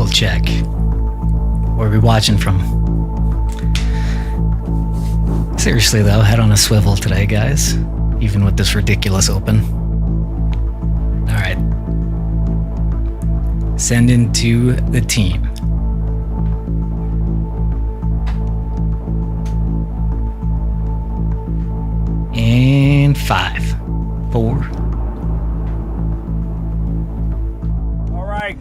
Double check. Where are we watching from? Seriously though, head on a swivel today, guys. Even with this ridiculous open. Alright. Send into the team. And 5, 4.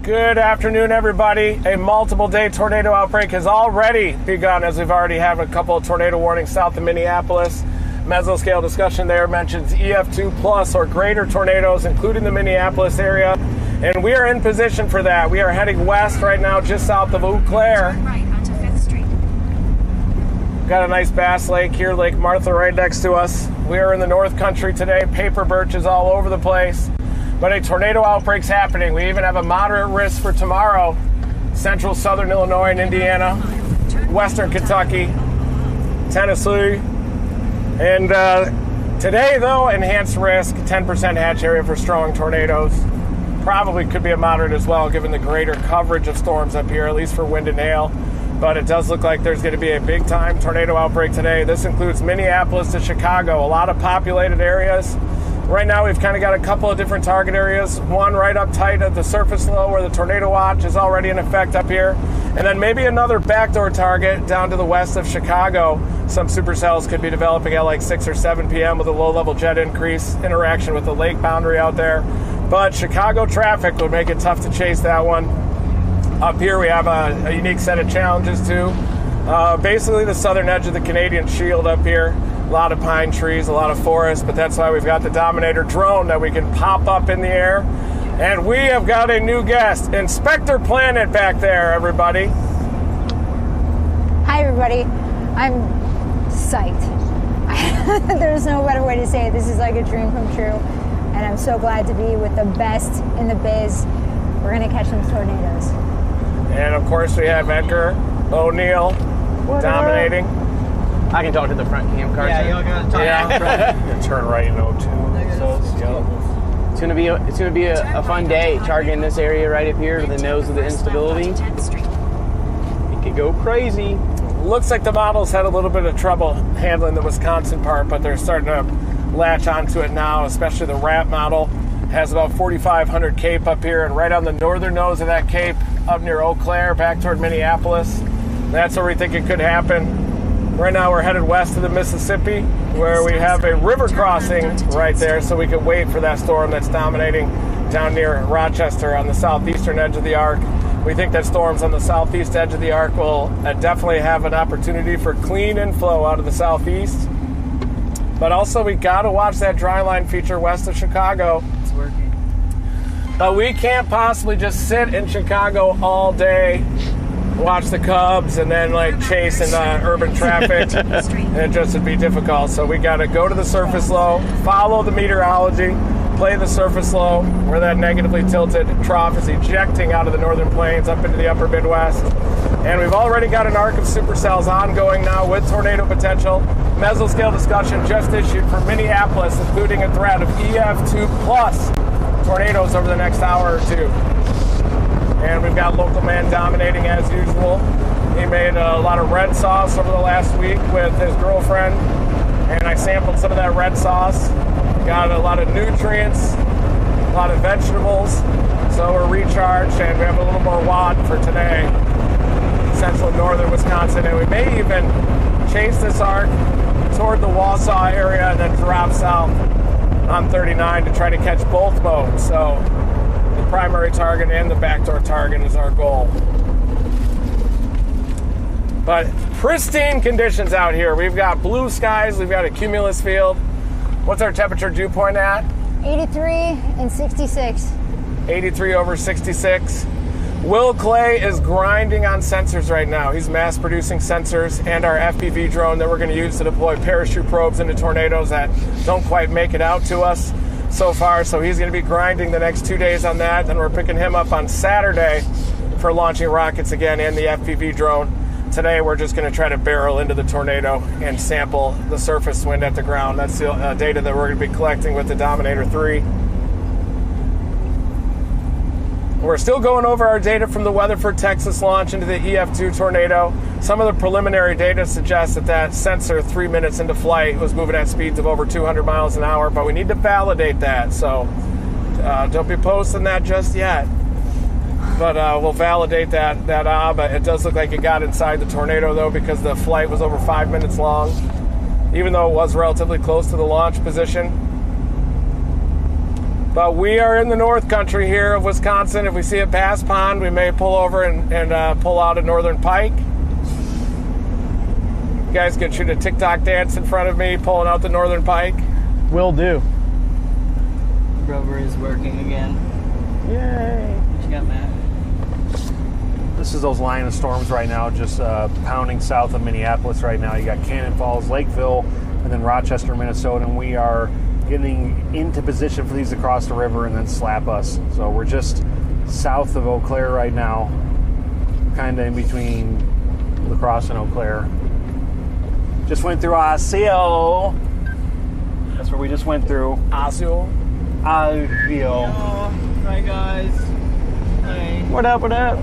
Good afternoon, everybody. A multiple day tornado outbreak has already begun, as we've already had a couple of tornado warnings south of Minneapolis. Mesoscale discussion there mentions EF2 plus or greater tornadoes, including the Minneapolis area. And we are in position for that. We are heading west right now, just south of Eau Claire. Turn right onto 5th Street. Got a nice bass lake here, Lake Martha right next to us. We are in the North Country today. Paper birch is all over the place. But a tornado outbreak's happening. We even have a moderate risk for tomorrow. Central, southern Illinois and Indiana, western Kentucky, Tennessee. And today, though, enhanced risk, 10% hatch area for strong tornadoes. Probably could be a moderate as well, given the greater coverage of storms up here, at least for wind and hail. But it does look like there's going to be a big-time tornado outbreak today. This includes Minneapolis to Chicago, a lot of populated areas. Right now, we've kind of got a couple of different target areas. One right up tight at the surface low where the tornado watch is already in effect up here. And then maybe another backdoor target down to the west of Chicago. Some supercells could be developing at like 6 or 7 p.m. with a low-level jet increase, interaction with the lake boundary out there. But Chicago traffic would make it tough to chase that one. Up here, we have a unique set of challenges, too. Basically, the southern edge of the Canadian Shield up here. A lot of pine trees, a lot of forest, but that's why we've got the Dominator drone that we can pop up in the air. And we have got a new guest, Inspector Planet back there, everybody. Hi, everybody. I'm psyched. There's no better way to say it. This is like a dream come true. And I'm so glad to be with the best in the biz. We're going to catch some tornadoes. And, of course, we have Edgar O'Neill dominating. I can talk to the front cam car. Yeah, you gotta talk Yeah. front. Turn right in 02. It's gonna be a fun day targeting this area right up here to the nose of the instability. It could go crazy. Looks like the models had a little bit of trouble handling the Wisconsin part, but they're starting to latch onto it now, especially the RAP model. Has about 4,500 cape up here, and right on the northern nose of that cape, up near Eau Claire, back toward Minneapolis. That's where we think it could happen. Right now we're headed west to the Mississippi, where we have a river crossing right there, so we can wait for that storm that's dominating down near Rochester on the southeastern edge of the arc. We think that storms on the southeast edge of the arc will definitely have an opportunity for clean inflow out of the southeast. But also we got to watch that dry line feature west of Chicago. It's working. But we can't possibly just sit in Chicago all day, watch the Cubs, and then like chase in urban traffic. It just would be difficult. So we got to go to the surface low, follow the meteorology, play the surface low, where that negatively tilted trough is ejecting out of the northern plains up into the upper Midwest. And we've already got an arc of supercells ongoing now with tornado potential. Mesoscale discussion just issued for Minneapolis, including a threat of EF2 plus tornadoes over the next hour or two. And we've got Local Man dominating as usual. He made a lot of red sauce over the last week with his girlfriend, and I sampled some of that red sauce. Got a lot of nutrients, a lot of vegetables, so we're recharged, and we have a little more wad for today. Central and northern Wisconsin, and we may even chase this arc toward the Wausau area and then drop south on 39 to try to catch both modes. So the primary target and the backdoor target is our goal. But pristine conditions out here. We've got blue skies, we've got a cumulus field. What's our temperature dew point at? 83 and 66. 83 over 66. Will Clay is grinding on sensors right now. He's mass producing sensors and our FPV drone that we're going to use to deploy parachute probes into tornadoes that don't quite make it out to us so far. So he's going to be grinding the next 2 days on that. Then we're picking him up on Saturday for launching rockets again and the FPV drone. Today we're just going to try to barrel into the tornado and sample the surface wind at the ground. That's the data that we're going to be collecting with the Dominator 3. We're still going over our data from the Weatherford, Texas launch into the EF2 tornado. Some of the preliminary data suggests that sensor 3 minutes into flight was moving at speeds of over 200 miles an hour, but we need to validate that. So don't be posting that just yet. But we'll validate that. But it does look like it got inside the tornado, though, because the flight was over 5 minutes long, even though it was relatively close to the launch position. But we are in the north country here of Wisconsin. If we see it pass pond, we may pull over and pull out a northern pike. You guys can shoot a TikTok dance in front of me pulling out the northern pike. Will do. Rover is working again. Yay. What you got, Matt? This is those line of storms right now, just pounding south of Minneapolis right now. You got Cannon Falls, Lakeville, and then Rochester, Minnesota, and we are getting into position for these to cross the river and then slap us. So we're just south of Eau Claire right now, kind of in between La Crosse and Eau Claire. Just went through Osseo. That's where we just went through. Osseo. Osseo. Hi, guys. Hi. What up, what up?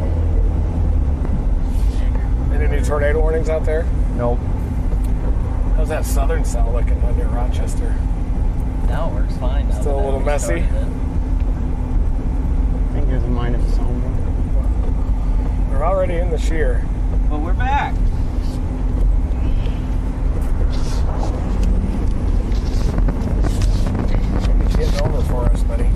Any tornado warnings out there? Nope. How's that southern cell looking under Rochester? Now it works fine. Now Still that a little we messy? started it. I think there's a minus somewhere. We're already in the shear. But we're back. It's getting over for us, buddy.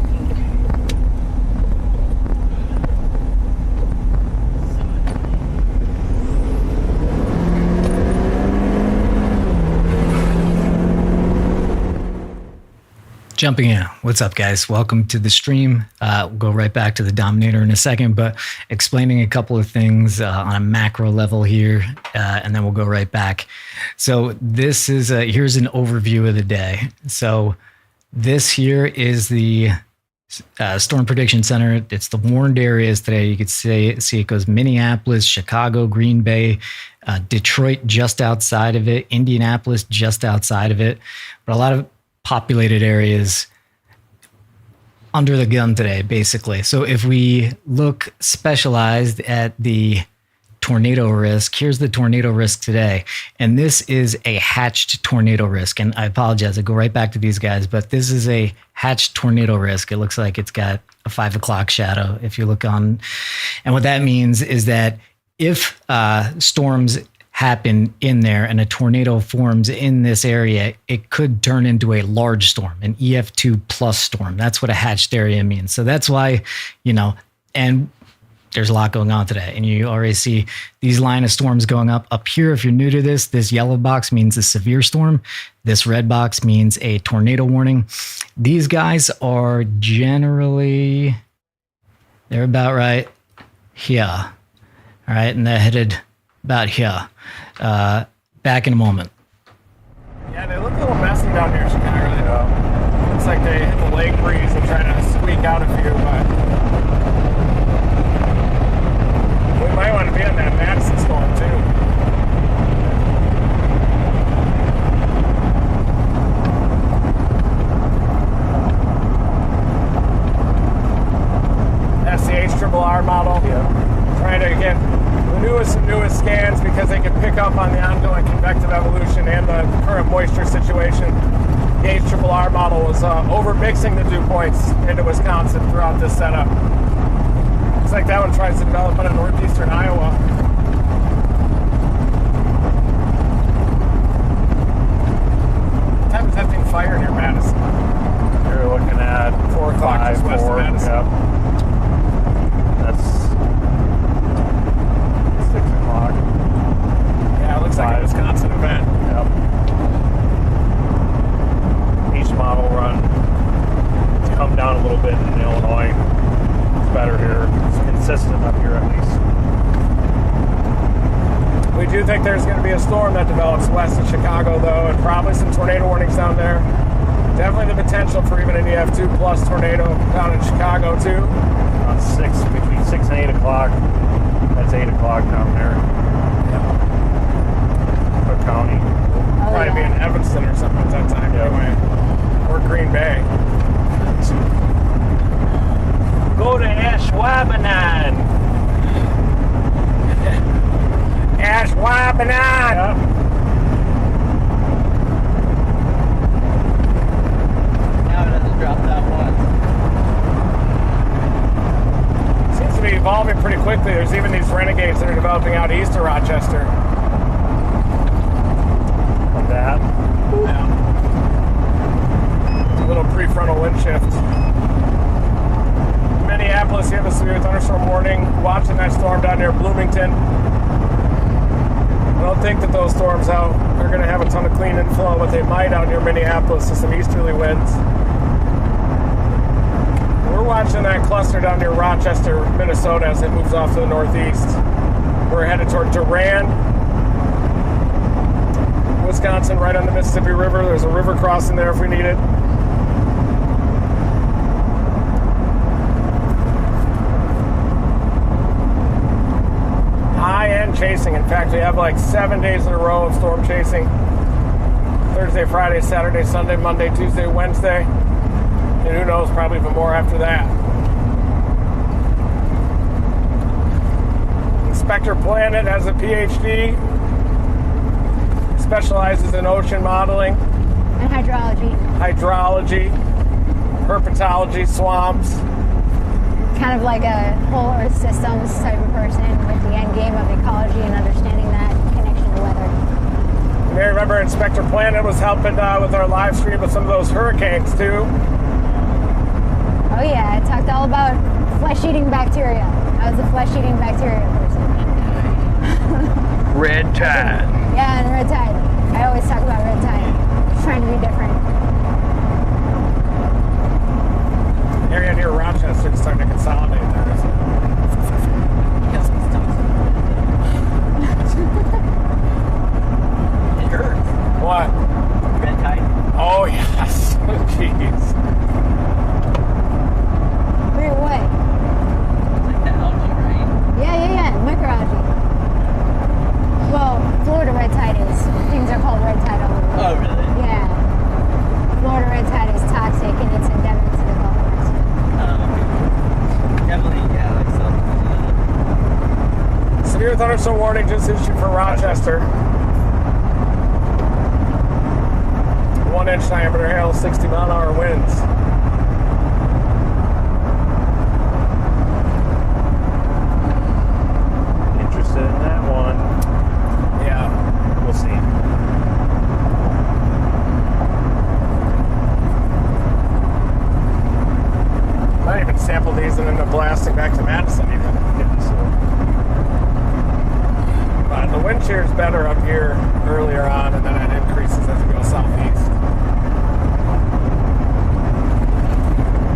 Jumping in. What's up, guys? Welcome to the stream. We'll go right back to the Dominator in a second, but explaining a couple of things on a macro level here, and then we'll go right back. So this is here's an overview of the day. So this here is the Storm Prediction Center. It's the warned areas today. You could see it goes Minneapolis, Chicago, Green Bay, Detroit just outside of it, Indianapolis just outside of it, but a lot of populated areas under the gun today, basically. So if we look specialized at the tornado risk, here's the tornado risk today. And this is a hatched tornado risk. And I apologize, I go right back to these guys, but this is a hatched tornado risk. It looks like it's got a 5 o'clock shadow if you look on. And what that means is that if storms happen in there and a tornado forms in this area, it could turn into a large storm, an EF2 plus storm. That's what a hatched area means. So that's why, and there's a lot going on today. And you already see these line of storms going up here. If you're new to this yellow box means a severe storm. This red box means a tornado warning. These guys are generally, they're about right here. All right. And they're headed about here. Back in a moment. Yeah, they look a little messy down here in Chicago. Looks like they hit the lake breeze and trying to squeak out a few, but we might want to be on that Madison storm too. That's the HRRR model. Yeah. Trying to get the newest scans because they can pick up on the ongoing convective evolution and the current moisture situation. The HRRR model was over-mixing the dew points into Wisconsin throughout this setup. Looks like that one tries to develop out of northeastern Iowa. What time is that thing fire near Madison? You're looking at 4 o'clock 5, just west 4, of Madison. Yep. That's 6 o'clock. Yeah, it looks like a 5. Wisconsin event. Yep. Each model run, it's come down a little bit in Illinois. It's better here. It's consistent up here at least. We do think there's going to be a storm that develops west of Chicago, though, and probably some tornado warnings down there. Definitely the potential for even an EF2 plus tornado down in Chicago, too. On between 6 and 8 o'clock. That's 8 o'clock down there. Cook County. Probably be in Evanston or something at that time, anyway. Or Green Bay. Go to Ash Ashwaubenon. Ashwaubenon. Yep. Now it doesn't drop that one. Seems to be evolving pretty quickly. There's even these renegades that are developing out east of Rochester. Like that. Yeah. It's a little prefrontal wind shift. Minneapolis, you have a severe thunderstorm warning. Watching that storm down near Bloomington. I don't think that those storms out are going to have a ton of clean inflow, but they might out near Minneapolis with some easterly winds. We're watching that cluster down near Rochester, Minnesota, as it moves off to the northeast. We're headed toward Durand, Wisconsin, right on the Mississippi River. There's a river crossing there if we need it. High-end chasing. In fact, we have like 7 days in a row of storm chasing. Thursday, Friday, Saturday, Sunday, Monday, Tuesday, Wednesday. And who knows, probably even more after that. Inspector Planet has a PhD. Specializes in ocean modeling. And Hydrology. Herpetology, swamps. Kind of like a whole Earth systems type of person with the end game of ecology and understanding that connection to weather. You may remember Inspector Planet was helping with our live stream with some of those hurricanes too. Oh yeah, I talked all about flesh-eating bacteria. I was a flesh-eating bacteria person. Red tide. Yeah, and red tide. I always talk about red tide. Trying to be different. Area near Rochester is starting to consolidate there, isn't it? It hurts. What? Red tide. Oh yes. Jeez. Wait, what? It's like the algae, right? Yeah. Microalgae. Well, Florida red tide is. Things are called red tide all over. Oh, really? Yeah. Florida red tide is toxic and it's endemic to the Gulf of Mexico. Definitely, yeah, like something. Severe thunderstorm warning just issued for Rochester. 1 inch diameter hail, 60 mile an hour winds. Interested in that one. Yeah. We'll see. Might even sample these and end up blasting back to Madison even. Yeah, so But the wind shear is better up here earlier on, and then it increases as we go southeast.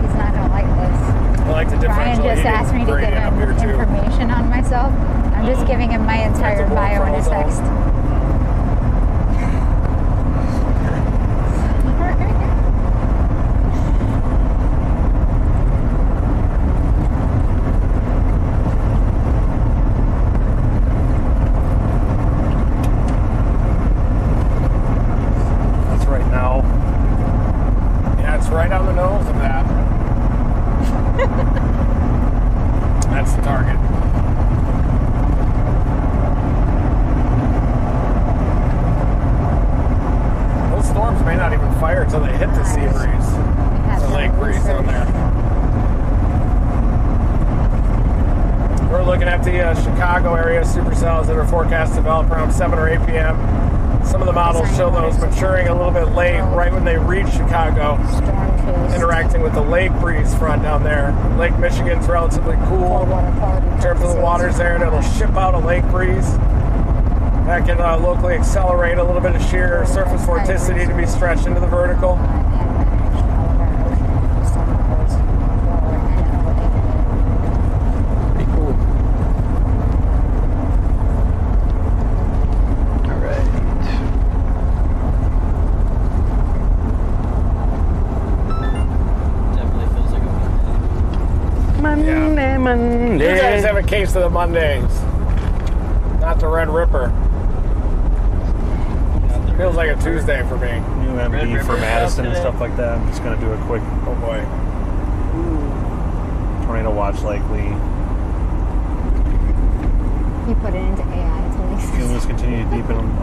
He's not gonna like this. I like the Brian differential just heating asked me to give gradient up here him too. information on myself. I'm just giving him my entire Active bio in a work text. that's right now. Yeah, it's right on the nose of that. That's the target. Those storms may not even fire until they hit the sea breeze. The lake breeze on there. We're looking at the Chicago area supercells that are forecast to develop around 7 or 8 p.m. Some of the models show those maturing a little bit late, right when they reach Chicago, Storm case. interacting with the lake breeze front down there. Lake Michigan's relatively cool in terms of the waters there, and it'll ship out a lake breeze. That can locally accelerate a little bit of shear surface vorticity to be stretched into the vertical. Pretty cool. All right. Definitely feels like a Monday. Yeah. Monday. You guys have a case of the Mondays, not the Red Ripper. Feels like a Tuesday for me. New Red MD River for Madison and today. stuff like that. I'm just going to do a quick Oh boy. tornado watch likely. You put it into AI to make sense. Cumulus continue to deepen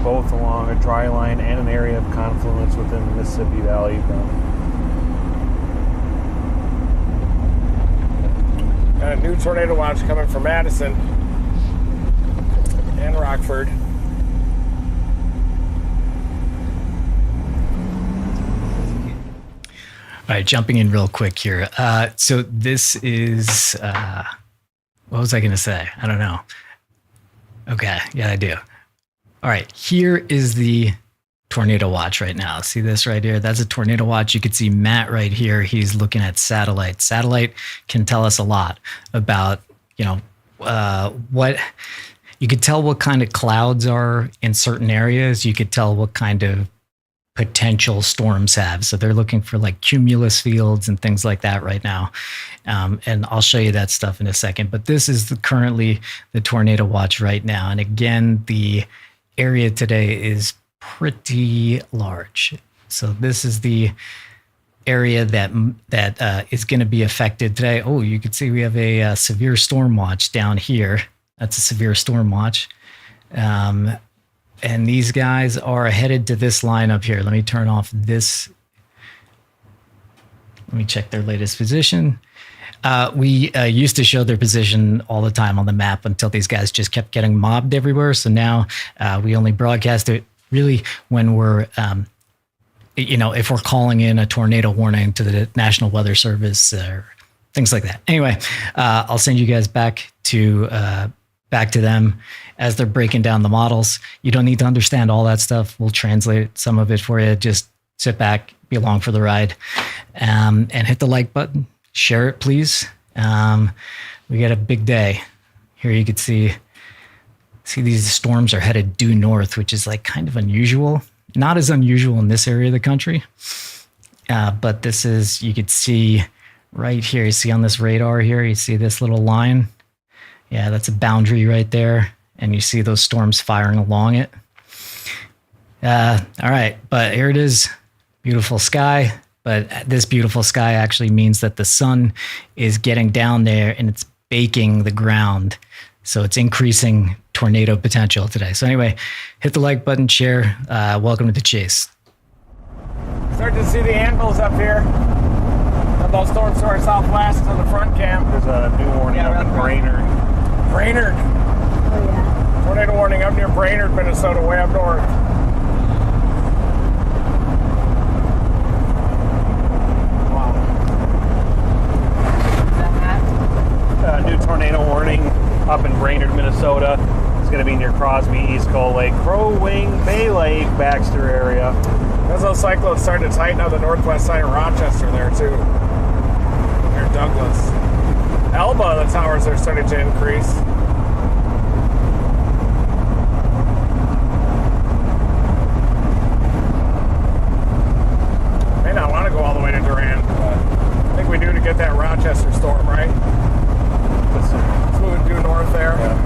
both along a dry line and an area of confluence within the Mississippi Valley. Got a new tornado watch coming from Madison and Rockford. All right, jumping in real quick here. So this is, what was I going to say? I don't know. Okay, yeah, I do. All right, here is the tornado watch right now. See this right here? That's a tornado watch. You can see Matt right here. He's looking at satellite. Satellite can tell us a lot about, what you could tell what kind of clouds are in certain areas. You could tell what kind of potential storms have. So they're looking for like cumulus fields and things like that right now. And I'll show you that stuff in a second. But this is currently the tornado watch right now. And again, the area today is pretty large. So this is the area that is going to be affected today. Oh, you can see we have a severe storm watch down here. That's a severe storm watch. And these guys are headed to this line up here. Let me turn off this. Let me check their latest position. We used to show their position all the time on the map until these guys just kept getting mobbed everywhere. So now we only broadcast it really when we're, if we're calling in a tornado warning to the National Weather Service or things like that. Anyway, I'll send you guys back to them as they're breaking down the models. You don't need to understand all that stuff. We'll translate some of it for you. Just sit back, be along for the ride, and hit the like button. Share it, please. We got a big day. Here you can see these storms are headed due north, which is like kind of unusual. Not as unusual in this area of the country. But this is, you could see right here. You see on this radar here, you see this little line. Yeah, that's a boundary right there. And you see those storms firing along it. All right, but here it is. Beautiful sky. But this beautiful sky actually means that the sun is getting down there and it's baking the ground. So it's increasing tornado potential today. So anyway, hit the like button, share. Welcome to the chase. Start to see the anvils up here. Got those storms to our southwest on the front cam. There's a new warning up in Brainerd. Brainerd. Oh, yeah. Tornado warning up near Brainerd, Minnesota, way up north. New tornado warning up in Brainerd, Minnesota. It's going to be near Crosby, East Coal Lake, Crow Wing, Bay Lake, Baxter area. There's those cyclones starting to tighten on the northwest side of Rochester there too. Near Douglas. Elba, the towers are starting to increase. May not want to go all the way to Durant, but I think we do to get that Rochester storm, right? It's moving due north there. Yeah.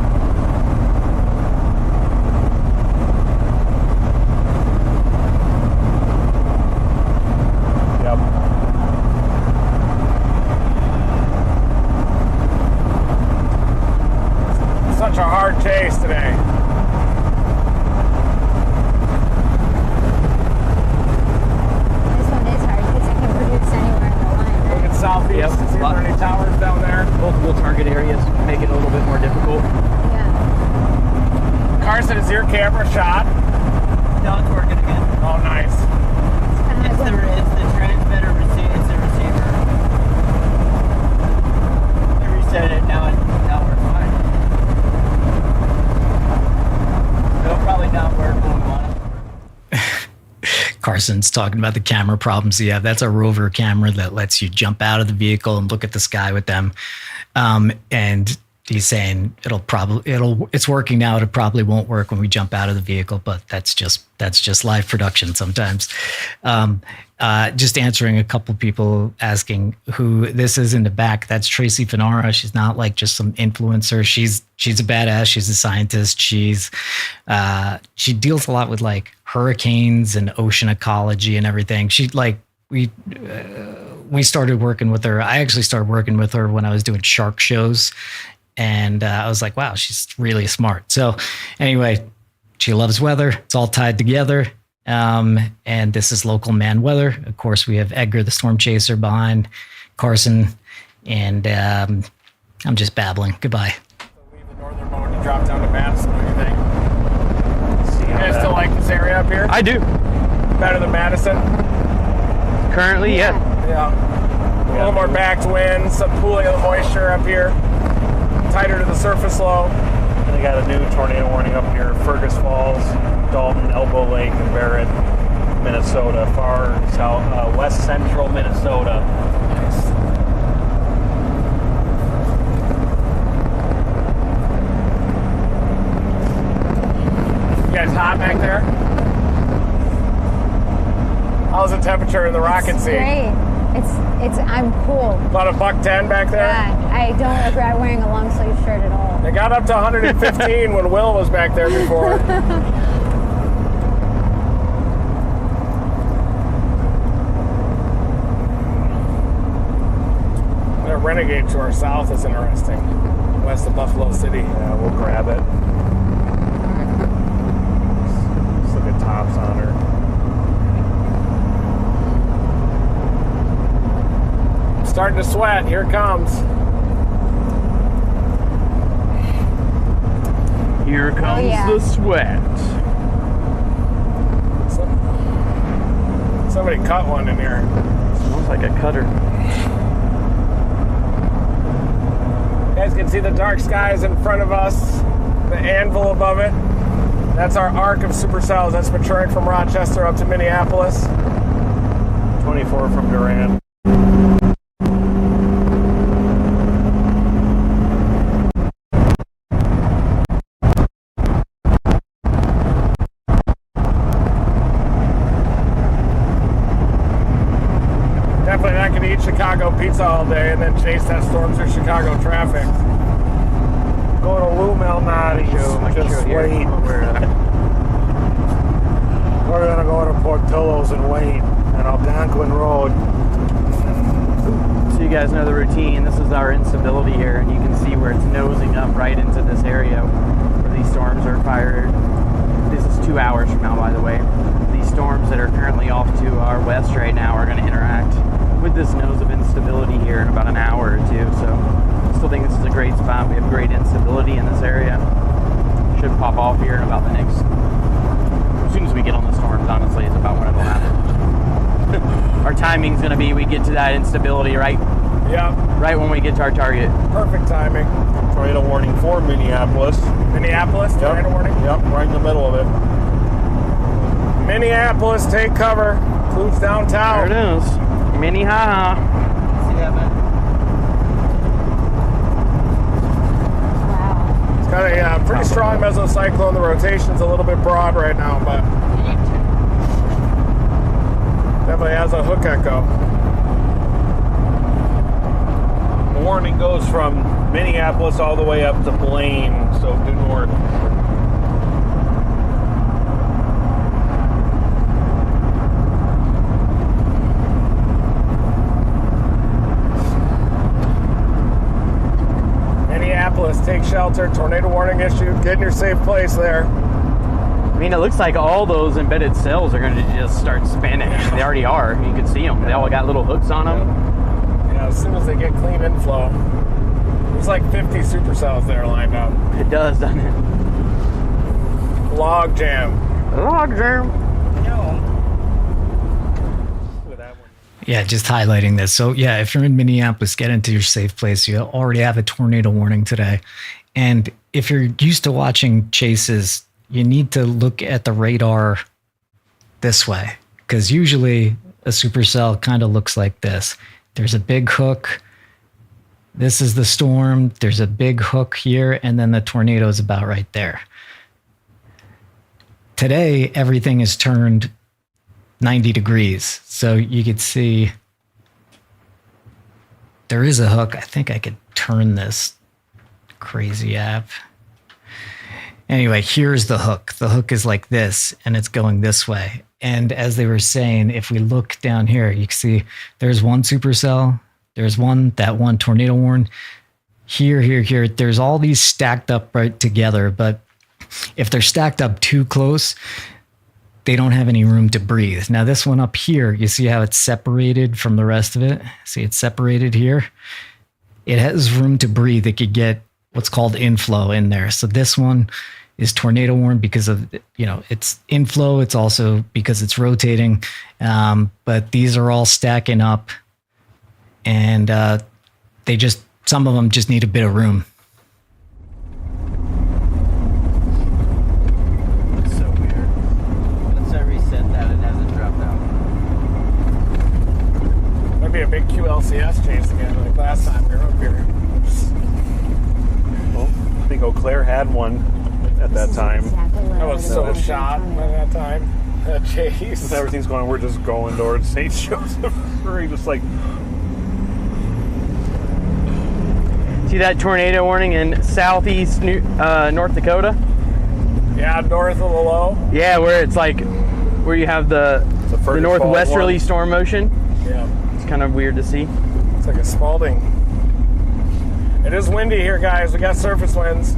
Such a hard chase today. This one is hard because it can produce anywhere in the line, Look right? at southeast. Yep. See if there are any towers down there. Multiple target areas make it a little bit more difficult. Yeah. Carson, is your camera shot? No, it's working again. Oh, nice. It's the transmitter receiver. It's the receiver. I reset it now. Now we're fine. It'll probably not work when we want it. Carson's talking about the camera problems you have. That's a rover camera that lets you jump out of the vehicle and look at the sky with them. And he's saying it's working now. It probably won't work when we jump out of the vehicle, but that's just live production sometimes. Just answering a couple people asking who this is in the back. That's Tracy Finara. She's not like just some influencer. She's a badass. She's a scientist. She deals a lot with like hurricanes and ocean ecology and everything. We we started working with her. I actually started working with her when I was doing shark shows. And I was like, wow, she's really smart. So anyway, she loves weather. It's all tied together. And this is local man weather. Of course, we have Edgar, the storm chaser, behind Carson. And I'm just babbling. Goodbye. Leave the northern mode to drop down to Madison. What do you think? You guys still like this area up here? I do. Better than Madison? Currently, yeah. Yeah. A little more backed wind, some pooling of the moisture up here. Tighter to the surface low. And they got a new tornado warning up here: Fergus Falls, Dalton, Elbow Lake, and Barrett, Minnesota, far south, west central Minnesota. You guys hot back there? How's the temperature in the rocket seat? Great. I'm cool. About $110 back there? Yeah, I don't regret wearing a long sleeve shirt at all. It got up to 115 when Will was back there before. That Renegade to our south is interesting. West of Buffalo City. Yeah, we'll grab it. Let's look at tops on her. Starting to sweat. Here it comes. Here comes the sweat. Somebody cut one in here. Smells like a cutter. You guys can see the dark skies in front of us, the anvil above it. That's our arc of supercells that's maturing from Rochester up to Minneapolis. 24 from Durant. Definitely not going to eat Chicago pizza all day and then chase that storm through Chicago traffic. Go to Lou Malnati's. Just wait. We're going to go to Portillo's and wait on Algonquin Road. So you guys know the routine. This is our instability here, and you can see where it's nosing up right into this area where these storms are fired. This is 2 hours from now, by the way. These storms that are currently off to our west right now are going to interact with this nose of instability here in about an hour or two. So I still think this is a great spot. We have great instability in this area. Should pop off here in about the next, as soon as we get on the storms, honestly, is about when it'll happen. Our timing's going to be, we get to that instability right when we get to our target. Perfect timing. Tornado warning for Minneapolis. Minneapolis, tornado warning? Yep, right in the middle of it. Minneapolis, take cover. Includes downtown. There it is. Minnehaha. See that, man? Wow. It's got a pretty strong mesocyclone. The rotation's a little bit broad right now, but definitely has a hook echo. The warning goes from Minneapolis all the way up to Blaine, so due north. Minneapolis, take shelter. Tornado warning issued. Get in your safe place there. I mean, it looks like all those embedded cells are going to just start spinning. They already are. You can see them. They all got little hooks on them. Yeah, as soon as they get clean inflow. There's like 50 supercells there lined up. It does, doesn't it? Log jam. Log jam. Yeah, just highlighting this. So yeah, if you're in Minneapolis, get into your safe place. You already have a tornado warning today. And if you're used to watching chases, you need to look at the radar this way, because usually a supercell kind of looks like this. There's a big hook. This is the storm. There's a big hook here, and then the tornado is about right there. Today, everything is turned 90 degrees. So you could see there is a hook. I think I could turn this crazy app. Anyway, here's the hook. The hook is like this, and it's going this way. And as they were saying, if we look down here, you can see there's one supercell. There's that one tornado warn. Here. There's all these stacked up right together. But if they're stacked up too close, they don't have any room to breathe. Now, this one up here, you see how it's separated from the rest of it? See, it's separated here. It has room to breathe. It could get what's called inflow in there. So this one is tornado warn because of, it's inflow. It's also because it's rotating. But these are all stacking up, and some of them just need a bit of room. It's so weird. Once I reset that, it hasn't dropped out. Might be a big QLCS chase again, like last time we were up here. Well, I think Eau Claire had one at that time. Exactly where I was so shot by that time. That chase. As everything's going, we're just going towards St. Joseph. We're just like, See that tornado warning in southeast North Dakota? Yeah, north of the low. Yeah, where it's like, where you have the northwesterly storm motion. Yeah. It's kind of weird to see. It's like a Spalding. It is windy here, guys. We got surface winds.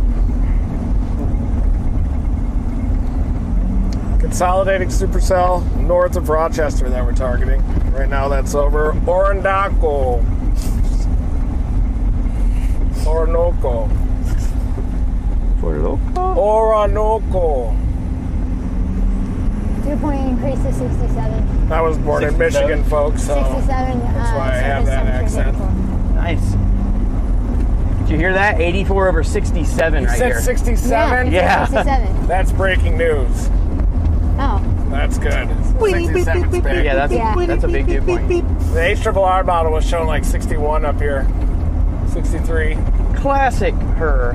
Consolidating supercell north of Rochester that we're targeting. Right now that's over Orinoco. Orinoco. Dew point increase to 67. I was born in Michigan, folks, so 67. that's why I have that accent. Nice. Did you hear that? 84 over 67 right You here. said 67? Yeah. 67. That's breaking news. Oh. That's good. 67's big. Yeah, that's a big dew point. The HRRR model was showing like 61 up here. 63. Classic her.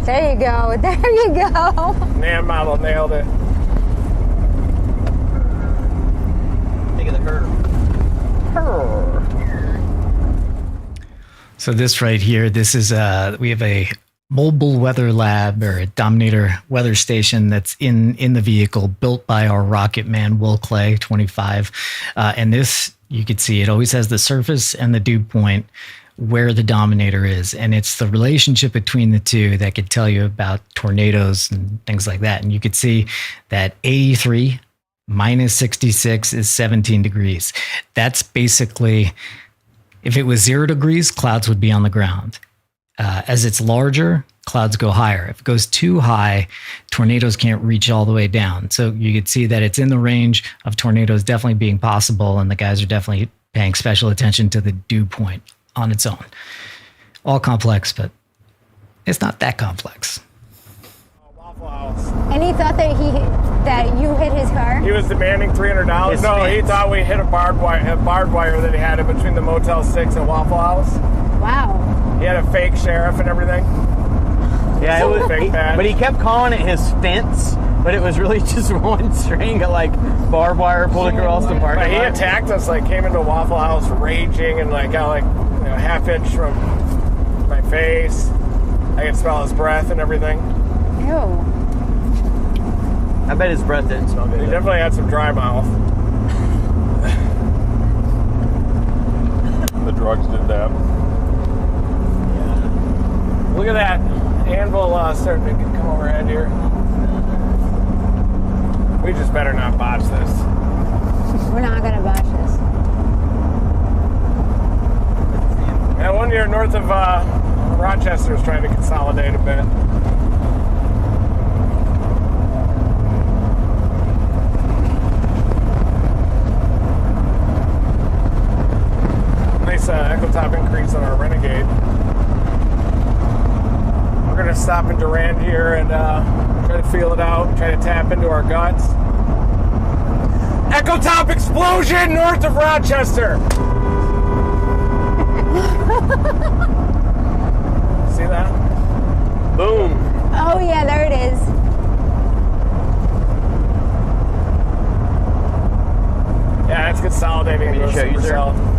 There you go. There you go. NAM model nailed it. Think of the her. Her. So this right here, this is we have a mobile weather lab or a Dominator weather station that's in the vehicle, built by our rocket man Will Clay 25. And this, you can see, it always has the surface and the dew point where the Dominator is, and it's the relationship between the two that could tell you about tornadoes and things like that. And you could see that 83 minus 66 is 17 degrees. That's basically, if it was 0 degrees, clouds would be on the ground. As it's larger, clouds go higher. If it goes too high, tornadoes can't reach all the way down. So you could see that it's in the range of tornadoes definitely being possible, and the guys are definitely paying special attention to the dew point on its own. All complex, but it's not that complex. Waffle House. And he thought that you hit his car? He was demanding $300. His No, he fence. thought we hit a barbed wire that he had in between the Motel 6 and Waffle House. Wow. He had a fake sheriff and everything. Yeah, it was Fake badge. but he kept calling it his fence, but it was really just one string of like barbed wire pulled across the parking But he lot. attacked us, like came into Waffle House raging and like got like a half inch from my face. I could smell his breath and everything. Ew. I bet his breath didn't smell He good. definitely had some dry mouth. the drugs did that. Look at that anvil starting to come overhead here. We just better not botch this. We're not going to botch this. Yeah, one year north of Rochester is trying to consolidate a bit. Nice echo top increase on our Renegade. We're going to stop in Durand here and try to feel it out, try to tap into our guts. Echo top explosion north of Rochester. See that? Boom. Oh, yeah, there it is. Yeah, it's consolidating Want me to into a show you, sir? supercell.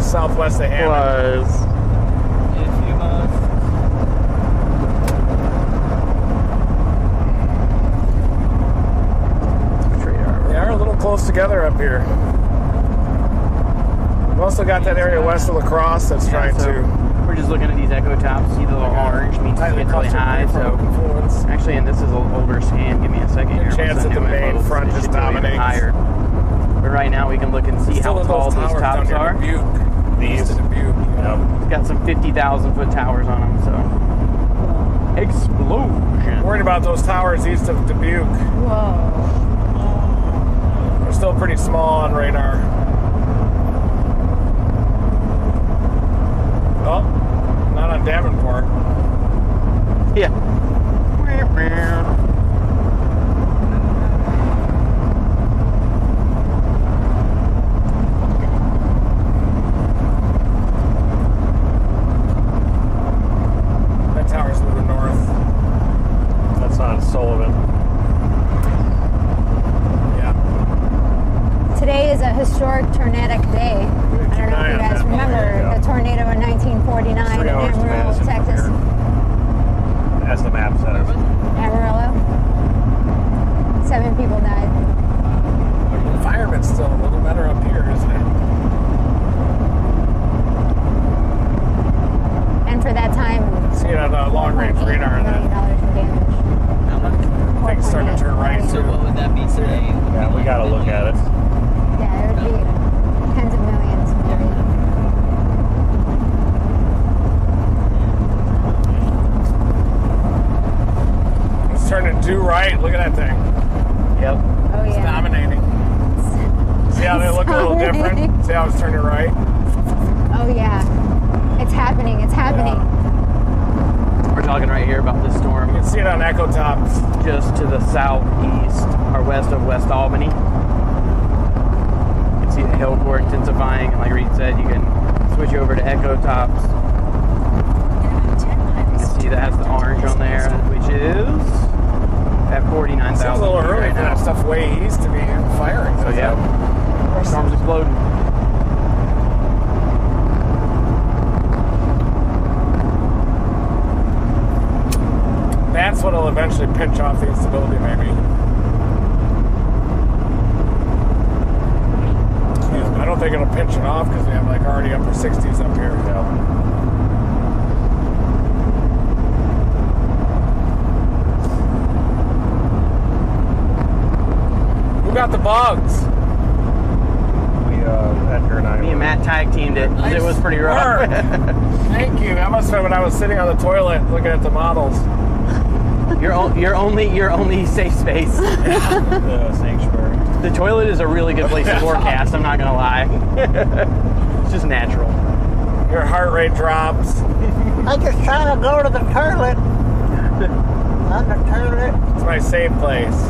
Southwest of Hammond. close together up here. We've also got that area west of La Crosse that's trying so to. we're just looking at these echo tops. See the little orange means it's Tightly really high. So influence. actually, and this is an older scan. Give me a second here. Chance that the main front just dominates. Higher. But right now we can look and see Still how in tall those those towers tops down are. near Dubuque. East of Dubuque. It's got some 50,000 foot towers on them. So explosion. Worried about those towers east of Dubuque. Whoa. They're still pretty small on radar. Oh, not on Davenport. Yeah. That tower's moving north. That's on Sullivan. Yeah. Today is a historic tornadic day. I don't know if you guys remember the tornado in 1949 in 3 hours to Amarillo, Madison from Texas. here. As the map says. Amarillo. 7 people died. The environment's still a little better up here, isn't it? And for that time, See it on a long-range $4.8 radar million then. in damage. Things starting to turn right, So too. what would that be today? Yeah, we got to look at it. Yeah, it would be tens of millions. Maybe. It's turning due right. Look at that thing. Yep. Oh It's yeah. dominating. See how they look a little different? Dominating. See how it's turning right? Oh yeah. It's happening. It's happening. We're talking right here about this storm You can see it on Echo Tops. just to the southeast or west of West Albany. You can see the hill core intensifying, and like Reed said, you can switch over to echo tops. You can see that has the orange on there, which is at 49,000. Seems a little early right for now. that stuff way east to be firing. So yeah, storm's exploding. That's what'll eventually pinch off the instability, maybe. Excuse me. I don't think it'll pinch it off because we have like already upper 60s up here. Who got the bugs? Edgar and I. Me and Matt tag teamed it. It was pretty rough. Thank you. That must have been when I was sitting on the toilet looking at the models. Your only safe space. Sanctuary. The toilet is a really good place to forecast. I'm not gonna lie. It's just natural. Your heart rate drops. I'm just trying to go to the toilet. On the toilet. It's my safe place.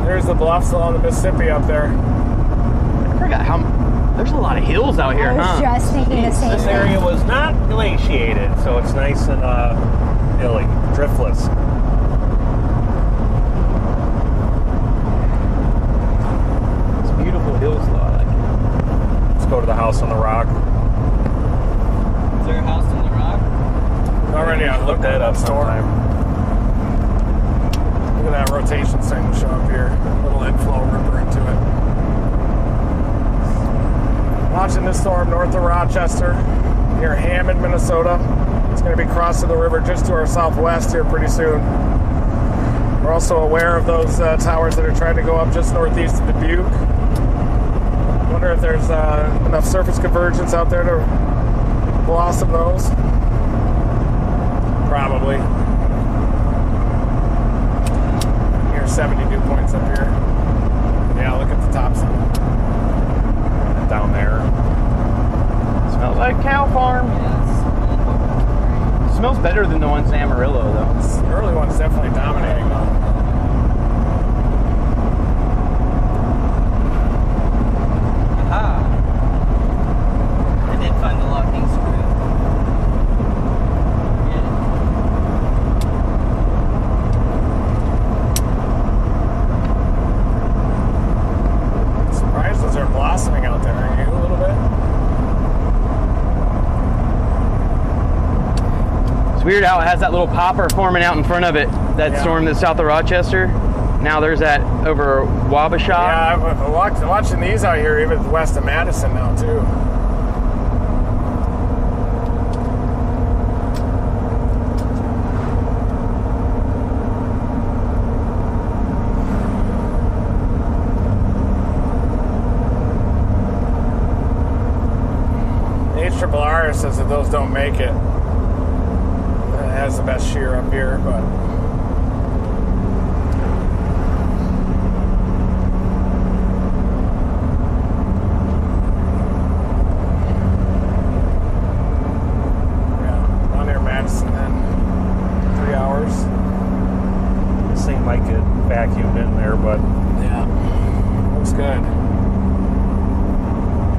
There's the bluffs along the Mississippi up there. I forgot how. There's a lot of hills out here, I was huh? just thinking the same This thing. area was not glaciated, so it's nice and hilly, driftless. It's beautiful hills, though. I like it. Let's go to the house on the rock. Is there a house in the rock? Already I looked that up storm. sometime. Look at that rotation starting to show up here. Little inflow ripper into it. Watching this storm north of Rochester, near Hammond, Minnesota. It's going to be crossing the river just to our southwest here pretty soon. We're also aware of those towers that are trying to go up just northeast of Dubuque. Wonder if there's enough surface convergence out there to blossom those. Probably. Here's 70 dew points up here. Yeah, look at the tops of them. Down there. Smells like cow farm. Smells better than the ones in Amarillo, though. The early one's definitely dominating though. Aha. I did find the locking screw. Surprised those are blossoming out there, are you, a little bit? It's weird. weird how it has that little popper forming out in front of it. That storm that's south of Rochester. Now there's that over Wabasha. Yeah, I'm watching these out here, even west of Madison now too. HRRR says that those don't make it. It has the best shear up here, but yeah, on near Madison then 3 hours. This thing might get vacuumed in there, but Yeah, looks good.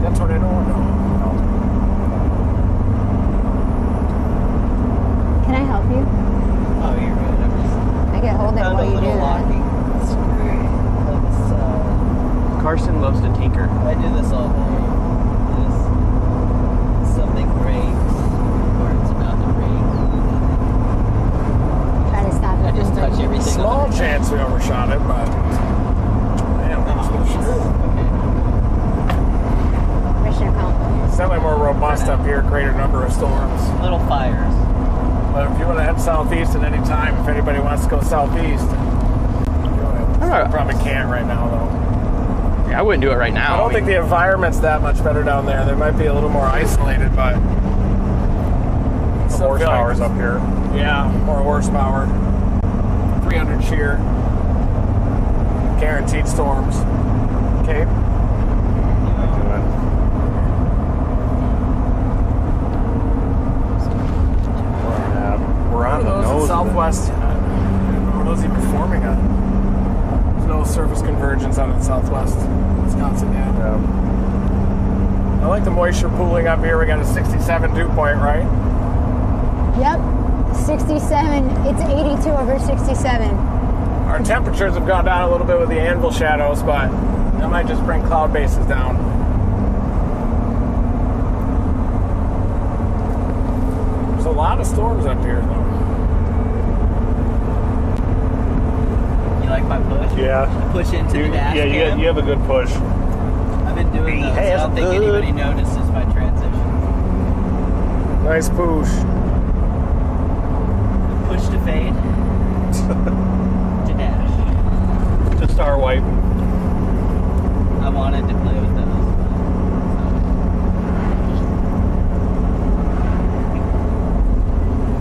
That tornado or no? Can I help you? Oh, you're good. I can hold it Found while a you do little that. locking screw. Carson loves to tinker. I do this all day. This something breaks or it's about to break. Try to stop it. I just from touch breaking. everything. Small chance we overshot it, but damn, that's no screw. Okay. Mission accomplished. It's definitely more robust up here, greater number of storms. Little fires. But if you want to head southeast at any time, if anybody wants to go southeast, probably can't right now though. Yeah, I wouldn't do it right now. I don't think the environment's that much better down there. They might be a little more isolated, but the horsepower's up here. Yeah, more horsepower. 300 shear. Guaranteed storms. Okay. We're on the Those in nose. Southwest. I don't know where those even forming on. There's no surface convergence out in Southwest Wisconsin yet. I like the moisture pooling up here. We got a 67 dew point, right? Yep. 67. It's 82 over 67. Our temperatures have gone down a little bit with the anvil shadows, but that might just bring cloud bases down. There's a lot of storms up here, though. You like my push? Yeah. I push into the dash cam. You have a good push. I've been doing those. I don't think anybody notices my transition. Nice push. Push to fade. To dash. To star wipe. I wanted to play with those.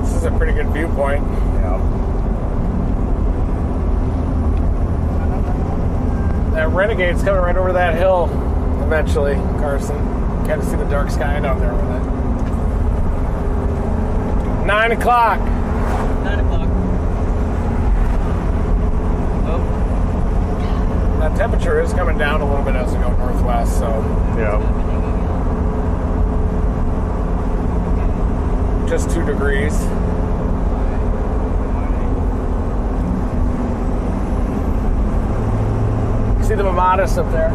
This is a pretty good viewpoint. Yeah. That Renegade's coming right over that hill eventually, Carson. Got to see the dark sky down there with it. 9 o'clock. 9 o'clock. Oh, That temperature is coming down a little bit as we go northwest, so Yeah. just 2 degrees. See the Madison up there?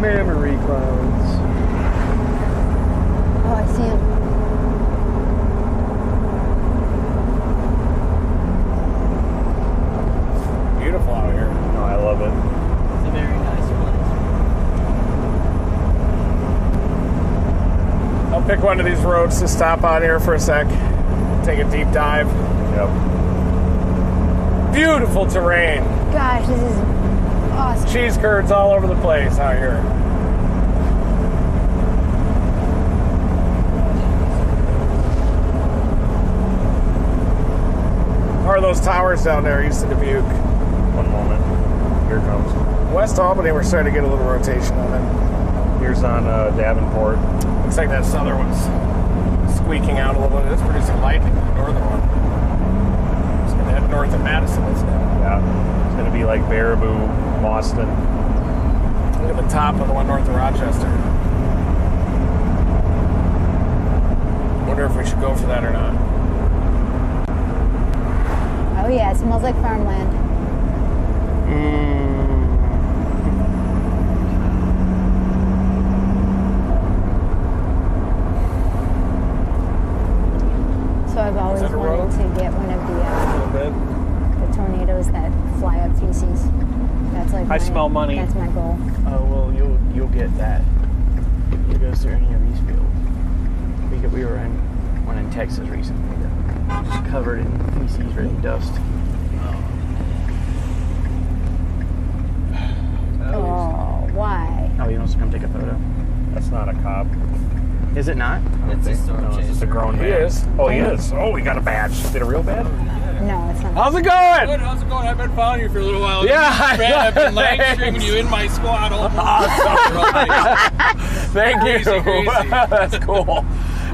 Memory clouds. Oh, I see him. Beautiful out here. No, I love it. it's a very nice place. I'll pick one of these roads to stop on here for a sec. Take a deep dive. Yep. Beautiful terrain. Gosh, this is awesome. Cheese curds all over the place out here. How are those towers down there east of Dubuque? One moment. Here it comes. West Albany, we're starting to get a little rotation on it. Here's on Davenport. Looks like that southern one's squeaking out a little bit. It's producing lightning, the northern one. It's going to head north of Madison, isn't it? Yeah. It's going to be like Baraboo, Boston. Look at the top of the one north of Rochester. Wonder if we should go for that or not. Oh yeah, it smells like farmland. like I smell money. That's my goal. Oh well, you'll get that. It goes through any of these fields. We were in one in Texas recently that was covered in feces and dust. Oh, why? Oh, you want us to come take a photo? That's not a cop. Is it not? It's a storm No, it's chaser. just a grown man. He is. Oh, he is. Oh, we got a badge. Is it a real badge? No, it's not. How's it going? Good, how's it going? I've been following you for a little while. Yeah, I've been live thanks. streaming you in my squad all Thank you. Crazy. That's cool.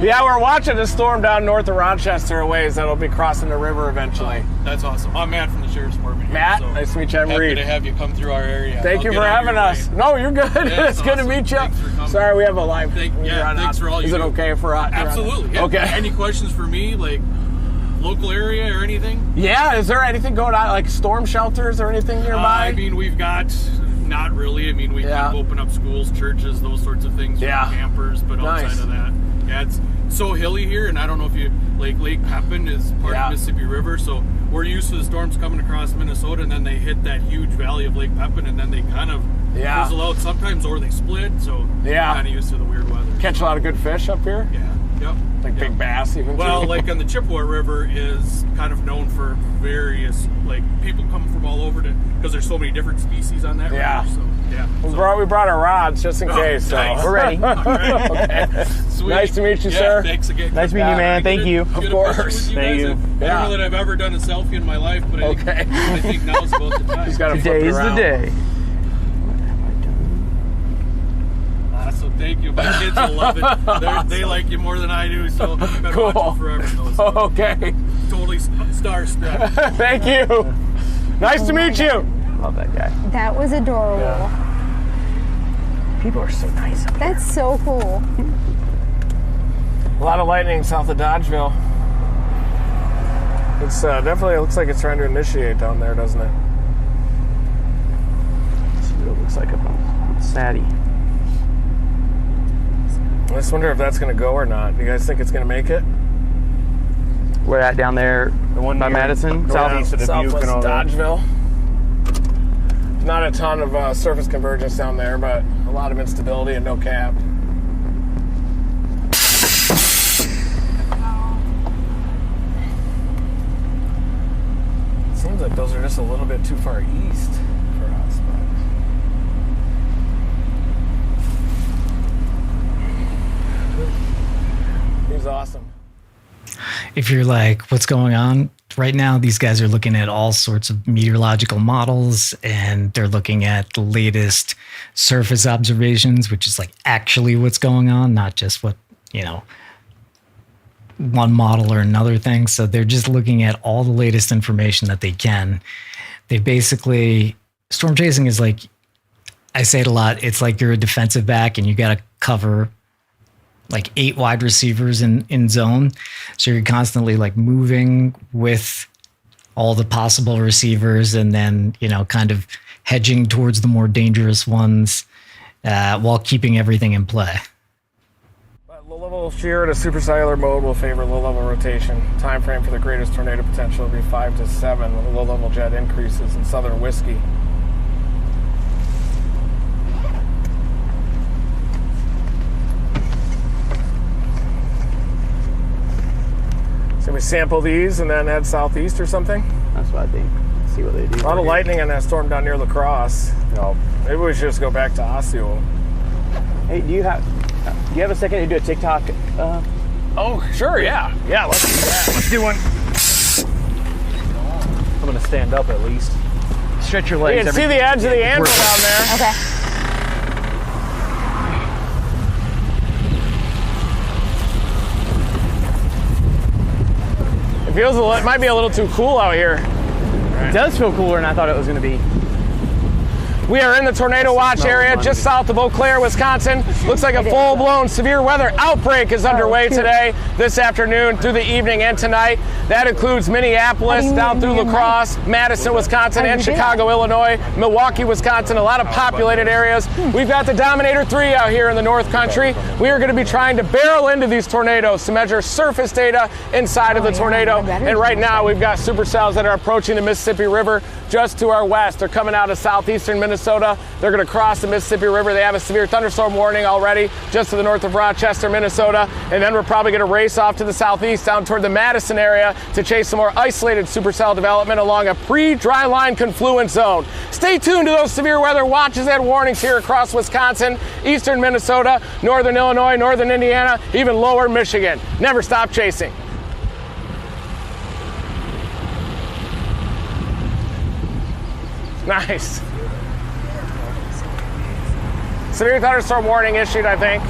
Yeah, we're watching a storm down north of Rochester a ways that'll be crossing the river eventually. That's awesome. I'm Matt from the Sheriff's Department. Matt, so nice to meet you. I'm happy Reed. to have you come through our area. Thank you I'll for get out having your us. way. No, you're good. Yeah, it's good to awesome. meet you. Thanks for coming. Sorry, we have a live. Thanks for all you Is it do. okay for us? Absolutely. Yeah. Okay. Any questions for me, like local area or anything? Yeah, is there anything going on, like storm shelters or anything nearby? I mean, we've got, not really. I mean, we kind of open up schools, churches, those sorts of things for campers, but Nice. outside of that, yeah, it's so hilly here, and I don't know if you, like Lake Pepin is part of the Mississippi River, so we're used to the storms coming across Minnesota, and then they hit that huge valley of Lake Pepin, and then they kind of fizzle out sometimes, or they split, so we're kind of used to the weird weather. Catch a lot of good fish up here? Yeah. Yep. Like big bass even? Well, too? like on the Chippewa River is kind of known for various, like people come from all over because there's so many different species on that river. So, yeah. We brought our rods just in case. nice. So. We're ready. Okay. Sweet. Nice to meet you, Yeah, sir. Thanks again. Nice meeting you, man. Thank you. Of Get a picture course. with Thank guys. you. I don't know that I've ever done a selfie in my life, but I think now's about the time. He's got to flip it Today's the around. day. So thank you. My kids will love it. They like you more than I do, so I've been watching forever. So Okay. totally starstruck. Thank you. Nice to meet you. Love that guy. That was adorable. People are so nice up there. That's so cool. A lot of lightning south of Dodgeville. It's definitely looks like it's trying to initiate down there, doesn't it? Let's see what it looks like up on Cincinnati. I just wonder if that's going to go or not. Do you guys think it's going to make it? We're at down there The one by near- Madison, northeast of Dubuque Southwest and all that. Dodgeville. Not a ton of surface convergence down there, but a lot of instability and no cap. Seems like those are just a little bit too far east for us. But he's awesome. If you're like, what's going on right now? These guys are looking at all sorts of meteorological models, and they're looking at the latest surface observations, which is like actually what's going on, not just what, one model or another thing. So they're just looking at all the latest information that they can. They basically, storm chasing is like, I say it a lot, it's like you're a defensive back and you got to cover like 8 wide receivers in zone. So you're constantly like moving with all the possible receivers and then, kind of hedging towards the more dangerous ones while keeping everything in play. Low-level shear in a supercellular mode will favor low-level rotation. Time frame for the greatest tornado potential will be 5 to 7 when the low-level jet increases in southern whiskey. So we sample these and then head southeast or something? That's what I think. See what they do. A lot of lightning on that storm down near La Crosse. Maybe we should just go back to Osseo. Hey, do you have a second to do a TikTok? Oh, sure, yeah. Yeah, let's do that. Let's do one. I'm going to stand up at least. Stretch your You legs. can see the edge of the anvil down there. Okay. It might be a little too cool out here. It does feel cooler than I thought it was going to be. We are in the tornado watch area just south of Eau Claire, Wisconsin. Looks like a full-blown severe weather outbreak is underway today, this afternoon, through the evening and tonight. That includes Minneapolis, down through La Crosse, Madison, Wisconsin, and Chicago, Illinois, Milwaukee, Wisconsin, a lot of populated areas. We've got the Dominator 3 out here in the North Country. We are going to be trying to barrel into these tornadoes to measure surface data inside of the tornado. And right now, we've got supercells that are approaching the Mississippi River. just to our west. They're coming out of southeastern Minnesota. They're going to cross the Mississippi River. They have a severe thunderstorm warning already just to the north of Rochester, Minnesota. And then we're probably going to race off to the southeast down toward the Madison area to chase some more isolated supercell development along a pre-dry line confluence zone. Stay tuned to those severe weather watches and warnings here across Wisconsin, eastern Minnesota, northern Illinois, northern Indiana, even lower Michigan. Never stop chasing. Nice. Severe thunderstorm warning issued, I think.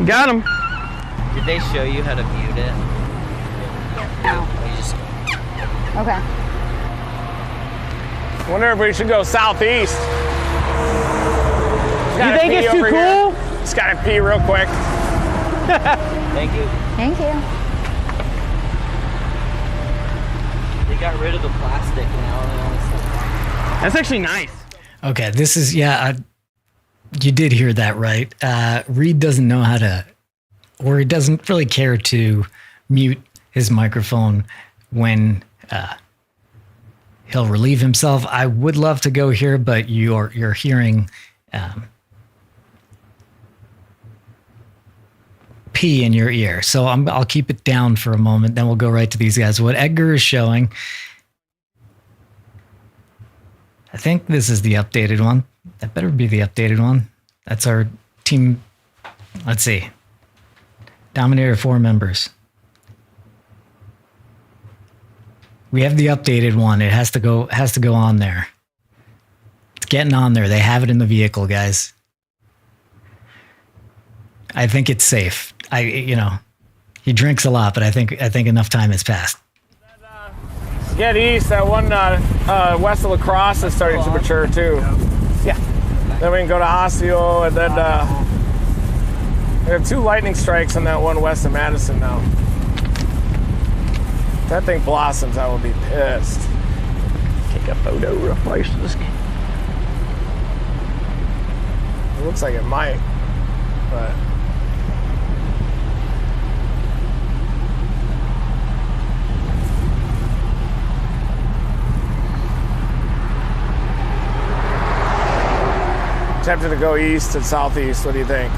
Got him. Did they show you how to mute it? No. You just Okay. Wonder if we should go southeast. You think it's too cool? Just gotta pee real quick. thank you. Thank you. They got rid of the plastic now. That's actually nice. Okay, this is, you did hear that right. Reed doesn't know how to, or he doesn't really care to mute his microphone when he'll relieve himself. I would love to go here, but you're hearing pee in your ear. So I'll keep it down for a moment. Then we'll go right to these guys. What Edgar is showing, I think this is the updated one. That better be the updated one. That's our team. Let's see. Dominator 4 members. We have the updated one. It has to go on there. It's getting on there. They have it in the vehicle, guys. I think it's safe. He drinks a lot, but I think enough time has passed. Get east. That one west of La Crosse is starting to mature too. Yeah. Then we can go to Osceola, and then we have 2 lightning strikes on that one west of Madison now. If that thing blossoms, I will be pissed. Take a photo real close to this. It looks like it might, but. Tempted to go east and southeast. What do you think?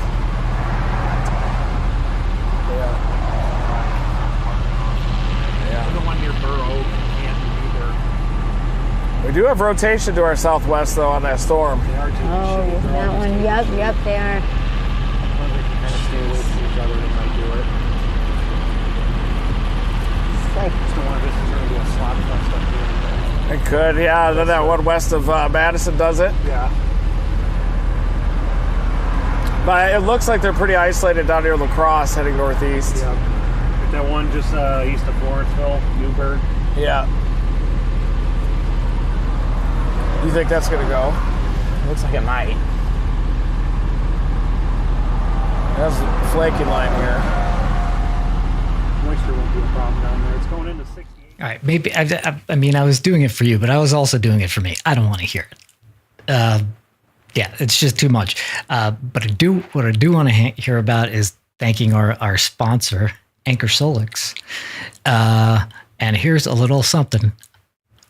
The one near Burrow can't either. We do have rotation to our southwest though on that storm. They are too. Oh, that one. Yep, they are. As long as they can kind of stay away from each other, they might do it. It's like, Just don't want this to turn into a slot fest up here. It could, yeah. Then that one west of Madison does it. Yeah. But it looks like they're pretty isolated down near La Crosse heading northeast. Yeah. Like that one just east of Lawrenceville, Newburgh. Yeah. You think that's going to go? Looks like it might. That's a flaky line here. Moisture won't be a problem down there. It's going into 68. All right, maybe. I was doing it for you, but I was also doing it for me. I don't want to hear it. Yeah, it's just too much. But what I do want to hear about is thanking our sponsor, Anchor Solix. And here's a little something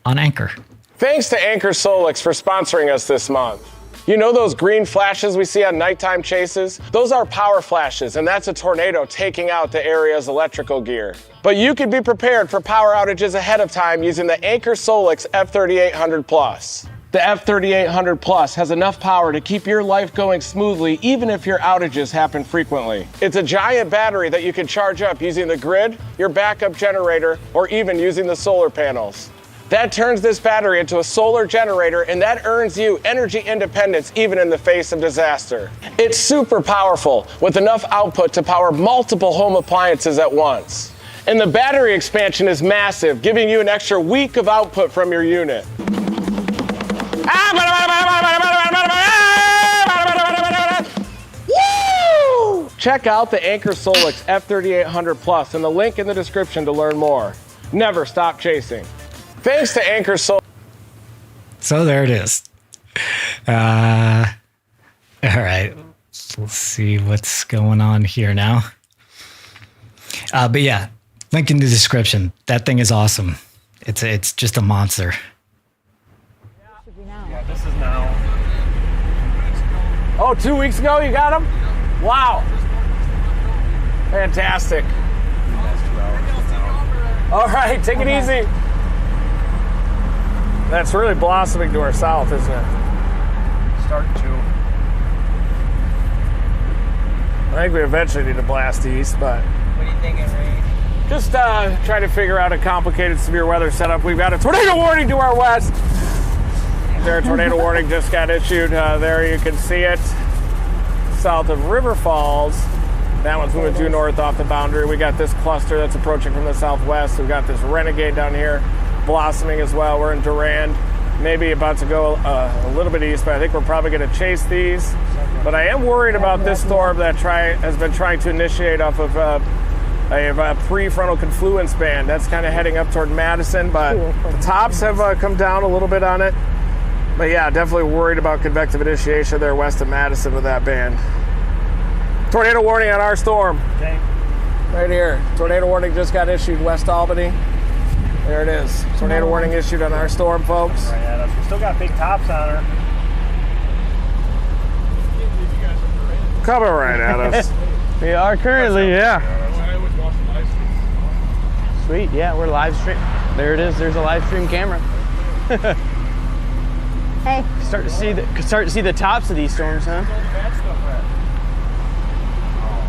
on Anchor. Thanks to Anchor Solix for sponsoring us this month. You know those green flashes we see on nighttime chases? Those are power flashes, and that's a tornado taking out the area's electrical gear. But you could be prepared for power outages ahead of time using the Anchor Solix F3800 Plus. The F3800 Plus has enough power to keep your life going smoothly even if your outages happen frequently. It's a giant battery that you can charge up using the grid, your backup generator, or even using the solar panels. That turns this battery into a solar generator, and that earns you energy independence even in the face of disaster. It's super powerful with enough output to power multiple home appliances at once. And the battery expansion is massive, giving you an extra week of output from your unit. Woo! Check out the Anchor Solix F3800 Plus in the link in the description to learn more. Never stop chasing. Thanks to Anchor Solix. So there it is. All right. Let's see what's going on here now. But yeah, link in the description. That thing is awesome. It's just a monster. Yeah, this is now. Oh, 2 weeks ago you got them? Wow. Fantastic. All right, take it easy. That's really blossoming to our south, isn't it? Starting to. I think we eventually need to blast east, but What are you thinking, Ray? just trying to figure out a complicated severe weather setup. We've got a tornado warning to our west. There, a tornado warning just got issued. There you can see it. South of River Falls. That one's moving due north off the boundary. We got this cluster that's approaching from the southwest. We've got this Renegade down here blossoming as well. We're in Durand. Maybe about to go a little bit east, but I think we're probably going to chase these. But I am worried about this storm that has been trying to initiate off of a prefrontal confluence band. That's kind of heading up toward Madison, but the tops have come down a little bit on it. But yeah, definitely worried about convective initiation there west of Madison with that band. Tornado warning on our storm. Okay. Right here. Tornado warning just got issued West Albany. There it is. Tornado warning issued on our storm, folks. Right at us. We still got big tops on her. Coming right at us. We are currently, yeah. I always watch the live stream. Sweet, yeah, we're live stream. There it is. There's a live stream camera. Hey, Start to see the tops of these storms, huh?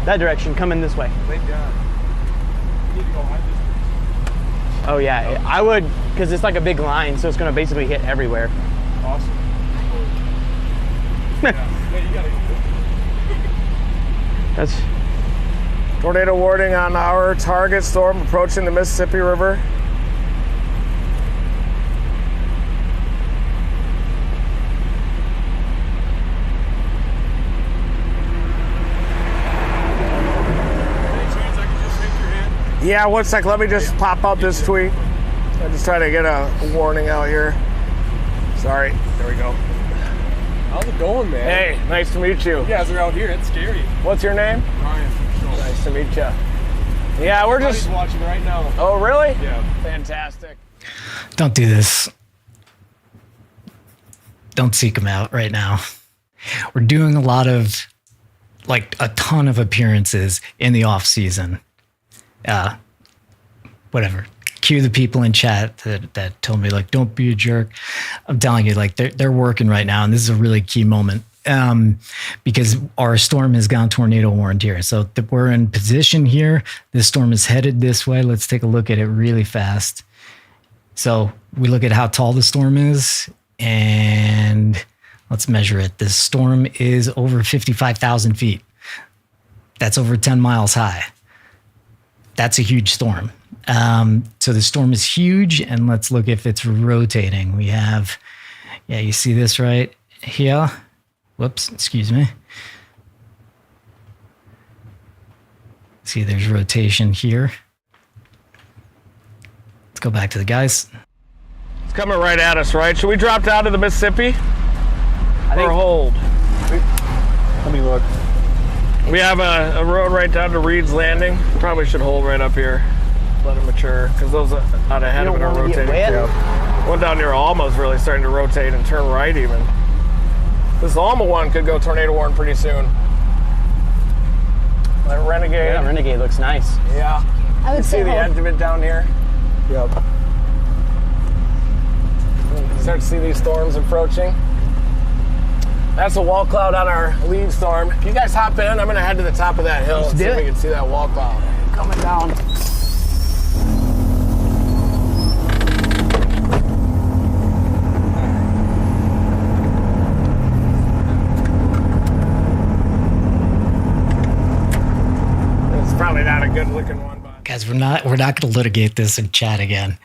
That direction, coming this way. Oh yeah, I would, because it's like a big line, so it's going to basically hit everywhere. Awesome. Yeah, you gotta. That's Tornado warning on our target storm approaching the Mississippi River. Yeah, one sec. Let me just pop out this tweet. I'm just trying to get a warning out here. Sorry. There we go. How's it going, man? Hey, nice to meet you. You guys are out here. It's scary. What's your name? Ryan. Nice to meet you. Yeah, we're Buddy's just. watching right now. Oh, really? Yeah. Fantastic. Don't do this. Don't seek them out right now. We're doing a lot of, like, a ton of appearances in the off season. Whatever. Cue the people in chat that told me, like, don't be a jerk. I'm telling you, like, they're working right now, and this is a really key moment because our storm has gone tornado warned here. So we're in position here. This storm is headed this way. Let's take a look at it really fast. So we look at how tall the storm is, and let's measure it. This storm is over 55,000 feet. That's over 10 miles high. That's a huge storm. So the storm is huge, and let's look if it's rotating. We have, yeah, you see this right here. Whoops, excuse me. See, there's rotation here. Let's go back to the guys. It's coming right at us, right? Should we drop down to the Mississippi? Or hold? Let me look. We have a road right down to Reed's Landing. Probably should hold right up here. Let it mature, because those out ahead of it are rotating too. One down near Alma's really starting to rotate and turn right even. This Alma one could go tornado warn pretty soon. That Renegade. Yeah, Renegade looks nice. Yeah. I would See say the hold. edge of it down here? Yep. Start to see these storms approaching. That's a wall cloud on our lead storm. If you guys hop in, I'm going to head to the top of that hill and see if we can see that wall cloud coming down. It's probably not a good looking one, but Guys, we're not going to litigate this in chat again.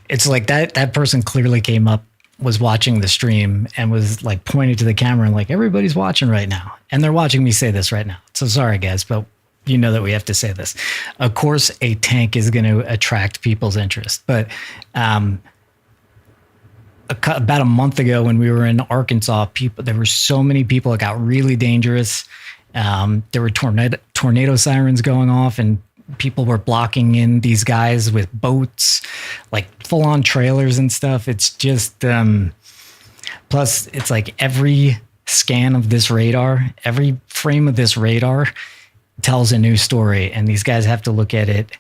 It's like that person clearly came up, was watching the stream, and was like pointing to the camera and like, everybody's watching right now. And they're watching me say this right now. So sorry, guys, but you know that we have to say this. Of course, a tank is going to attract people's interest. But about a month ago when we were in Arkansas, there were so many people. It got really dangerous. There were tornado sirens going off, and people were blocking in these guys with boats, like full on trailers and stuff. It's just, plus it's like every scan of this radar, every frame of this radar tells a new story, and these guys have to look at it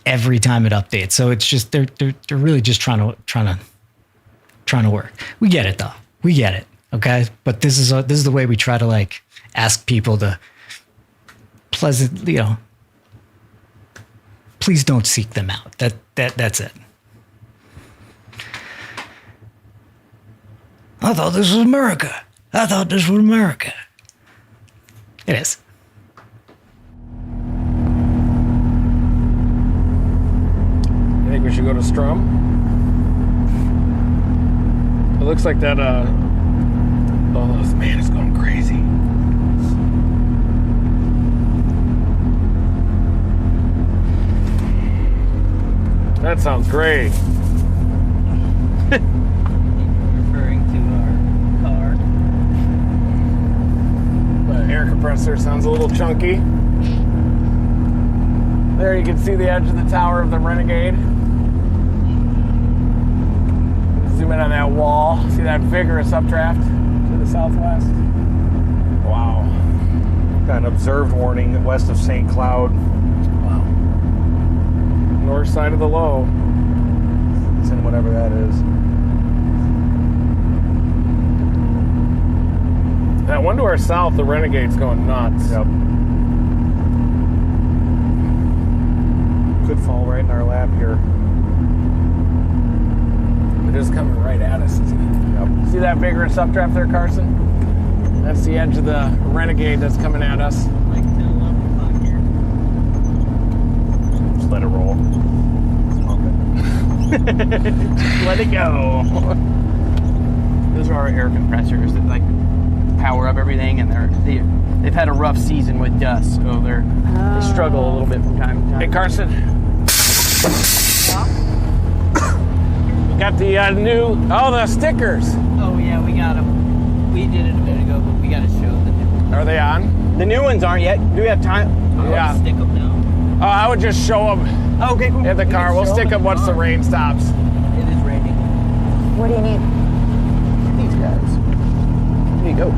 every time it updates. So it's just, they're really just trying to work. We get it though. We get it. Okay. But this is the way we try to like ask people to pleasantly, you know, please don't seek them out. That's it. I thought this was America. I thought this was America. It is. I think we should go to Strum. It looks like that, oh, this man is going crazy. That sounds great. Referring to our car. The air compressor sounds a little chunky. There you can see the edge of the tower of the Renegade. Zoom in on that wall. See that vigorous updraft to the southwest? Wow. Got an observed warning west of St. Cloud. Wow. North side of the low. It's in whatever that is. That one to our south, the Renegade's going nuts. Yep. Could fall right in our lap here. It is coming right at us, isn't it? Yep. See that vigorous updraft there, Carson? That's the edge of the Renegade that's coming at us. Like 10, 11 o'clock here. Just let it roll. Let it go. Those are our air compressors that like power up everything, and they've had a rough season with dust, so they struggle a little bit from time to time. Hey, Carson. Got the new, the stickers. Oh yeah, we got them. We did it a minute ago, but we got to show the new ones. Are they on? The new ones aren't yet. Do we have time? Yeah. Stick them now. Oh, I would just show them Oh, okay, cool. in the car. We'll stick them once the rain stops. It is raining. What do you need? These guys. There you go.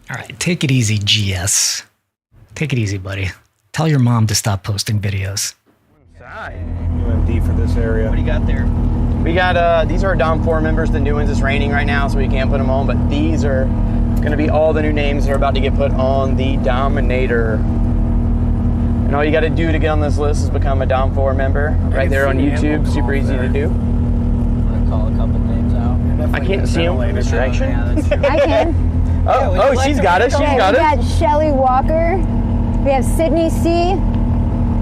All right, take it easy, GS. Take it easy, buddy. Tell your mom to stop posting videos. UMD for this area. What do you got there? We got, these are Dom 4 members. The new ones, it's raining right now, so we can't put them on, but these are going to be all the new names that are about to get put on the Dominator. And all you got to do to get on this list is become a Dom 4 member right there on YouTube. Super easy to do. I'm going to call a couple names out. I can't see them in this direction. Yeah, that's true. I can. Oh, she's got it. She's Okay, got we it. got Shelly Walker. We have Sydney C.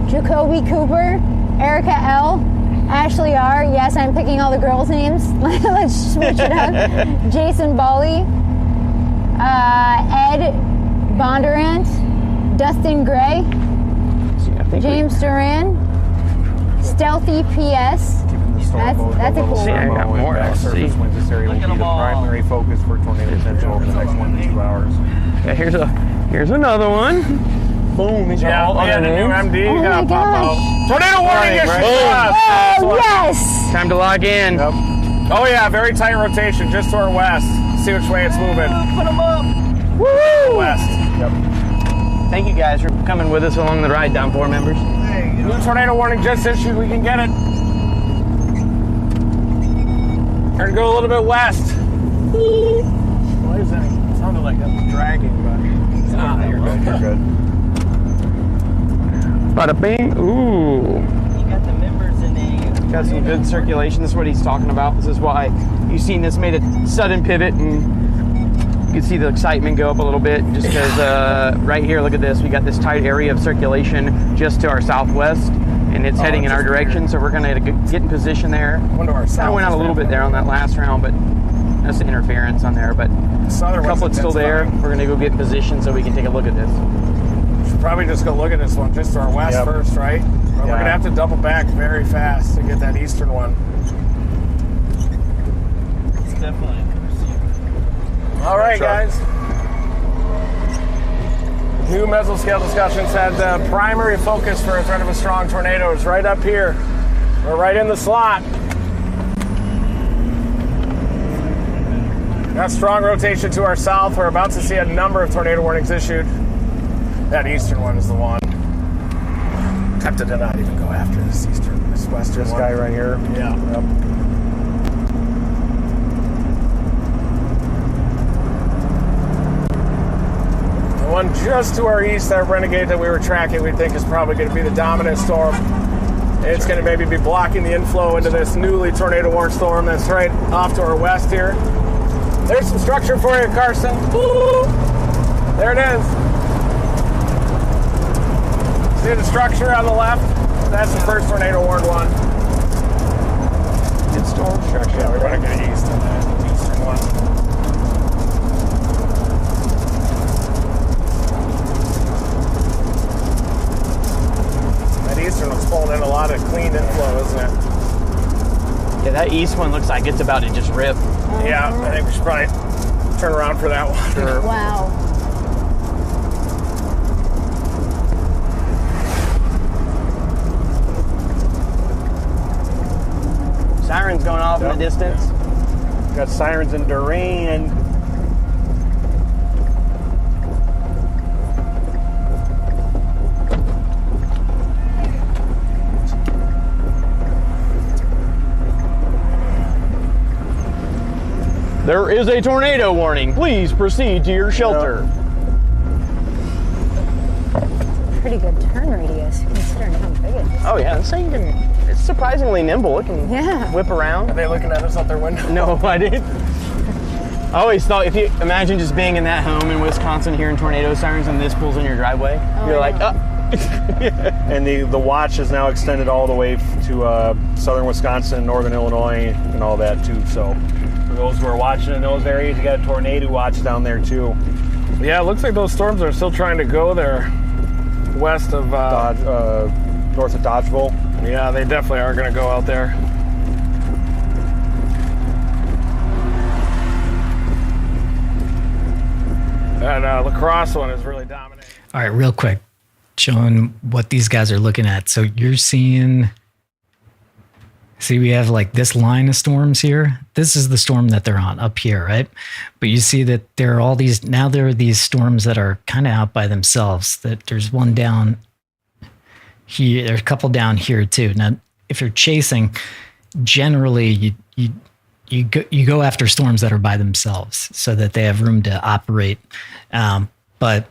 Jacoby Cooper. Erica L. Ashley R. Yes, I'm picking all the girls' names. Let's switch it up. Jason Bawley. Ed Bondurant. Dustin Gray. James Duran. Stealthy PS. That's a cool See, I one. got more. Let's see. Surface winds this area will Look be at the them all. primary focus for tornado potential over the next 1 to 2 hours. Okay, here's another one. Boom. These are Yeah, all the other new names. MD Oh my gonna pop gosh. out. Tornado warning Right, issue. right. Oh, yes! Time to log in. Yep. Oh yeah, very tight rotation just to our west. See which way it's moving. Put them up. Woo! West. Yep. Thank you guys for coming with us along the ride, Dom 4 members. New tornado warning just issued. We can get it. We're gonna go a little bit west. Why is that? It sounded like that was dragging, but it's not. You're good. You're good. Bada bing. Ooh. You got the members in the. Got some good circulation. This is what he's talking about. This is why you've seen this made a sudden pivot, and you can see the excitement go up a little bit just because right here, look at this. We got this tight area of circulation just to our southwest, and it's heading in our direction. So we're going to get in position there. Wonder our Kind of went out a little bit there on that last round, but that's the interference on there. But Southern a couple it's still there. We're going to go get in position so we can take a look at this. Should probably just go look at this one just to our west first, right? We're going to have to double back very fast to get that eastern one. It's definitely interesting. All right, guys. New mesoscale discussions had the primary focus for a threat of a strong tornado is right up here. We're right in the slot. Got strong rotation to our south. We're about to see a number of tornado warnings issued. That eastern one is the one. Tempted to not even go after this western This one. guy right here. Yeah. Yep. The one just to our east, that renegade that we were tracking, we think is probably going to be the dominant storm. It's going to maybe be blocking the inflow into this newly tornado warned storm that's right off to our west here. There's some structure for you, Carson. There it is. See the structure on the left? That's the first tornado warned one. Good storm structure. Yeah, we're going to get east on that eastern one. That eastern one's pulling in a lot of clean inflow, isn't it? Yeah, that east one looks like it's about to just rip. Yeah, I think we should probably turn around for that one. Sure. Wow. Sirens going off in the distance. Got sirens in Durand. There is a tornado warning. Please proceed to your shelter. Pretty good turn radius considering how big it is. Oh yeah, this thing it's surprisingly nimble. It can whip around. Are they looking at us out their window? No, I didn't. I always thought if you imagine just being in that home in Wisconsin hearing tornado sirens and this pulls in your driveway, you're like, oh. And the watch is now extended all the way to southern Wisconsin, northern Illinois, and all that too. So for those who are watching in those areas, you got a tornado watch down there too. Yeah, it looks like those storms are still trying to go there west of... north of Dodgeville. Yeah, they definitely are going to go out there. That La Crosse one is really dominating. All right, real quick, showing what these guys are looking at. So you're seeing, see, we have like this line of storms here. This is the storm that they're on up here, right? But you see that there are all these, now there are these storms that are kind of out by themselves. That there's one down here, there's a couple down here too. Now, if you're chasing, generally you go after storms that are by themselves so that they have room to operate. But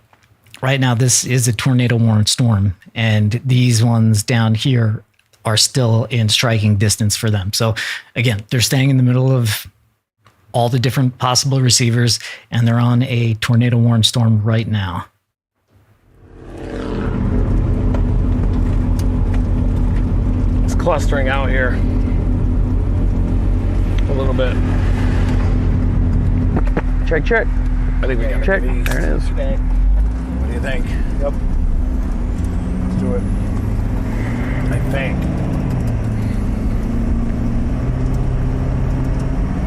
right now, this is a tornado warned storm, and these ones down here are still in striking distance for them. So again, they're staying in the middle of all the different possible receivers, and they're on a tornado warned storm right now. It's clustering out here a little bit. Check, check. I think we got Check. it. There it is. Okay. What do you think? Yep. Let's do it. I think.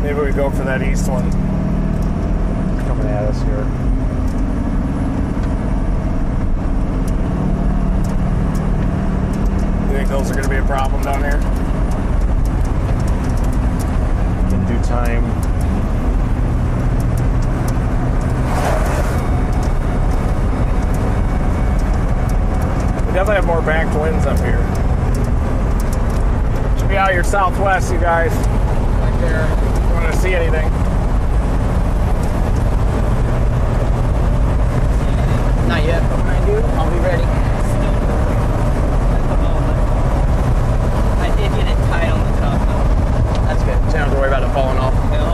Maybe we go for that east one. It's coming at us here. You think those are going to be a problem down here? In due time. We definitely have more backed winds up here. Should be out your southwest, you guys. Right there. If you want to see anything. Not yet, but when I do, I'll be ready. At the moment. I did get it tight on the top though. That's good. So you don't have to worry about it falling off. No.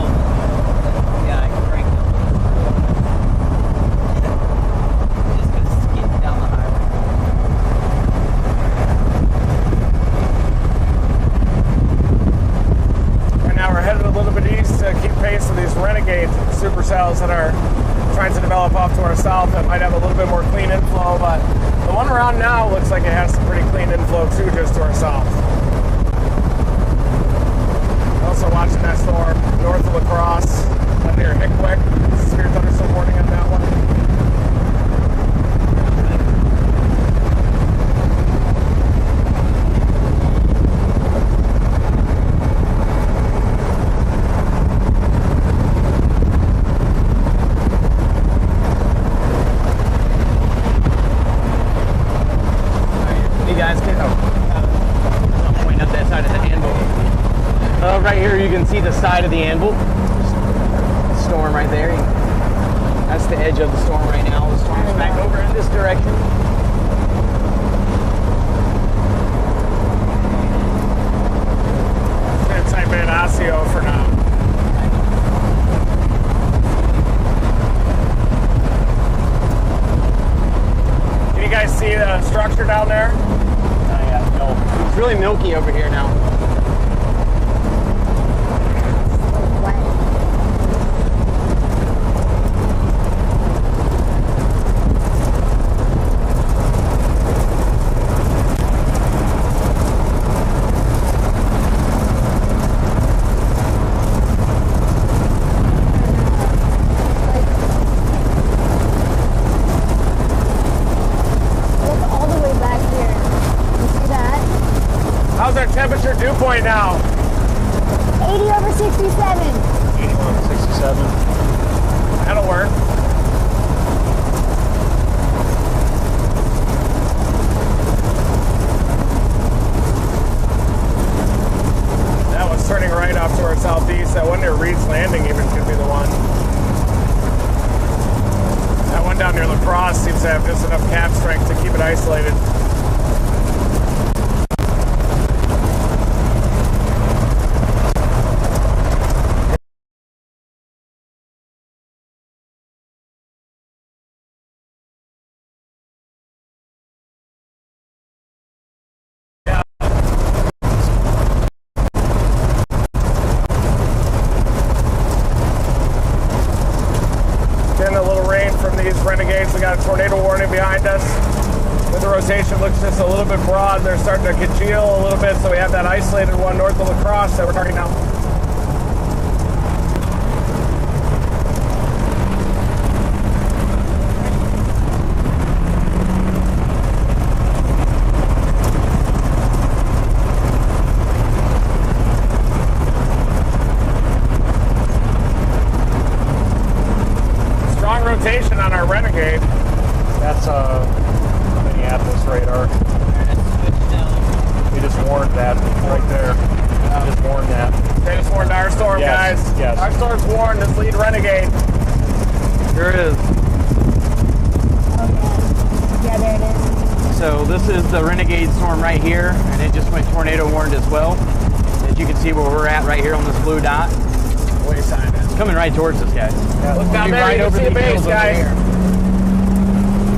Yeah, I can break it. Just gonna skid down the highway. Right now we're headed a little bit east to keep pace with these renegade supercells that are trying to develop off to our south that might have a little bit more clean inflow, but the one around now looks like it has some pretty clean inflow too, just to our south. Also watching that storm north of La Crosse, up near Hickwick. Severe thunderstorm warning on that one. Right here you can see the side of the anvil. Storm right there. That's the edge of the storm right now. The storm's back over in this direction. I'm going to type in Osseo for now. Can you guys see the structure down there? Yeah, no. It's really milky over here now. Temperature dew point now. 80 over 67. 81 over 67. That'll work. That one's turning right off to our southeast. That one near Reed's Landing even could be the one. That one down near La Crosse seems to have just enough cap strength to keep it isolated. Renegades, we got a tornado warning behind us. With the rotation, looks just a little bit broad. They're starting to congeal a little bit, so we have that isolated one north of La Crosse that we're targeting now. Rotation on our Renegade. That's Minneapolis radar. We just warned that right there. We just warned that. They just warned our storm, yes, guys. Yes. Our storm's warned. This lead Renegade. There it is. Okay. Yeah, there it is. So this is the Renegade storm right here, and it just went tornado warned as well. As you can see where we're at right here on this blue dot. Wayside. It's coming right towards us, guys. Yeah, look down there. Right you can over see the base, hills over guys. here.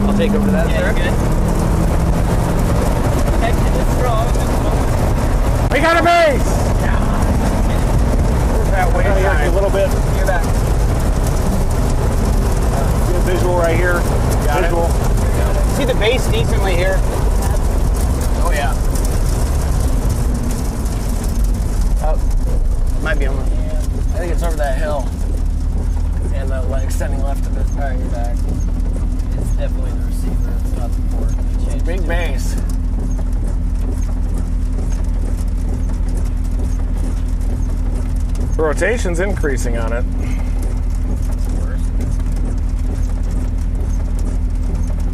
I'll take over that, sir. Good. We got a base! Where's that wayside? A little bit. Hear that? Get a visual right here. Got visual. it. See the base decently here. Oh, yeah. Might be on the... I think it's over that hill. And extending left a bit. All right, you're back. It's definitely the receiver. It's not the port. Big base. The rotation's increasing on it.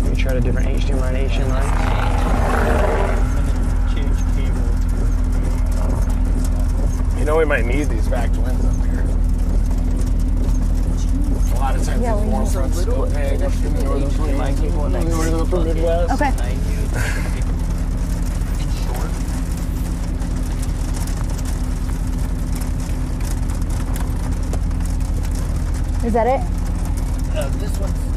Let me try a different HDMI to HDMI. Change cable. You know we might need these back winds up here. A lot of times Yeah, these we warm need fronts split big up in the northern upper Midwest. Okay. Is that it? This one's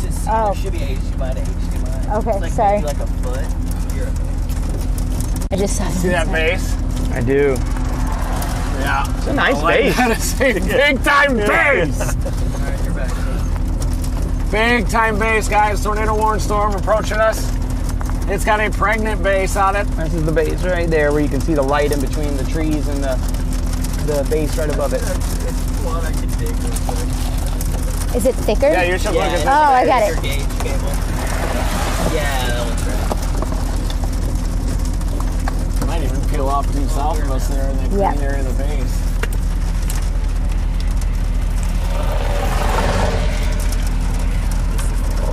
just Oh. should be HDMI to HDMI. Okay, It's like sorry. maybe like a foot. You're I just saw See that base? I do. Yeah. It's a nice I like base. that. It's a big time base. Alright, you're back. Big time base, guys. Tornado warning storm approaching us. It's got a pregnant base on it. This is the base right there where you can see the light in between the trees and the base right above it. It's one I can dig real quick. Is it thicker? Yeah, you should look at this. Oh, I got Your it. gauge cable. Yeah, that looks right. Might even peel off due south of us there in the green area of the base.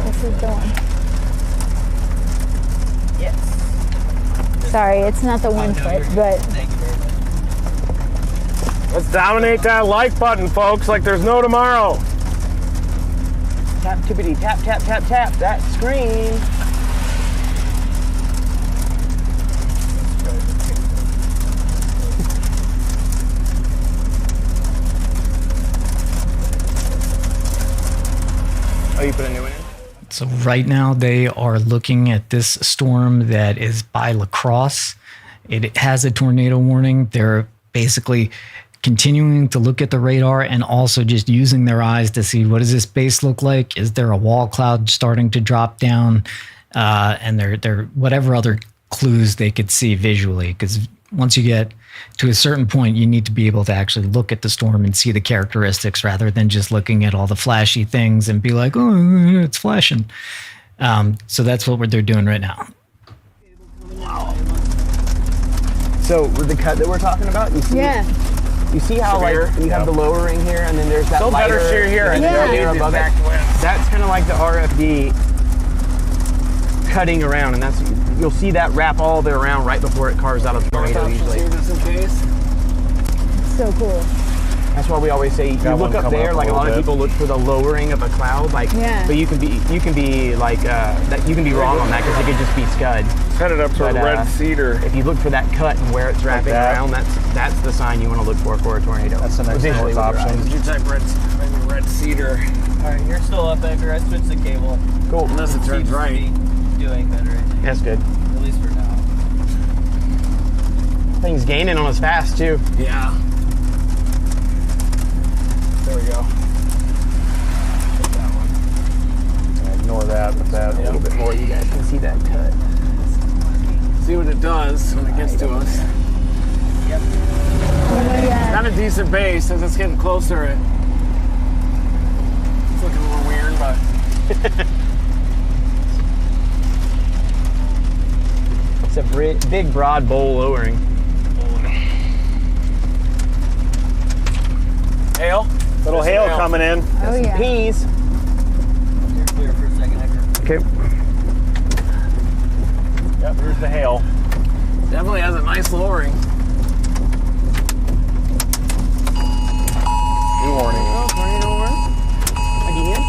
This is the one. Yes. Sorry, it's not the 1 foot, but Thank you very much. Let's dominate that like button, folks, like there's no tomorrow. Tap, tippity, tap, tap, tap, tap. That screen. Oh, you put a new one in? So right now they are looking at this storm that is by La Crosse. It has a tornado warning. They're basically continuing to look at the radar and also just using their eyes to see, what does this base look like? Is there a wall cloud starting to drop down? And they're whatever other clues they could see visually, because once you get to a certain point, you need to be able to actually look at the storm and see the characteristics rather than just looking at all the flashy things and be like, oh, it's flashing. So that's what they're doing right now. So with the cut that we're talking about, you see, you see how like you have the lower ring here, and then there's that Still lighter better shear here. and Yeah. there above it. That's kind of like the RFD cutting around, and that's you'll see that wrap all the way around right before it carves out a tornado usually. Just in case. so cool. That's why we always say you Got look one up coming there. up a Like a lot of little people look for the lowering of a cloud, like. Yeah. But you can be like that. You can be wrong on that because it could just be scud. Headed up to a But, red cedar. If you look for that cut and where it's wrapping that. around, that's the sign you want to look for a tornado. That's the next Visually north with your option. eyes. You type red cedar. Alright, you're still up, Edgar. I switched the cable. Cool. Unless it turns Seems to right. be doing better, I think. That's good. At least for now. Thing's gaining on us fast too. Yeah. There we go. Hit that one. Yeah, ignore that, but that A little bit more, you guys can see that cut. See what it does when it gets to us. Yep. Got a decent base as it's getting closer. It's looking a little weird, but It's a big, broad bowl lowering. hail. little There's hail some coming in. Oh yeah. Peas. You're clear for a second, Edgar. Okay. Yep, here's the hail. Definitely has a nice lowering. New warning. Oh, tornado warning. Again.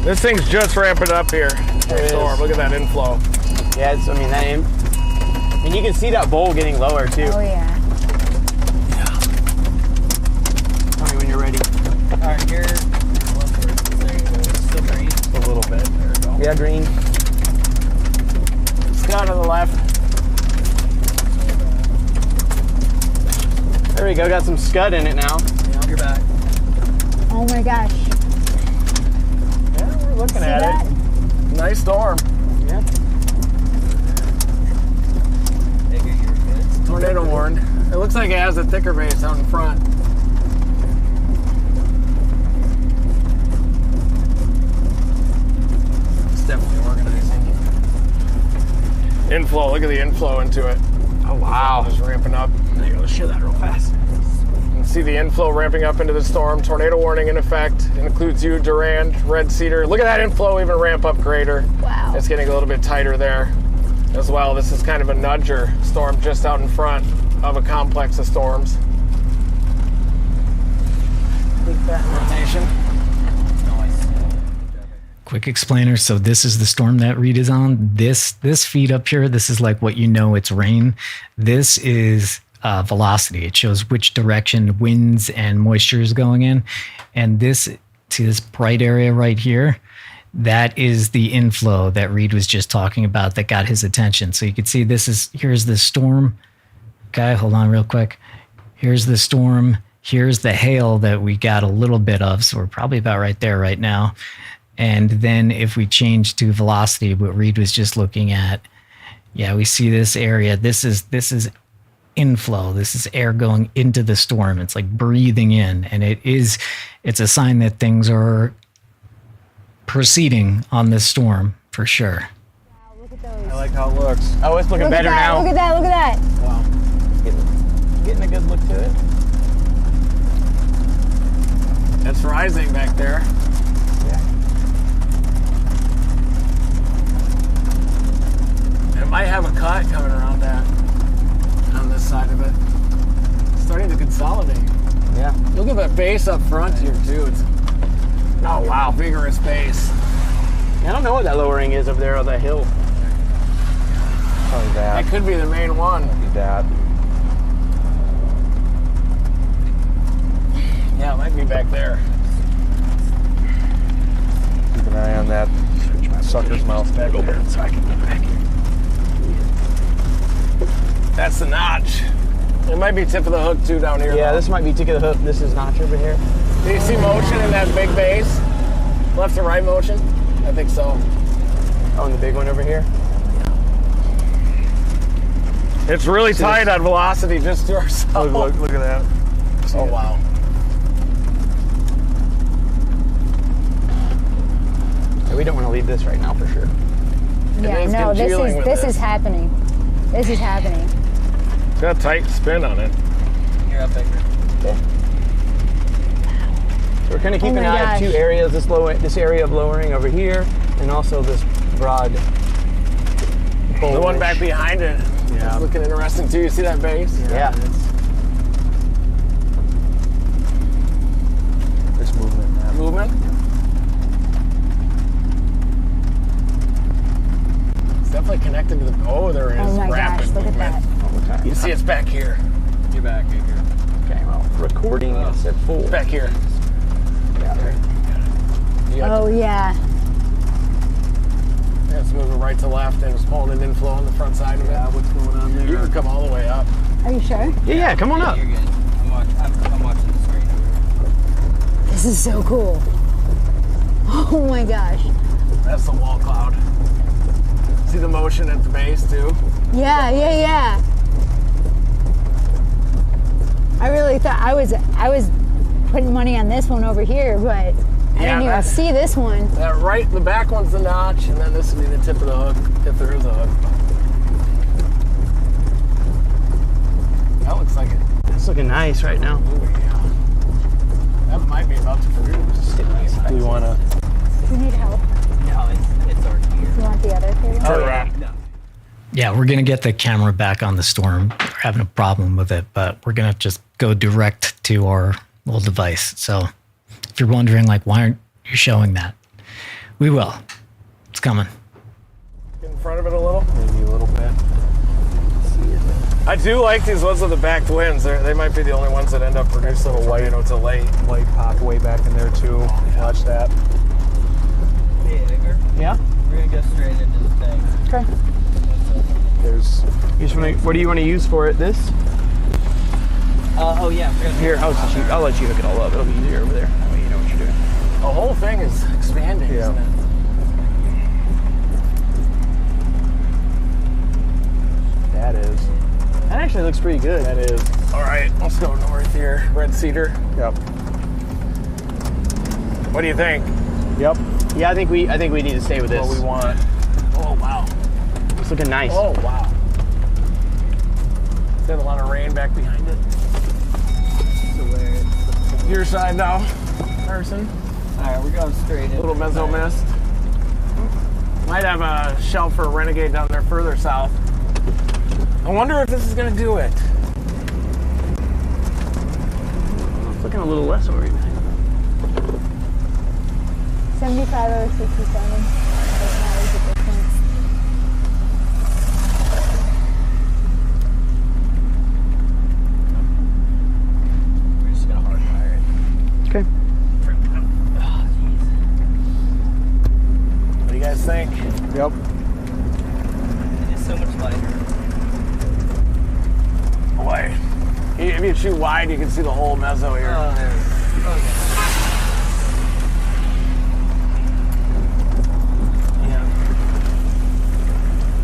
This thing's just ramping up here. It Storm. is. Look at that inflow. Yeah, it's, I mean, you can see that bowl getting lower too. Oh yeah. Tell me when you're ready. Alright, you're still green. A little bit. There we go. Yeah, green. Scott on the left. There we go. Got some scud in it now. Yeah, you're back. Oh my gosh. Yeah, we're looking See at that? it. Nice storm. Yeah. Edgar, you're good. Tornado warned. It looks like it has a thicker base out in front. It's definitely organizing. Inflow. Look at the inflow into it. Oh wow. Just ramping up. There you go. Let's show that real fast. You can see the inflow ramping up into the storm. Tornado warning in effect. It includes you, Durand, Red Cedar. Look at that inflow even ramp up greater. Wow. It's getting a little bit tighter there as well. This is kind of a nudger storm just out in front of a complex of storms. Big fat Rotation. Nice. Quick explainer. So this is the storm that Reed is on. This feed up here, this is like what you know it's rain. This is velocity. It shows which direction winds and moisture is going in. And this, see this bright area right here? That is the inflow that Reed was just talking about that got his attention. So you can see here's the storm Okay, hold on real quick. Here's the storm. Here's the hail that we got a little bit of. So we're probably about right there right now. And then if we change to velocity, what Reed was just looking at, yeah, we see this area. This is inflow. This is air going into the storm. It's like breathing in. And it's a sign that things are proceeding on this storm for sure. Wow, look at those. I like how it looks. Oh, it's looking better now. Look at that, look at that. Wow. Getting a good look to it. It's rising back there. Yeah. It might have a cut coming around that on this side of it. It's starting to consolidate. Yeah. Look at that base up front here too. Oh wow, vigorous base. I don't know what that lowering is up there on that hill. Probably that. That could be the main one. Be that. Yeah, it might be back there. Keep an eye on that sucker's mouth back there so I can get back here. That's the notch. It might be tip of the hook too down here. Yeah, though. this might be tick of the hook. This is notch over here. Do you see motion in that big base? Left and right motion? I think so. Oh, and the big one over here. It's really tight on velocity just to ourselves. Look at that. Oh wow. Yeah, we don't want to leave this right now for sure. Yeah, is no, congealing with this this. is happening. This is happening. It's got a tight spin on it. You're up, Baker. So we're kind of keeping my an eye on gosh. two areas. This area of lowering over here, and also this broad. The one back behind it. Yeah. It's looking interesting too. You see that base? Yeah. There's movement in that. Movement. It's definitely connected to the. Oh, there is Oh my rapid gosh, look at movement. that. You see, it's back here. Get back, Baker. Okay, well, recording is at full. It's back here. You got Oh yeah. Yeah, it's moving right to left and it's pulling an inflow on the front side of it. What's going on there? You can come all the way up. Are you sure? Yeah, come on up. You're good. I'm watching the screen over here. This is so cool. Oh my gosh. That's the wall cloud. See the motion at the base too? Yeah, yeah, yeah. I really thought I was putting money on this one over here, but I didn't even that- see this one. That right, the back one's the notch, and then this will be the tip of the hook, if there is a hook. That looks like it. It's looking nice right now. That might be about to produce. Do we want to? You need help. No, it's already here. You want the other thing? Turn around. No. Yeah, we're going to get the camera back on the storm. We're having a problem with it, but we're going to just go direct to our little device. So if you're wondering, like, why aren't you showing that? We will. It's coming. Get in front of it a little. Maybe a little bit. I do like these ones with the backed winds. They might be the only ones that end up producing a white, to late. Light pop way back in there too. Watch that. Hey, Edgar. Yeah. We're gonna go straight into the thing. Okay. There's. You just wanna, what do you want to use for it? This? Oh yeah. We're gonna Here, I'll let you hook it all up. It'll be easier over there. That way you know what you're doing. The whole thing is expanding, Yeah. isn't it? That is. That actually looks pretty good. That is. All right, let's go north here. Red Cedar. Yep. What do you think? Yep. Yeah, I think we need to stay with this. What we want. Oh, wow. It's looking nice. Oh, wow. It's got a lot of rain back behind it. Your side now, Carson. All right, we're going straight in. A little mezzo mist. Might have a shelf for a Renegade down there further south. I wonder if this is going to do it. It's looking a little less over here. 75 over 67. Doesn't matter the difference. We're just gonna hardwire it. Okay. Oh, jeez. What do you guys think? Yep. It is so much lighter. Oh, you shoot wide, you can see the whole mezzo here. Oh, there we go. Okay. Yeah.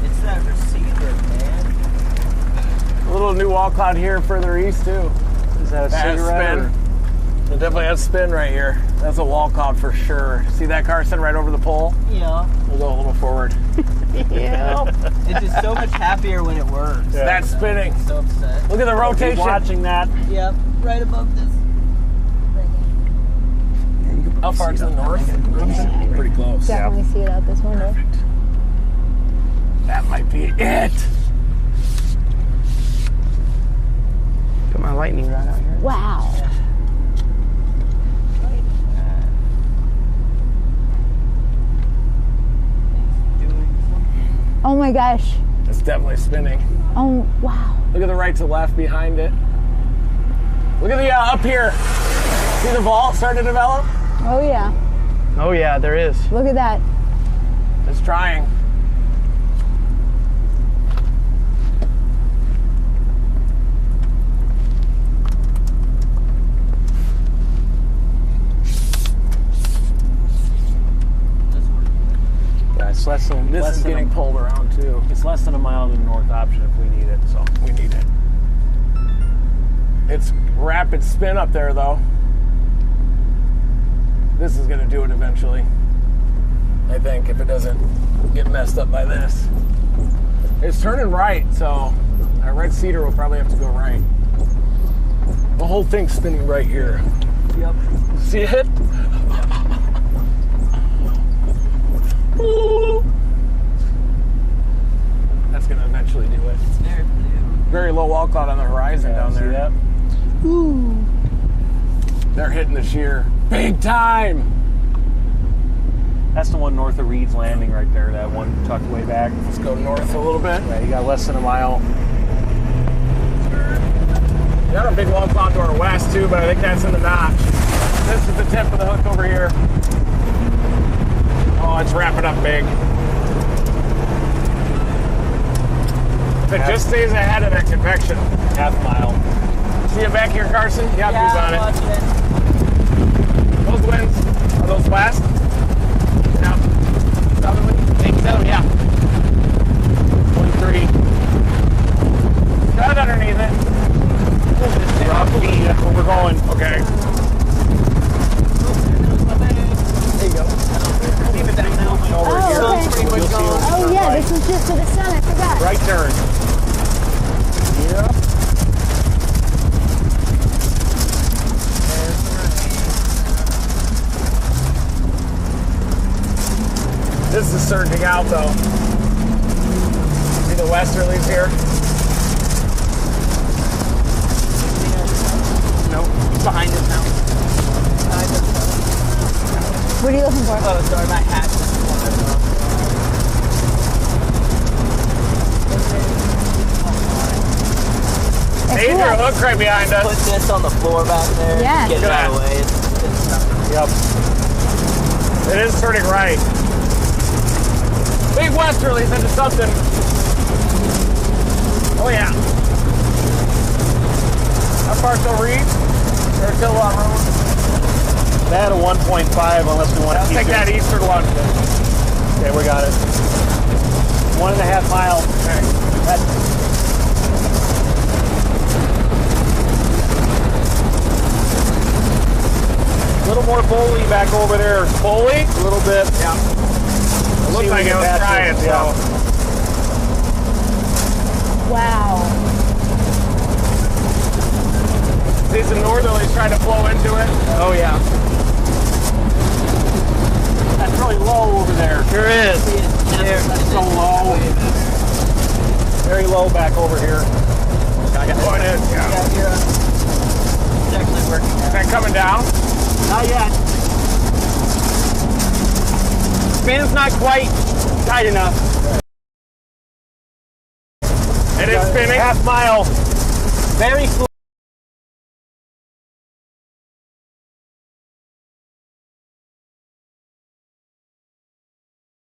It's that receiver, man. A little new wall cloud here further east too. Is that a That has cigarette? spin. It definitely has spin right here. That's a wall cloud for sure. See that car sitting right over the pole? Yeah. We'll go a little forward. Yeah. It's just so much happier when it works. Yeah. That's spinning. So upset. Look at the Keep rotation. watching that. Yep. Right above this. How far to the north? Pretty close. Definitely see it out this window. That might be it. Put my lightning rod out here. Wow. Oh my gosh. It's definitely spinning. Oh, wow. Look at the right to left behind it. Look at the up here. See the vault starting to develop? Oh yeah. Oh yeah, there is. Look at that. It's trying. Yeah, it's less than This less is than getting pulled around too. it's less than a mile to the north option if we need it. So We need it. It's rapid spin up there though. This is gonna do it eventually. I think if it doesn't get messed up by this. It's turning right, so our red cedar will probably have to go right. The whole thing's spinning right here. Yep. See it? That's gonna eventually do it. It's very blue. Very low wall cloud on the horizon down see there. that? They're hitting the shear big time. That's the one north of Reed's Landing right there. That one tucked way back. Let's go north a little bit. Yeah, you got less than a mile. We got a big wall cloud to our west too, but I think that's in the notch. This is the tip of the hook over here. Oh, it's wrapping up big. If it just stays ahead of that convection. Half mile. See it back here, Carson? Yep, he's on I'm it. watching it. Those winds, are those west? No. Southerly? I think so, yeah. 23. Got it underneath it. Yeah, we're going. Okay. There you go. Leave it down now. Over Oh, here. okay. Pretty much You'll see gone. it. Oh yeah, this is just to the sun. I forgot. Right turn. Yeah. This is surging out though. See the westerlies here? Nope. It's behind us now. What are you looking for? Oh, sorry, my hat just wandered off. It's Danger wet. hook right behind Put us. this on the floor back there. Yeah. Get it Good. out of the way. It's nothing. Yep. It is turning right. Big westerlies into something. Oh yeah. How far till Reed? Or till Road? That a 1.5 unless we want to Let's keep take that it. eastern one. Okay, we got it. 1.5 mile. Okay. A little more Foley back over there. Foley? A little bit. Yeah. It looked like it was trying, so. Wow. See some northerlies trying to flow into it. Oh yeah. That's really low over there. Sure is. That's so low. Very low back over here. Oh, it is, yeah. Yeah, you're it's actually working Is out. that coming down? Not yet. Spin's not quite tight enough. It is spinning. Half mile. Very slow.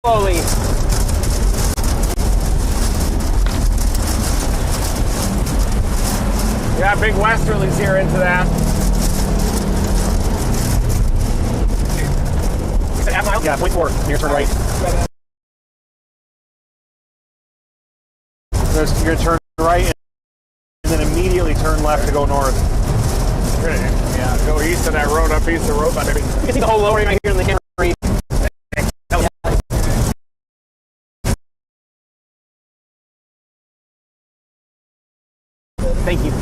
Slowly. We got big westerlies here into that. Half mile? Yeah, 0.4. Near turn right. So you're gonna turn right and then immediately turn left to go north. Yeah, go east of that road, up east of the road. But You can see the whole lowering right here in the camera. Thank you.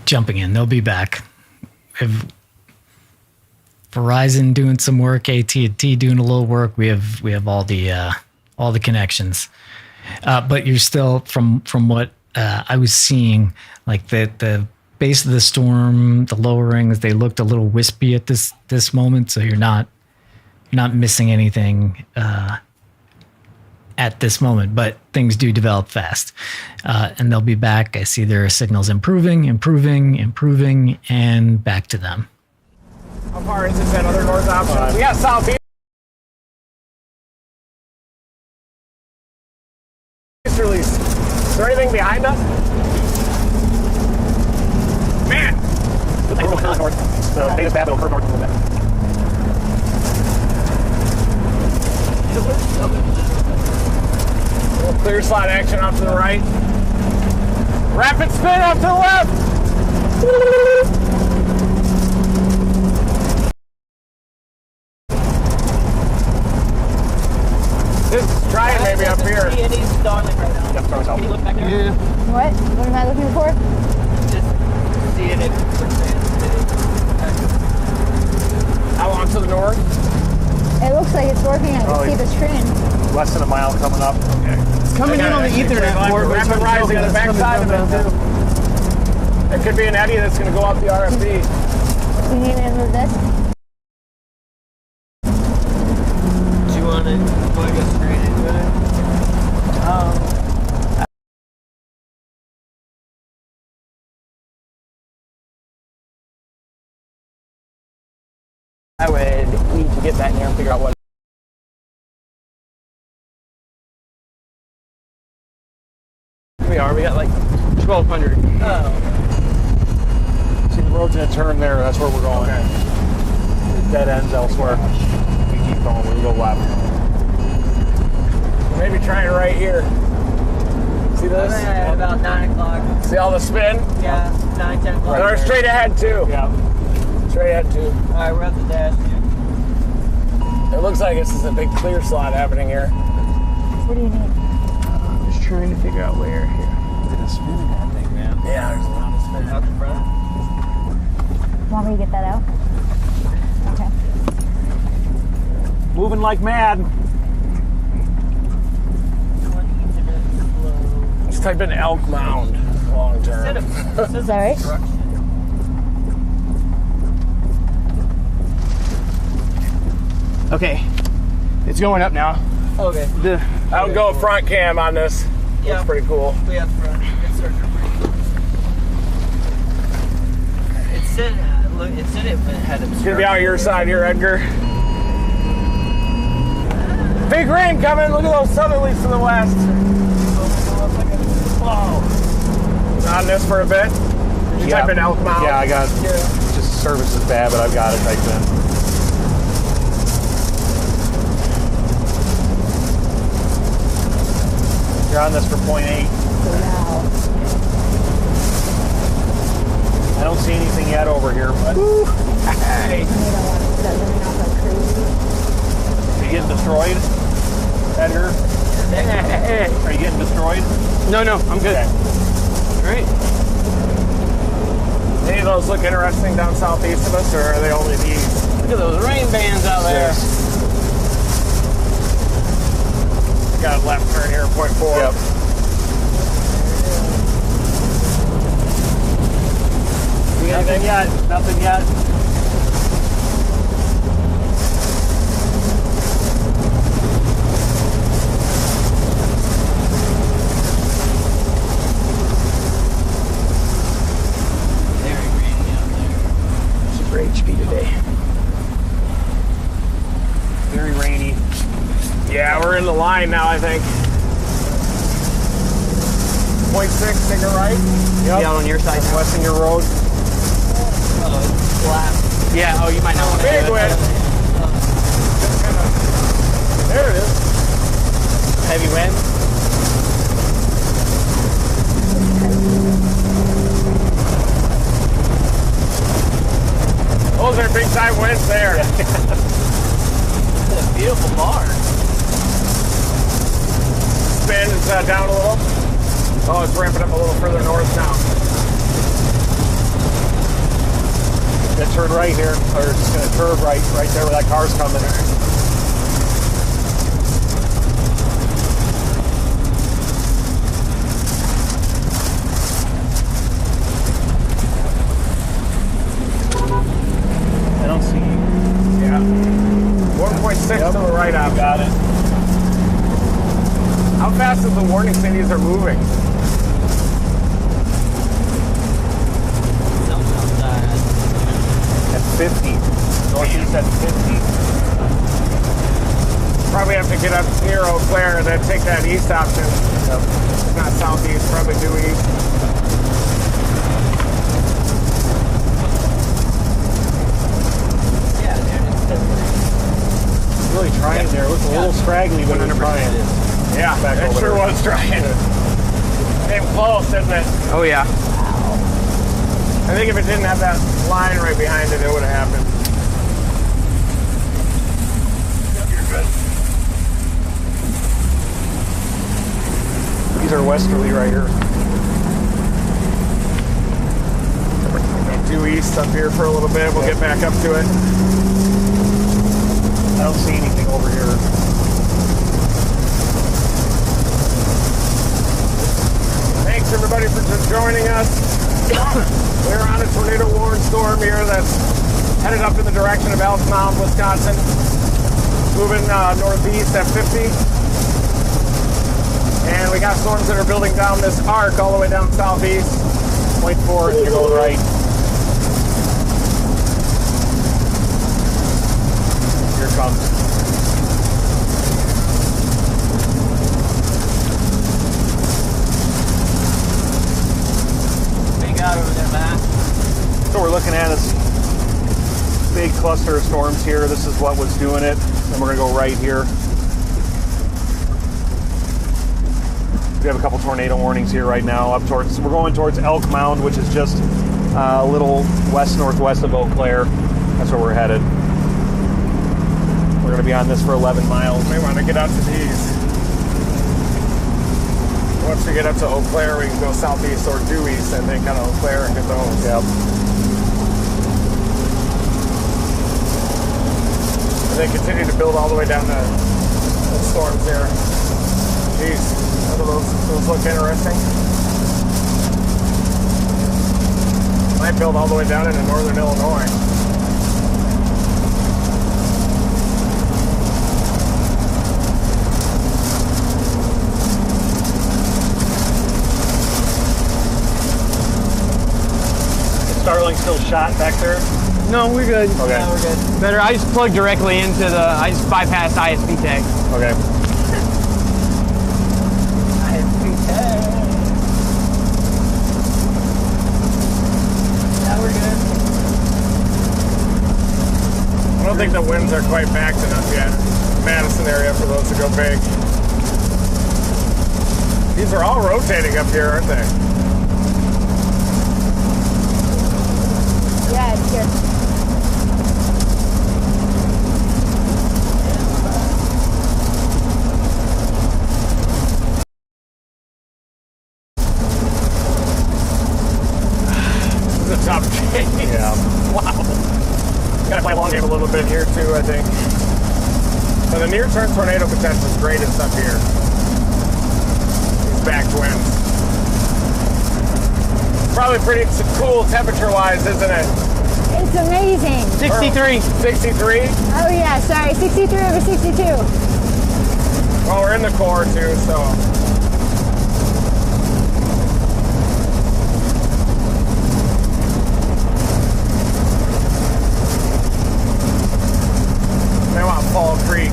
Jumping in, they'll be back. If Verizon doing some work, AT&T doing a little work. We have all the connections, but you're still from what I was seeing, like the base of the storm, the lowerings, they looked a little wispy at this moment. So you're not missing anything at this moment, but things do develop fast, and they'll be back. I see their signals improving, and back to them. how far is this that other north option? We got southeast. Release. Is there anything behind us? Man! So they just bad, they'll curve north a little bit. A little clear slot action off to the right. Rapid spin off to the left. Just try it maybe up here. It is darling right now. Yep, throw us out. Can you look back there? What? What am I looking for? Just see it if How long to the north? It looks like it's working. I can see the trend. Less than a mile coming up. It's coming in on the Ethernet port, but it's rapid hard to rise tell on the because back it's side of coming it down. too. There could be an eddy that's going to go up the RFB. Do you need me to move this? Do you want to go straight into it? I would need to get back there and figure out what. We got like 1,200. Oh. See, the road's gonna turn there. That's where we're going. There's dead ends elsewhere. We keep going. We go left. Maybe trying right here. See this? About 9 o'clock. See all the spin? Yeah, 9, 10 o'clock. They're straight ahead too. Yeah. Straight ahead too. Alright, we're at the dash. It looks like this is a big clear slot happening here. What do you need? I'm just trying to figure out where here. Look at the spin in that thing, man. Yeah, there's a lot of spin. Out the front. Want me to get that out? Okay. Moving like mad. Just type in Elk Mound long term. Is that right? Okay, it's going up now. Okay. I would go front cam on this. Yeah. Looks pretty cool. We have front. It's starting to break. It said, look, it said it had It's gonna be out your side here, Edgar. Big rain coming. Look at those southerlies to the west. Whoa. On this for a bit. Did you type in Elk Mound? Yeah, I got just service is bad, but I've got it typed in. You're on this for 0.8. Wow. I don't see anything yet over here, but Hey. are you getting destroyed, Edgar? Are you getting destroyed? No, I'm good. Okay. Great. Any of those look interesting down southeast of us, or are they only these? Look at those rain bands out there. Got a left turn here, 0.4. Yep. Nothing yet. Nothing yet. Super HP today. Yeah, we're in the line now, I think. 0.6, take a right. Yep. Out on your side. West in your road. Oh, it's flat. Yeah. Oh, you might not want to. Big wind. There it is. Heavy wind. Those are big time winds there. It's a beautiful bar. Spin down a little. Oh, it's ramping up a little further north now. It turned right here, or it's going to curve right there where that car's coming. I don't see. Yeah. 1.6 to the right out. Got it. How fast is the warning cities are moving? Something outside. At 50. Northeast at 50. Probably have to get up near Eau Claire and then take that east option. Yep. It's not southeast, probably due east. Yeah, dude, it's definitely. Really trying there. It looks a little scraggly, but it's trying. Yeah, Back it over sure there. was trying. Came close, didn't it? Oh yeah. I think if it didn't have that line right behind it, it would have happened. Yep, you're good. These are westerly right here. Due east up here for a little bit. We'll get back up to it. I don't see anything over here. Thanks everybody for just joining us. We're on a tornado warning storm here that's headed up in the direction of Elk Mound, Wisconsin. Moving northeast at 50. And we got storms that are building down this arc all the way down southeast. 0.4 and you're going right. Here it comes. Big out over there, Matt. So we're looking at this big cluster of storms here. This is what was doing it. And we're going to go right here. We have a couple tornado warnings here right now. We're going towards Elk Mound, which is just a little west-northwest of Eau Claire. That's where we're headed. We're going to be on this for 11 miles. We want to get out to these. Once we get up to Eau Claire, we can go southeast or due east, I think, on Eau Claire and get those. Yep. And they continue to build all the way down to the storms there. Jeez, those look interesting. Might build all the way down into northern Illinois. Starlink still shot back there? No, we're good. Okay. Yeah, we're good. Better. I just plugged directly into I just bypassed ISP tag. Okay. I have 310. Yeah, we're good. I don't think the winds are quite back enough yet. Madison area for those to go big. These are all rotating up here, aren't they? Yeah, it's here. This is a tough chase. Yeah. Wow. Gotta play long game a little bit here too, I think. So the near-term tornado potential is greatest up here. These back winds. Probably pretty cool temperature-wise, isn't it? It's amazing. 63. 63? Oh yeah, sorry, 63 over 62. Well, we're in the core too, so. They want Fall Creek.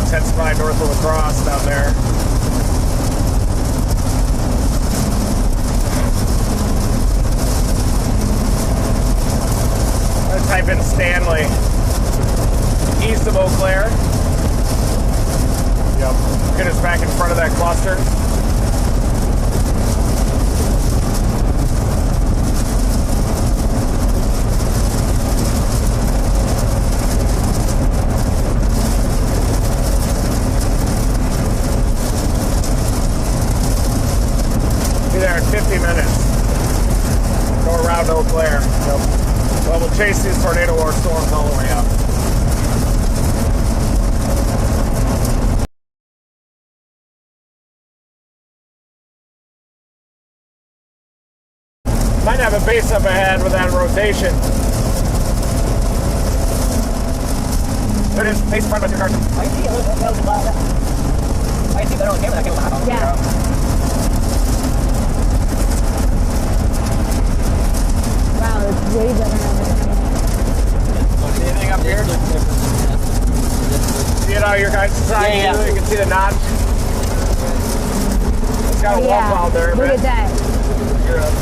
intensified north of La Crosse down there. I'm gonna type in Stanley. East of Eau Claire. Yep. Get us back in front of that cluster. Be there in 50 minutes. Go around Eau Claire. Yep. Well, we'll chase these tornado war storms all the way up. Might have a base up ahead with that rotation. There it is, base front of your car. I see a little bit of that. I see that on camera. I can laugh. Yeah. Wow, it's way better than this. See anything up here? See it out your guys' side? Yeah, yeah. You can see the notch. It's got a wall cloud there a Look bit. at that. You're up.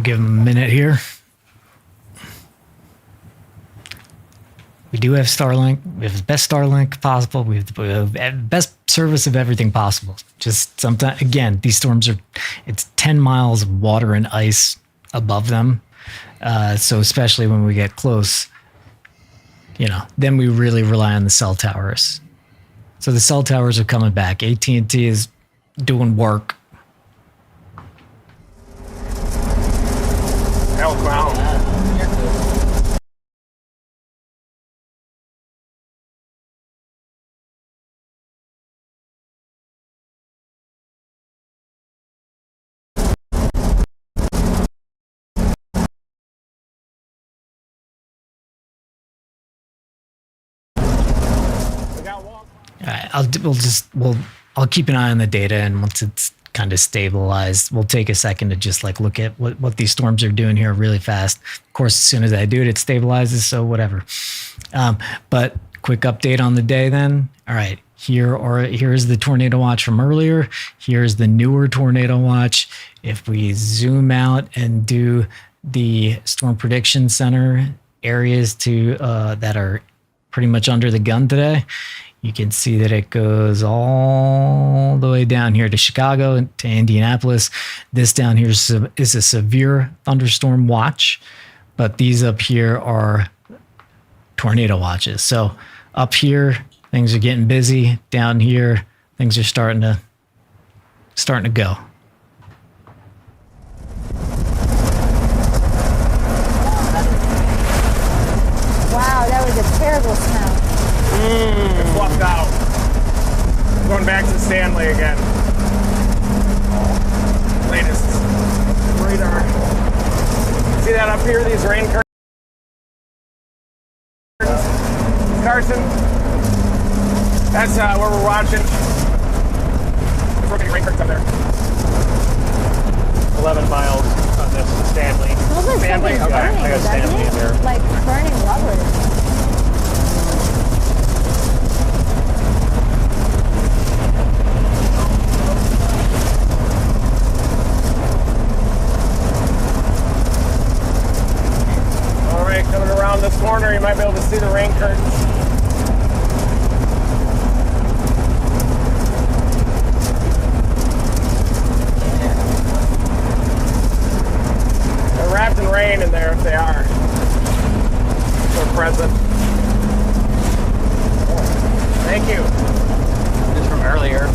Give them a minute here. We do have Starlink. We have the best Starlink possible. We have the best service of everything possible. Just sometimes, again, these storms are, it's 10 miles of water and ice above them. So especially when we get close, you know, then we really rely on the cell towers. So the cell towers are coming back. AT&T is doing work. Elk Mountain. All right, I'll keep an eye on the data, and once it's kind of stabilized, we'll take a second to just like look at what these storms are doing here really fast. Of course, as soon as I do it, it stabilizes, so whatever. But quick update on the day then. All right, here's the tornado watch from earlier. Here's the newer tornado watch. If we zoom out and do the Storm Prediction Center areas that are pretty much under the gun today, you can see that it goes all the way down here to Chicago and to Indianapolis. This down here is a severe thunderstorm watch, but these up here are tornado watches. So up here, things are getting busy. Down here, things are starting to go. Wow, that was a terrible smell. It fluffed out. Going back to Stanley again. Latest radar. See that up here? These rain curtains? Carson? That's where we're watching. There's rotating rain curtains up there. 11 miles on this Stanley. Smells like Stanley? something's Okay, burning, I got Stanley doesn't in there. it? Like burning rubber. Coming around this corner, you might be able to see the rain curtains. They're wrapped in rain in there if they are. They're present. Thank you. Just from earlier.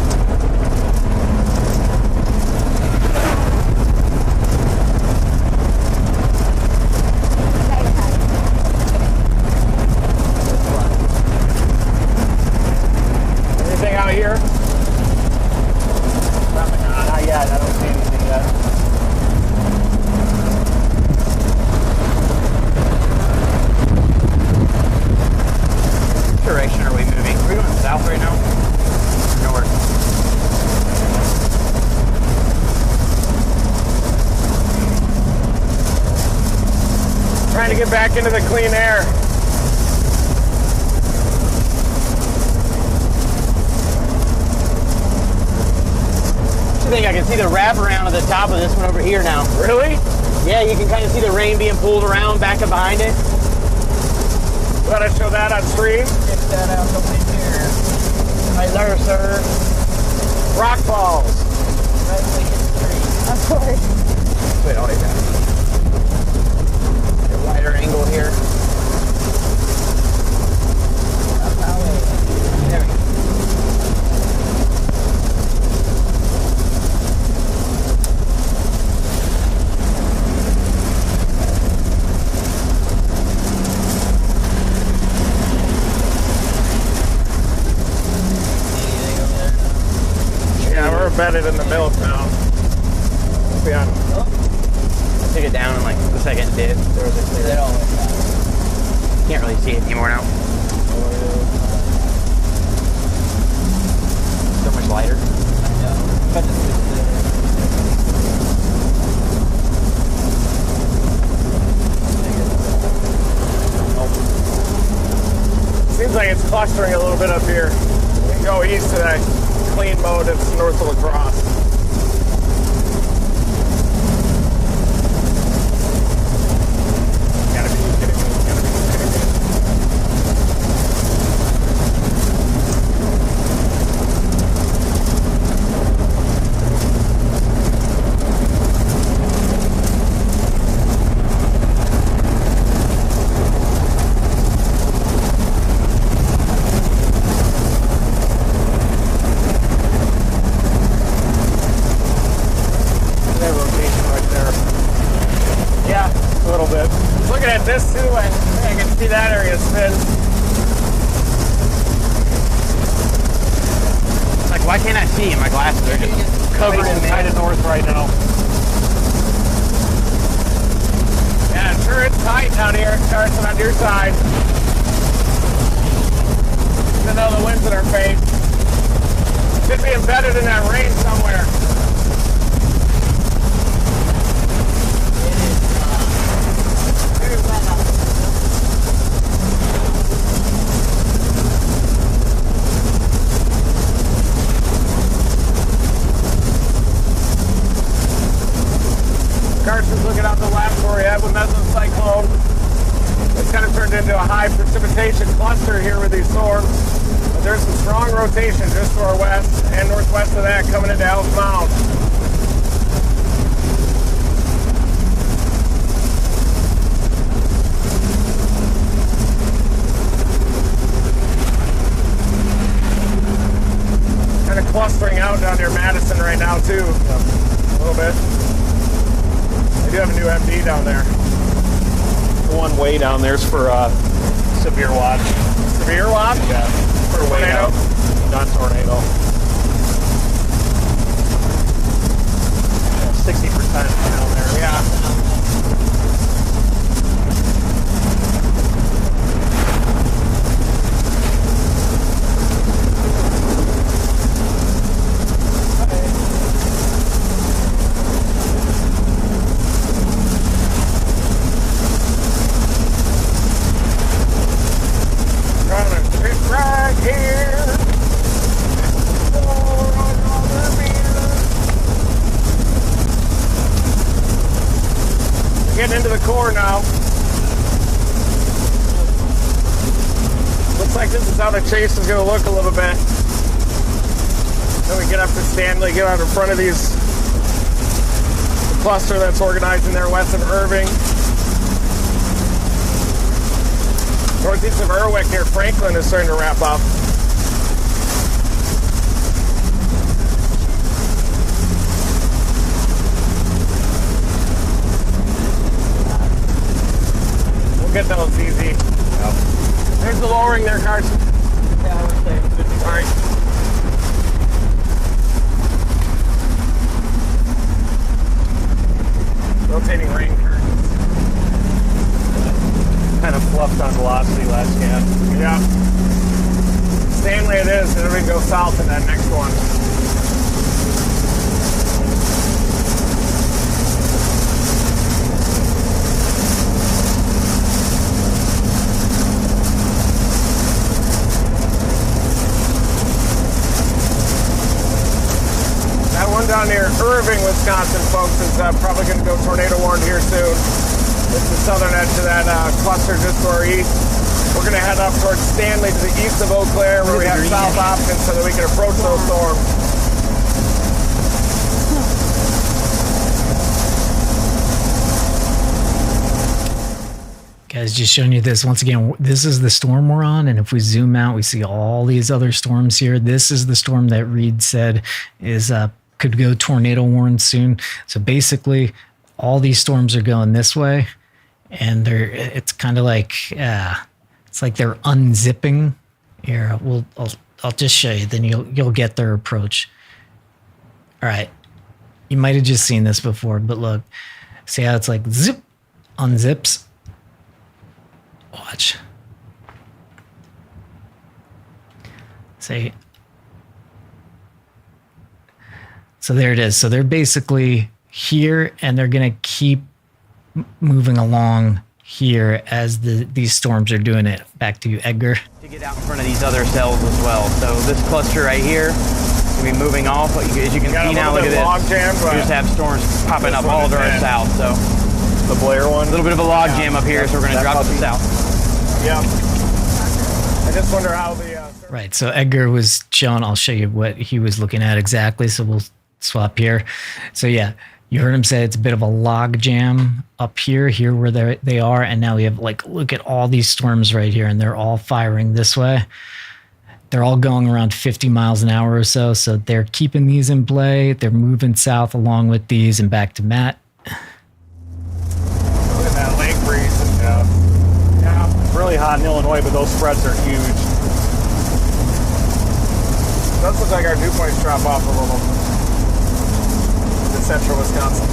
Anything out here? to get back into the clean air. I think I can see the wraparound at the top of this one over here now. Really? Yeah, you can kind of see the rain being pulled around back up behind it. Want to show that on stream? Check that out over here. Right there, sir. Rock falls. Right like it's tree. Of course. Wait, oh, yeah. A wider angle here. There we go. Yeah, we're embedded in the milk now. Yeah. I took it down in like the second dip. There was a clear. Can't really see it anymore now. So much lighter. Seems like it's clustering a little bit up here. We can go east to that clean mode. It's north of La Crosse. Gotta be kidding me. Gotta be kidding me. That rotation right there. Yeah, a little bit. Looking at this too, I can see that area spin. Like, why can't I see? My glasses are just covered in kind of north right now. Yeah, sure it's tight down here, Carson, on your side. Even though the wind's in our face. Should be embedded in that rain somewhere. Carson's looking out the laboratory at with mesocyclone. It's kind of turned into a high precipitation cluster here with these storms. But there's some strong rotation just to our west and northwest of that coming into Elf Mound. Kind of clustering out down near Madison right now too. A little bit. They do have a new MD down there. The one way down there's for severe watch. Severe watch? Yeah, for way Tornado? down. Not tornado. 60% down there. Yeah. Trying to sit right here. Getting into the core now. Looks like this is how the chase is going to look a little bit. Then we get up to Stanley, get out in front of these, the cluster that's organizing there west of Irving. Northeast of Irwick near Franklin is starting to wrap up. We'll get those easy. Yep. There's the lowering there, Carson. Yeah, we're safe. All right. Rotating rain curtains. Kind of fluffed on velocity last scan. Yeah. Stanley it is, and then we go south in that next one. Wisconsin, folks, is probably going to go tornado warned here soon. It's the southern edge of that cluster just to our east. We're going to head up towards Stanley to the east of Eau Claire, where we have south options so that we can approach those storms. Guys, just showing you this once again. This is the storm we're on, and if we zoom out, we see all these other storms here. This is the storm that Reed said is could go tornado warned soon. So basically, all these storms are going this way, and it's kind of like it's like they're unzipping. Here, I'll just show you. Then you'll get their approach. All right, you might have just seen this before, but look, see how it's like zip, unzips. Watch. See. So there it is. So they're basically here, and they're going to keep moving along here as these storms are doing it. Back to you, Edgar. To get out in front of these other cells as well. So this cluster right here is going to be moving off. As you can see now, look at this. We just have storms popping up all to our south. So the Blair one. A little bit of a log jam up here, so we're going to drop to the south. Yeah. I just wonder how the... Right, so Edgar was showing, I'll show you what he was looking at exactly, so we'll swap here. So yeah, you heard him say it's a bit of a log jam up here where they are, and now we have, like, look at all these storms right here, and they're all firing this way. They're all going around 50 miles an hour or so they're keeping these in play. They're moving south along with these, and back to Matt. Look at that lake breeze. It's really hot in Illinois, but those spreads are huge. It does look like our dew points drop off a little in central Wisconsin.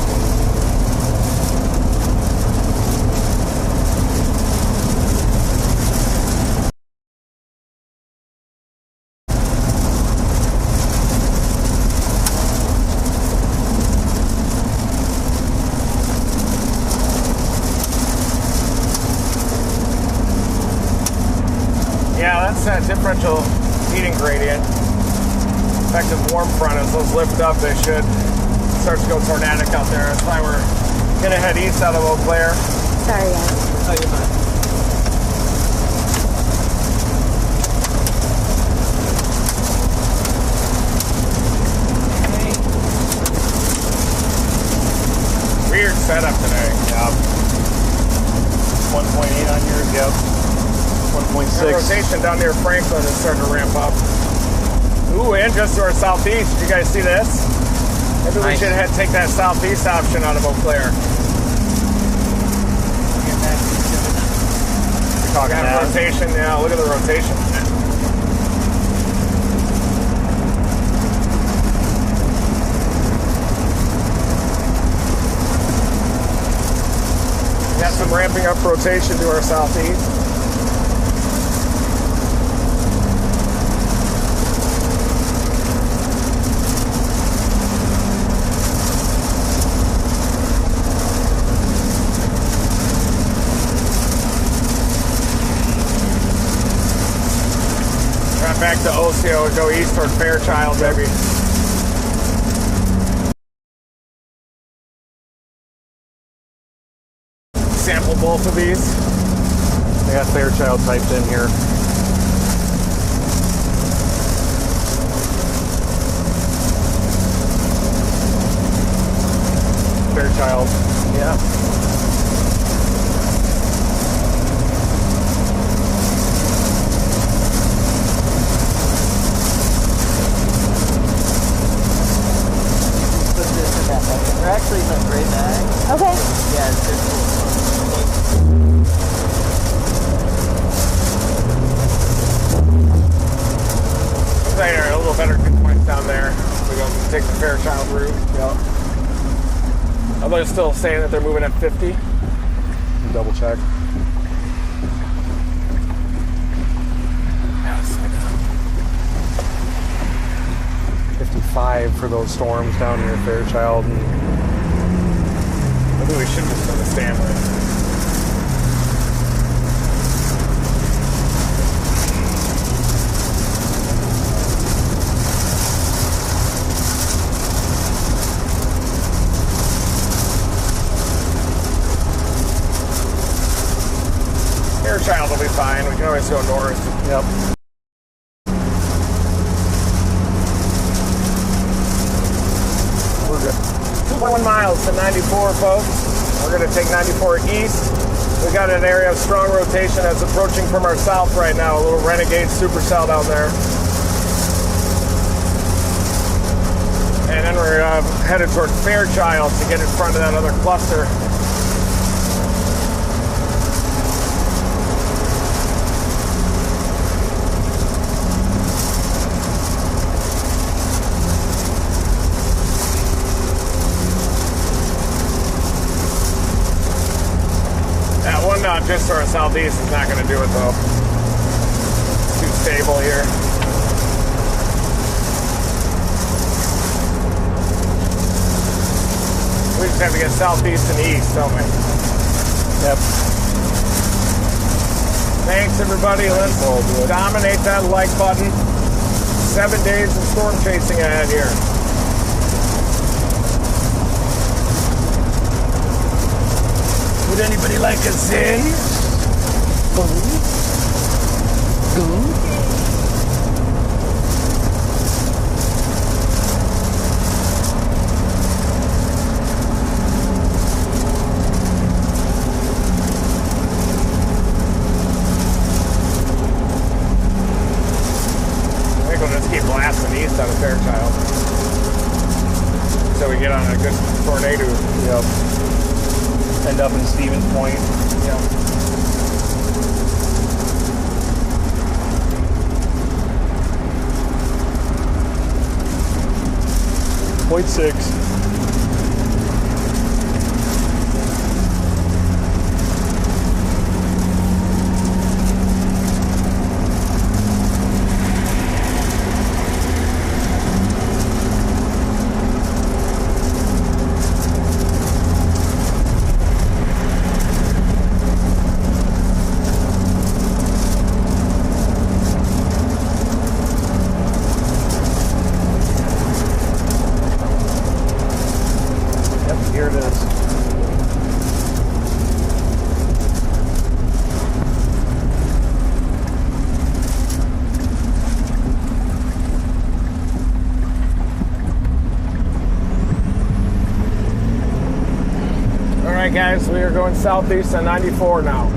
Yeah, that's that differential heating gradient. Effective warm front, as those lift up, they should start to go tornadic out there. That's why we're going to head east out of Eau Claire. Sorry, guys. Oh, you're fine. Weird setup today. Yeah. 1.8 on yours, yep. 1.6. The rotation down near Franklin is starting to ramp up. Ooh, and just to our southeast. Did you guys see this? Maybe we should take that southeast option out of Eau Claire. You're talking Got rotation, yeah, look at the rotation. Got some ramping up rotation to our southeast. Back to Osceola, go east toward Fairchild, maybe. Sample both of these. I got Fairchild typed in here. Fairchild. Yeah. They're actually in the gray bag. Okay. Yeah, it's pretty cool. There, a little better good points down there. We go take the Fairchild route. Yep. Although they're still saying that they're moving at 50. Double check. Yes, 55 for those storms down near Fairchild. And maybe we should just go to Stanley. Fairchild will be fine. We can always go north. Yep. We're good. 2.1 miles to 94, folks. We're going to take 94 east. We got an area of strong rotation that's approaching from our south right now. A little Renegade supercell down there. And then we're headed toward Fairchild to get in front of that other cluster. That one just to our southeast is not going to do it though. It's too stable here. We just have to get southeast and east, don't we? Yep. Thanks, everybody. Let's dominate that like button. 7 days of storm chasing ahead here. Would anybody like a Zin? East out of Fairchild. So we get on a good tornado. Yep. End up in Stevens Point. Yep. .6. Guys, we are going southeast on 94 now.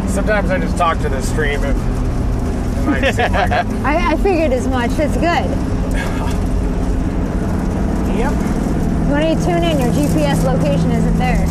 Sometimes I just talk to the stream if it might seem like it. I figured as much. It's good. Yep. When you tune in, your GPS location isn't there.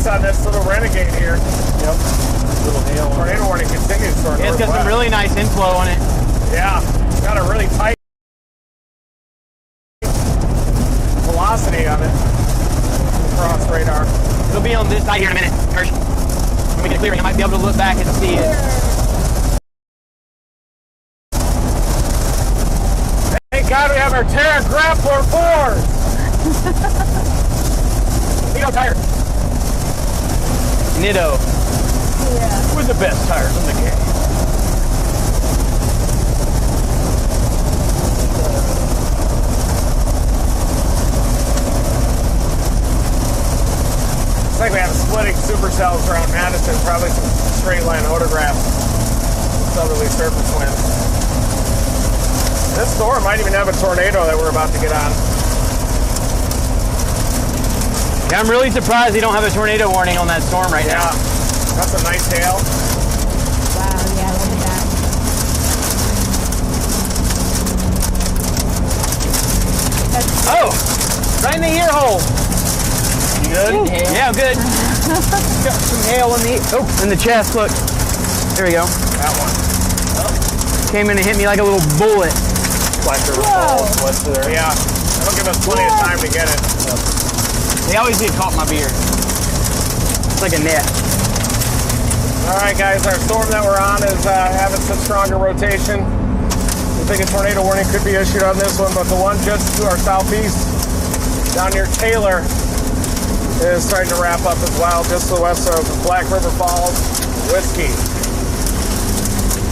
On this little Renegade here. Yep. Little hail. Tornado warning continues for it's got some really nice inflow on it. Yeah. Got a really tight velocity on it. Across radar. It'll be on this side here in a minute. First, when we get clearing, I might be able to look back and see it. Hey God, we have our Terra Grappler 4s. Neo tires. Nitto. Yeah. With the best tires in the game. It's like we have splitting supercells around Madison, probably some straight line autographs. Southerly surface winds. This storm might even have a tornado that we're about to get on. Yeah, I'm really surprised they don't have a tornado warning on that storm right now. That's a nice hail. Wow, yeah, look at that. Oh, right in the ear hole. You good? Yeah, I'm good. Got some hail in the chest. Look, there we go. That one. Came in and hit me like a little bullet. Flasher falls there. Yeah. That'll give us plenty of time to get it. They always get caught in my beard. It's like a net. All right, guys, our storm that we're on is having some stronger rotation. We think a tornado warning could be issued on this one, but the one just to our southeast, down near Taylor, is starting to wrap up as well, just to the west of Black River Falls, Whiskey.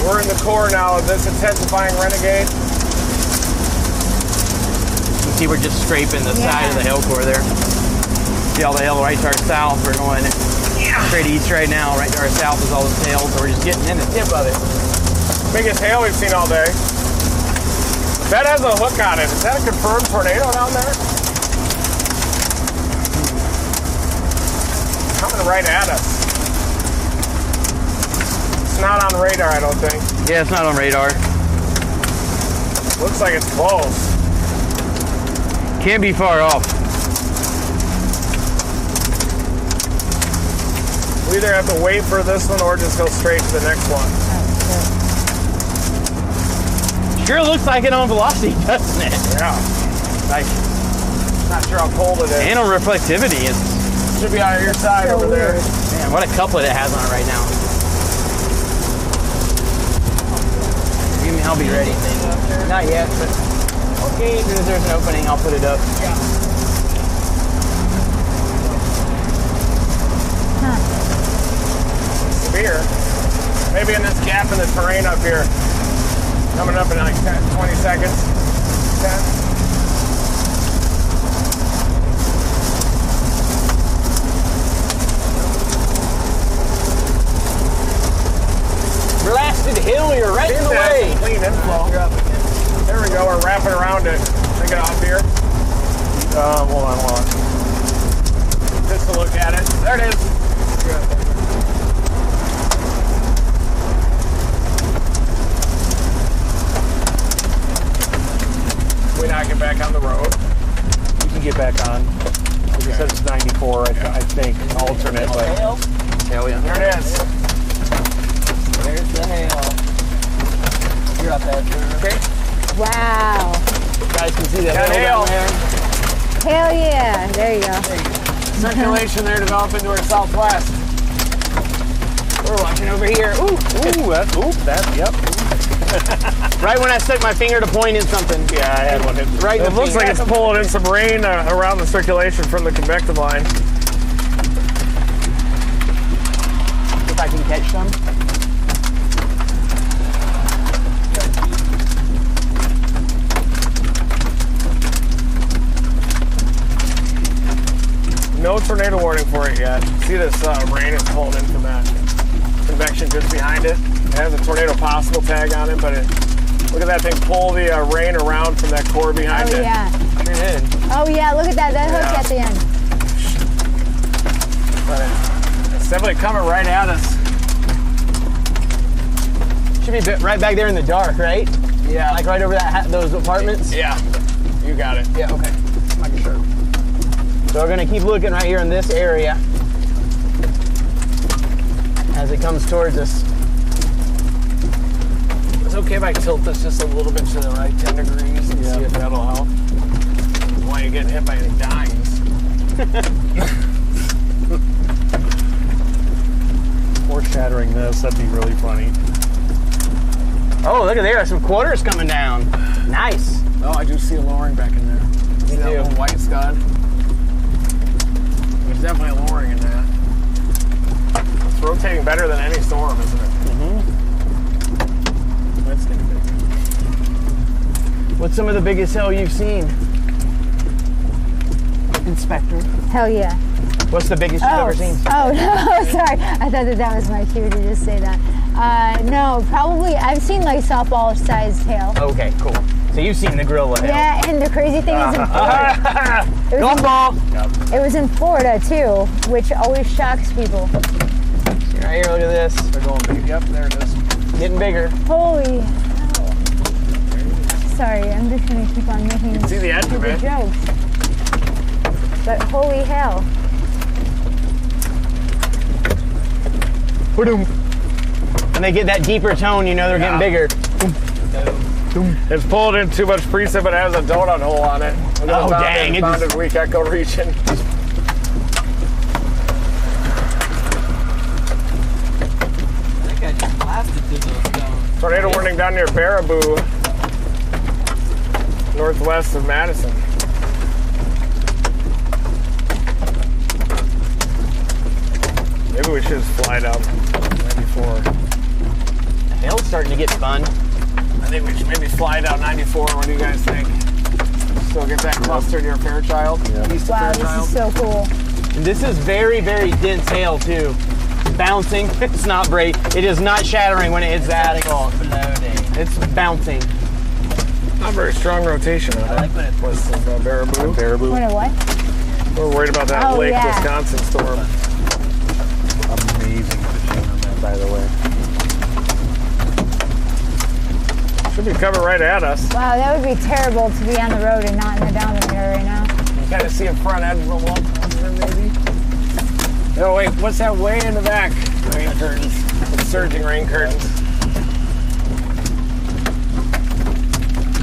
We're in the core now of this intensifying Renegade. You see we're just scraping the side of the hail core there. See all the hail right to our south. We're going straight east right now. Right to our south is all the hail, so we're just getting in the tip of it. Biggest hail we've seen all day. That has a hook on it. Is that a confirmed tornado down there? Coming right at us. It's not on radar, I don't think. Yeah, it's not on radar. Looks like it's close. Can't be far off. We either have to wait for this one or just go straight to the next one. Sure looks like it on velocity, doesn't it? Yeah. Like, Not sure how cold it is. and on reflectivity, it's Should be on your side over there. man, what a couplet it has on it right now. Give me, I'll be ready. Not yet, but okay. As soon as there's an opening, I'll put it up. Severe. Maybe in this gap in the terrain up here. Coming up in like 10, 20 seconds. 10. Blasted hill, you're right in the way. Clean inflow. There we go. We're wrapping around it. Take it off here. Hold on. Just to look at it. There it is. We now get back on the road. You can get back on. Like I said, it's 94, I think, alternate. But Hell yeah. There it is. There's the hail. You're up there. Okay. Wow. You guys can see that Got hail down hail. there. Hell yeah. There you go. Circulation there developing to our southwest. We're watching over here. Ooh, Yep. right when I stuck my finger to point in something. Yeah, I had one hit. Right in It the looks finger. like it's pulling in some rain around the circulation from the convective line. If I can catch some. No tornado warning for it yet. See this rain is pulling in from that convection just behind it. It has a tornado possible tag on it, but look at that thing pull the rain around from that core behind Oh it. yeah. Sure did. Oh yeah. Look at that. That hook Yeah. at the end. But it's definitely coming right at us. Should be right back there in the dark, right? Yeah. Like right over those apartments? Yeah. You got it. Yeah, okay. Making sure. So we're gonna keep looking right here in this area as it comes towards us. It's okay if I tilt this just a little bit to the right 10 degrees and see if that'll help. Why you're getting hit by any dimes. Foreshadowing this, that'd be really funny. Oh, look at there, some quarters coming down. Nice. Oh, I do see a lowering back in there. See that little white scud? There's definitely a lowering in that. It's rotating better than any storm, isn't it? That's getting big. What's some of the biggest hail you've seen, Inspector? Hell yeah. What's the biggest you've ever seen? Oh, no, sorry. I thought that was my cue to just say that. No, probably, I've seen like softball-sized hail. Okay, cool. So you've seen the gorilla hail. Yeah, and the crazy thing is in Florida. It was in Florida, too, which always shocks people. Right here, look at this. They're going big. Yep, there it is. Getting bigger. Holy hell. Sorry, I'm just going to keep on making See the edge of stupid it. jokes. But holy hell. When they get that deeper tone, you know they're getting bigger. It's pulled in too much precip, but it has a donut hole on it. Oh, dang. Bounded weak echo region. That guy just blasted through those stones. Tornado warning down near Baraboo, northwest of Madison. Maybe we should just fly down 94. The hail's starting to get fun. I think we should maybe fly down 94. What do you guys think? Still get that cluster near Fairchild, east of Wow, Fairchild. this is so cool. And this is very, very dense hail too. Bouncing. It's not break. It is not shattering when it hits that. Floating. It's bouncing. Not very strong rotation on I like when it West of Baraboo. What a what? We're worried about that Oh, Lake yeah. Wisconsin storm. Amazing fishing on that, by the way. Should be coming right at us. Wow, that would be terrible to be on the road and not in the Dominator right now. You kind of see a front edge of a wall maybe. No, wait, what's that way in the back? Rain curtains. It's surging rain curtains.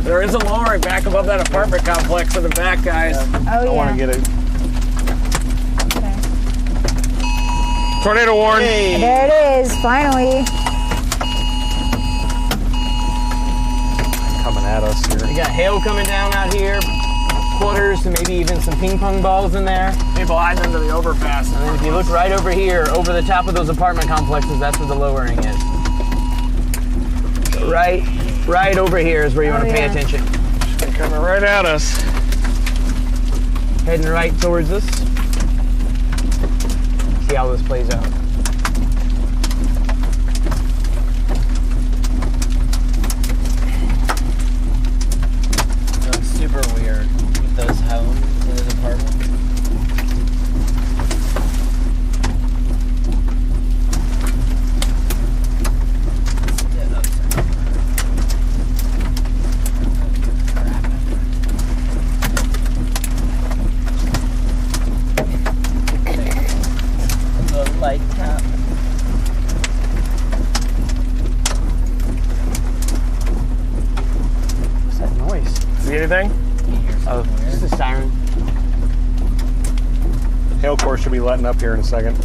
There is a lowering back above that apartment complex in the back, guys. Oh, yeah. I want to get it. Okay. Tornado warning. Hey. There it is, finally. Coming at us here. We got hail coming down out here. Quarters and maybe even some ping pong balls in there. People hiding under the overpass. And then if you look right over here, over the top of those apartment complexes, that's where the lowering is. So right over here is where you want to pay yeah. attention. They're coming right at us. Heading right towards us. See how this plays out. It's super weird with those homes and those apartments. The light cap. What's that noise? See anything? Oh, just a siren. Hail core should be letting up here in a second.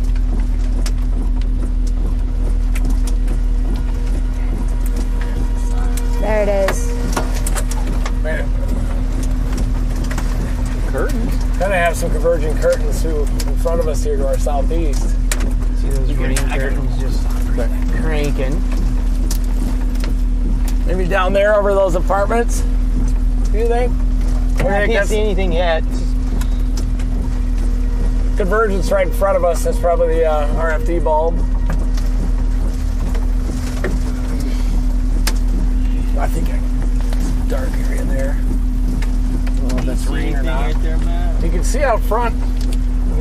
There it is. Man, Curtains? kind of have some converging curtains too in front of us here to our southeast. See those green curtains just cranking. Maybe down there over those apartments. Do you think? I can't see anything yet. Convergence right in front of us. That's probably the RFD bulb. I think it's dark area there. I don't know if that's rain or not. Right there, Matt? You can see out front.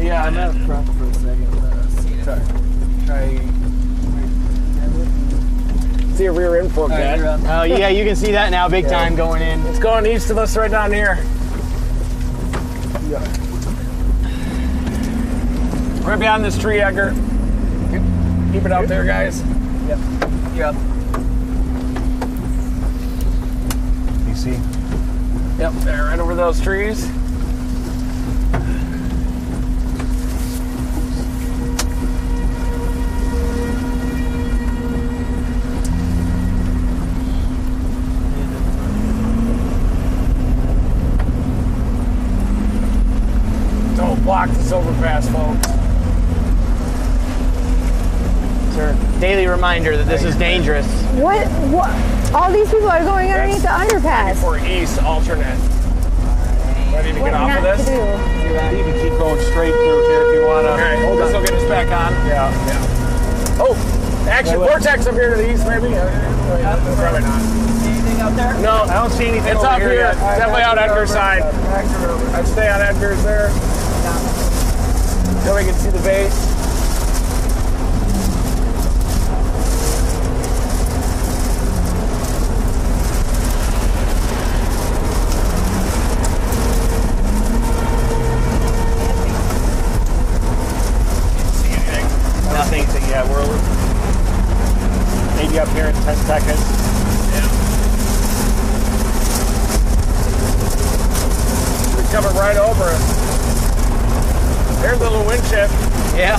Yeah, I'm out front for a second. Try. See a rear input, Alright, you're Dad. up. Oh yeah, you can see that now, big time going in. It's going east of us right down here. Right behind this tree, Edgar. Keep it out there, guys. Yep. You're up. You see? Yep, there, right over those trees. block this overpass, folks. Sir, daily reminder that this is dangerous. What? All these people are going underneath the underpass. For east alternate. Ready to What get off not of this? to do? You can keep going straight through here if you want to. Okay, this will get us back on. Yeah. Oh, action vortex up here to the east, maybe? Probably not. Anything out there? No, I don't see anything it's over up here here. yet. Definitely out Edgar's side. I'd stay on Edgar's there. Then we can see the base. Nothing. Yeah, we're maybe up here in 10 seconds. We're coming right over it. There's a little wind shift. Yeah.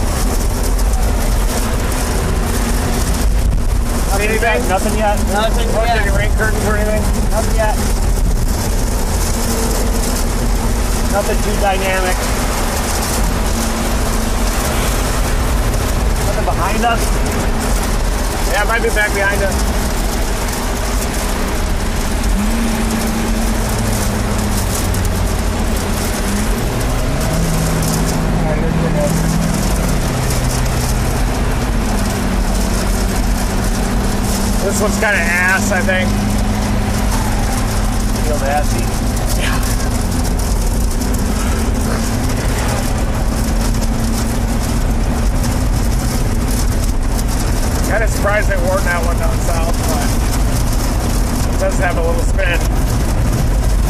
See anything? Nothing yet. Nothing Any yet. rain curtains or anything? Nothing yet. Nothing too dynamic. Nothing behind us. Yeah, it might be back behind us. This one's kind of ass, I think. Feels assy. Kind of surprised they weren't that one down south, but it does have a little spin.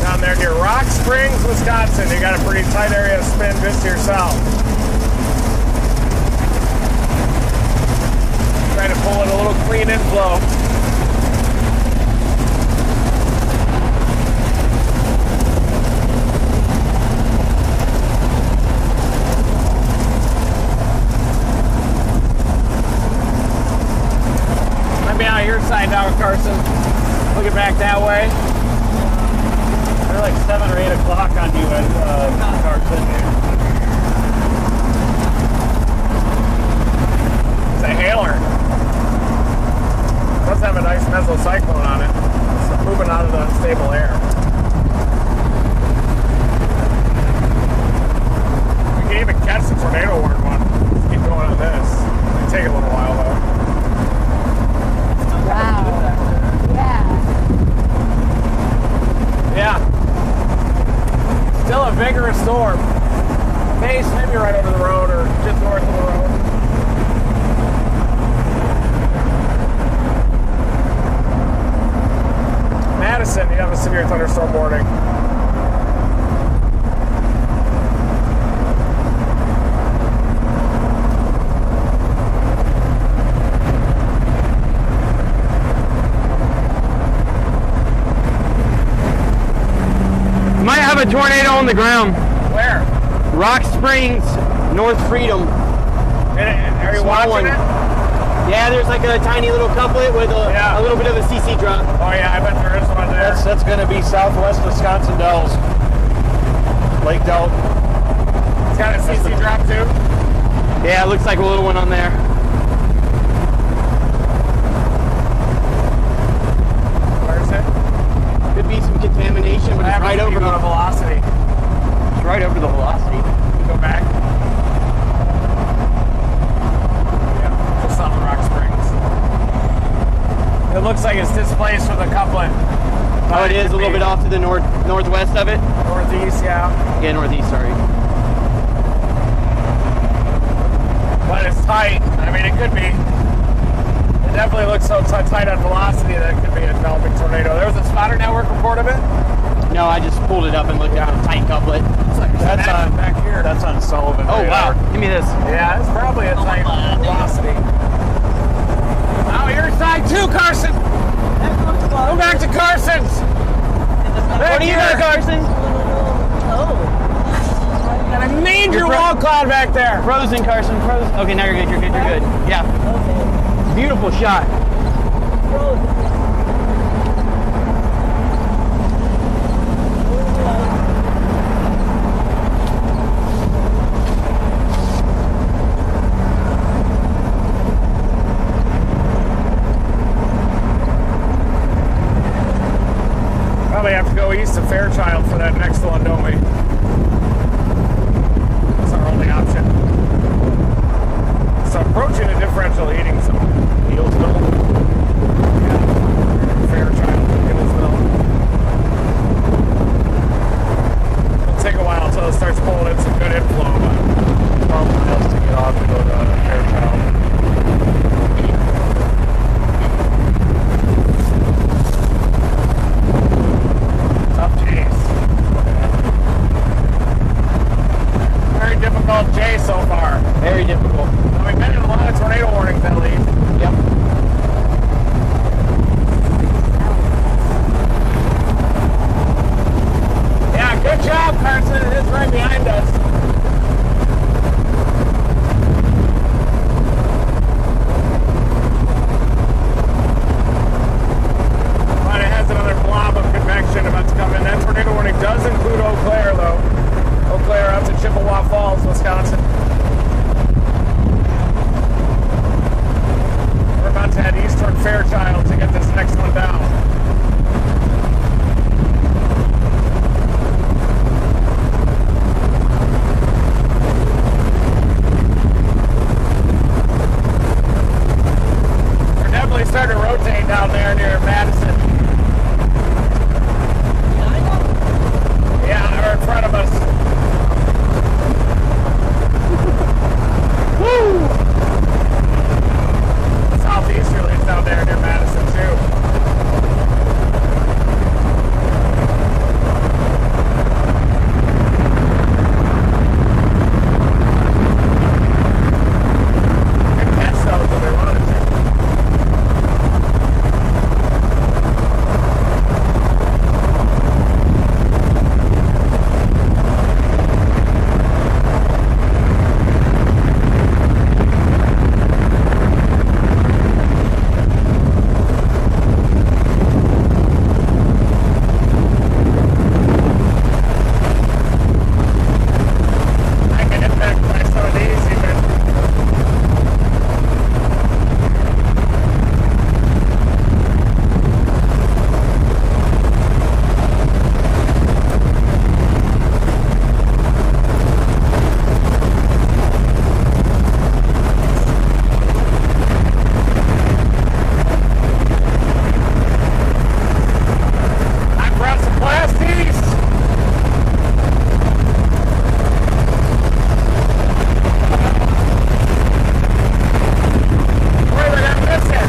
Down there near Rock Springs, Wisconsin, you got a pretty tight area of spin just to your south. Trying to pull in a little clean inflow. Your side down, Carson. Looking back that way. They're like 7 or 8 o'clock on you at Carson. It's a hailer. It does have a nice mesocyclone on it. It's moving out of the unstable air. We can even catch the tornado warning one. Let's keep going on this. It'll take a little while though. Wow. Yeah. Yeah. Still a vigorous storm. Base maybe right over the road or just north of the road. Madison, you have a severe thunderstorm warning. Might have a tornado on the ground. Where? Rock Springs, North Freedom. Are you Small watching one. it? Yeah, there's like a tiny little couplet with Yeah. a little bit of a CC drop. Oh yeah, I bet there is one there. That's going to be southwest Wisconsin Dells. Lake Delta. It's got a CC drop too. Yeah, it looks like a little one on there. Where is it? Could be some contamination, but it's right over the the velocity. It's right over the velocity. Go back. Yeah, just on the Rock Springs. It looks like it's displaced with a couplet. Oh, it is a little bit off to the northwest of it. Northeast, yeah. Yeah, northeast. Sorry. But it's tight. I mean, it could be. It definitely looks so tight on velocity that it could be a developing tornado. There was a spotter network report of it. No, I just pulled it up and looked at the tight couplet. It's like That's action on back here. That's on Sullivan. Oh wow! radar. Give me this. Yeah, it's probably a tight velocity. Oh, your side too, Carson. Go back to Carson's. What do you got, Carson? Got a major wall cloud back there. Frozen, Carson. Frozen. Okay, now you're good. You're good. You're good. Yeah. Beautiful shot. east of Fairchild for that next one, don't we? That's our only option. So approaching a differential heating zone. Healdsville. Yeah. Fairchild, Healdsville. It'll take a while until it starts pulling in some good inflow, but 12 miles to get off to go to Fairchild. Very difficult chase so far. Very difficult. We've been in a lot of tornado warnings, I believe. Yep. Yeah, good job, Carson. It is right behind us. But it has another blob of convection about to come in. That tornado warning does include Eau Claire, though. Eau Claire up to Chippewa Falls, Wisconsin. We're about to head east toward Fairchild to get this next one down. We're definitely starting to rotate down there near Madison. Yeah, they're in front of us. Woo! Southeasterlies down there near Madison too. Good catch those when they wanted to. I can hit back by some of these even. I brought some plastics. Where did I miss it?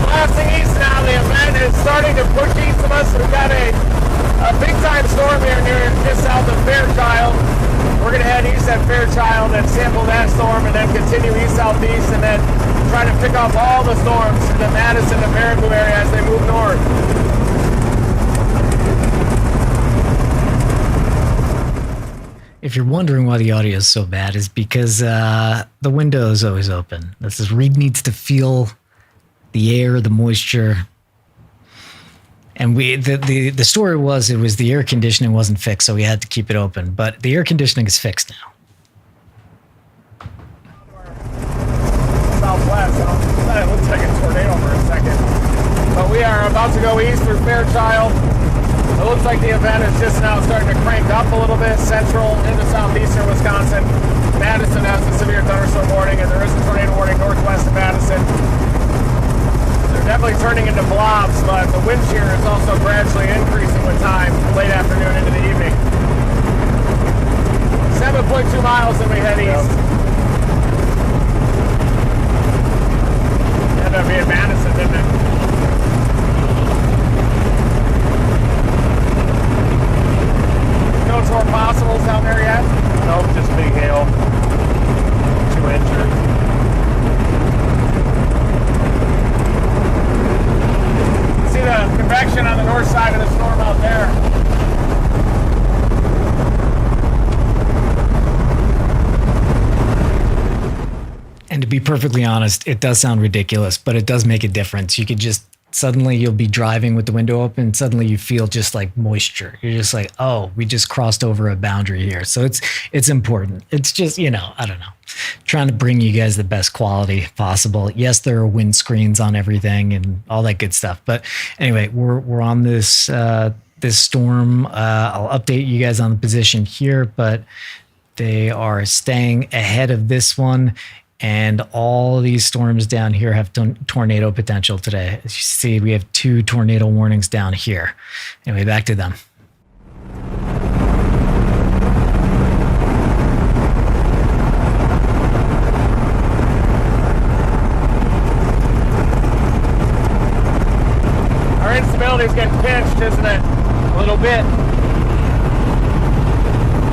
Blasting east now, the event is starting to push east of us. We've got a big time storm here near just south of Fairchild. We're going to head east at Fairchild and sample that storm and then continue east southeast and then try to pick off all the storms in the Madison and Naperville area as they move north. If you're wondering why the audio is so bad, is because the window is always open. This is Reed needs to feel the air, the moisture. And the story was it was the air conditioning wasn't fixed, so we had to keep it open. But the air conditioning is fixed now. Southwest. It looks like a tornado for a second. But we are about to go east through Fairchild. It looks like the event is just now starting to crank up a little bit, central into southeastern Wisconsin. Madison has a severe thunderstorm warning, and there is a tornado warning northwest of Madison. They're definitely turning into blobs, but the wind shear is also gradually increasing with time, late afternoon into the evening. 7.2 miles and we head east. Ended up being Madison, didn't it? No torn possibles down there yet? Nope, just big hail. 2 inches. See the convection on the north side of the storm out there. And to be perfectly honest, it does sound ridiculous, but it does make a difference. You could just suddenly you'll be driving with the window open, and suddenly you feel just like moisture. You're just like, oh, we just crossed over a boundary here. So it's important. It's just, I don't know, trying to bring you guys the best quality possible. Yes, there are windscreens on everything and all that good stuff. But anyway, we're on this storm. I'll update you guys on the position here, but they are staying ahead of this one. And all these storms down here have tornado potential today. As you see, we have 2 tornado warnings down here. Anyway, back to them. Our instability's getting pinched, isn't it? A little bit.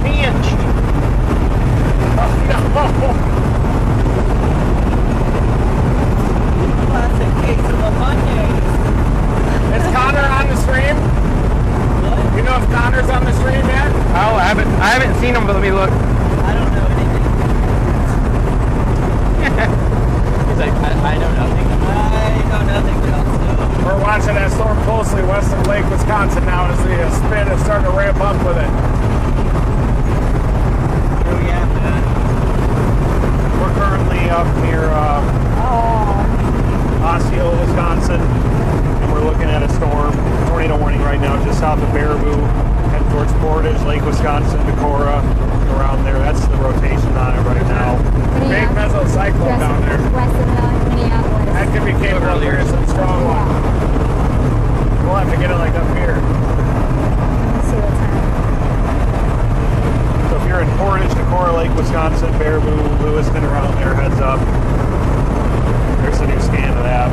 Pinched. Oh, no. Classic case of a Monday. Is Connor on the stream? What? You know if Connor's on the stream yet? Oh, I haven't seen him, but let me look. I don't know anything. He's like, I know nothing. I know nothing else. So. We're watching that storm closely west of Lake Wisconsin now as the spin is starting to ramp up with it. Oh yeah. We're currently up near Osceola, Wisconsin, and we're looking at a tornado warning right now just south of Baraboo, heading towards Portage, Lake Wisconsin, Decorah, around there. That's the rotation on it right now. Big mesocyclone down there. West of Minneapolis. That could be capable of here's some strong one. We'll have to get it like up here. Let's see what's happening. So if you're in Portage, Decorah, Lake Wisconsin, Baraboo, Lewiston, around there, heads up. There's a new scan of that.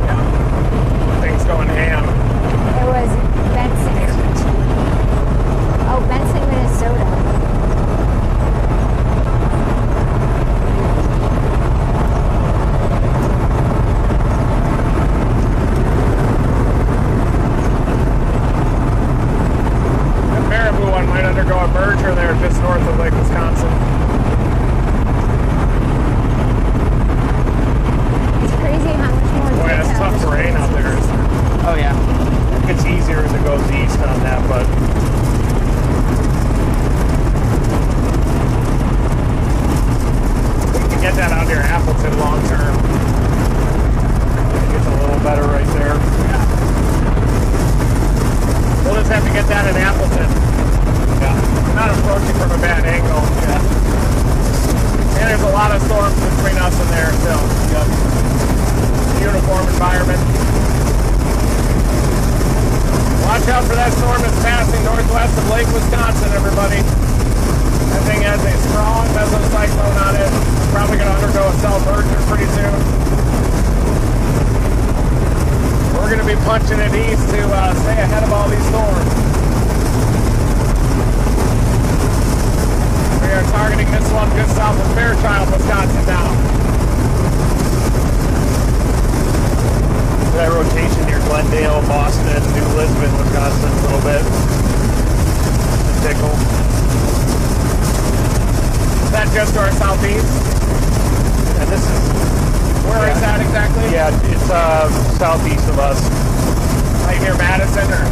Yeah. Things going ham. It was Benson. Oh, Benson, Minnesota. The Baraboo one might undergo a merger there just north of Lake Wisconsin. Crazy how much more Boy, that's detail tough this terrain place out there, is. isn't it? Oh, yeah. It's easier as it goes east on that, but You can get that out near Appleton long term. it gets a little better right there. We'll just have to get that in Appleton. Yeah. Not approaching from a bad angle. And there's a lot of storms between us and there still. Yep. Uniform environment. Watch out for that storm that's passing northwest of Lake Wisconsin, everybody. That thing has a strong mesocyclone on it. Probably going to undergo a cell merger pretty soon. We're going to be punching it east to stay ahead of all these storms. We are targeting this one just south of Fairchild, Wisconsin now. That rotation near Glendale, Boston, New Lisbon, Wisconsin, a little bit. A tickle. Is that just to our southeast? And this is... Where is that exactly? Yeah, it's southeast of us. Right near Madison or?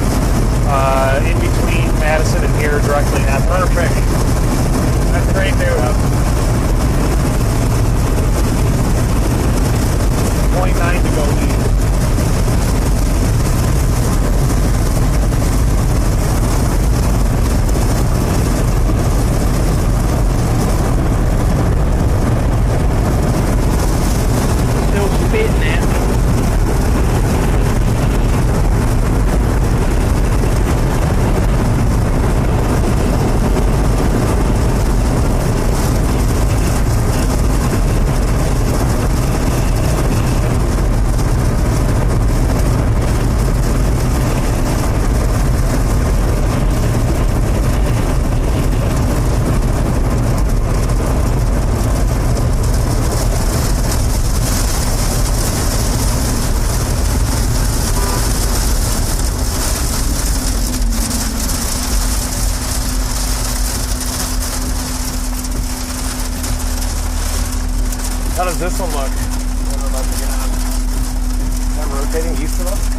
In between Madison and here, directly at Perfect. That's great news. 0.9 to go east. Still spitting at me. How does this one look? What am I about to get on? That rotating east of us.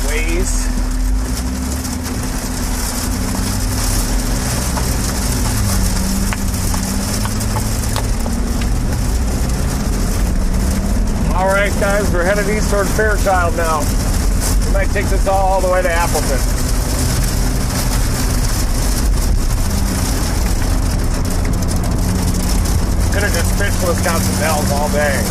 Way east. All right, guys, we're headed east toward Fairchild now. We might take this all the way to Appleton. Could have just fished Wisconsin Dells all day.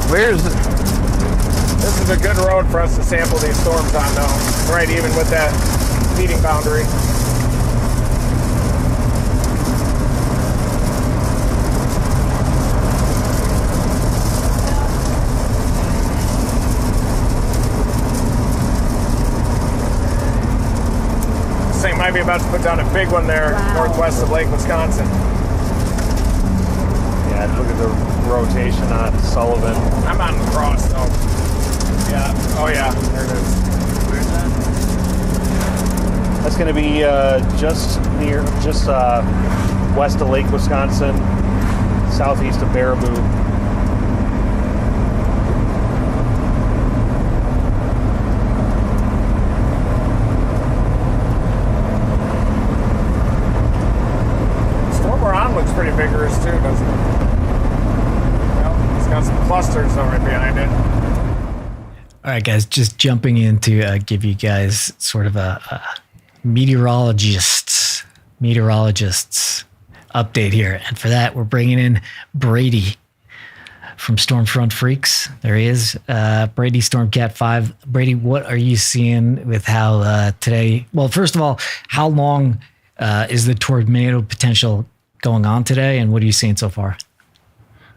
Where's it? This is a good road for us to sample these storms on though. Right even with that feeding boundary. Might be about to put down a big one there. Wow. Northwest of Lake Wisconsin. Yeah, look at the rotation on Sullivan. I'm on the cross though. Yeah. Oh yeah. There it is. Where's that? That's going to be just west of Lake Wisconsin, southeast of Baraboo. Looks pretty vigorous too, doesn't it? Well, it's got some clusters though right behind it. All right, guys, just jumping in to give you guys sort of a meteorologist's update here. And for that, we're bringing in Brady from Stormfront Freaks. There he is, Brady Stormcat 5. Brady, what are you seeing with how today? Well, first of all, how long is the tornado potential going on today, and what are you seeing so far?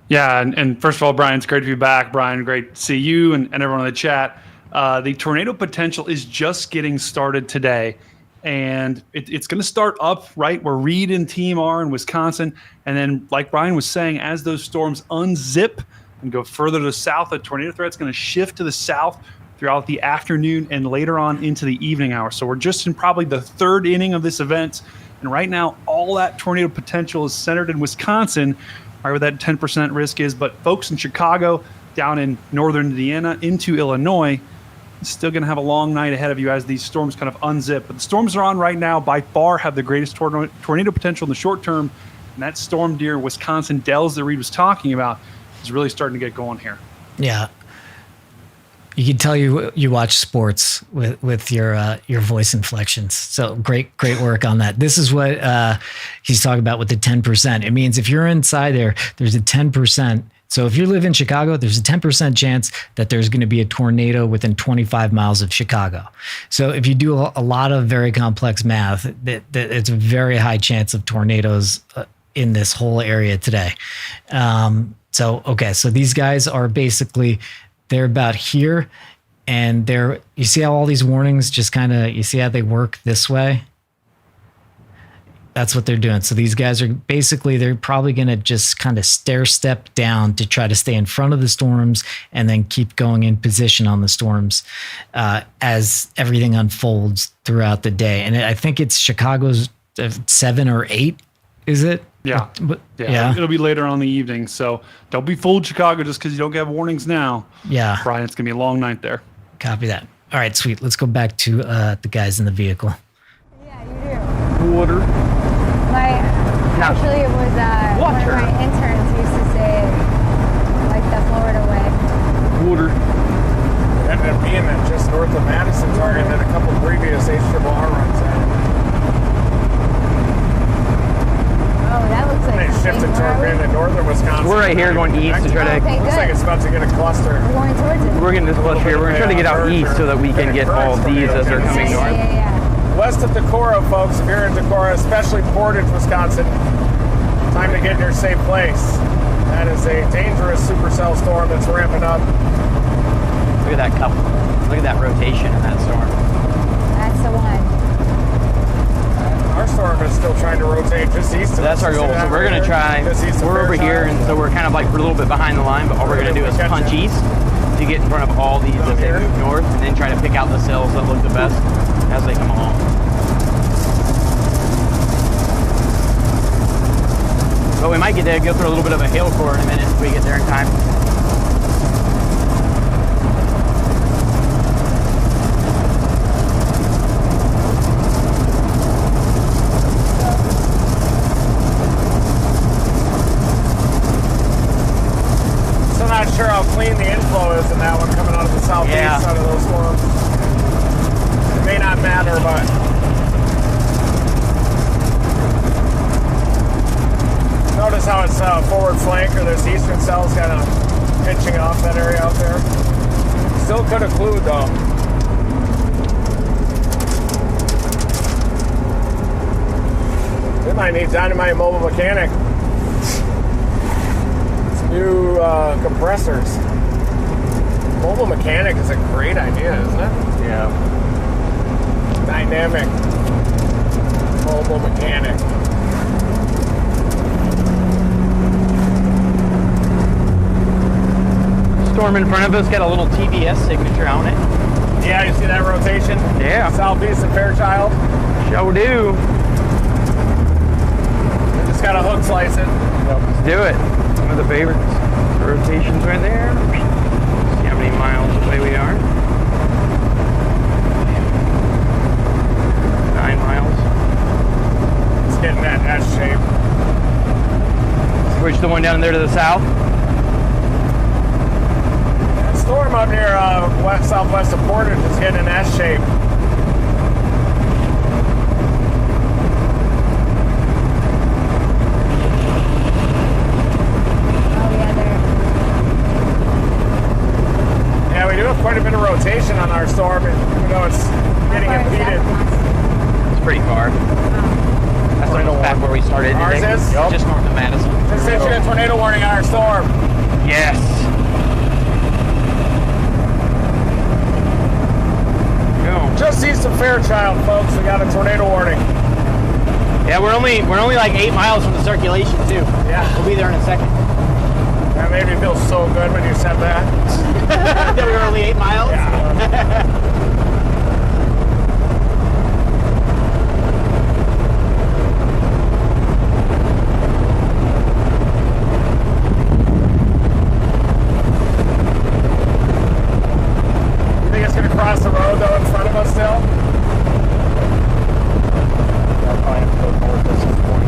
Yeah, and first of all, Brian, it's great to be back. Brian, great to see you and everyone in the chat. The tornado potential is just getting started today, and it's going to start up right where Reed and team are in Wisconsin, and then, like Brian was saying, as those storms unzip and go further to the south, the tornado threat's going to shift to the south throughout the afternoon and later on into the evening hours. So we're just in probably the third inning of this event. And right now, all that tornado potential is centered in Wisconsin, right where that 10% risk is. But folks in Chicago, down in northern Indiana, into Illinois, still going to have a long night ahead of you as these storms kind of unzip. But the storms are on right now, by far have the greatest tornado potential in the short term. And that storm near Wisconsin Dells that Reed was talking about is really starting to get going here. Yeah. You can tell you watch sports with your voice inflections. So great work on that. This is what he's talking about with the 10%. It means if you're inside there's a 10%. So if you live in Chicago, there's a 10% chance that there's going to be a tornado within 25 miles of Chicago. So if you do a lot of very complex math, that it's a very high chance of tornadoes in this whole area today. So these guys are basically, they're about here, and you see how all these warnings just kind of, you see how they work this way? That's what they're doing. So these guys are basically, they're probably going to just kind of stair step down to try to stay in front of the storms and then keep going in position on the storms as everything unfolds throughout the day. And I think it's Chicago's 7 or 8, is it? Yeah. Yeah. It'll be later on in the evening. So don't be fooled, Chicago, just because you don't get warnings now. Yeah. Brian, it's going to be a long night there. Copy that. All right, sweet. Let's go back to the guys in the vehicle. Yeah, you do. Water. Actually, it was one of my interns used to say, like the Florida way. Water. It ended up being that just north of Madison target that a couple previous HRR runs at. Oh, that looks like They shifted toward in northern Wisconsin. We're right here going east to try to. Okay, Looks like it's about to get a cluster. We're going towards it. We're getting this cluster here. We're going to try to get out east so that we can get all these as they're coming north. Yeah. West of Decorah, folks, if you're in Decorah, especially Portage, Wisconsin, time to get in your safe place. That is a dangerous supercell storm that's ramping up. Look at that couple. Look at that rotation in that storm. That's the one. Our storm is still trying to rotate just east of So that's our goal. So we're going to try. We're over here, and so we're kind of like we're a little bit behind the line, but all we're going to do is punch east to get in front of all these as they move north, and then try to pick out the cells that look the best as they come along. But we might get to go through a little bit of a hail core in a minute if we get there in time. Still not sure how clean the inflow is in that one coming out of the southeast side of those storms. It may not matter, but notice how it's forward flank, or this eastern cell's kind of pinching off that area out there. Still could have clued though. They might need dynamite mobile mechanic. New compressors. Mobile mechanic is a great idea, isn't it? Yeah. Dynamic mobile mechanic. Storm in front of us got a little TBS signature on it. Yeah, you see that rotation? Yeah. Southeast of Fairchild. Sure do. Just gotta hook slice it. Let's do it. One of the favorites. The rotation's right there. See how many miles away we are. 9 miles. It's getting that S shape. Switch the one down there to the south. That storm up near southwest of Portage is getting an S shape. We do have quite a bit of rotation on our storm, even though it's getting impeded. It's pretty far. That's almost back where we started. Ours today. is? Just north of Madison. Just issued a tornado warning on our storm. Yes. Go. Just east of Fairchild, folks, we got a tornado warning. Yeah, we're only like 8 miles from the circulation too. Yeah. We'll be there in a second. That made me feel so good when you said that. That we were only 8 miles? Yeah. You think it's going to cross the road, though, in front of us still? I'll probably have to go north. This is 40.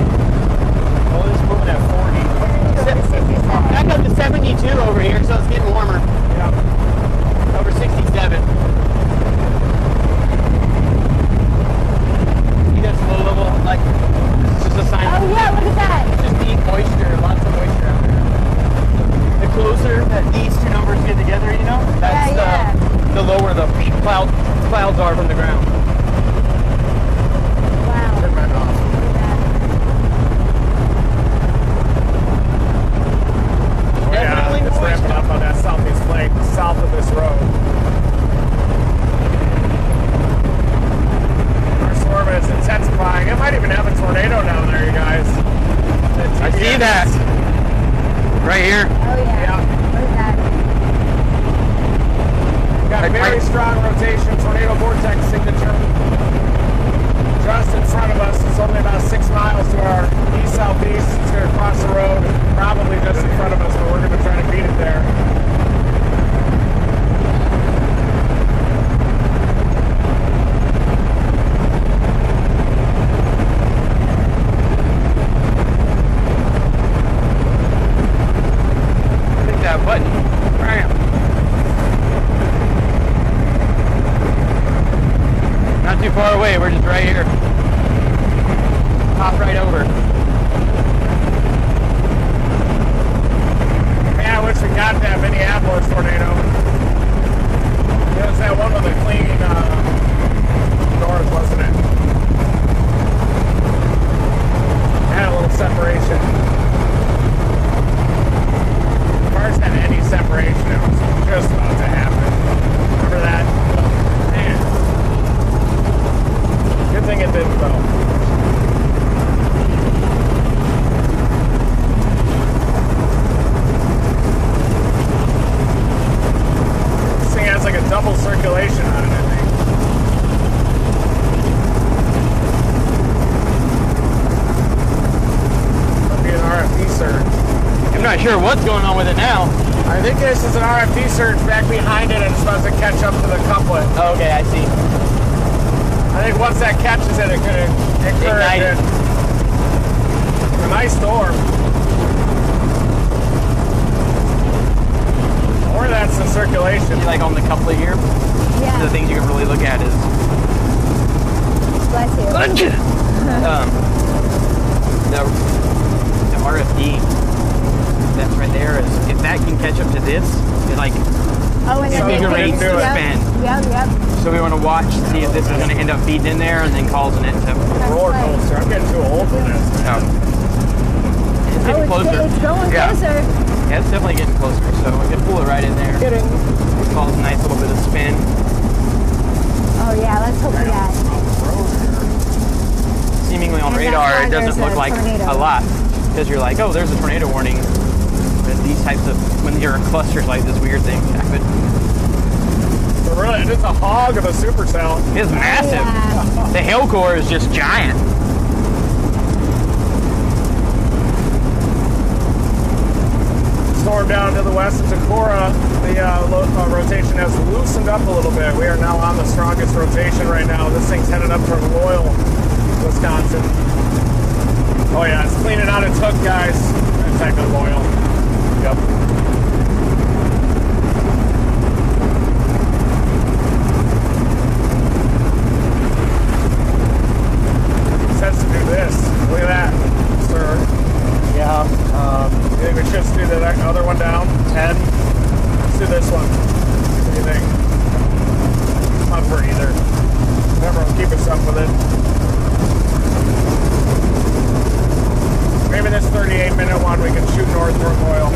Well, it's moving at 40. Back up to 72 over here, so it's getting warmer. Yeah. Over 67. See, that's low level, like, it's just a sign. Oh yeah, look at that. It's just deep moisture, lots of moisture out there. The closer that these two numbers get together, you know, that's the lower the clouds are from the ground. Wow. Turn mine off. Definitely It's ramping up on that southeast flank, south of this road. Our storm is intensifying. It might even have a tornado down there, you guys. I see that. Right here. Oh yeah. Look at that. Got a very strong rotation, tornado vortex signature. Just in front of us, it's only about 6 miles to our east-southeast. It's going to cross the road, probably just in front of us, but we're going to try to beat it there. Click that button. Bam. Not too far away, we're just right here. Hop right over. Man, I wish we got that Minneapolis tornado. It was that one with the clean doors, wasn't it? Had a little separation. Cars had any separation, it was just about to happen. Remember that? Man. Good thing it didn't though. This thing has like a double circulation on it, I think. That'd be an RFD not sure what's going on with it now. I think this is an RFD surge back behind it and it's supposed to catch up to the couplet. Oh, okay, I see. I think once that catches it, it could encourage it. A nice storm. Or that's the circulation. Like on the couplet here, Yeah. the things you can really look at is Bless you. the RFD that's right there is if that can catch up to this, it like Oh, and then bigger rates to yep. spin. Yep. So we want to watch to see if this is going to end up feeding in there and then causing it to. Roller coaster. I'm getting too old for this. It's getting closer. It's going closer. Yeah, it's definitely getting closer. So we can pull it right in there. Kidding. Cause a nice little bit of spin. Oh yeah, let's hope for that. Seemingly on And that's radar, why it doesn't there's look a like tornado. a lot because you're like, oh, there's a tornado warning. But these types of when you're in clusters like this, weird things happen. But really, it's a hog of a supercell. It's massive. Yeah. The hail core is just giant. Storm down to the west of Aurora. The rotation has loosened up a little bit. We are now on the strongest rotation right now. This thing's headed up from Loyal, Wisconsin. Oh yeah, it's cleaning out its hook, guys. It's heck of Loyal. Yep. Says to do this. Look at that, sir. Yeah. You think we should do the other one down? 10? Let's do this one. What do you think? Not for either. Remember, keep us up with it. Maybe this 38-minute one we can shoot north toward Loyal.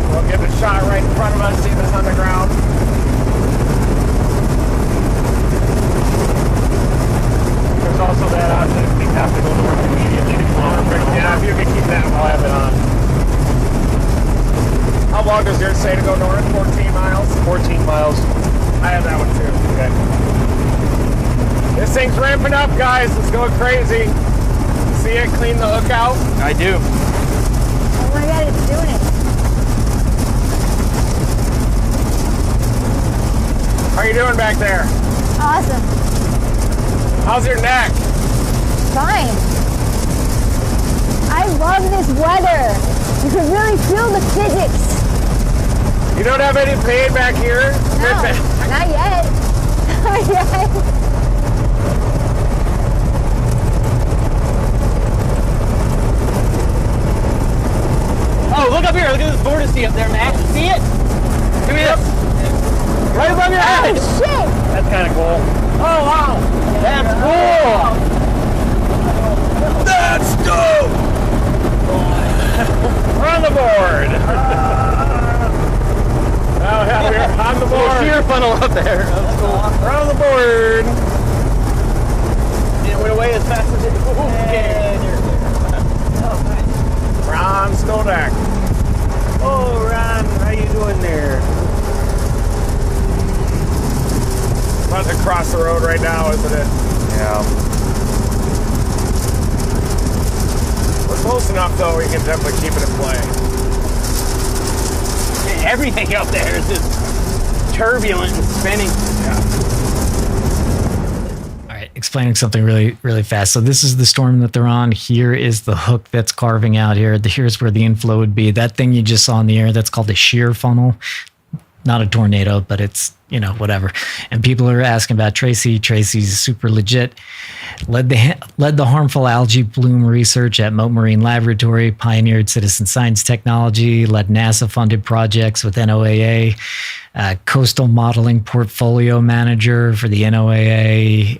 We'll give it a shot right in front of us, see if it's on the ground. There's also that option if we have to go north immediately. Yeah, if you can keep that, I'll have it on. How long does yours say to go north? 14 miles? 14 miles. I have that one too. Okay. This thing's ramping up, guys. It's going crazy. See it clean the hook out? I do. Oh my God, it's doing it. How are you doing back there? Awesome. How's your neck? Fine. I love this weather. You can really feel the physics. You don't have any pain back here? No, not yet. Not yet. Oh, look up here. Look at this vortice up there, Matt. See it? Give me this. Right above your head. Oh shit! That's kind of cool. Oh, wow. That's cool. That's dope. We're on the board. Oh, yeah, we're on the Little board. shear funnel up there. That's cool. We're on the board. It went away as fast as it can. Ron Stodak. Oh, Ron, how you doing there? About to cross the road right now, isn't it? Yeah. We're close enough, though, we can definitely keep it in play. Everything up there is just turbulent and spinning. All right, explaining something really, really fast. So this is the storm that they're on. Here is the hook that's carving out here. Here's where the inflow would be. That thing you just saw in the air, that's called a shear funnel. Not a tornado, but it's, whatever. And people are asking about Tracy. Tracy's super legit. Led the harmful algae bloom research at Mote Marine Laboratory, pioneered citizen science technology, led NASA-funded projects with NOAA, coastal modeling portfolio manager for the NOAA,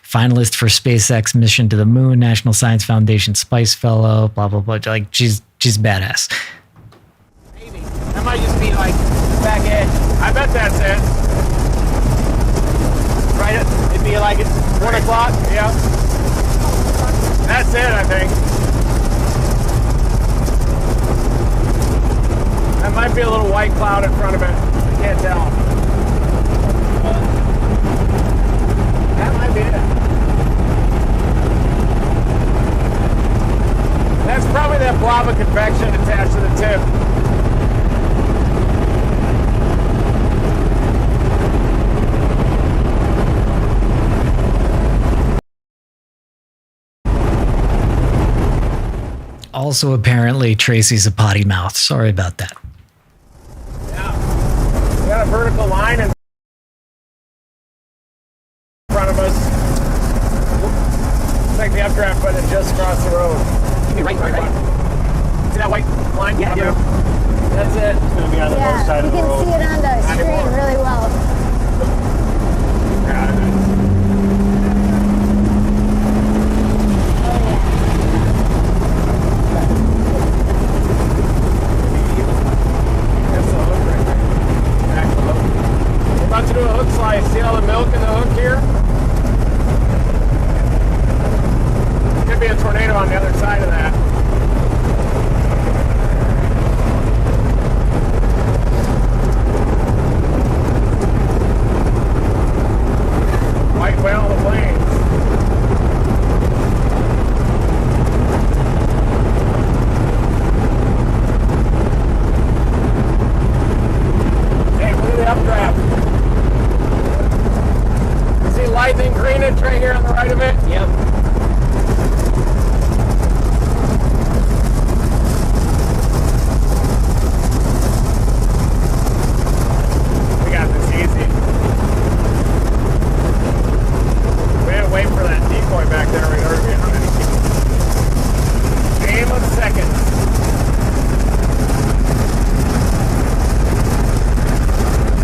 finalist for SpaceX mission to the moon, National Science Foundation Spice Fellow, blah, blah, blah. Like, she's badass. Maybe. That might just be like the back edge. I bet that's it. Right? It'd be like it's 1 o'clock. Yeah. That's it, I think. That might be a little white cloud in front of it. I can't tell. That might be it. That's probably the that blob of convection attached to the tip. Also, apparently, Tracy's a potty mouth. Sorry about that. Yeah. We got a vertical line in front of us. Looks like the updraft button just across the road. Right. See that white line? Yeah, I do. That's it. It's going to be on the north side Yeah, of you the road. can see it on the screen Anymore. really well. Yeah, it is. That's the hook right there. Back the hook. We're about to do a hook slice. See all the milk in the hook here? Could be a tornado on the other side of that. White whale on the plains. Hey, look at the updraft. See lightning greenage right here on the right of it? Yep. We got this easy. We had to wait for that decoy back there in order to be hunting. Game of seconds.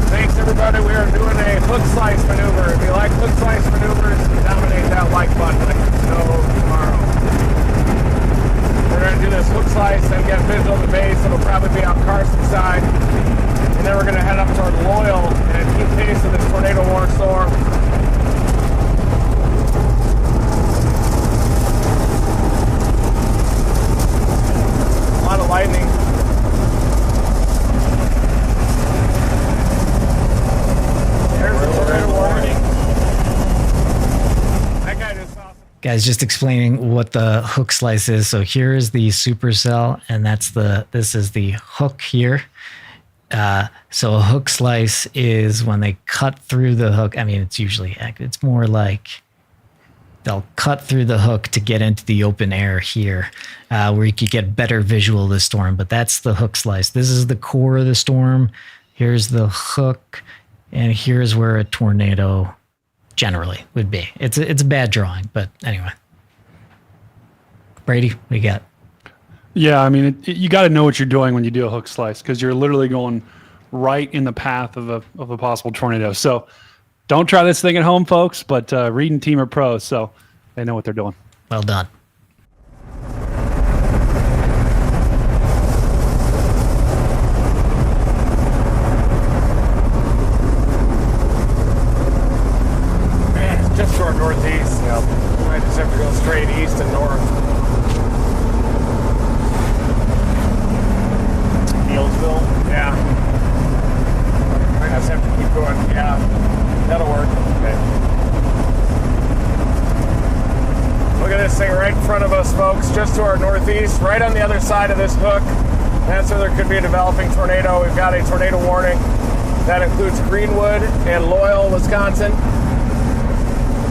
Thanks everybody. We are doing a hook slice maneuver. If you like hook slice maneuvers, dominate that like button like there's no tomorrow. We're going to do this hook slice and get visual of the base. It'll probably be on Carson's side. And then we're going to head up toward Loyal and keep pace of this tornado warning storm. A lot of lightning. There's the tornado warning. That guy just saw some. Guys, just explaining what the hook slice is. So here is the supercell, and this is the hook here. So a hook slice is when they cut through the hook. I mean, it's more like they'll cut through the hook to get into the open air here, where you could get better visual of the storm. But that's the hook slice. This is the core of the storm. Here's the hook, and here's where a tornado generally would be. It's a bad drawing, but anyway. Brady, what do you got? Yeah, I mean, you got to know what you're doing when you do a hook slice, because you're literally going right in the path of a possible tornado. So don't try this thing at home, folks, but Reed and team are pros, so they know what they're doing. Well done. Man, it's just to our northeast. Yep. We might just have to go straight east and north. Nielsville. Yeah. Might just have to keep going. Yeah, that'll work. Okay. Look at this thing right in front of us, folks, just to our northeast, right on the other side of this hook. That's where there could be a developing tornado. We've got a tornado warning. That includes Greenwood and Loyal, Wisconsin.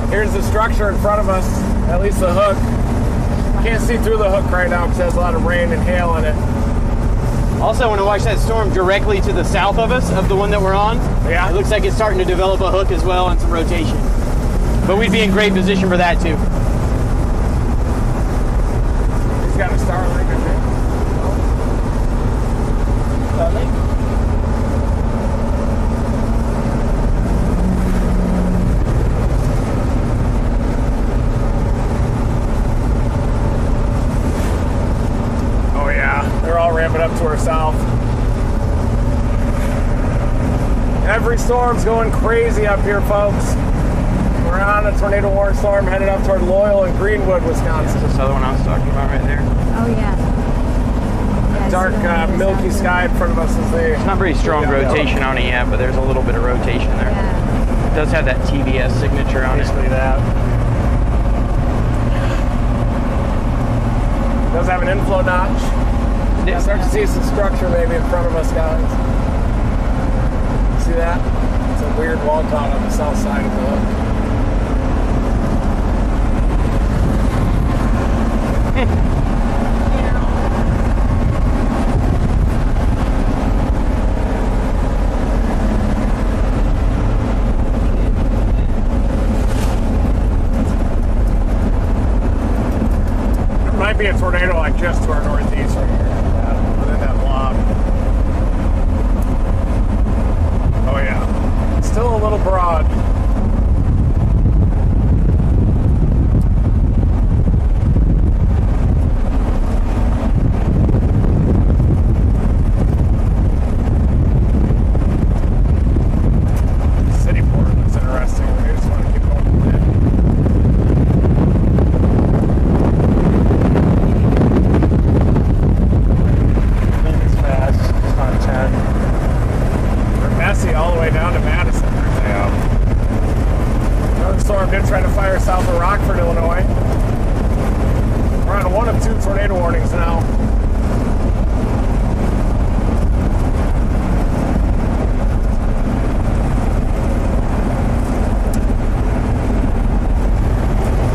Here's the structure in front of us, at least the hook. Can't see through the hook right now because it has a lot of rain and hail in it. Also, I want to watch that storm directly to the south of us, of the one that we're on. Yeah. It looks like it's starting to develop a hook as well and some rotation. But we'd be in great position for that too. He's got a Starlink, I think. Starlink? Oh yeah, they're all ramping up to our south. Every storm's going crazy up here, folks. We're on a tornado warning storm headed up toward Loyal and Greenwood, Wisconsin. This other one I was talking about right there. Oh, yeah. Yeah, Dark, so that milky sounds sky in front of us as they... It's not very strong rotation on it yet, but there's a little bit of rotation there. Yeah. It does have that TBS signature on Basically it. that. Does have an inflow notch. Start to see some structure maybe in front of us, guys. See that? It's a weird wall cloud on the south side of the hook. Be a tornado like just to our northeast right here, within that blob. Oh yeah, still a little broad. City port looks interesting. We just want to keep going with it. All the way down to Madison. Another storm did try to fire south of Rockford, Illinois. We're on one of 2 tornado warnings now.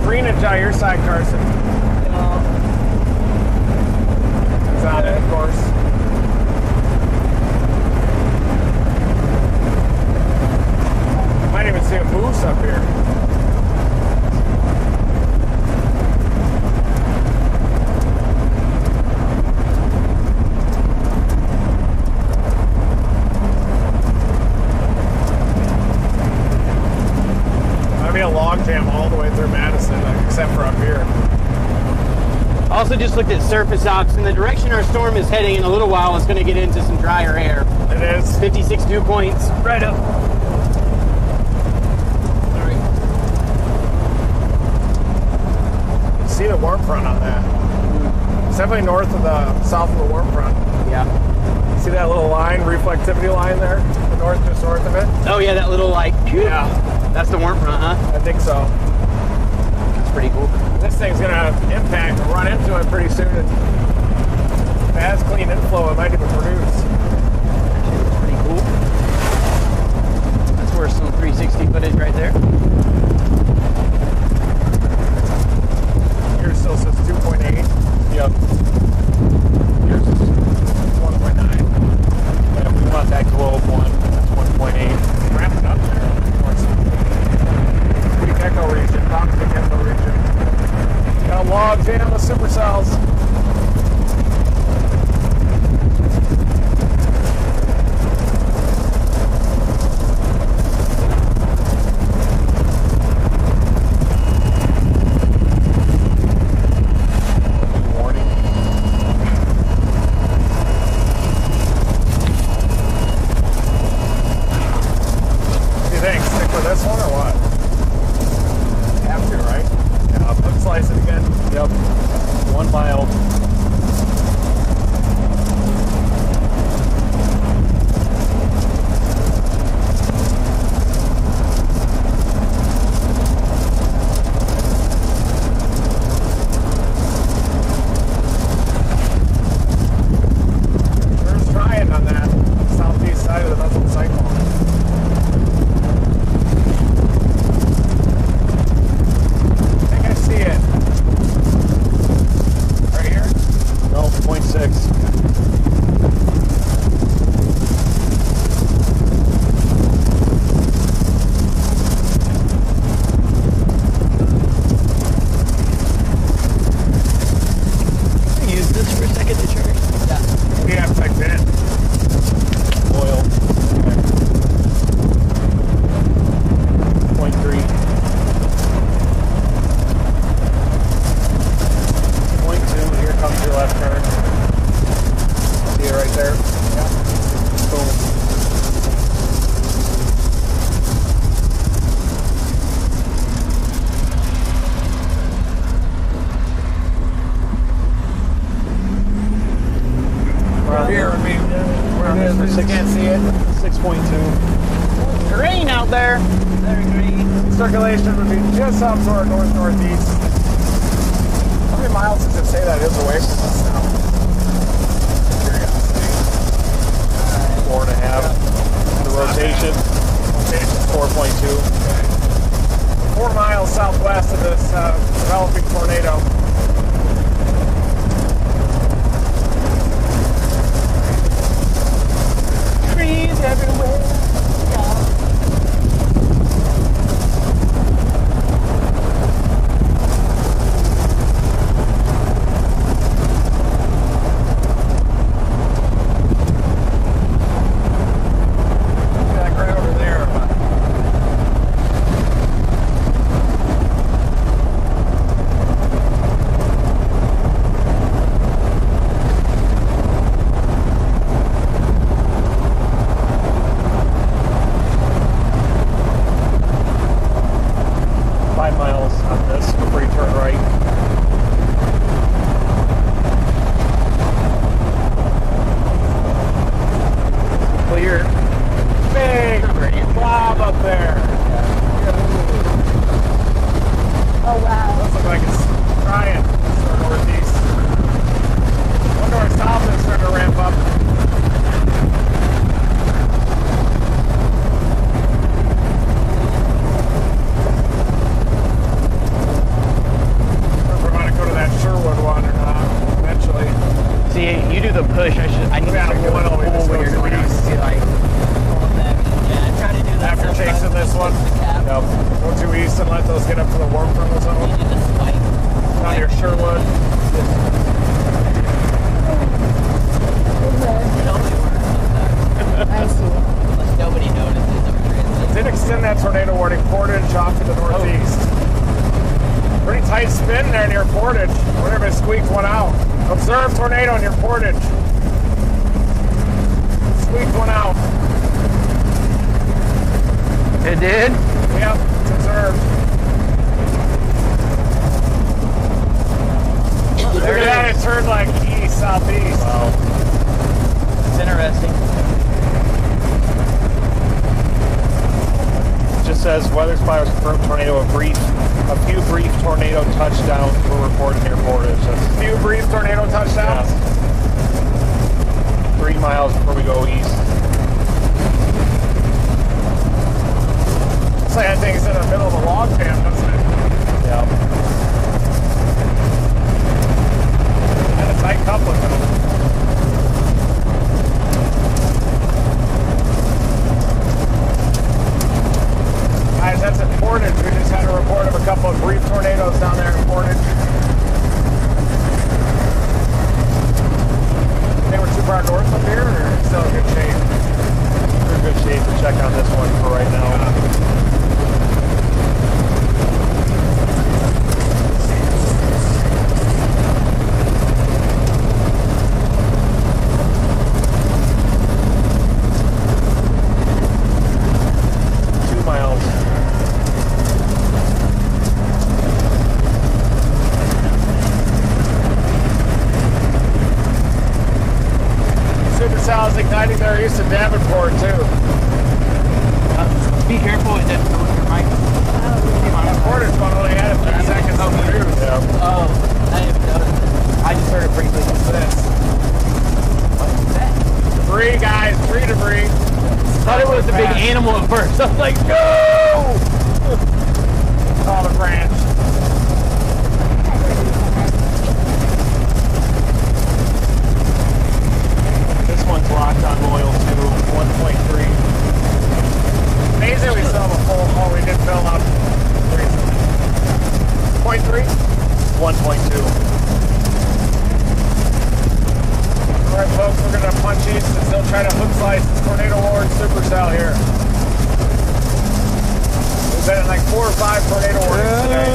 Greenwich on your side, Carson. It's on it, of course. Might even see a moose up here. Might be a log jam all the way through Madison, except for up here. Also just looked at surface ops, and the direction our storm is heading in a little while is going to get into some drier air. It is. 56 dew points right up. See the warm front on that. It's definitely north of the south of the warm front. Yeah. See that little line, reflectivity line there? The north, just north of it? Oh yeah, that little like, yeah. That's the warm front, huh? I think so. That's pretty cool. This thing's gonna impact and run into it pretty soon. If it has clean inflow, it might even produce. Actually, looks pretty cool. That's worth some 360 footage right there. Yours still says 2.8. Yep. Yours is 1.9. Yeah, we want that globe one. That's 1.8. Wrap it up there. Weak echo region, toxic echo region. Got a log jam with supercells. circulation would be just off to our north-northeast. many miles does it say that is away from us now? Curiosity. 4.5. The rotation, 4.2. 4 miles southwest of this developing tornado. Trees everywhere. Igniting there east of Davenport too. Be careful with that mic. Portage one only had a few seconds on the cruise. Yeah. Oh, I didn't even notice it. I just heard it briefly. What's this? Debris, guys, tree debris. Thought it was a big animal at first. I was like, no! Oh, the branch. One's locked on oil to 1.3. Amazing we still have a full haul. We did fill up 0.3? 1.2. Alright folks, we're going to punch east and still try to hook slice this tornado warned supercell here. We've been in like 4 or 5 tornado warnings today.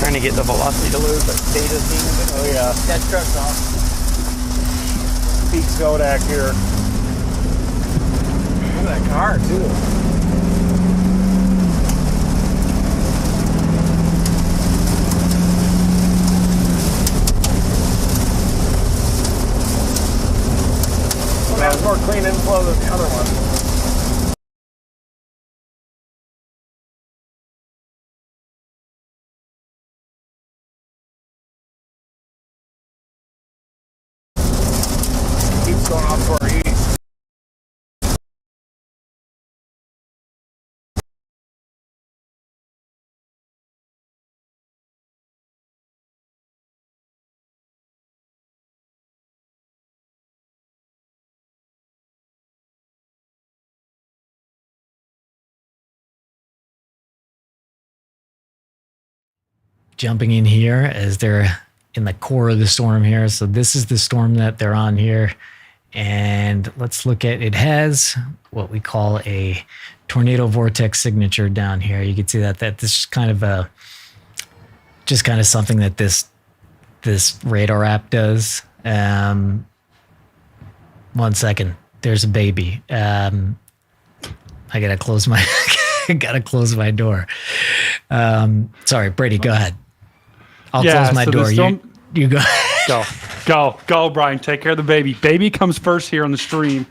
Trying to get the velocity to lose, but data's being a bit. Oh yeah. That truck's off. Peak Kodak here. Look at that car, too. One has more clean inflow than the other one. Keeps going off to our east. Jumping in here as they're in the core of the storm here. So this is the storm that they're on here. And let's look at, it has what we call a tornado vortex signature down here. You can see that this is kind of just kind of something that this radar app does. 1 second. There's a baby. I gotta close my door. Sorry, Brady, go ahead. I'll close my door. You go. Go, Brian. Take care of the baby. Baby comes first here on the stream.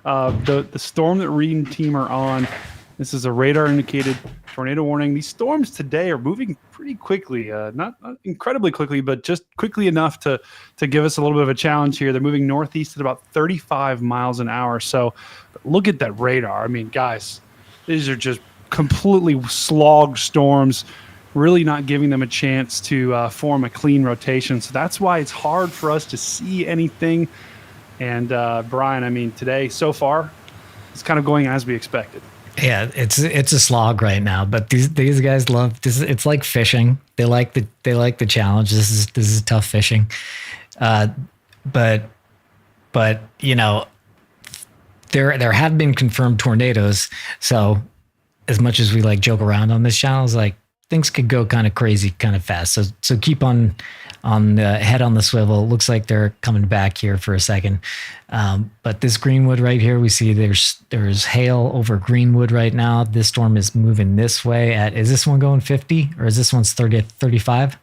The storm that Reed and team are on. This is a radar indicated tornado warning. These storms today are moving pretty quickly. Not incredibly quickly, but just quickly enough to give us a little bit of a challenge here. They're moving northeast at about 35 miles an hour. So look at that radar. I mean, guys, these are just completely slogged storms, really not giving them a chance to form a clean rotation. So that's why it's hard for us to see anything. And Brian, I mean, today so far, it's kind of going as we expected. Yeah, it's a slog right now, but these guys love this. It's like fishing. They like the challenge. This is tough fishing. But you know, there have been confirmed tornadoes. So as much as we like joke around on this channel, it's like things could go kind of crazy, kind of fast. So keep on the head on the swivel. It looks like they're coming back here for a second. But this Greenwood right here, we see there's hail over Greenwood right now. This storm is moving this way is this one going 50 or is this one's 35?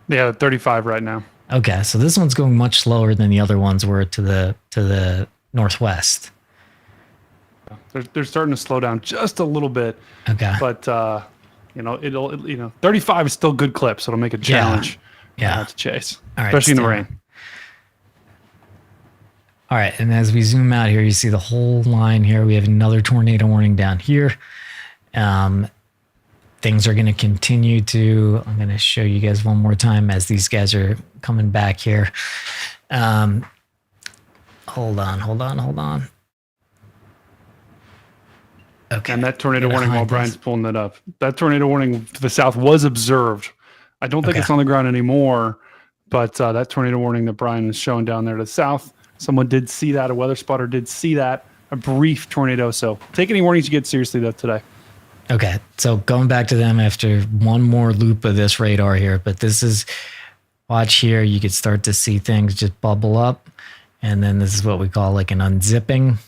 Yeah, 35 right now. Okay. So this one's going much slower than the other ones were to the northwest. They're starting to slow down just a little bit. Okay. But, you know, 35 is still good clip, so it'll make a challenge. Yeah. To chase, all right, especially in the rain. All right, and as we zoom out here, you see the whole line here. We have another tornado warning down here. Things are going to continue to. I'm going to show you guys one more time as these guys are coming back here. Hold on. Okay. And that tornado warning, while Brian's pulling that up, that tornado warning to the south was observed. I don't think it's on the ground anymore, but that tornado warning that Brian is showing down there to the south, someone did see that. A weather spotter did see that. A brief tornado. So take any warnings you get seriously, though, today. Okay. So going back to them after one more loop of this radar here, but this is, watch here, you could start to see things just bubble up. And then this is what we call like an unzipping.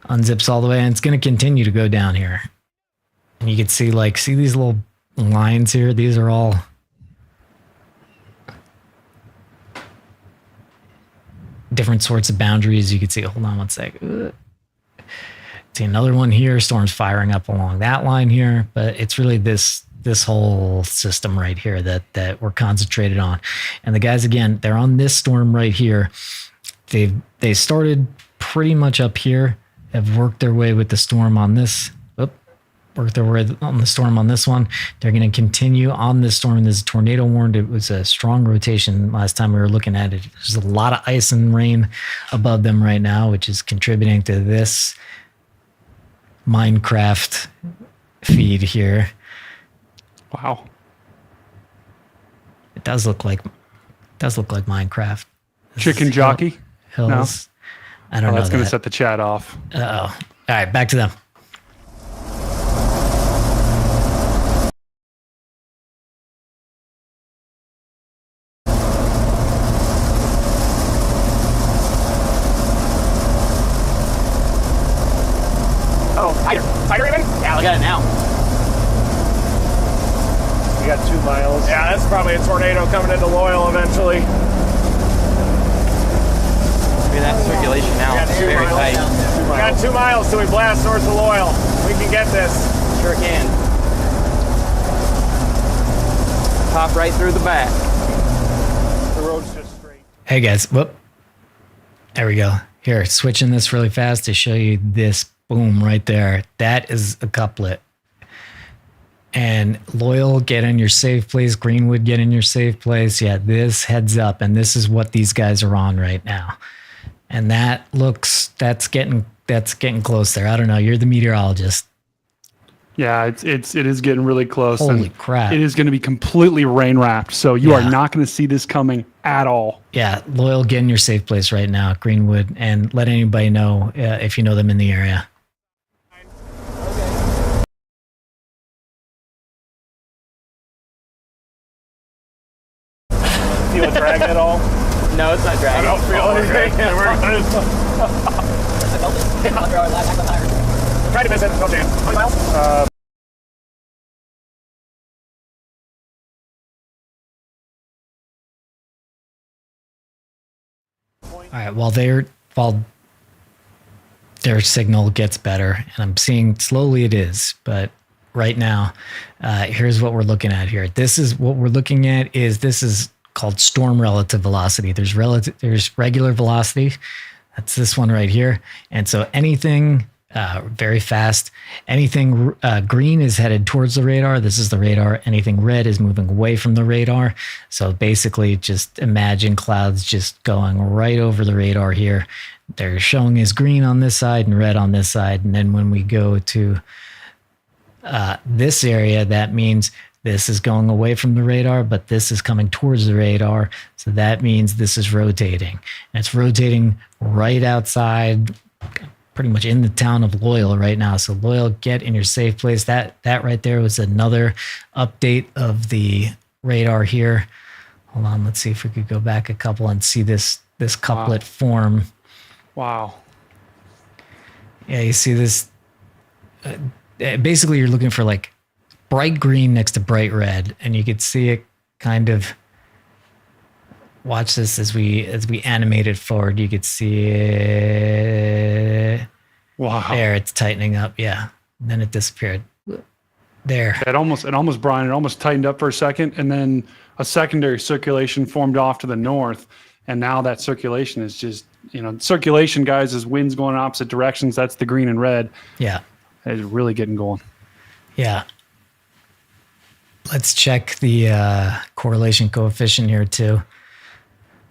Unzips all the way, and it's going to continue to go down here. And you can see these little lines here. These are all different sorts of boundaries. You can see, hold on one sec. See another one here. Storm's firing up along that line here, but it's really this whole system right here that we're concentrated on. And the guys, again, they're on this storm right here. They started pretty much up here, have worked their way with the storm on this. Worked their way on the storm on this one. They're going to continue on this storm. There's a tornado warned. It was a strong rotation last time we were looking at it. There's a lot of ice and rain above them right now, which is contributing to this Minecraft feed here. Wow. It does look like Minecraft. Chicken jockey? Hills. No? I don't know. That's going to set the chat off. Uh-oh. All right, back to them. got it now. We got 2 miles. Yeah, that's probably a tornado coming into Loyal eventually. Look at that circulation now. We got It's 2 very miles. tight. We got 2 miles till we blast north of Loyal. We can get this. Sure can. Pop right through the back. The road's just straight. Hey guys, whoop. There we go. Here, switching this really fast to show you this. Boom, right there. That is a couplet. And Loyal, get in your safe place. Greenwood, get in your safe place. Yeah, this heads up, and this is what these guys are on right now. And that's getting close there. I don't know. You're the meteorologist. Yeah, it is getting really close. Holy crap. It is going to be completely rain wrapped. So you are not going to see this coming at all. Yeah, Loyal, get in your safe place right now, Greenwood, and let anybody know if you know them in the area. Feel it drag at all? No, it's not dragging. I don't feel anything. Try to miss it. Go jam. 20 miles? All right, while their signal gets better, and I'm seeing slowly it is, but right now, here's what we're looking at here. This is called storm relative velocity. There's regular velocity. That's this one right here. And so anything very fast, anything green is headed towards the radar. This is the radar. Anything red is moving away from the radar. So basically just imagine clouds just going right over the radar here. They're showing as green on this side and red on this side. And then when we go to this area, that means this is going away from the radar, but this is coming towards the radar. So that means this is rotating. And it's rotating right outside, pretty much in the town of Loyal right now. So Loyal, get in your safe place. That right there was another update of the radar here. Hold on, let's see if we could go back a couple and see this couplet form. Wow. Yeah, you see this. Basically, you're looking for like bright green next to bright red, and you could see it kind of. Watch this as we animate it forward. You could see it. Wow. There, it's tightening up. Yeah, and then it disappeared. There. It almost Brian, it almost tightened up for a second, and then a secondary circulation formed off to the north, and now that circulation is just, circulation, guys, is winds going in opposite directions. That's the green and red. Yeah. It's really getting going. Yeah. Let's check the correlation coefficient here too.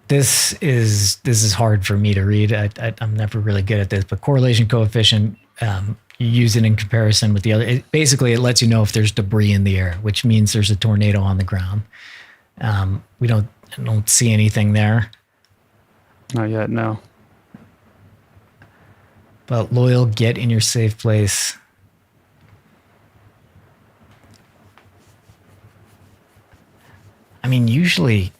This is hard for me to read. I'm never really good at this, but correlation coefficient, you use it in comparison with the other. Basically, it lets you know if there's debris in the air, which means there's a tornado on the ground. We don't see anything there. Not yet, no. But Loyal, get in your safe place. I mean, usually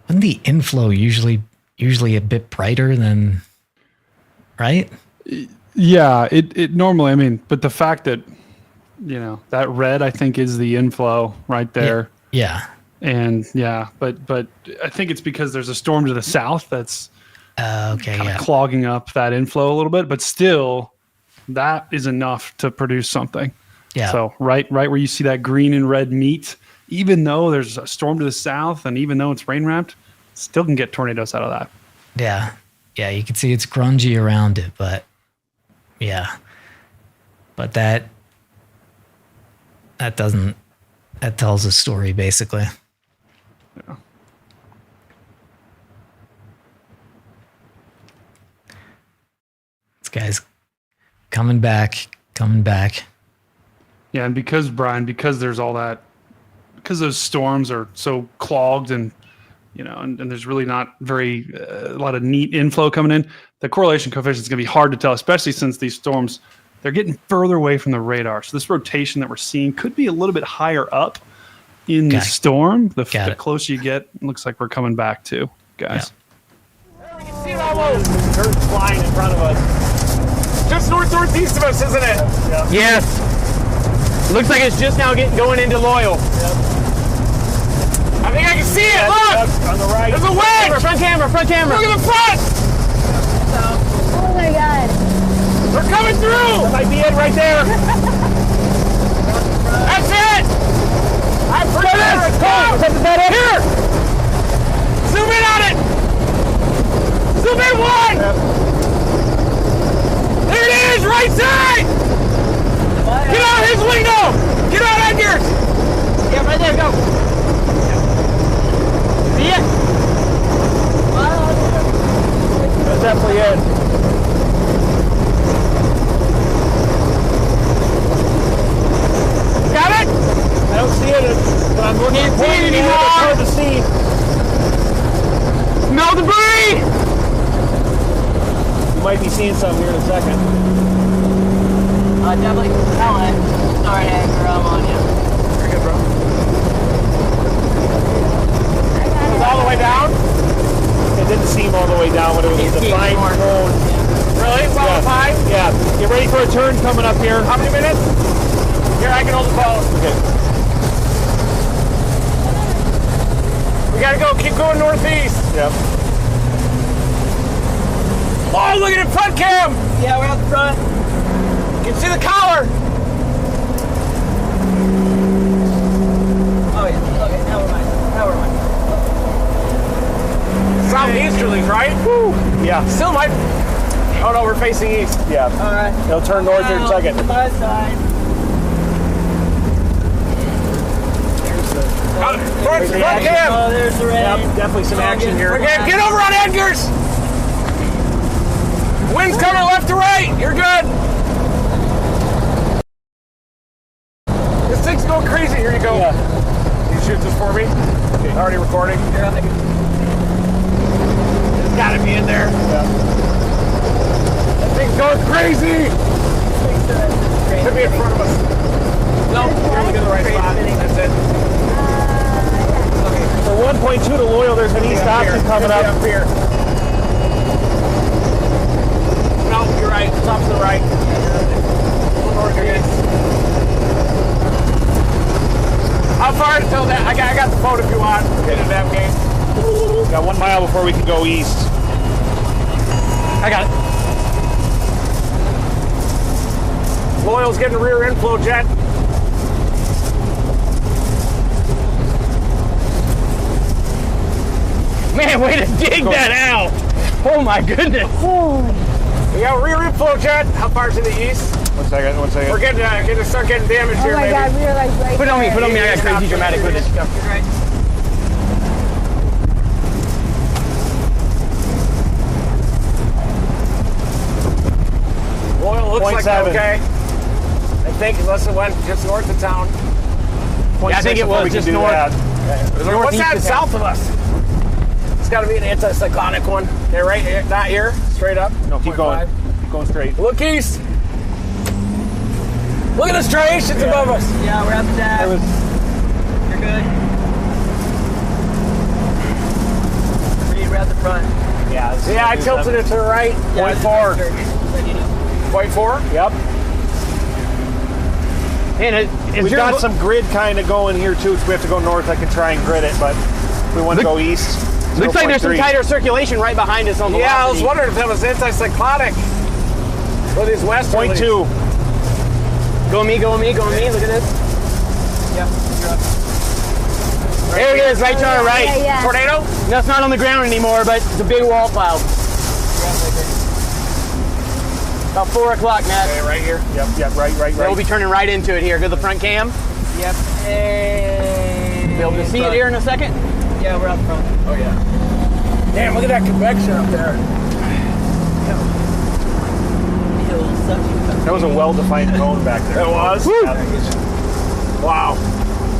wouldn't the inflow usually a bit brighter than, right? Yeah, it normally, I mean, but the fact that, that red, I think, is the inflow right there. Yeah. And but I think it's because there's a storm to the south that's clogging up that inflow a little bit, but still that is enough to produce something. Yeah. So right where you see that green and red meet, even though there's a storm to the south and even though it's rain wrapped, still can get tornadoes out of that. Yeah. Yeah. You can see it's grungy around it, but yeah. But that tells a story basically. Yeah. This guy's coming back. Yeah, and because there's all that, because those storms are so clogged and and there's really not a lot of neat inflow coming in, the correlation coefficient is going to be hard to tell, especially since these storms, they're getting further away from the radar. So this rotation that we're seeing could be a little bit higher up in the storm. The closer you get, it looks like we're coming back to, guys. Yeah. almost. Dirt's flying in front of us. Just northeast of us, isn't it? Yeah. Yes. Looks like it's just now going into Loyal. I think I can see it. Look! On the right. There's a wedge! Front camera. Look at the front! Oh my God. They're coming through! That might be it right there. That's it! I'm pretty sure it's gone! Here! Zoom in on it! Zoom in one! There it is! Right side! Get out his window! Get out Edgar's! Yeah, right there. Go. See it? That's definitely it. Got it? I don't see it, but I'm looking. Can't see it anymore. It's hard to see. Smell debris! You might be seeing something here in a second. Definitely smell it. Sorry, Edgar, I'm on you. Very good, bro. It's all the way down? It didn't seem all the way down, but it was a defined cone. Really? It's all high? Yeah. Get ready for a turn coming up here. How many minutes? Here, I can hold the phone. Okay. We gotta go. Keep going northeast. Yep. Oh, look at the front cam! Yeah, we're out the front. You can see the collar. Oh, yeah. Okay, now we're mine. Southeasterlies, right? Woo. Yeah. Still might. Oh no, we're facing east. Yeah. All right. It'll turn north here in a second. My side. Front cam! Oh, there's the rain. Yep, definitely some action here. Okay, get over on Edgar's! Wind's coming left to right. You're good. This thing's going crazy. Here you go. Yeah. You shoot this for me? Okay. Already recording. It's got to be in there. Yeah. That thing's going crazy. Could be in front of us. No, you're looking at the right spot. That's it. For 1.2 to Loyal, there's an east option coming up. Up here. No, you're right. It's off to the right. North again. How far until that? I got the phone if you want. Get into that game. Got 1 mile before we can go east. I got it. Loyal's getting a rear inflow jet. Man, way to dig that out. Oh my goodness. We got a rear inflow jet. How far's to the east? 1 second. We're getting to start getting damage Oh here, my maybe. God, we were like right Put it on me. there. I got crazy dramatic footage. Right. Loyal looks like 0.7. okay. I think unless it went just north of town. Yeah, I think it was just north. What's that south of us? It's got to be an anticyclonic one. Okay, right here, not here, straight up. No, keep going. 0.5. Keep going straight. Look east. Look at the striations above us. Yeah, we're at the dash. You're good. We're at the front. Yeah, I tilted it to the right. Yeah, 0.4. Ready to 0.4? Yep. And We've got some grid kind of going here too, so we have to go north. I could try and grid it, but if we want to go east. looks like there's some 0.3. tighter circulation right behind us on the Yeah, I was velocity. wondering if that was anticyclonic. What are these westerlies? 0.2. Go me. Look at this. Yep, you're up. There he is, right to our right. Yeah. Tornado? That's not on the ground anymore, but it's a big wall cloud. About 4 o'clock, Matt. Okay, right here. Yep, right. We'll be turning right into it here. Go to the front cam. Yep. Hey. Be able to see it here in a second. Yeah, we're out the front. Oh, yeah. Damn, look at that convection up there. That was a well-defined cone back there. It was? Wow.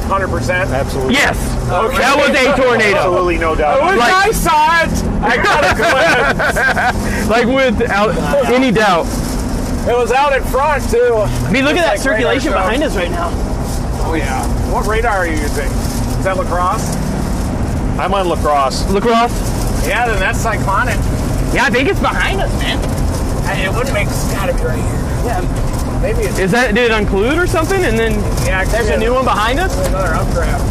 100%? Absolutely. Yes. Okay. That was a tornado. Absolutely no It doubt. was I saw it. I got a glimpse. Like without any doubt. It was out in front, too. I mean, look at that Just like circulation radar behind us right now. Oh, yeah. What radar are you using? Is that lacrosse? I'm on lacrosse. Lacrosse. Yeah, then that's cyclonic. Yeah, I think it's behind us, man. It wouldn't make. It's gotta be right here. Yeah. Maybe it's. Did it unclude or something? And then Yeah, there's a new one behind us? Another updraft.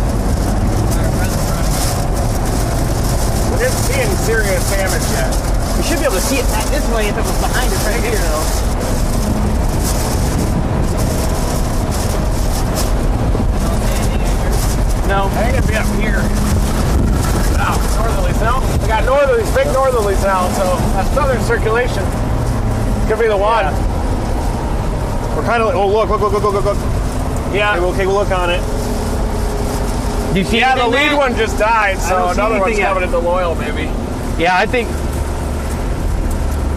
We didn't see any serious damage yet. We should be able to see it back this way if it was behind us right here. No. I think it'd be up here. Oh, northerlies now. We got northerlies, big northerlies now, so that's southern circulation. Could be the one. Yeah. We're kind of like, oh, look. Yeah. Okay, we'll take a look on it. Do you see Yeah, the anything lead there? one just died, so don't see another one's anything yet. coming into Loyal, maybe. Yeah, I think.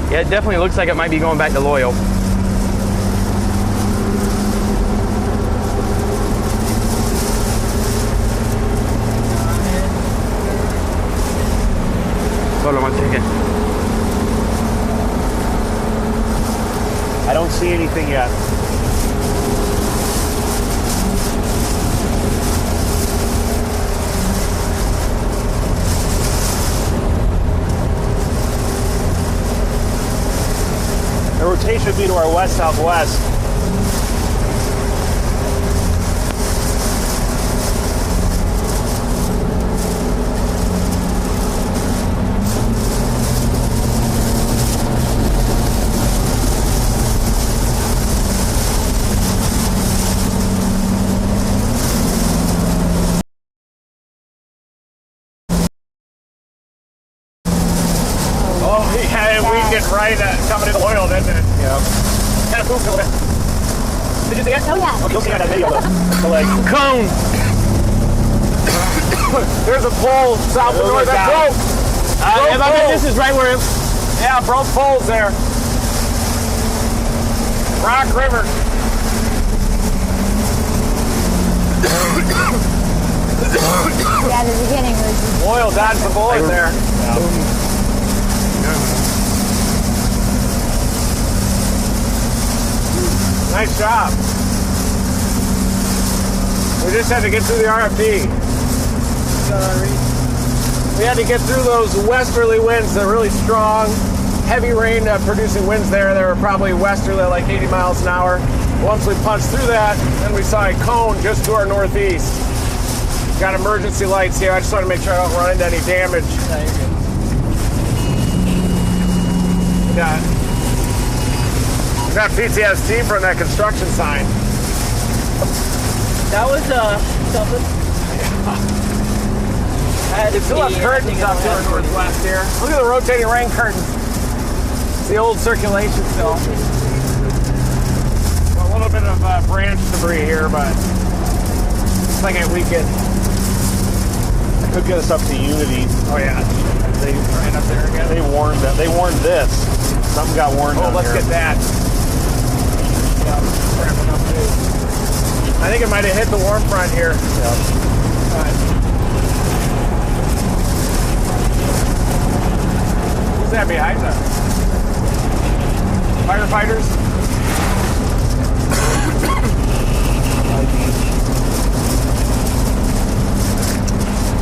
Yeah, it definitely looks like it might be going back to Loyal. Hold on one second. I don't see anything yet. The rotation would be to our west-southwest. Oh, yeah, we get right coming into Loyal, didn't it? Yeah. Kind of pooped over there. Did you see it? Oh, yeah. Okay, see that video though. So like, Cone! There's a pole south of north. That broke. I bet this is right where it. Yeah, broke poles there. Rock River. Yeah, the beginning was. Loyal dodged the bullet there. Nice job. We just had to get through the RFD. We had to get through those westerly winds, the really strong, heavy rain producing winds there. They were probably westerly, like 80 miles an hour. Once we punched through that, then we saw a cone just to our northeast. Got emergency lights here. I just want to make sure I don't run into any damage. We got PTSD from that construction sign. That was something. It's still have curtains up to our northwest here. Look at the rotating rain curtains. It's the old circulation still. A little bit of branch debris here, but it's like a weekend. could get us up to Unity. Oh yeah. They Right up there again. They warned that. They warned this. Something got warned. Oh, down let's here. get that. Yeah, ramping up too. I think it might have hit the warm front here. Yeah. Who's that behind us? Firefighters?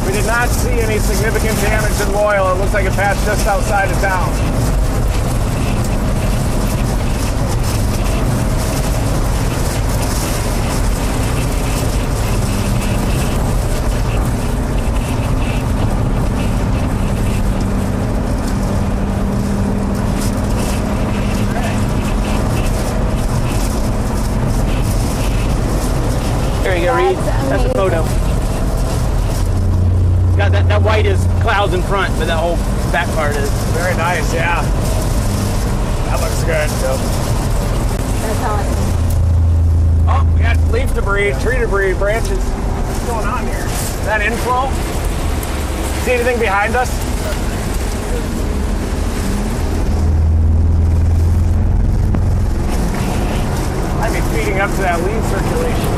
We did not see any significant damage in Loyal. It looks like it passed just outside of town. There you go, Reed. That's a amazing. photo. Got that white is clouds in front, but that whole back part is. Very nice, yeah. That looks good. That's awesome. Oh, we got leaf debris, tree debris, branches. What's going on here? Is that inflow? See anything behind us? Might be feeding up to that leaf circulation.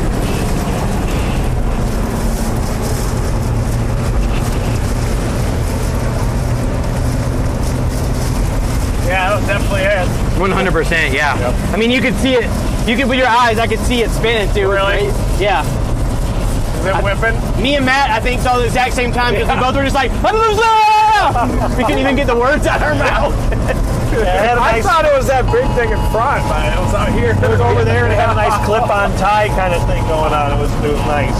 Yeah, that definitely is. 100%, yeah. Yep. I mean, you could see it. You could, with your eyes, I could see it spinning too. Really? Right? Yeah. Is it whipping? Me and Matt, I think, saw the exact same time because we both were just like, we couldn't even get the words out of our mouth. I thought it was that big thing in front, but it was out here. It was over there, and it had a nice clip-on tie kind of thing going on. It was nice.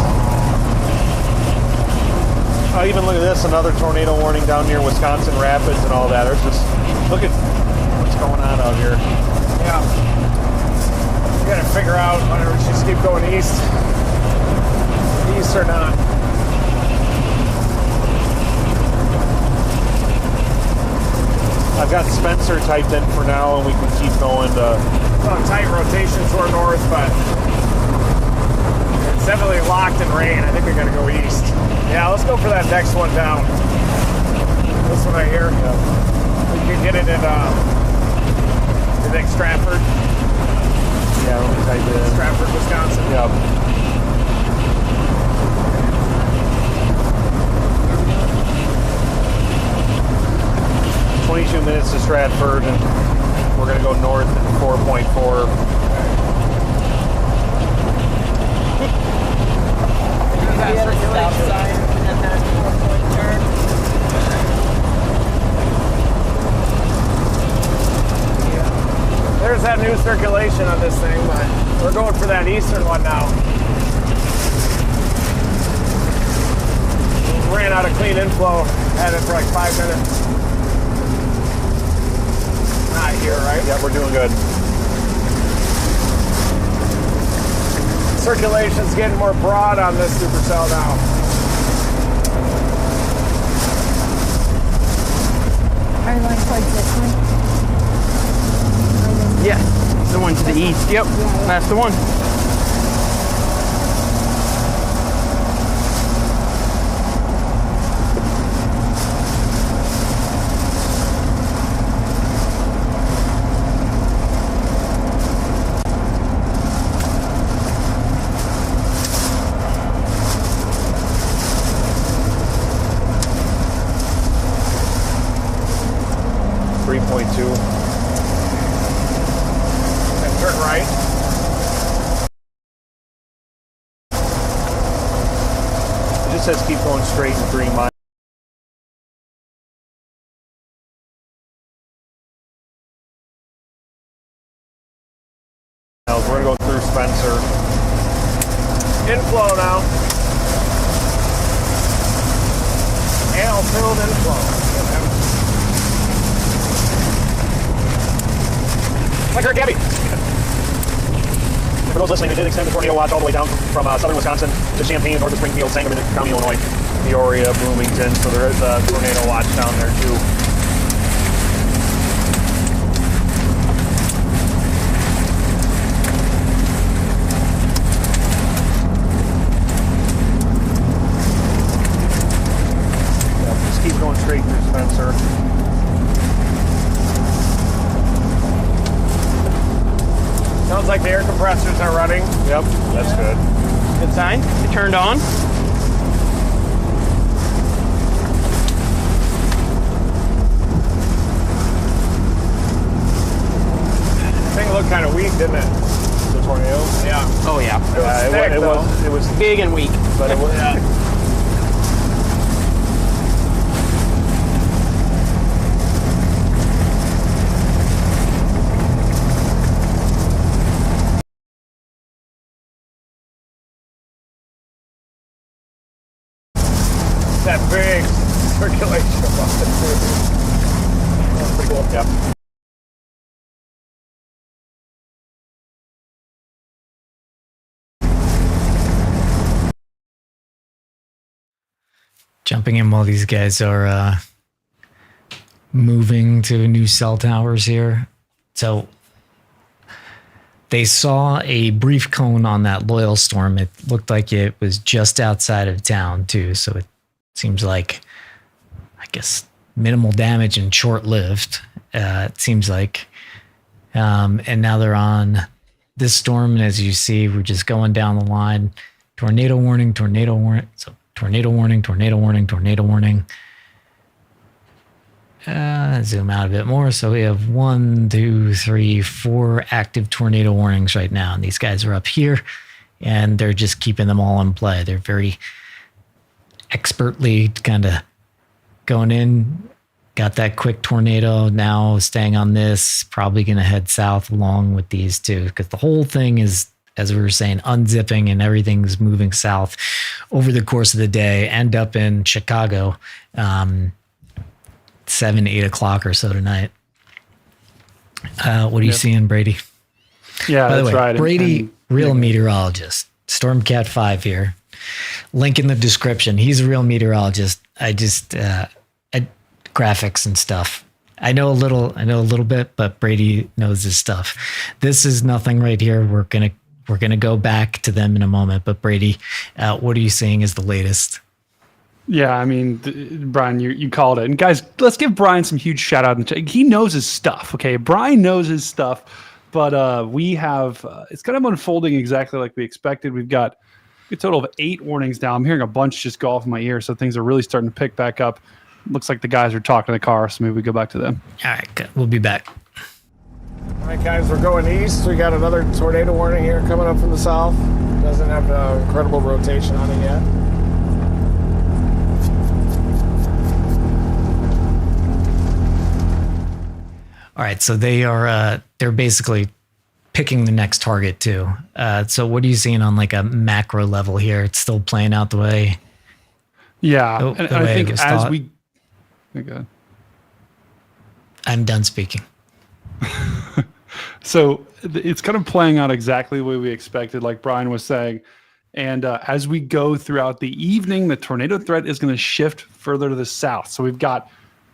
Oh, even look at this, another tornado warning down near Wisconsin Rapids and all that. There's just, look at what's going on out here. Yeah. We gotta figure out whether we should just keep going east or not. I've got Spencer typed in for now, and we can keep going to... It's on tight rotation toward north, but it's definitely locked in rain. I think we gotta go east. Yeah, let's go for that next one down. This one right here. Yeah. We can get it at, you think Stratford? Yeah, let me type it in. Stratford, Wisconsin. Yeah. "22 minutes to Stratford, and we're going to go north at 4.4. Stop sign and then 4-point turn. There's that new circulation on this thing, but we're going for that eastern one now. Ran out of clean inflow, had it for like 5 minutes. Not here, right? Yeah, we're doing good. Circulation's getting more broad on this supercell now. Are you going towards this one? Yeah, the one to the east. Yep, that's the one. Turn right. It just says keep going straight in 3 miles. We're going to go through Spencer. Inflow now. Ale-filled inflow. Like her Gabby. For those listening, it did extend the tornado watch all the way down from southern Wisconsin to Champaign, north of Springfield, Sangamon County, Illinois, Peoria, Bloomington. So there is a tornado watch down there too. Yeah, just keep going straight through Spencer. Sounds like the air compressors are running. Yep, that's good. Good sign. It turned on. Thing looked kind of weak, didn't it? The tornado. Yeah. Oh yeah. It was Big and weak. but it was. Yeah. That big circulation above the too. That's pretty cool. Yep. Jumping in while these guys are moving to new cell towers here. So they saw a brief cone on that Loyal storm. It looked like it was just outside of town too. So it seems like, I guess, minimal damage and short-lived. It seems like. And now they're on this storm. And as you see, we're just going down the line. Tornado warning, tornado warning. So tornado warning, tornado warning, tornado warning. Zoom out a bit more. So we have 1, 2, 3, 4 active tornado warnings right now. And these guys are up here and they're just keeping them all in play. They're very expertly kind of going in, got that quick tornado, now staying on this, probably going to head south along with these two, because the whole thing is, as we were saying, unzipping and everything's moving south over the course of the day, end up in Chicago 7, 8 o'clock or so tonight. What are you seeing, Brady? Yeah, By the that's way, right. Brady, real meteorologist, Stormcat 5 here. Link in the description. He's a real meteorologist. I just graphics and stuff. I know a little bit, but Brady knows his stuff. This is nothing right here. We're gonna go back to them in a moment. But Brady, what are you seeing as the latest? Yeah, I mean, Brian, you called it. And guys, let's give Brian some huge shout out. He knows his stuff, okay? Brian knows his stuff, but we have, it's kind of unfolding exactly like we expected. We've got a total of 8 warnings now. I'm hearing a bunch just go off in my ear, so things are really starting to pick back up. Looks like the guys are talking in the car, so maybe we go back to them. All right, good. We'll be back. All right, guys, we're going east. We got another tornado warning here coming up from the south. Doesn't have incredible rotation on it yet. All right, so they're basically picking the next target too. So what are you seeing on like a macro level here? It's still playing out the way. Yeah, and I think as we, okay. I'm done speaking. So it's kind of playing out exactly the way we expected, like Brian was saying. And as we go throughout the evening, the tornado threat is going to shift further to the south. So we've got,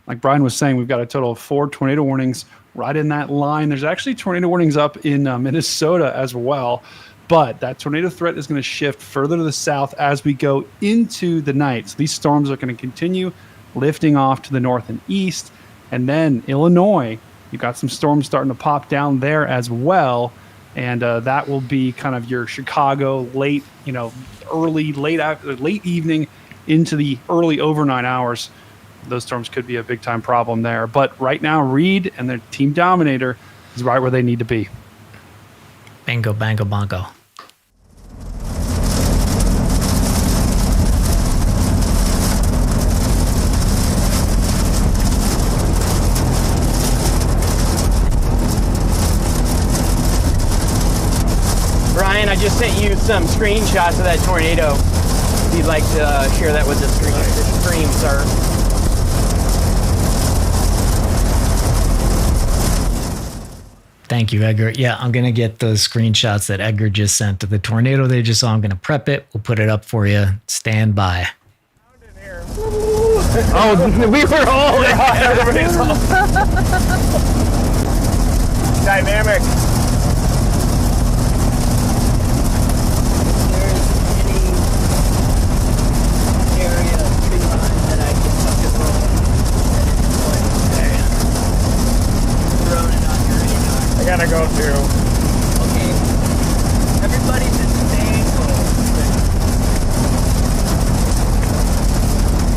like Brian was saying, we've got a total of 4 tornado warnings right in that line. There's actually tornado warnings up in Minnesota as well. But that tornado threat is going to shift further to the south as we go into the night. So these storms are going to continue lifting off to the north and east. And then Illinois, you've got some storms starting to pop down there as well. And that will be kind of your Chicago late evening into the early overnight hours. Those storms could be a big time problem there. But right now, Reed and their team dominator is right where they need to be. Bingo, bango, bongo. Brian, I just sent you some screenshots of that tornado. If you'd like to share that with the stream, sir. Thank you, Edgar. Yeah, I'm going to get those screenshots that Edgar just sent to the tornado they just saw. I'm going to prep it. We'll put it up for you. Stand by. Oh, we were all Everybody's all dynamic. I gotta go too. Okay. Everybody just stay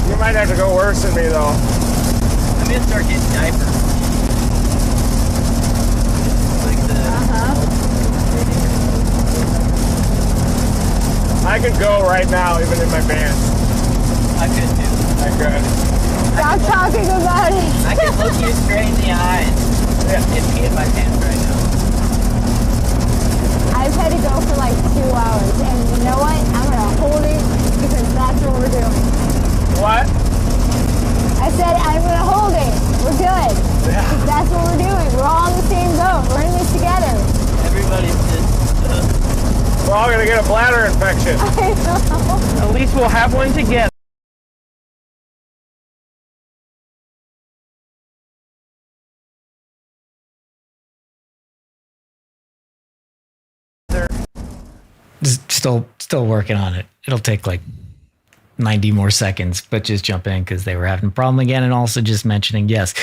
You might have to go worse than me though. I'm gonna start getting diapers. Like I could go right now, even in my pants. I could too. I could. Stop talking about it. I could look you straight in the eyes and pee in my pants right now. I've had to go for like 2 hours, and you know what? I'm gonna hold it because that's what we're doing. What? I said I'm gonna hold it. We're good. Because that's what we're doing. We're all in the same boat. We're in this together. Everybody's just. We're all gonna get a bladder infection. I know. At least we'll have one together. Still working on it. It'll take like 90 more seconds, but just jump in because they were having a problem again. And also just mentioning, yes,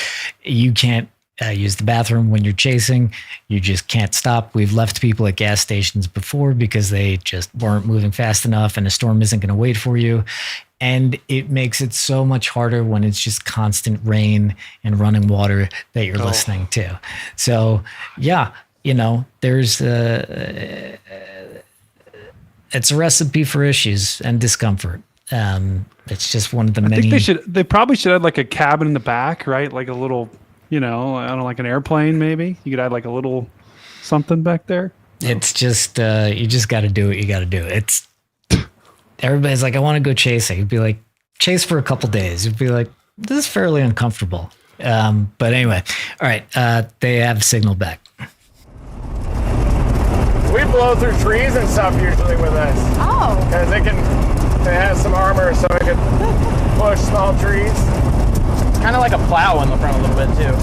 you can't use the bathroom when you're chasing. You just can't stop. We've left people at gas stations before because they just weren't moving fast enough and a storm isn't going to wait for you. And it makes it so much harder when it's just constant rain and running water that you're listening to. So yeah, there's it's a recipe for issues and discomfort. It's just one of the I many. think they probably should add like a cabin in the back, right? Like a little, I don't know, like an airplane maybe. You could add like a little something back there. It's just you just got to do what you got to do. It's everybody's like, I want to go chasing. You'd be like, chase for a couple days. You'd be like, this is fairly uncomfortable. But anyway, all right. They have signal back. We blow through trees and stuff usually with this. Oh. Because it has some armor so it can push small trees. Kind of like a plow in the front a little bit too.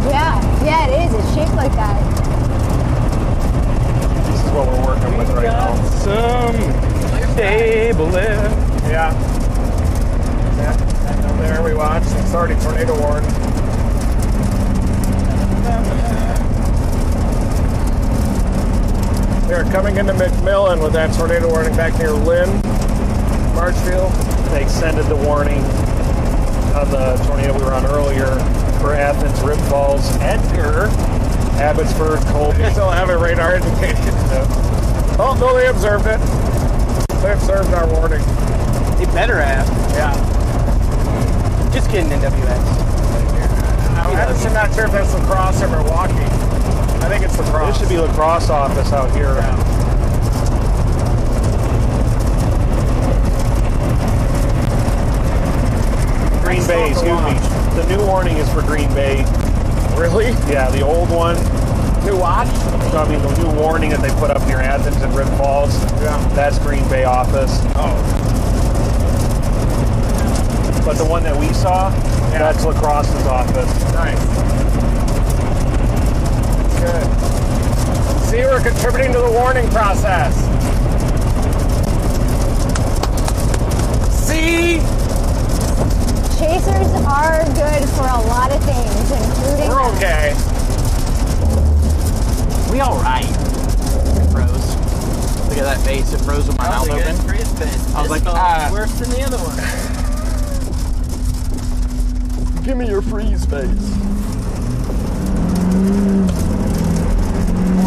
Yeah, it is. It's shaped like that. This is what we're working with right now. Some stable lift. Yeah. Down there we watch. It's already tornado warned. They're coming into McMillan with that tornado warning back near Lynn, Marshfield. They extended the warning on the tornado we were on earlier for Athens, Rip Falls, Edgar, Abbotsford, Colby. They still have a radar indication. Oh, no, they observed it. They observed our warning. They better have. Yeah. Just kidding, NWX. I'm not sure if that's lacrosse or Milwaukee. I think it's lacrosse. This should be lacrosse office out here. Yeah. Green Bay, excuse me. The new warning is for Green Bay. Really? Yeah, the old one. New watch? So, I mean, the new warning that they put up near Athens and Rip Falls. Yeah. That's Green Bay office. Oh. But the one that we saw, that's lacrosse's office. Nice. Good. See, we're contributing to the warning process. See? Chasers are good for a lot of things, including. We're okay. We all right. It froze. Look at that face. It froze with my mouth open. I was like, worse than the other one. Give me your freeze face.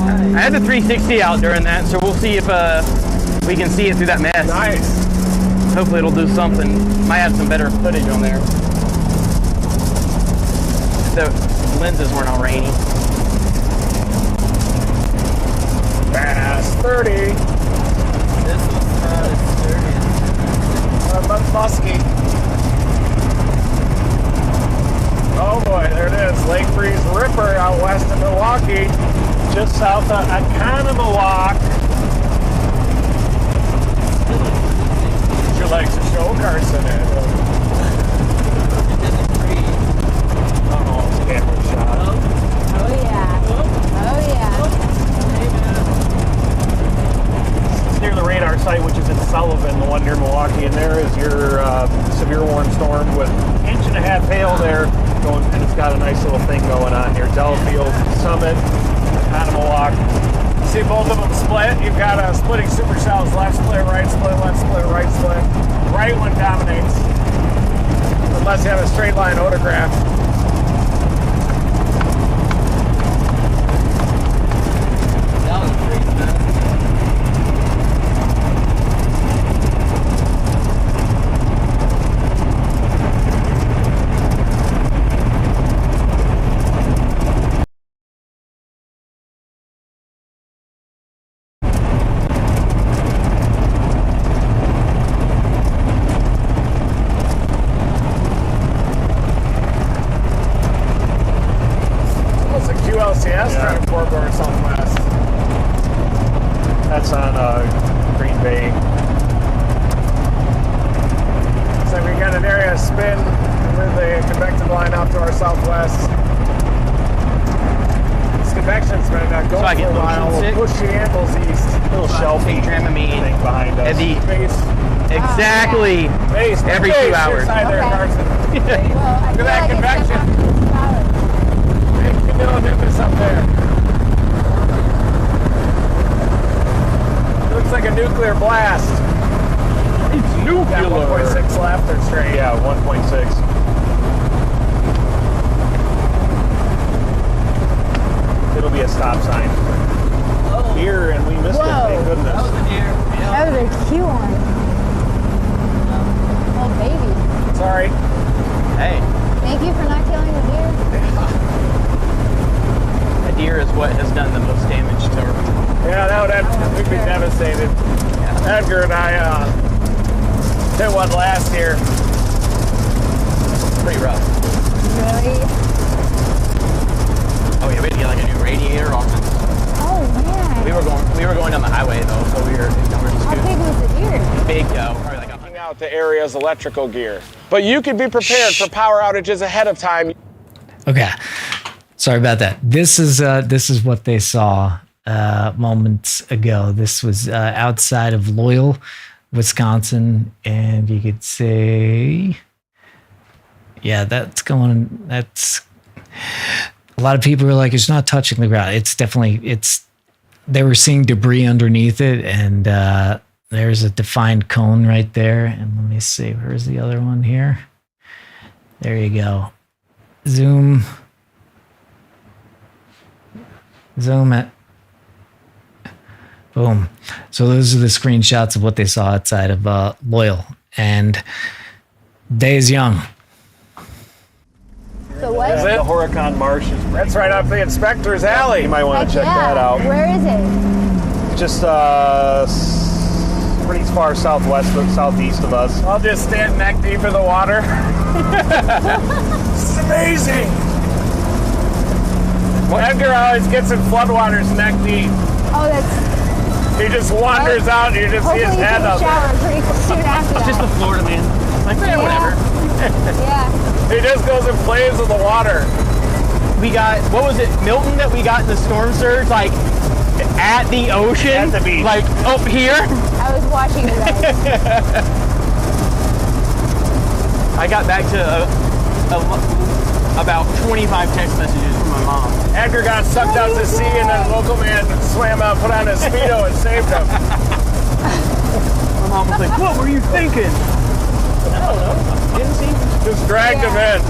I had the 360 out during that, so we'll see if we can see it through that mess. Nice. Hopefully it'll do something. Might have some better footage on there. The lenses weren't all rainy. Fast 30. This one's not as sturdy. Muskie. Oh boy, there it is. Lake Breeze Ripper out west of Milwaukee. Just south of Economilwaukee. Would you like to show Carson it? It doesn't freeze. Uh-oh, camera shot. Oh yeah. Oh yeah. It's near the radar site, which is in Sullivan, the one near Milwaukee, and there is your severe warning storm with 1.5 inches hail there going, and it's got a nice little thing going on here. Delafield, Summit, Economilwaukee. See both of them split? You've got splitting supercells, left split, right split, left split, right split. Right one dominates. Unless you have a straight line autograph. That was pretty fast. LCS trying to corridor southwest. That's on Green Bay. So we got an area of spin with the convective line off to our southwest. This convection's been going So I for get a while. motion sick? We'll push the ankles east. Little shelfie Dramamine thing behind us. at the Base. exactly Base. every Base 2 hours. inside there, Okay. Carson. Well, I Look at feel that like convection. Big vanilla Memphis up there. Looks like a nuclear blast. It's Got nuclear. 1.6 left or straight. Yeah, 1.6. It'll be a stop sign. Oh, Here, and we missed it, thank Whoa. goodness. that was a deer. That was a cute one. Oh, baby. Sorry. Hey, Thank you for not killing the deer. a deer is what has done the most damage to her. Yeah, we'd be devastated. Edgar and I hit one last year. Pretty rough. Really? Oh yeah, we had to get like a new radiator off. Oh, man. We were going down the highway though, so we were just How big was the deer? big though, probably like Out the area's electrical gear. But you can be prepared for power outages ahead of time. Okay, sorry about that. This is what they saw moments ago. This was outside of Loyal, Wisconsin, and you could say, yeah, that's a lot of people are like, it's not touching the ground. It's definitely, they were seeing debris underneath it, and there's a defined cone right there. And let me see, where's the other one here? There you go. Zoom it. Boom. So those are the screenshots of what they saw outside of Loyal. And day is young. The what? Is it? The Horicon Marsh is That's right up the inspector's alley. You might want to check that out. Where is it? Just pretty far southeast of us. I'll just stand neck deep in the water. It's amazing. Edgar always gets in floodwaters neck deep. Oh, that's... He just wanders out and you just see his Hopefully head you up can there. shower pretty soon after that. just the Florida man. Like, man, whatever. Yeah. He just goes and plays with the water. We got, what was it, Milton that we got in the storm surge, like at the ocean? At the beach. Like up here? I was watching you guys. I got back to about 25 text messages from my mom. Edgar got sucked out to sea and then a local man swam out, put on his Speedo and saved him. My mom was like, what were you thinking? I don't know. Didn't see. Just dragged him in.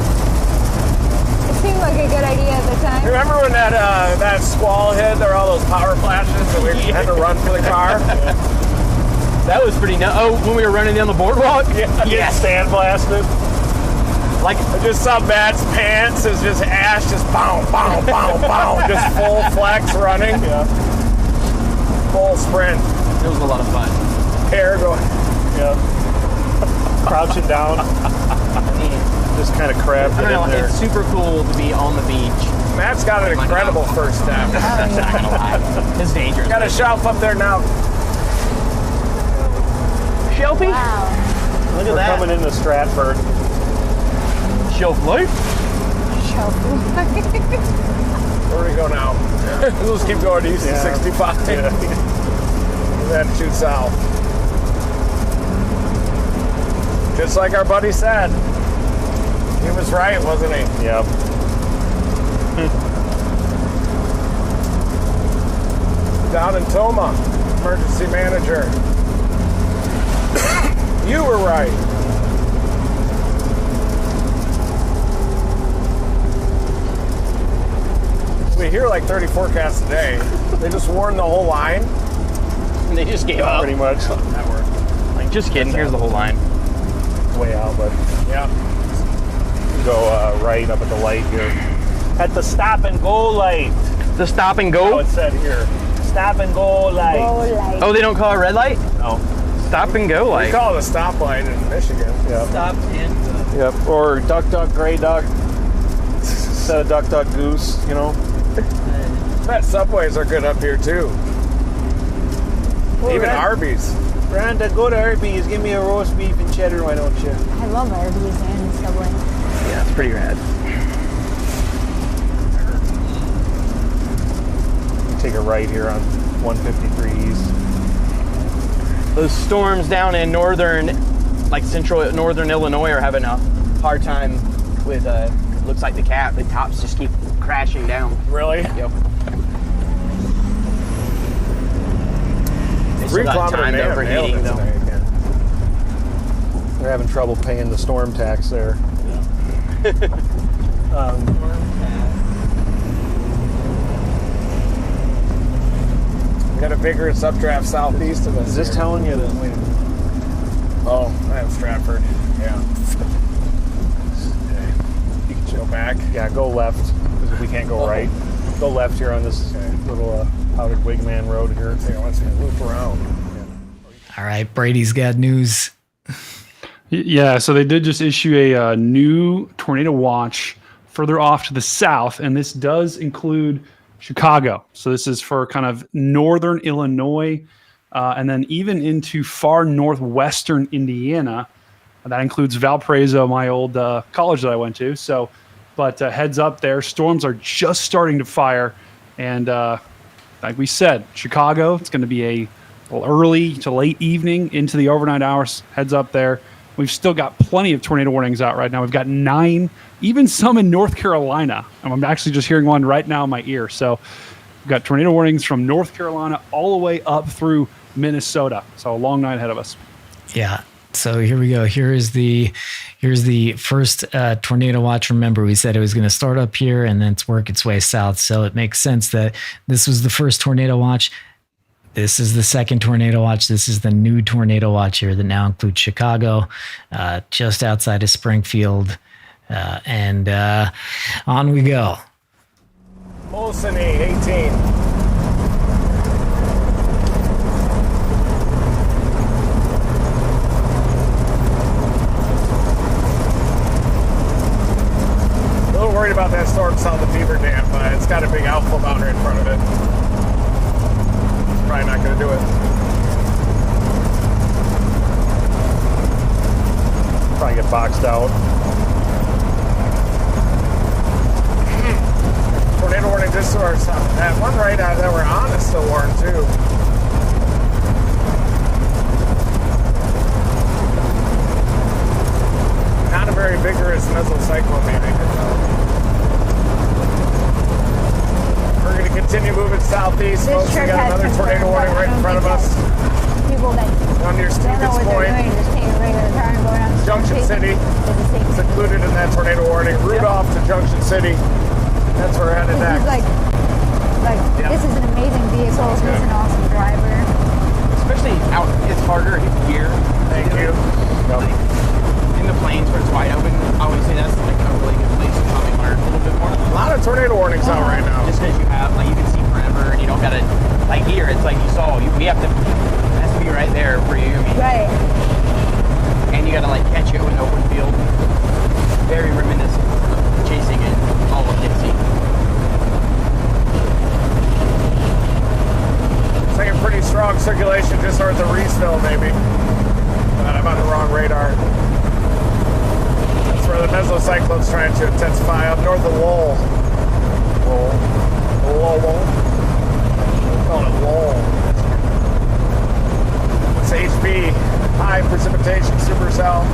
It seemed like a good idea at the time. Remember when that squall hit? There were all those power flashes and we had to run for the car? That was pretty nuts. Oh, when we were running down the boardwalk? Yeah, sandblasted. Like, I just saw Matt's pants is just ash, just bow, bow, bow, bow, just full flex running. Yeah. Full sprint. it was a lot of fun. Hair going. Yeah. Crouching down. Just kind of crabbed I it don't know, in there. it's super cool to be on the beach. Matt's got an incredible first step. I'm not gonna lie. It's dangerous. Got a shelf up there now. Shelfie? Wow. Look at We're that. coming into Stratford. Shelf life? Where do we go now? We'll just keep going east to 65. Yeah. Then shoot south. Just like our buddy said. He was right, wasn't he? Yep. Down in Toma, emergency manager. You were right. We hear like 30 forecasts a day. They just warned the whole line. And they just gave up. Pretty much. That worked. Like, just kidding. Here's the whole line. Way out, but Yeah. go right up at the light here. At the stop and go light. The stop and Oh, go? it said here. Stop and go light. Oh, they don't call it red light? No. Stop and go We light. call it a stoplight in Michigan. Yep. Stop and Yep. Or duck, duck, gray duck. Instead of duck, duck, goose, you know. Bet Subways are good up here too. Even Arby's. Brenda, go to Arby's. Give me a roast beef and cheddar, why don't you? I love Arby's and Subway. Yeah, it's pretty rad. Take a right here on 153 East. Those storms down in central northern Illinois are having a hard time with, looks like the tops just keep crashing down. Really? Yep. They 3 still got kilometer timed man nailed overheating it though. today again. They're having trouble paying the storm tax there. We got a vigorous updraft southeast of us. Is this here. telling you that? Wait. Oh, I have Stratford. Yeah. Okay. You can go back. Yeah, go left because we can't go right. Go left here on this little powdered wigman road here. Let's loop around. All right, Brady's got news. Yeah, so they did just issue a new tornado watch further off to the south, and this does include Chicago. So this is for kind of northern Illinois, and then even into far northwestern Indiana. That includes Valparaiso, my old college that I went to. So, but heads up there, storms are just starting to fire, and like we said, Chicago, it's going to be a early to late evening into the overnight hours. Heads up there. We've still got plenty of tornado warnings out right now. We've got 9, even some in North Carolina. And I'm actually just hearing one right now in my ear. So we've got tornado warnings from North Carolina all the way up through Minnesota. So a long night ahead of us. Yeah. So here we go. Here's the first tornado watch. Remember, we said it was going to start up here and then work its way south. So it makes sense that this was the first tornado watch. This is the second tornado watch. This is the new tornado watch here that now includes Chicago, just outside of Springfield. And on we go. Olseny, 18. A little worried about that storm south of Beaver Dam, but it's got a big outflow boundary in front of it. Probably not going to do it. Probably get boxed out. Tornado warning just to our south. That one right out that we're on is still warned too. Not a very vigorous mesocyclone maybe. We're going to continue moving southeast. This Folks, we trip got has another tornado confirmed, warning but I right in don't front of think us. that people that Down near don't know Stevens what they're Point. doing, just taking a regular car and going out to Junction City. It's included in that tornado warning. Rudolph to Junction City. That's where we're headed next. He's like this is an amazing vehicle. He's an awesome driver. Especially out, it's harder here. Thank you. Like, in the plains where it's wide open, I always say that's like a really good place to probably learn a little bit more. A lot of tornado warnings out right now. Just because you have, like, you can see forever and you don't gotta, like here, it's like you saw, we have to, it has to be right there for you. I mean, Right. and you gotta like catch it with an open field. Very reminiscent of chasing it all of Dixie. It's like a pretty strong circulation just north of Reeseville, maybe. But I'm on the wrong radar. That's where the mesocyclone's trying to intensify up north of Lowell. Lowell. Call it Lowell. It's HB, high precipitation, supercell.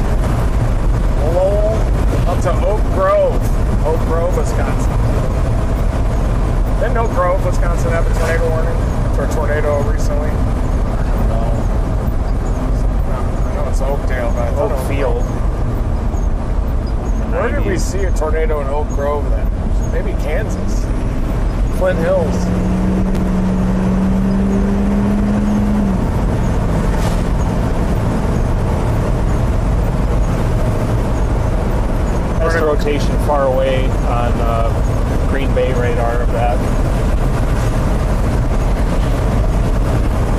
Lowell up to Oak Grove, Wisconsin. Didn't Oak Grove, Wisconsin have a tornado warning for a tornado recently? I don't know. I know it's Oakdale, but I thought Oak Field. Where did we see a tornado in Oak Grove then? Maybe Kansas. Flint Hills. That's the rotation far away on Green Bay radar of that.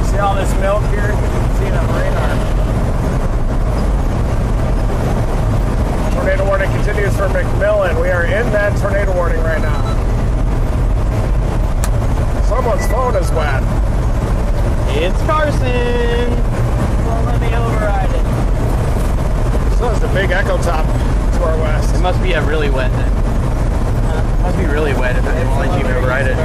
See all this milk here? You can see it on radar. Tornado warning continues for McMillan. We are in that tornado warning right now. Someone's phone is wet. It's Carson! Won't let me override it. So is the big echo top to our west. It must be a really wet then. Must be really wet if it won't let you override it.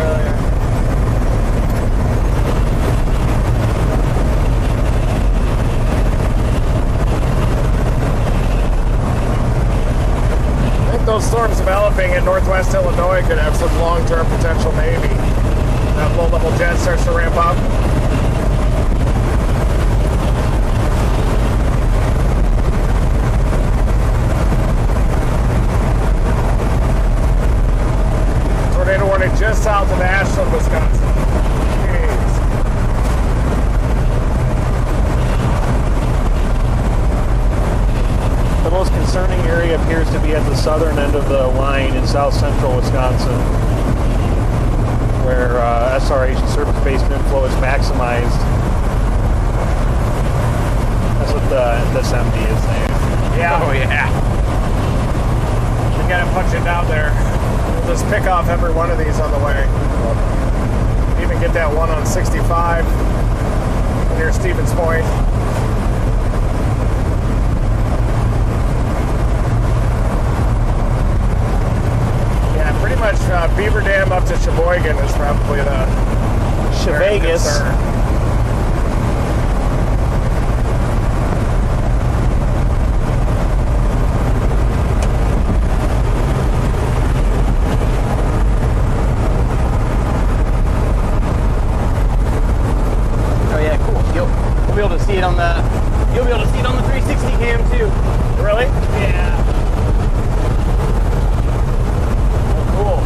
I think those storms developing in northwest Illinois could have some long-term potential, maybe. That low-level jet starts to ramp up. Tornado warning just south of Nashville, Wisconsin. Jeez. concerning area appears to be at the southern end of the line in south central Wisconsin, where SRH surface-based inflow is maximized. That's what this MD is saying. Yeah. Oh yeah. We got to punch it down there. We'll just pick off every one of these on the way. Even get that one on 65 near Stevens Point. Yeah, pretty much Beaver Dam up to Sheboygan is probably the Vegas. You'll be able to see it on the 360 cam too. Really? Yeah. Oh, cool.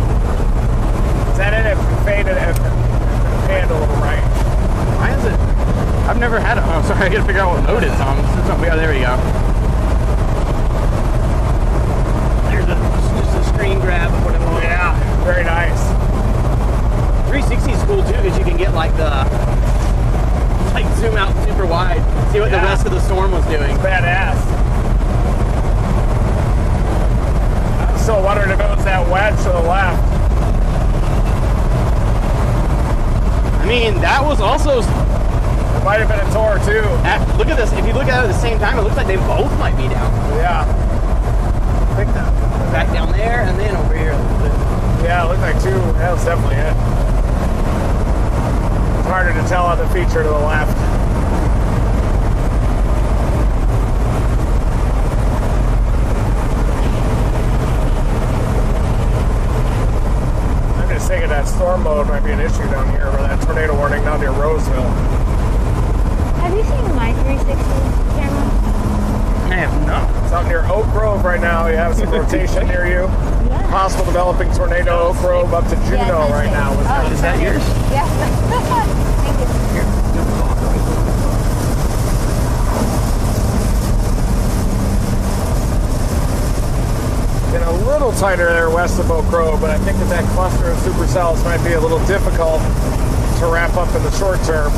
Is that it? If we faded it, panned a little right. Why is it? I've never had it. Oh, sorry. I got to figure out what mode it's on. Oh, there we go. There's just a screen grab of what it was. Yeah, very nice. 360 is cool too because you can get like zoom out super wide, see what the rest of the storm was doing. Badass. I was still wondering if it was that wedge to the left. I mean, that was also... It might have been a Tor too. Look at this. If you look at it at the same time, it looks like they both might be down. Yeah. I think that. Back down there and then over here. Yeah, it looked like two. That was definitely it. It's harder to tell on the feature to the left. I'm just thinking that storm mode might be an issue down here, or that tornado warning down near Roseville. Have you seen my 360 camera? I have not. It's out near Oak Grove right now. You have some rotation near you. Yeah. Possible developing tornado, Oak Grove up to Juneau right now. Is that yours? Yeah. Thank you. Been a little tighter there west of Oak Grove, but I think that cluster of supercells might be a little difficult to wrap up in the short term.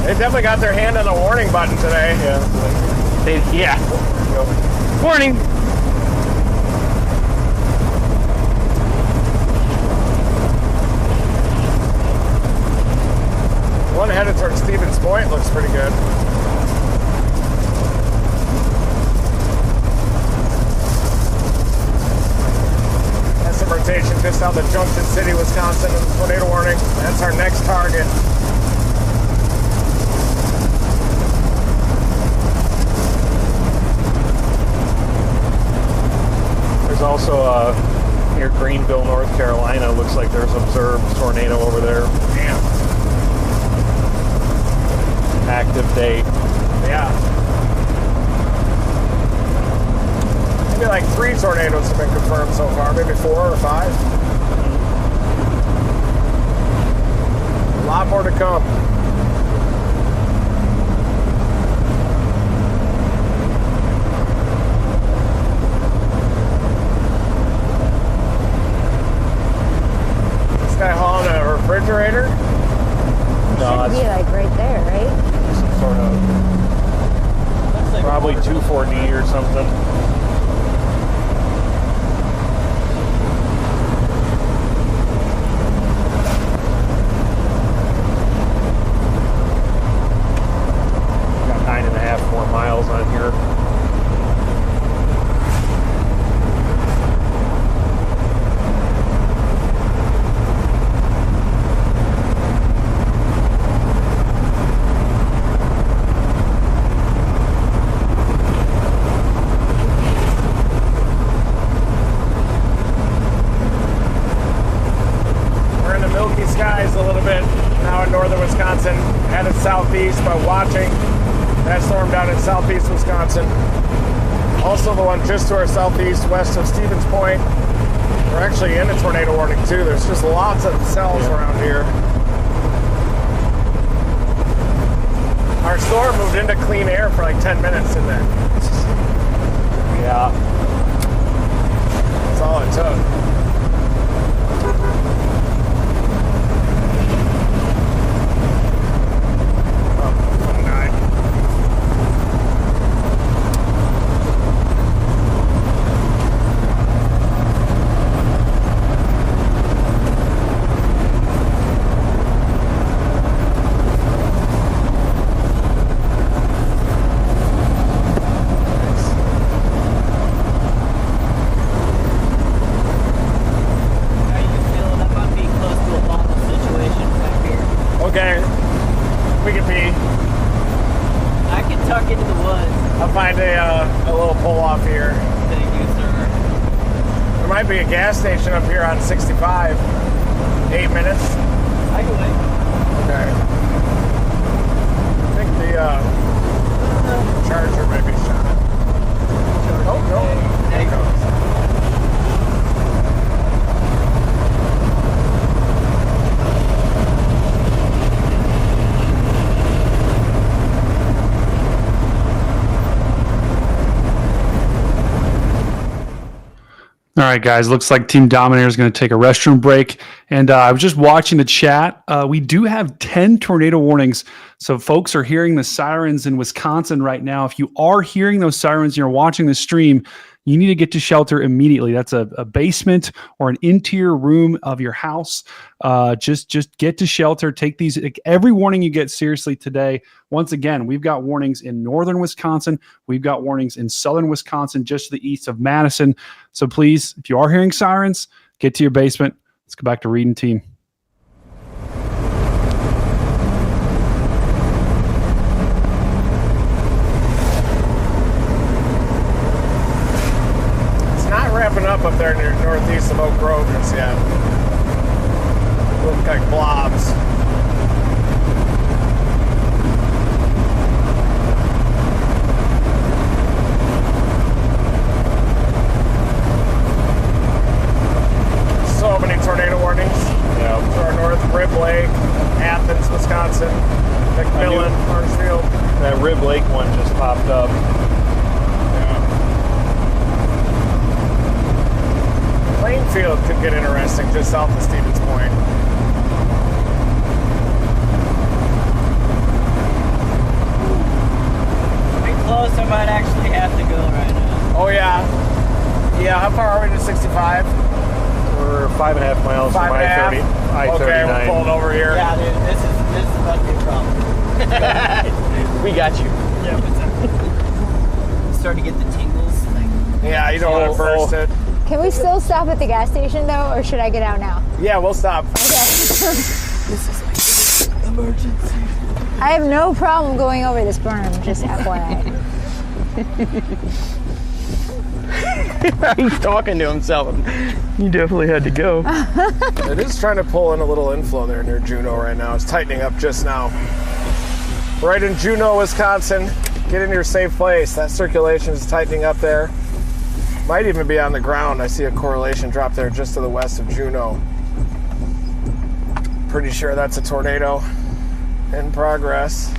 They've definitely got their hand on the warning button today. Yeah. Warning. One headed towards Stevens Point looks pretty good. That's some rotation just out of Junction City, Wisconsin, in the tornado warning. That's our next target. There's also near Greenville, North Carolina. Looks like there's observed tornado over there. Damn. Active day. Yeah. Maybe like 3 tornadoes have been confirmed so far, maybe 4 or 5. A lot more to come. This guy hauling a refrigerator? No, Should be like right there, right? some sort of probably 2,4-D or something. Got 9.5 more miles on here. Headed southeast, but watching that storm down in southeast Wisconsin. Also the one just to our southeast, west of Stevens Point. We're actually in a tornado warning too. There's just lots of cells around here. Our storm moved into clean air for like 10 minutes in there. Yeah. That's all it took. Okay, we can pee. I can tuck into the woods. I'll find a little pull off here. Thank you, sir. There might be a gas station up here on 65. 8 minutes. I can wait. Okay. I think the charger might be shot. Oh, no. There it goes. All right, guys, looks like Team Dominator is going to take a restroom break. And I was just watching the chat. We do have 10 tornado warnings. So folks are hearing the sirens in Wisconsin right now. If you are hearing those sirens and you're watching the stream, you need to get to shelter immediately. That's a basement or an interior room of your house. Just get to shelter. Take these, every warning you get seriously today. Once again, we've got warnings in northern Wisconsin. We've got warnings in southern Wisconsin, just to the east of Madison. So please, if you are hearing sirens, get to your basement. Let's go back to Reed and team. Wrapping up there near northeast of Oak Grove just yet. Look like blobs. So many tornado warnings. Yeah. To our north, Rib Lake, Athens, Wisconsin, McMillan, Marshfield. That Rib Lake one just popped up. Plainfield could get interesting just south of Stevens Point. Pretty close, I might actually have to go right now. Oh yeah. Yeah, how far are we to 65? We're 5.5 miles from I-30. Okay, we're pulling over here. Yeah, dude, this is about to be a problem. We got you. Yeah, what's up? Starting to get the tingles. Yeah, you don't want to burst it. Can we still stop at the gas station though, or should I get out now? Yeah, we'll stop. Okay. This is like emergency. I have no problem going over this berm, just FYI. He's talking to himself. He definitely had to go. It is trying to pull in a little inflow there near Juneau right now. It's tightening up just now. Right in Juneau, Wisconsin. Get in your safe place. That circulation is tightening up there. Might even be on the ground. I see a correlation drop there just to the west of Juneau. Pretty sure that's a tornado in progress.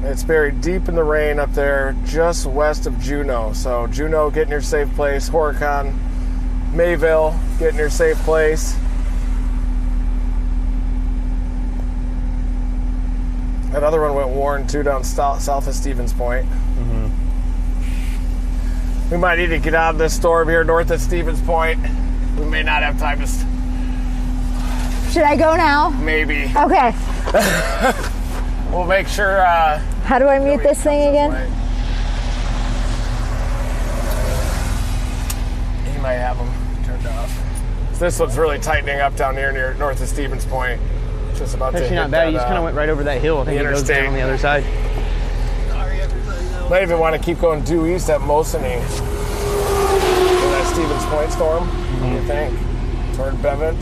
It's buried deep in the rain up there just west of Juneau. So Juneau, get in your safe place. Horicon, Mayville, get in your safe place. That other one went Warren too down south of Stevens Point. Mm-hmm. We might need to get out of this storm here north of Stevens Point. We may not have time to... Should I go now? Maybe. Okay. We'll make sure... How do I mute this thing again? He might have them turned off. So this one's really tightening up down here near north of Stevens Point. Just about to hit not bad. that, He just kind of went right over that hill. I think it goes down on the other side. Sorry, everybody. Might even want to keep going due east at Mosony. That Stevens Point storm. What do you think? Toward Bevent?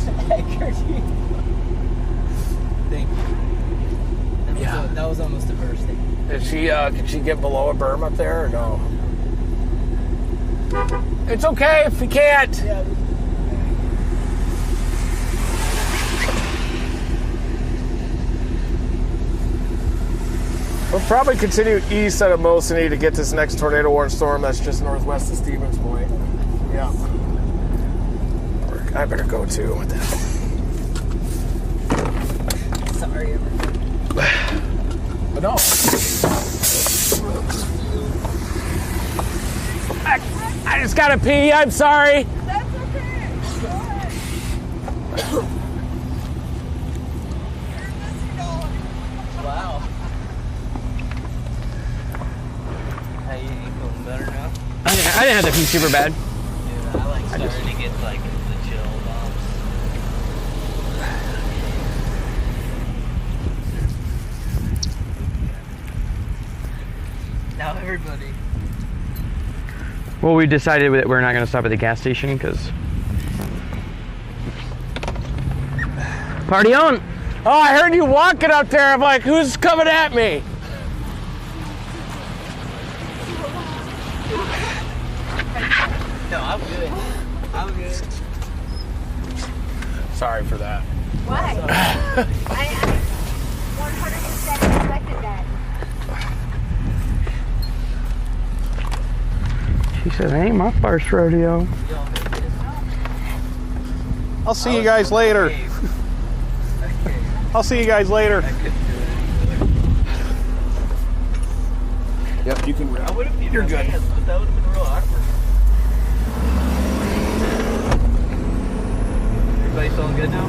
Yeah. That was almost a bursting. Did she? Could she get below a berm up there or no? It's okay if you can't. Yeah. We'll probably continue east out of Mosini to get this next tornado warning storm that's just northwest of Stevens Point. Yeah. I better go too. What the hell? Sorry. But no. I just gotta pee. I'm sorry. That's okay. Go ahead. Wow. Hey, you feeling better now? I didn't have to pee super bad. I like starting to get like the chill bumps. Now everybody. Well, we decided that we're not going to stop at the gas station because. Party on! Oh, I heard you walking up there. I'm like, who's coming at me? No, I'm good. I'm good. Sorry for that. Why? I 100% expected that. She said, "It ain't my first rodeo." I'll see you guys later. I'll see you guys later. Yep, you can. You're good. That would have been real awkward. Everybody feeling good now?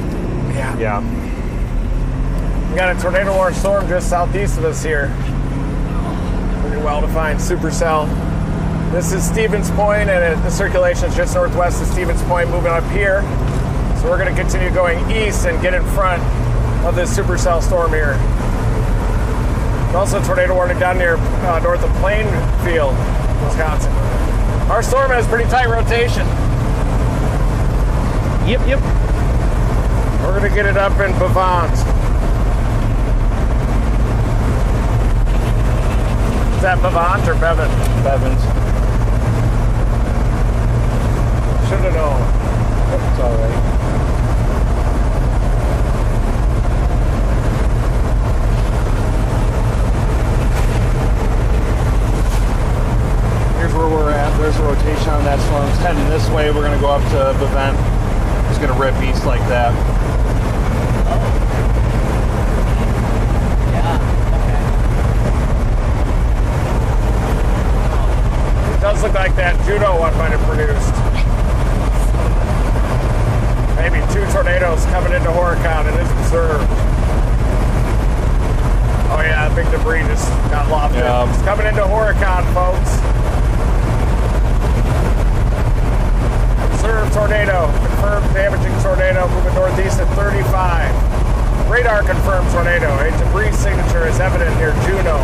Yeah. We got a tornado warning storm just southeast of us here. Pretty well-defined supercell. This is Stevens Point, and the circulation is just northwest of Stevens Point, moving up here. So we're going to continue going east and get in front of this supercell storm here. There's also a tornado warning down near north of Plainfield, Wisconsin. Our storm has pretty tight rotation. Yep. We're going to get it up in Bavant. Is that Bavant or Bevan? Bevins. Should have known. It's all right. Here's where we're at. There's a rotation on that storm. It's heading this way. We're going to go up to Bavent. It's going to rip east like that. It does look like that judo one might have produced. Maybe 2 tornadoes coming into Horicon. It is observed. Oh yeah, big debris just got lofted. Yeah. It's coming into Horicon, folks. Observed tornado. Confirmed damaging tornado moving northeast at 35. Radar confirmed tornado. A debris signature is evident near Juneau.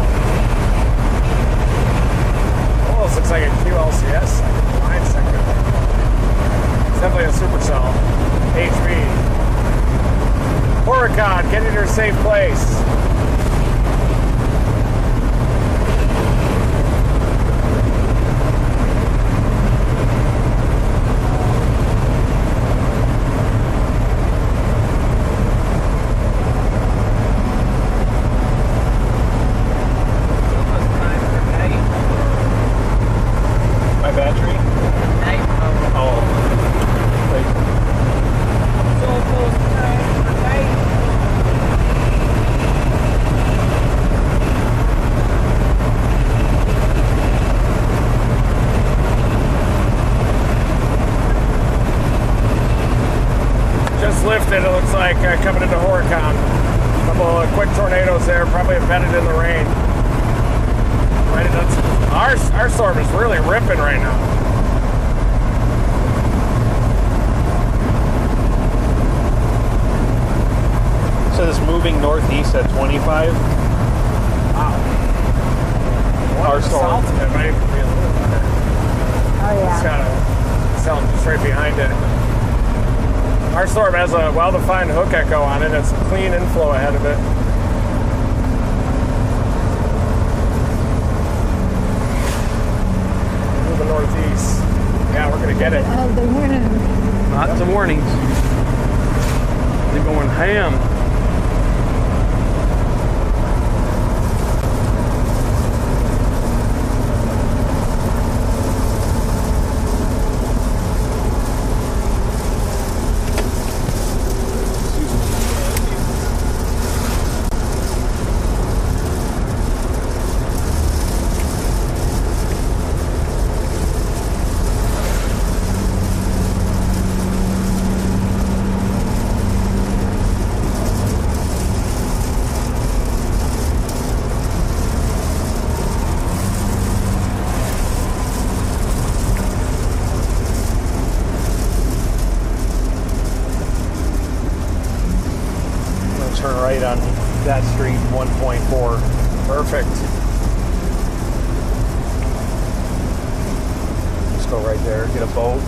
Almost looks like a QLCS line segment. It's definitely a supercell. HB. Horicon, get in your safe place. Lifted, it looks like coming into Horicon. A couple of quick tornadoes there, probably embedded in the rain. Right, our storm is really ripping right now. So this moving northeast at 25. Wow. Our storm. It might even be a little better. Oh yeah. It's got a cell just right behind it. Our storm has a well-defined hook echo on it. It's clean inflow ahead of it. Moving northeast. Yeah, we're gonna get it. Oh, the wind. Lots of warnings. They're going ham. turn right on that street, 1.4. Perfect. Just go right there, get a boat.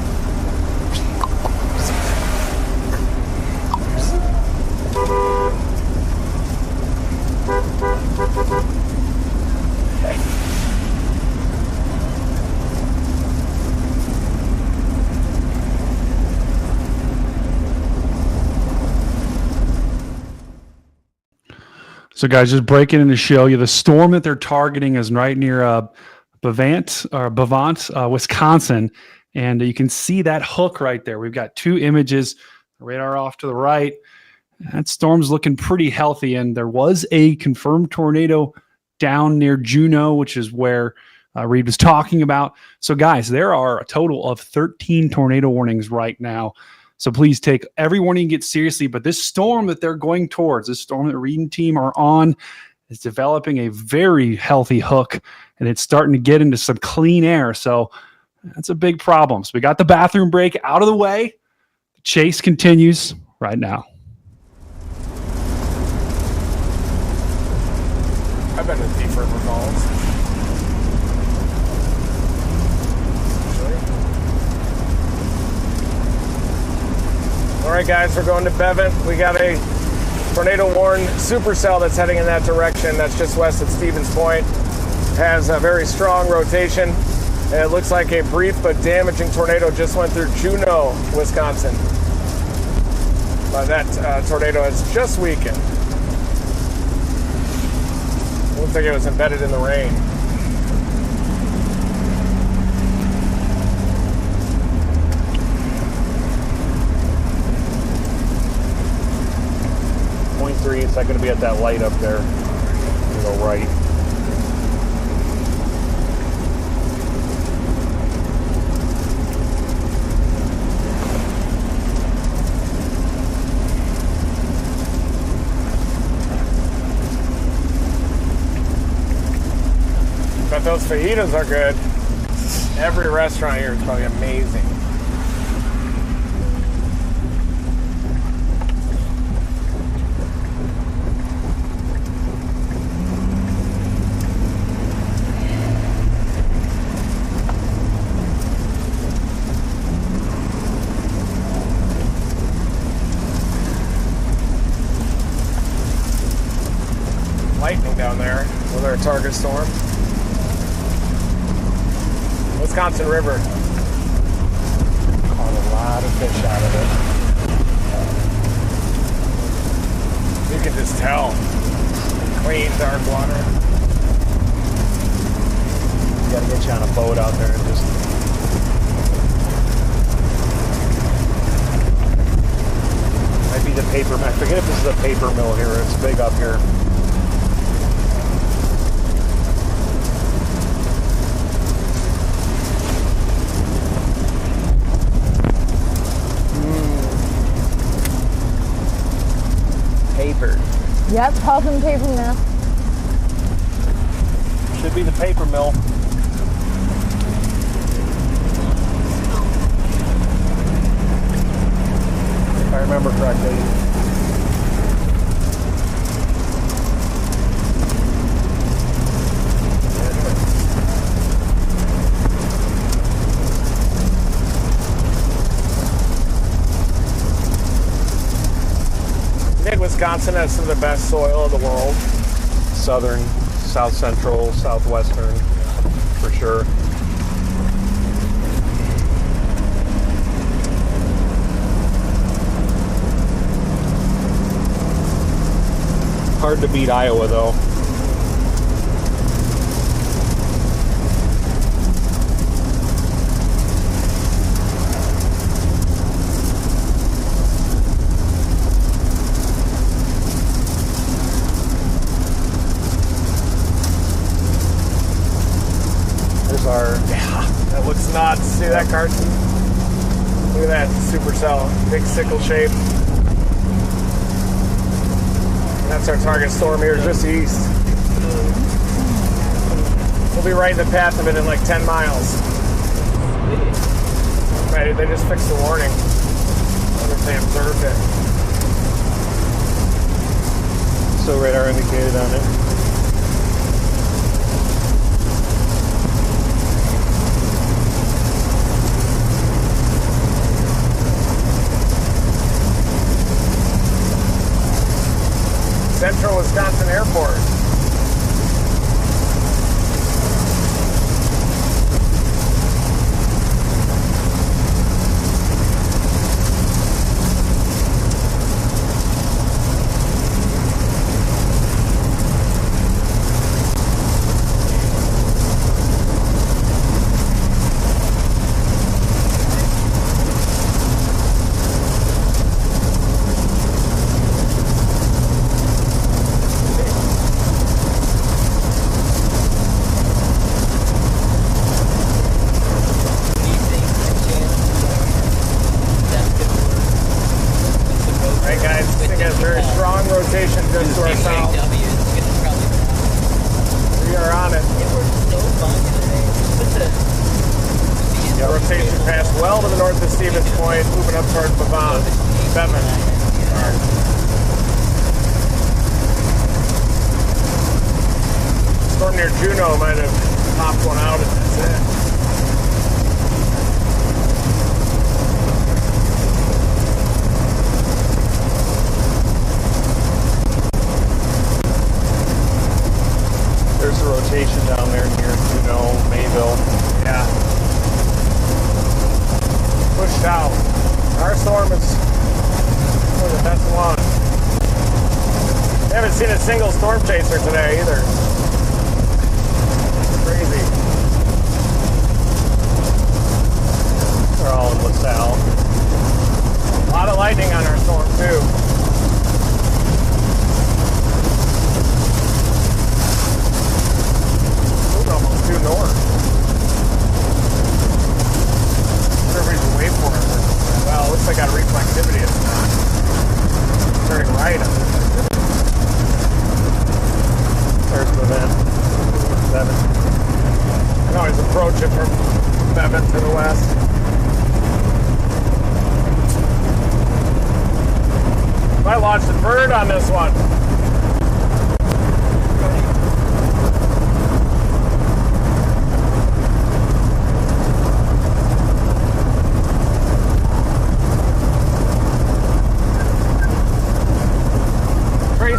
So, guys, just breaking in to show you the storm that they're targeting is right near Bavant, Wisconsin, and you can see that hook right there. We've got two images. The radar off to the right. That storm's looking pretty healthy, and there was a confirmed tornado down near Juneau, which is where Reed was talking about. So, guys, there are a total of 13 tornado warnings right now. So please take every warning you get seriously. But this storm that they're going towards, this storm that Reed and team are on, is developing a very healthy hook, and it's starting to get into some clean air. So that's a big problem. So we got the bathroom break out of the way. The chase continues right now. I've been to Deep River Falls. All right, guys, we're going to Bevan. We got a tornado-warned supercell that's heading in that direction. That's just west of Stevens Point. Has a very strong rotation. And it looks like a brief but damaging tornado just went through Juneau, Wisconsin. But that tornado has just weakened. Looks like it was embedded in the rain. It's not going to be at that light up there. You go right. But those fajitas are good. Every restaurant here is probably amazing. Lightning down there with our target storm. Wisconsin River. Caught a lot of fish out of it. You can just tell. Clean, dark water. You gotta get you on a boat out there and just... Might be the paper mill. I forget if this is a paper mill here. It's big up here. Paper. Yep, pulp and paper mill. Should be the paper mill. If I remember correctly. Wisconsin has some of the best soil in the world. Southern, south central, southwestern, for sure. Hard to beat Iowa, though. That looks nuts. See that, Carson? Look at that supercell, big sickle shape. And that's our target storm here, just east. We'll be right in the path of it in like 10 miles. Right, they just fixed the warning. I wonder if they observed it. still radar indicated on it. Central Wisconsin Airport.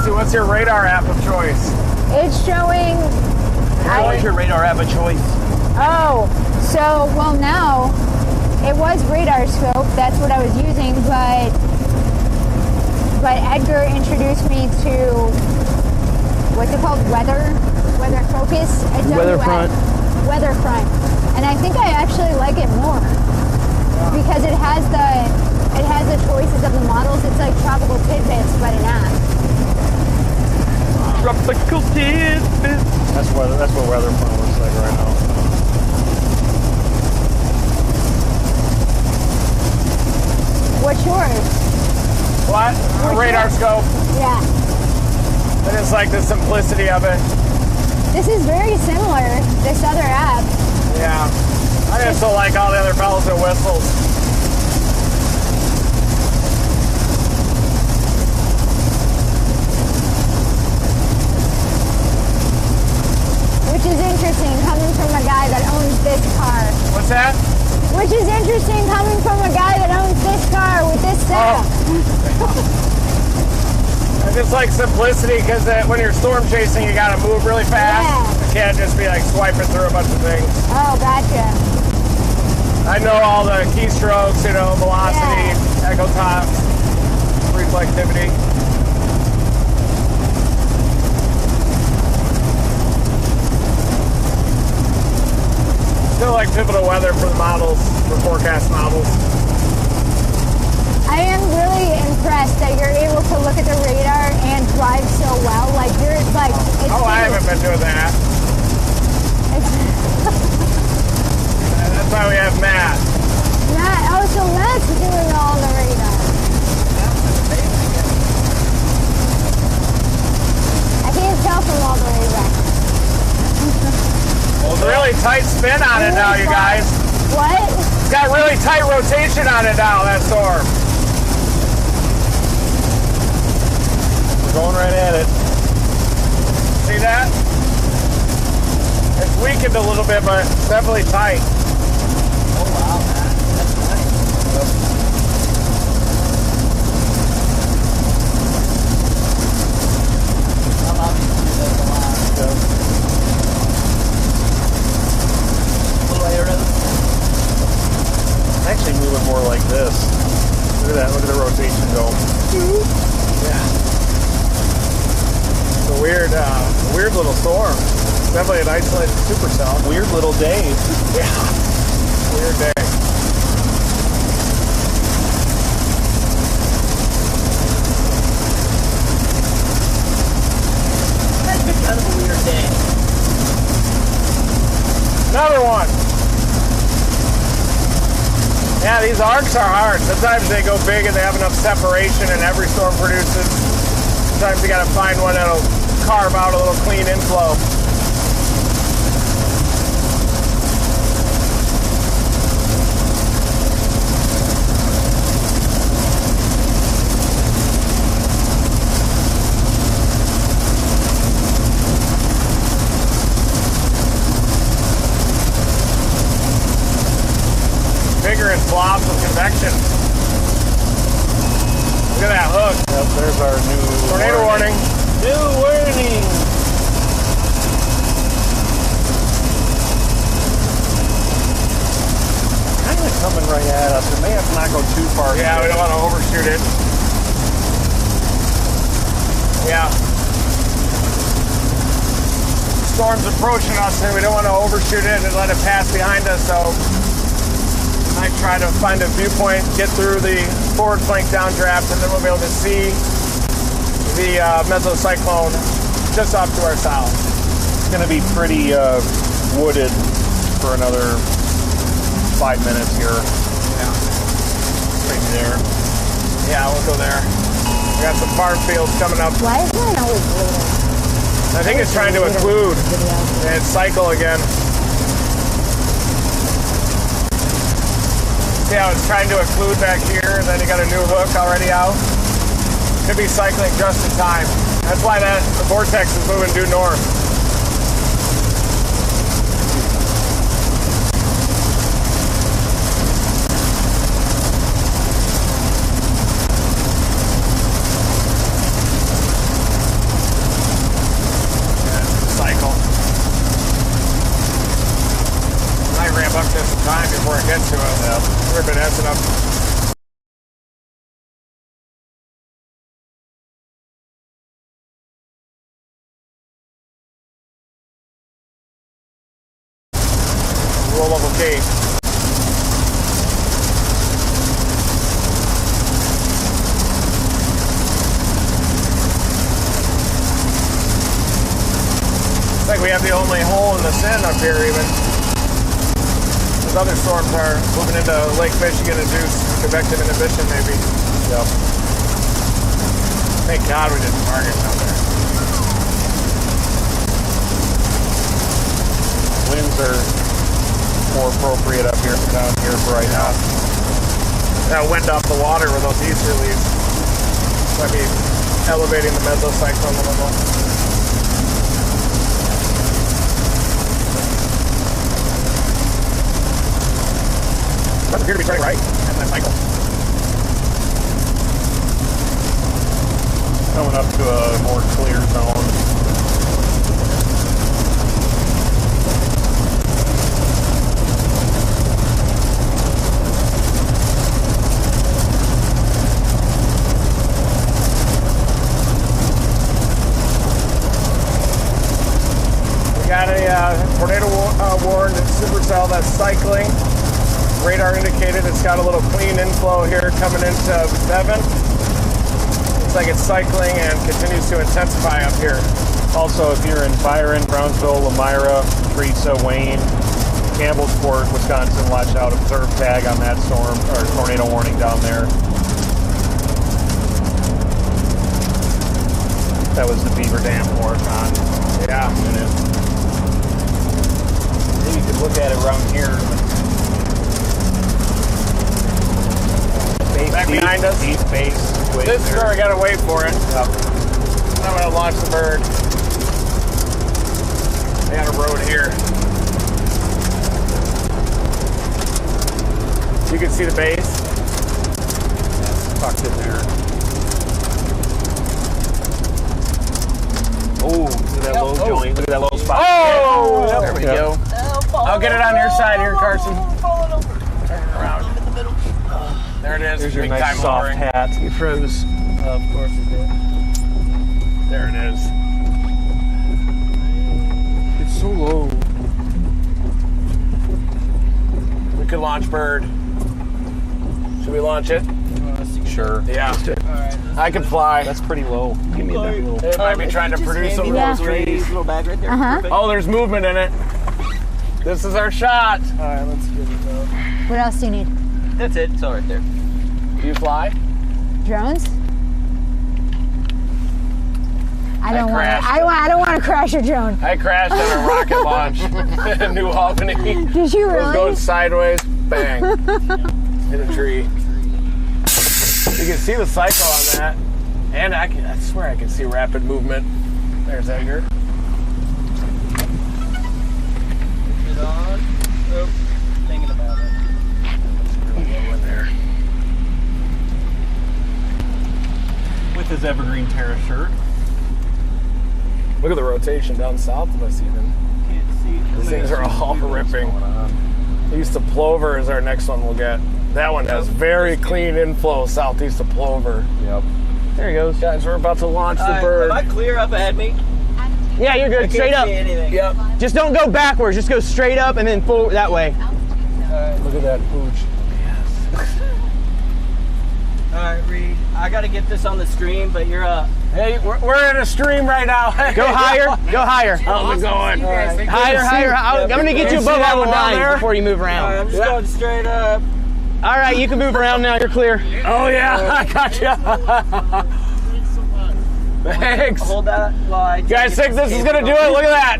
What's your radar app of choice? It's showing. What's your radar app of choice? Oh, so well now it was radar scope. That's what I was using, but Edgar introduced me to what's it called? Weather focus. Weatherfront. Weatherfront, and I think I actually like it more because it has the choices of the models. It's like tropical tidbits, but an app. Tropical tidbits. That's what Weatherfront looks like right now. What's yours? What? A radar scope. Yeah. I just like the simplicity of it. This is very similar, this other app. Yeah. I just don't like all the other bells and whistles. Which is interesting coming from a guy that owns this car. What's that? Which is interesting coming from a guy that owns this car with this setup. I just like simplicity because when you're storm chasing, you got to move really fast. Yeah. You can't just be like swiping through a bunch of things. Oh, gotcha. I know all the keystrokes, velocity, echo tops, reflectivity. Still like pivotal weather for the models, for forecast models. I am really impressed that you're able to look at the radar and drive so well. Like you're like. I haven't been doing that. That's why we have Matt. So Matt's doing all the radar. I can't tell from all the radar. Well, it's a really tight spin on it now, you guys. What? It's got really tight rotation on it now, that storm. We're going right at it. It's weakened a little bit, but definitely tight. Oh wow, man. That's nice. I love you do this a lot. Little aerodynamic. Actually moving more like this. Look at that, look at the rotation go. Yeah. It's a weird little storm. Definitely an isolated supercell. Weird little day. Yeah. Weird day. That's been kind of a weird day. Another one. Yeah, these arcs are hard. Sometimes they go big and they have enough separation and every storm produces. Sometimes you gotta find one that'll carve out a little clean inflow. Vigorous blobs of convection. Look at that hook. Yep, there's our new Tornado warning. New warning. Kind of coming right at us. It may have to not go too far. Yeah, we don't want to overshoot it. Yeah. Storm's approaching us and we don't want to overshoot it and let it pass behind us, so I try to find a viewpoint, get through the forward flank downdraft, and then we'll be able to see the mesocyclone just off to our south. It's going to be pretty wooded for another 5 minutes here. Yeah. Maybe there. Yeah, we'll go there. We got some farm fields coming up. Why is mine always bleeding? I think it's trying to occlude and cycle again. See how it's trying to occlude back here, and then you got a new hook already out. Could be cycling just in time. That's why the vortex is moving due north. Cycle. Might ramp up just in time before it gets to us. Yep. We've been heading up. Roll level K. It's like we have the only hole in the sand up here even. Those other storms are moving into Lake Michigan and induced convective inhibition maybe. Yep. Thank God we didn't target down there. Winds are more appropriate up here down here for right now. That wind off the water with those easterlies might be elevating the mesocyclone a little. Doesn't appear to be turning right in that cycle. Coming up to a more clear zone. We got a tornado warned supercell that's cycling. Radar indicated it's got a little clean inflow here coming into Bevan. Looks like it's cycling and continues to intensify up here. Also, if you're in Byron, Brownsville, Elmira, Teresa, Wayne, Campbellsport, Wisconsin, watch out. Observe tag on that storm or tornado warning down there. That was the Beaver Dam horizon. Yeah. Maybe you could look at it around here. Back behind us. Deep base. This is where we gotta wait for it. Yep. I'm gonna launch the bird. They got a road here. You can see the base. It's tucked in there. Oh, look at that low joint. Look at that low spot. Oh! There we go. I'll get it on your side here, Carson. Turn it around. There it is. There's your Big nice time soft lowering. hat. You froze. Of course it did. There it is. It's so low. We could launch bird. Should we launch it? Sure. Yeah. Alright. I can fly. That's pretty low. Give me that little. It might be trying to produce some Yeah. rose trees. Little bag right there. Perfect. Oh, there's movement in it. This is our shot. Alright, let's get it though. What else do you need? That's it. It's all right there. Do you fly? Drones? I don't want crashed. to. I don't want to crash a drone. I crashed on a rocket launch in New Albany. Did you It was really? going sideways. Bang. Hit a tree. You can see the cycle on that. And I swear I can see rapid movement. There's Edgar. Get on. Oh, thinking about it. Low in there. With his evergreen Terra shirt. Look at the rotation down south of us even. Can't see. These things are all ripping. East of Plover is our next one we'll get. That one has very clean inflow southeast of Plover. Yep. There he goes. Guys, we're about to launch the Alright, bird. am I clear up ahead me? Yeah, you're good. Straight up. See anything. Yep. Just don't go backwards. Just go straight up and then full that way. Look at that pooch. Alright, Reed. I gotta get this on the stream, but you're up. Hey, we're in a stream right now. Go higher. Go higher. How's it going? Higher, higher. I'm going to get you You see above that all the one down lines there? before you move Alright, around. I'm just going straight up. All right, you can move around now. You're clear. Oh yeah, I got you. Thanks. Hold that while You guys think this is gonna do it? Look at that.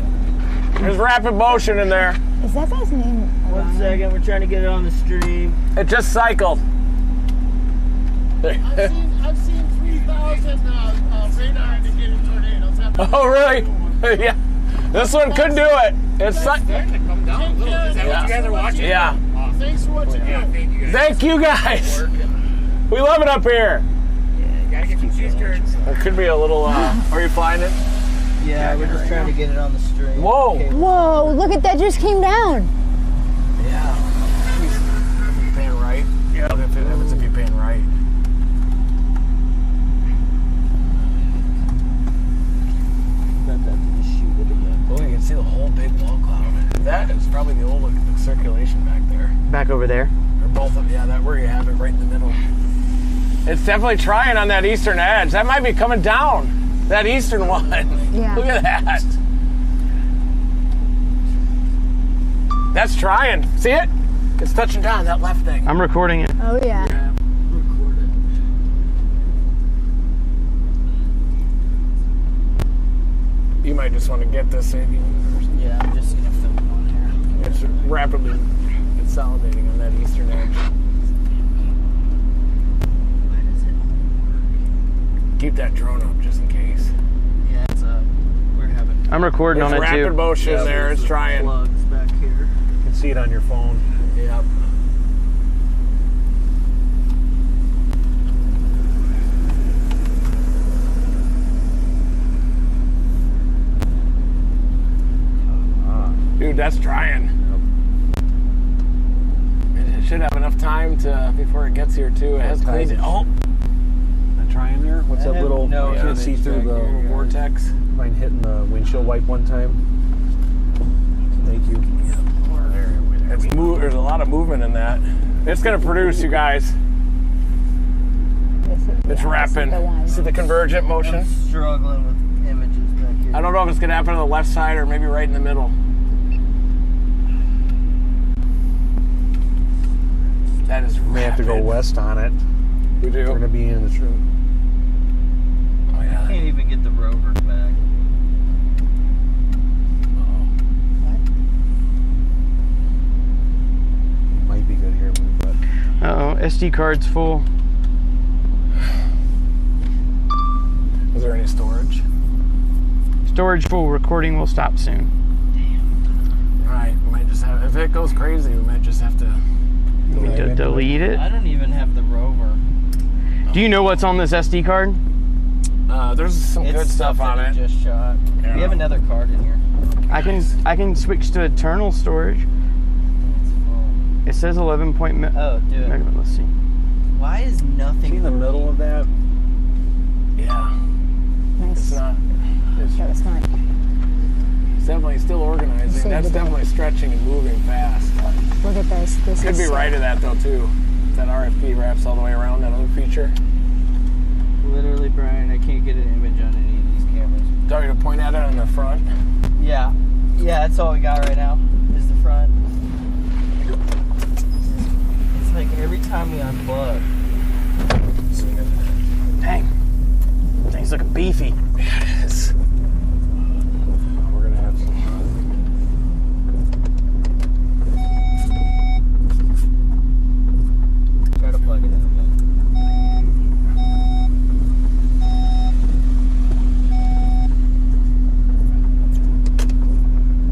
There's rapid motion in there. Is that guy's name? 1 second, we're trying to get it on the stream. It just cycled. I've seen 3,000 radar indicated tornadoes. Oh really? Yeah. This one could do it. It's Starting to come down a little. Is that what you guys are watching? yeah. Thanks for what you do. Thank you guys. We love it up here. You gotta get some cheese curds. It could be a little. Are you flying it? Yeah, we're just trying to get it on the stream. Whoa. Okay. Whoa! Look at that! Just came down. Yeah. Pan right. Yeah. Look if it's if you pan right. Oh, you can see the whole big wall cloud. That is probably the old circulation back there. Back over there. Or both of them. Yeah, that where you have it right in the middle. It's definitely trying on that eastern edge. That might be coming down. That eastern one. Yeah. Look at that. That's trying. See it? It's touching down that left thing. I'm recording it. Oh yeah. You might just want to get this maybe. Yeah, I'm just gonna film it on here. It's rapidly consolidating on that eastern edge. Keep that drone up just in case. Yeah, it's we're having I'm recording There's on it rapid too. motion there. It's trying. plugs back here. You can see it on your phone. Yep. Dude, that's trying. It should have enough time to before it gets here too. It has cleaned it. Oh, That trying there? What's that little? No, you can't see through the little vortex. Mind hitting the windshield wipe one time. Thank you. There's a lot of movement in that. It's gonna produce, you guys. It's rapid. See the convergent motion? Struggling with images back here. I don't know if it's gonna happen on the left side or maybe right in the middle. That is rapid. May have to go west on it. We do. We're gonna be in the truth. Oh yeah. Can't even get the rover back. Might be good here, but Uh-oh, SD card's full. Is there any storage? Storage full. Recording will stop soon. if it goes crazy, we might just have to delete it. I don't even have the rover. Do you know what's on this SD card? There's some good stuff on that it. he just shot. Yeah. We have another card in here. I can switch to internal storage. It says 11 point. Oh, dude. Let's see. Why is nothing? See the middle of that? Yeah. Nice. It's not. That was fun. It's definitely still organizing. Saved That's the day. definitely stretching and moving fast. Look at this. This Could is be right of that though too. That RFP wraps all the way around that other feature. Literally, Brian, I can't get an image on any of these cameras. Do you want me to point at it on the front? Yeah. Yeah, that's all we got right now is the front. It's like every time we unplug. Zoom in. Dang. Thing's looking beefy. Yeah, it is. We're gonna have some. Try to plug it in again.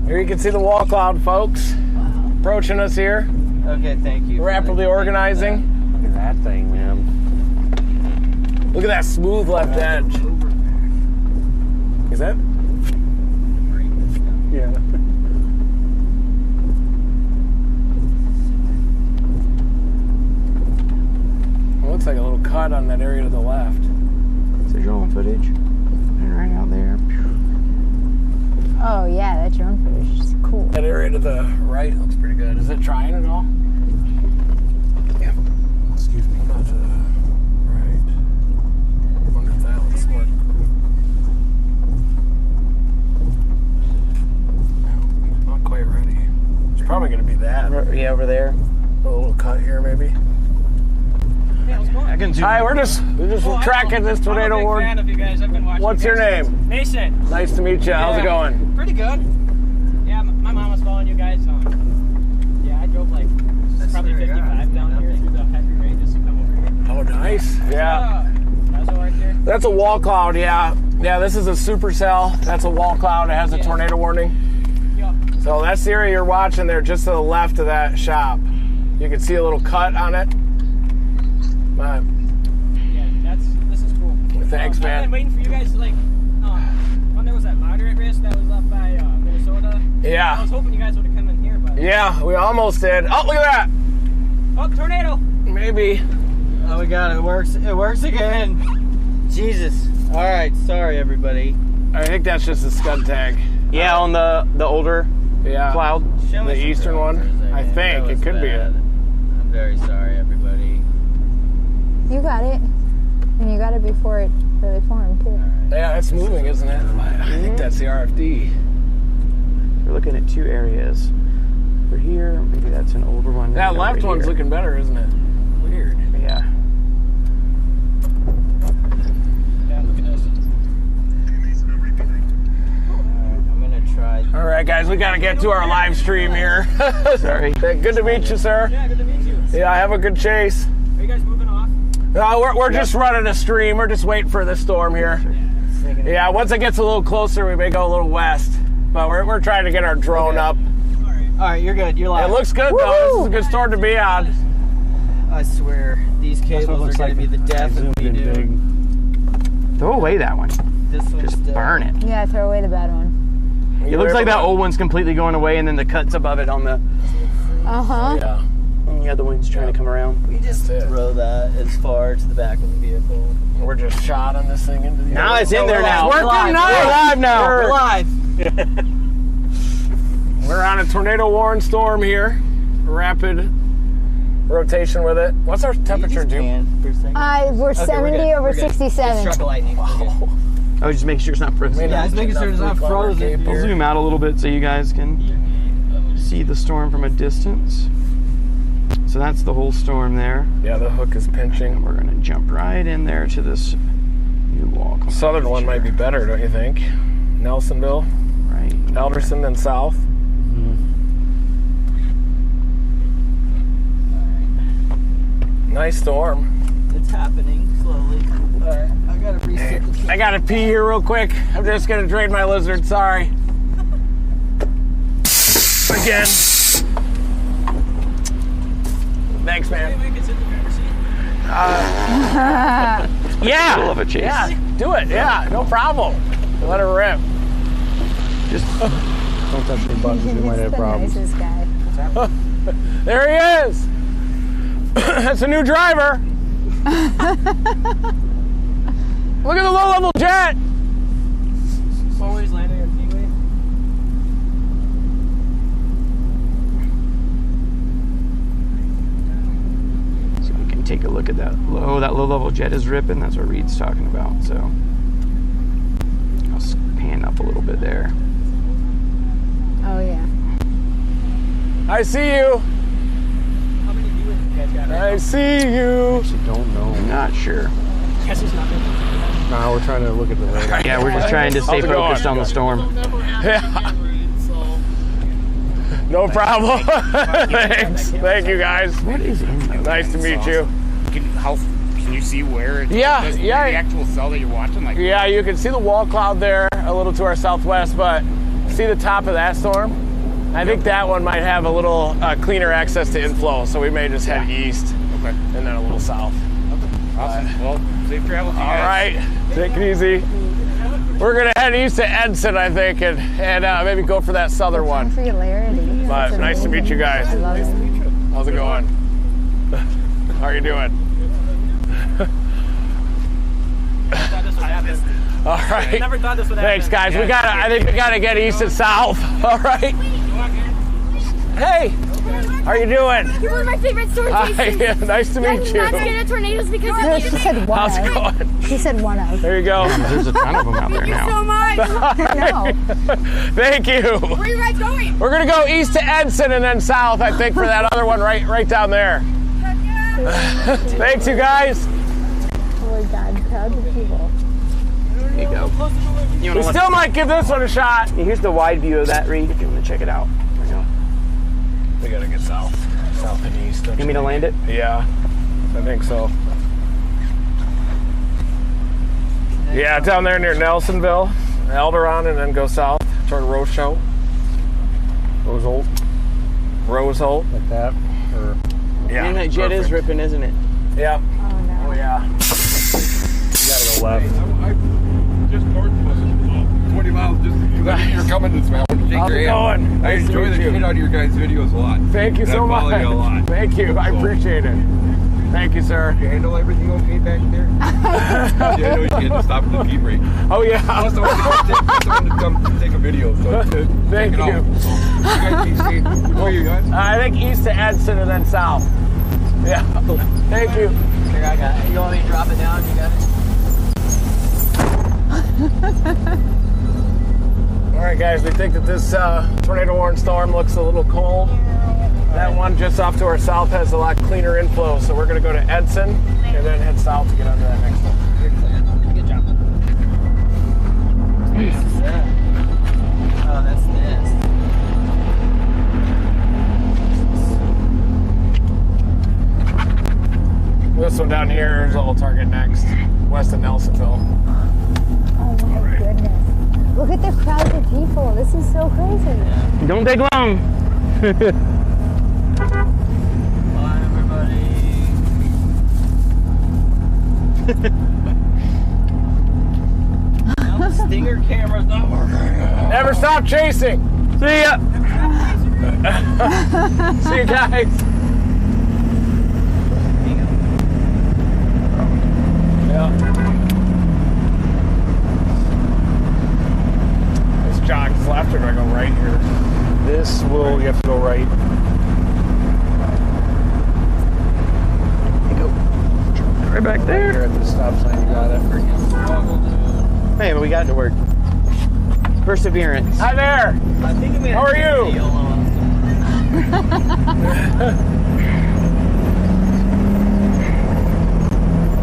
Here you can see the wall cloud, folks. Approaching us here. Okay, thank you. Rapidly organizing. Look at that thing, man. Look at that smooth left edge. Is that? Yeah. It looks like a little cut on that area to the left. It's a drone footage. And right out there. Oh yeah, that drone footage is cool. That area to the right looks pretty good. Is it trying at all? Yeah. Excuse me. Not to the right. I wonder if that looks more. No, not quite ready. It's probably going to be that. Yeah, over there. A little cut here, maybe. I can zoom. Hi, we're just tracking this tornado I'm a big fan warning. of you guys. I've been watching. What's your name? Mason. Nice to meet you. How's it Yeah. going? Pretty good. Yeah, my mom was following you guys. Yeah, I drove like probably 55 down here through the heavy rain just to come over here. Oh, nice. Yeah. That's all right there. That's a wall cloud, yeah. Yeah, this is a supercell. That's a wall cloud. It has a tornado warning. Yup. So that's the area you're watching there, just to the left of that shop. You can see a little cut on it. Yeah, this is cool. Thanks, man. I've been waiting for you guys to when there was that moderate risk that was up by Minnesota. I Yeah. was hoping you guys would have come in here, but Yeah, we almost did. Oh, look at that. oh, tornado! Maybe. Oh, we got it. It works. It works again. Jesus. All right. Sorry, everybody. I think that's just a scud tag. Yeah, on the older Yeah. cloud. Show me The some eastern pictures one? there. I That think. was It could be bad. it. I'm very sorry, everybody. You got it. And you got it before it really formed too. Yeah, it's moving, isn't it? I think that's the RFD. We're looking at two areas. Over here, maybe that's an older one. That Over left one's here. looking better, isn't it? Weird. Yeah. Yeah, look at this. I'm gonna try. All right, guys, we got to get to our live stream here. Sorry. Good to meet you, sir. Yeah, good to meet you. Yeah, have a good chase. Are you guys moving off? No, we're just running a stream. We're just waiting for the storm here. Yeah, once it gets a little closer, we may go a little west. But we're trying to get our drone up. All right, you're good. You're live. It looks good, though. This is a good storm to be on. I swear, these cables are going to be the death of me, dude. Throw away that one. This one's Just dead. burn it. Yeah, throw away the bad one. It looks like that old one's completely going away, and then the cuts above it on the. Uh-huh. Yeah. And the other one's trying to come around. We just That's it. throw that as far to the back of the vehicle. We're just shot on this thing into the Now air. it's in there now. It's working now. We're live now. We're live. We're on a tornado warning storm here. Rapid rotation with it. What's our temperature, dude? We're 70 good. over We're good. 67. Struck a lightning. Oh. I was just making sure it's not frozen. Yeah, just making sure it's not frozen. I'll zoom out a little bit so you guys can see the storm from a distance. So that's the whole storm there. Yeah, the hook is pinching. We're gonna jump right in there to this new wall. Southern one might be better, don't you think? Nelsonville, Right. Alderson, then south. Nice storm. It's happening slowly. All right, I gotta reset the camera. I gotta pee here real quick. I'm just gonna drain my lizard, sorry. Again. Thanks, man. Yeah. Love a chase. Yeah, do it. Yeah, no problem. Let her rip. Just don't touch any buttons. We might have problems. Nicest guy. There he is. That's a new driver. Look at the low-level jet. Always landing at Speedway. So we can take a look at that low-level jet is ripping. That's what Reed's talking about. So I'll pan up a little bit there. Oh yeah. I see you. How many viewers you guys got? I see you. Actually, don't know. I'm not sure. Guess it's not good. No, we're trying to look at the radar. Yeah, we're just trying to stay How's it focused going? on the storm. Yeah. No problem. Thanks. Thank you, guys. What is in there? Nice to meet you. Can you see where it Yeah, does yeah. the actual cell that you're watching? Like, Yeah, you can see the wall cloud there a little to our southwest, but see the top of that storm? I think that one might have a little cleaner access to inflow, so we may just head east okay. and then a little south. Awesome. Well, safe travel to you All guys. right, take it easy. We're gonna head east to Edson, I think, and maybe go for that southern one. Popularity. But It's nice to meet you guys. I love it. How's it going? How are you doing? All right. Never thought this would happen. Thanks, guys. I think we gotta get east and south. All right. Hey, how are you doing? You're one of my favorite stories. Hi, nice to meet you. I'm not scared of tornadoes because of No, you. she said one How's it of. going? She said one of. There you go. There's a ton of them out there Thank you now. so much. No. Thank you. Where are you guys going? We're gonna go east to Edson and then south, I think, for that other one right down there. Thanks, you guys. Oh my God, crowds of people. There you go. You We wanna still might give this one a shot. Here's the wide view of that, Reed, if you want to check it out. There you go. We gotta get south and east. You want me to land it? Yeah, I think so. Yeah, down there near Nelsonville, Elderon, and then go south toward Roseholt. Roseholt. Like that? Or Yeah. And that jet is perfect. ripping, isn't it? Yeah. Oh no. Oh yeah. you gotta go left. Just north of us, 20 miles. You're coming this way. I want to shake How's your it hand. going? I Nice to enjoy meet the you. shit out of your guys' videos a lot. Thank you And so I follow much. you a lot. Thank you. I appreciate it. Thank you, sir. You handle everything okay back there? Yeah, I know you can't stop at the P break. Oh yeah. I was the one to come take a video. So Thank check it you. out. So, you guys be safe. Where are you guys? I think east to Edson and then south. Yeah. Thank you. Here, I got it. You want me to drop it down? You got it? All right, guys. We think that this tornado-warned storm looks a little cold. That one just off to our south has a lot cleaner inflow, so we're going to go to Edson and then head south to get under that next one. Good job. Oh, that's this. This one down here is all target next, west of Nelsonville. Oh my goodness. Look at the crowds of people. This is so crazy. Don't take long. Bye, everybody. Now the Stinger camera's not working. Never stop chasing. See ya. See you guys. Yeah. This jogs left or do I go right here? This will, you have to go right. Right back Here there. at the stop sign, you got it. Hey, but we got it to work. Perseverance. Hi there. I think we How are you?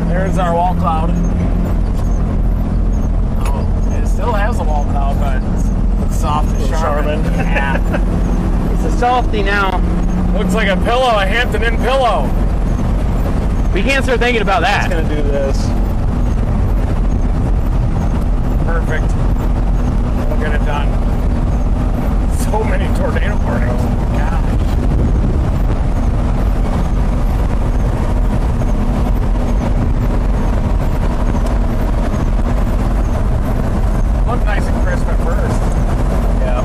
There's our wall cloud. Oh, it still has a wall cloud, but it's soft as Charmin. Yeah. It's a softy now. Looks like a pillow, a Hampton Inn pillow. We can't start thinking about It's that. gonna do this. Perfect. We'll get it done. So many tornado warnings. Gosh. crisp at first. Yeah.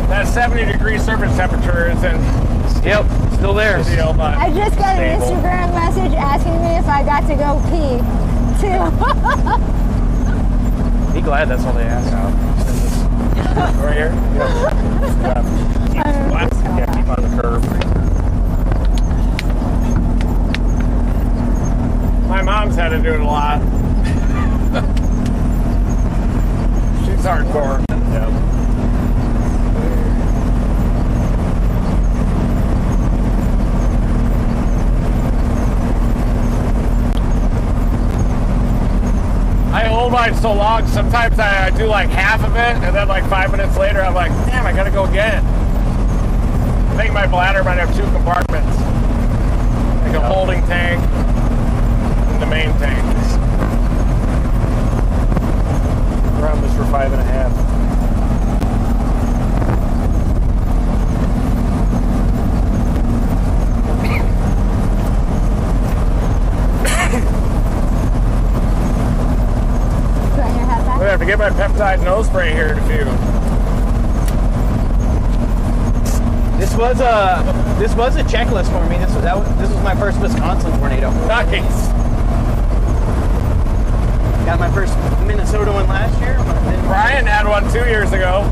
That 70-degree surface temperature isn't. Yep, still there. Ideal, but I just got an stable. Instagram message asking me if I got to go pee, too. Be glad that's all they ask. Right here? Yeah. Keep on the curve. My mom's had to do it a lot. She's hardcore. Yeah. I hold mine so long, sometimes I do like half of it, and then like 5 minutes later, I'm like, damn, I gotta go again. I think my bladder might have 2 compartments. Like a holding tank and the main tank. We're on this for 5.5. I have to get my peptide nose spray here in a few. This was a checklist for me. This was my first Wisconsin tornado. Nice. Got my first Minnesota one last year. Brian had one 2 years ago.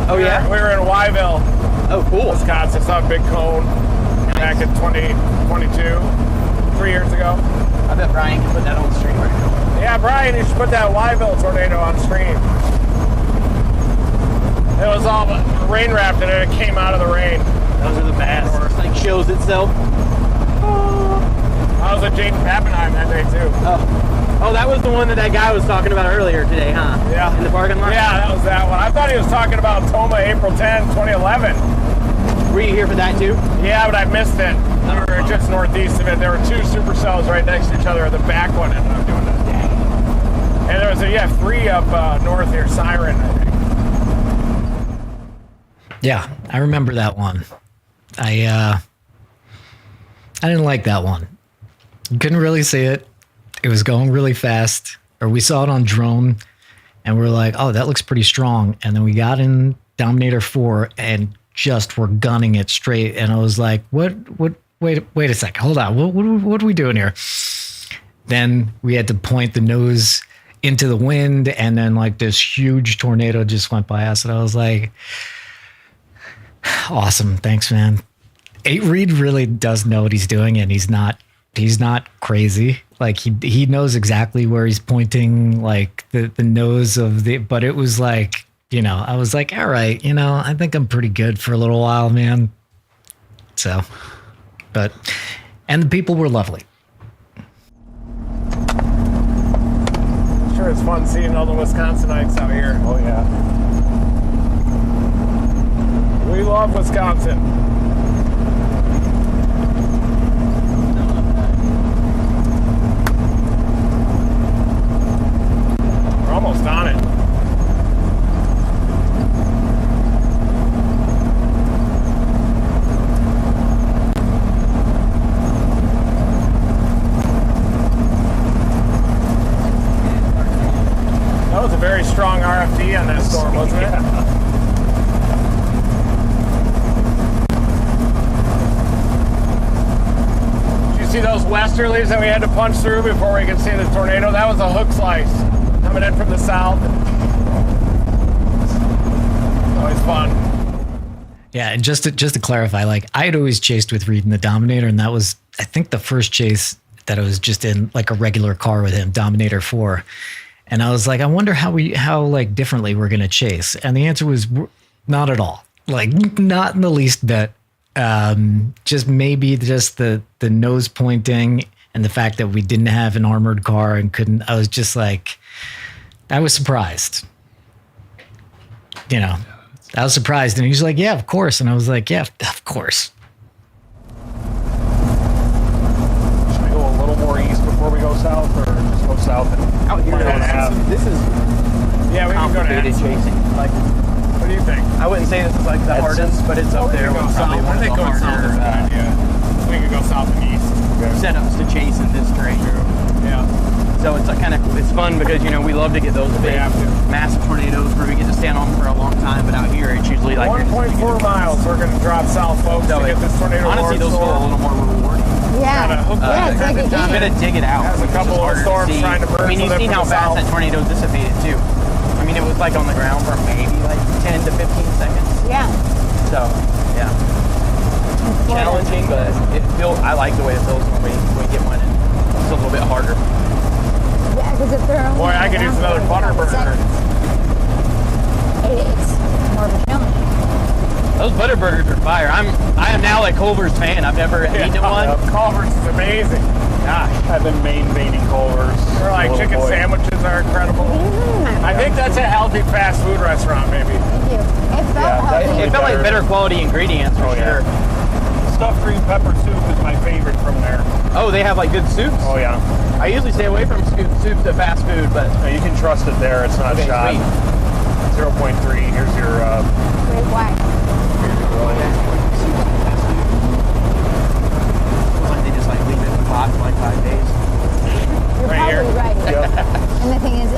Oh yeah? We were in Wyville. Oh cool. Wisconsin. Saw a big cone back in 2022, 3 years ago. I bet Brian can put that on the stream right now. Yeah, Brian, you should put that Wyville tornado on stream. It was all rain wrapped and it came out of the rain. Those are the best. It like shows itself. I was at Jaden Pappenheim that day too. Oh, that was the one that guy was talking about earlier today, huh? Yeah. In the parking lot? Yeah, that was that one. I thought he was talking about Toma April 10, 2011. Were you here for that too? Yeah, but I missed it. We were just northeast of it. There were 2 supercells right next to each other. The back one ended up doing it. And there was 3 up north here, Siren, I think. Yeah, I remember that one. I didn't like that one. You couldn't really see it. It was going really fast. Or we saw it on drone, and we were like, "Oh, that looks pretty strong." And then we got in Dominator 4 and just were gunning it straight. And I was like, "What? Wait a second. Hold on. What are we doing here?" Then we had to point the nose into the wind, and then like this huge tornado just went by us, and I was like, awesome, thanks, man. Reed really does know what he's doing, and he's not crazy. Like he knows exactly where he's pointing, like the nose of the, but it was like, I was like, all right, I think I'm pretty good for a little while, man. So, and the people were lovely. Sure, it's fun seeing all the Wisconsinites out here. Oh yeah. We love Wisconsin. We're almost on it. That was a very strong RFD on that storm, wasn't it? Did you see those westerlies that we had to punch through before we could see the tornado? That was a hook slice coming in from the south. Always fun. Yeah, and just to clarify, like I had always chased with Reed in the Dominator, and that was, I think, the first chase that I was just in like a regular car with him, Dominator 4. And I was like, I wonder how like differently we're gonna chase. And the answer was not at all. Like not in the least bit. Just maybe just the nose pointing and the fact that we didn't have an armored car and couldn't. I was just like, I was surprised. I was surprised, and he was like, "Yeah, of course." And I was like, "Yeah, of course." Should we go a little more east before we go south, or just go south? Out here, this is Yeah, we can go to complicated Madison. chasing. Like, What do you think? I wouldn't say this is like the hardest, but it's up there. We can go south. I think going south is a good idea. We can go south and east. Setups to chase in this terrain. Yeah. So it's it's fun because we love to get those big, massive tornadoes where we get to stand on them for a long time. But out here, it's usually like 1.4 miles. We're going to drop south, folks, to get this tornado. Honestly, those feel a little more rewarding. Yeah. It's like a game. I'm gonna dig it out. Has a couple of storms trying to burn. I mean, you've seen how fast that tornado dissipated too. I mean, it was like on the ground for maybe like 10 to 15 seconds. Yeah. So, yeah. Challenging, but I like the way it feels when we get one in. It's a little bit harder. Yeah, because if they're only Boy, I could use another butter burger. It's more of a challenge. Those butter burgers are fire. I am now a Culver's fan. I've never eaten one. Culver's is amazing. Gosh, I've been maintaining Culver's. They're like chicken sandwiches are incredible. I think that's a healthy fast food restaurant, maybe. Thank you. It felt healthy. it felt like better quality ingredients for sure. Stuffed green pepper soup is my favorite from there. Oh, they have like good soups? Oh yeah. I usually stay away from soups at fast food, but You can trust it there. It's not shot. Sweet. 0.3. Here's your. Great wine. Like they just like leave it in the pot for like 5 days. You're probably right. And the thing is,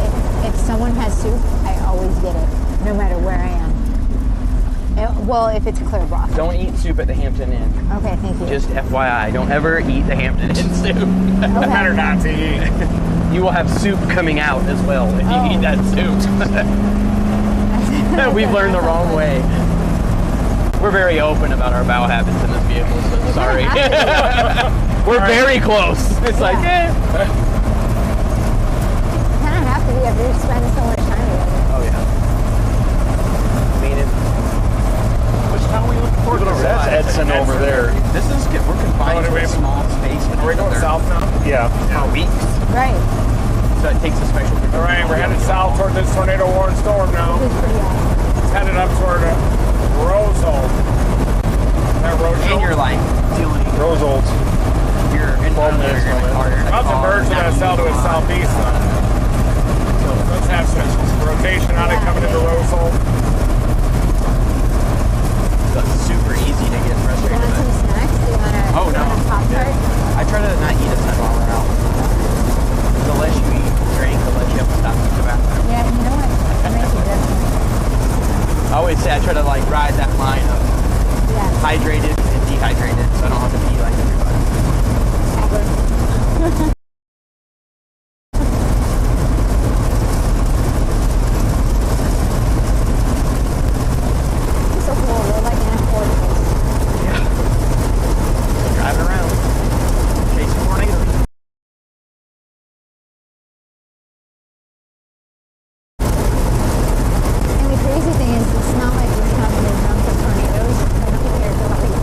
if someone has soup, I always get it, no matter where I am. Well, if it's clear broth. Don't eat soup at the Hampton Inn. Okay, thank you. Just FYI, don't ever eat the Hampton Inn soup. Better not to eat. You will have soup coming out as well if you eat that soup. We've learned the wrong way. We're very open about our bowel habits in this vehicle, so sorry. We're very close. It's like, kind of have to be if you spend so much time together. Oh, yeah. I mean, which town are we looking for? That's Edson over there. This is good. We're confined to a small space. Are we going south now? Yeah. For weeks. Right. So it takes a special. All right, we're headed south toward this tornado-warned storm now. It's headed up toward Rosal. That Rosal? And you're like feeling Rosal's. You're in front of it. About to merge with us out to the southeast. So let's have some rotation on it coming into Rosal. That's super easy to get Do you frustrated want some with. snacks? Do you want a Oh, no. Pop-Tart? I try to not eat a ton while we're out. The less you eat, drink, the less you have to stop to the bathroom. Yeah, you know what? That makes a difference. I always say I try to like ride that line of hydrated and dehydrated, so I don't have to pee like everybody. So cool. We're like Nashville. Yeah. Driving around, chasing tornadoes. And the crazy thing is, it's not like Wisconsin is known for tornadoes. I don't care for like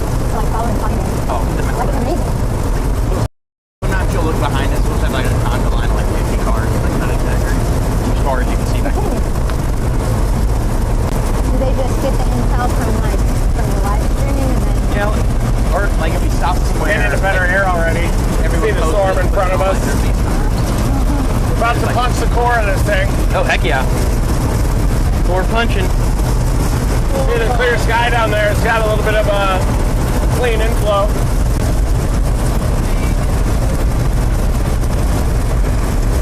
falling fire. Oh, the Like amazing. Sometimes you'll look behind us, we'll have like a conga line of like 50 cars, like kind of as far as you can see back there. Do they just get the intel from the live streaming and then? Yeah, or like if we stop somewhere. Getting into better air already. See the storm in front of us. We're about to punch the core of this thing. Oh, heck yeah. We're punching. See the clear sky down there. It's got a little bit of a clean inflow.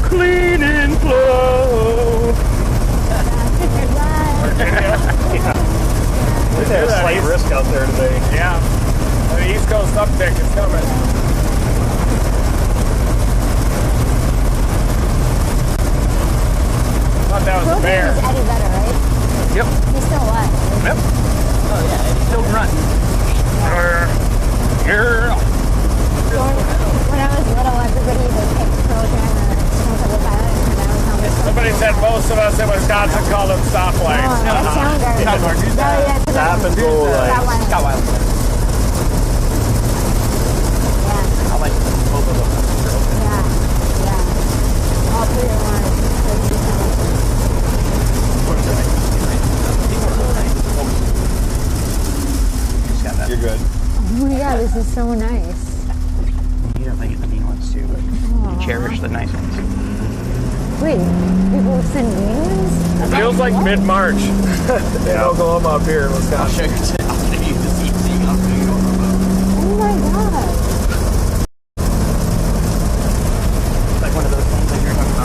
Clean inflow. There's a slight risk out there today. Yeah. The East Coast uptick is coming. Thought that was a bear. Is Eddie better, right? Yep. He's still alive. Yep. Oh yeah, it's still grunting. When I was little, everybody would pick Pearl Jam or Stone Temple Pilots, and I was on the Somebody said most of us in Wisconsin call them stoplights. Soundgarden. Soundgarden. Oh, yeah, Stop and go lights. Scott Weiland. Yeah, I like both of them. yeah. All three are one. You're good. Oh my god, this is so nice. You definitely get the mean ones too, but you cherish the nice ones. Wait, people send memes? It feels like mid-March in Oklahoma up here in I'll Wisconsin. show you the CC. I'll show you all about. Oh my god. It's like one of those things that you're talking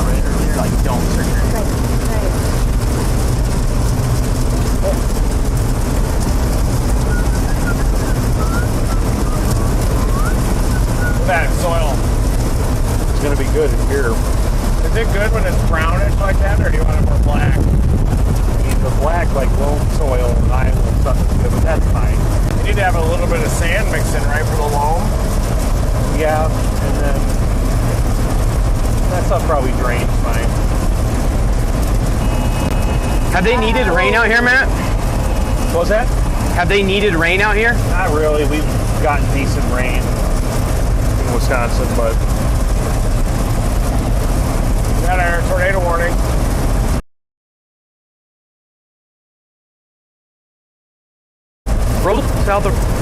Have they needed rain out here, Matt? What was that? Have they needed rain out here? Not really. We've gotten decent rain in Wisconsin, but We got our tornado warning. Roll south of.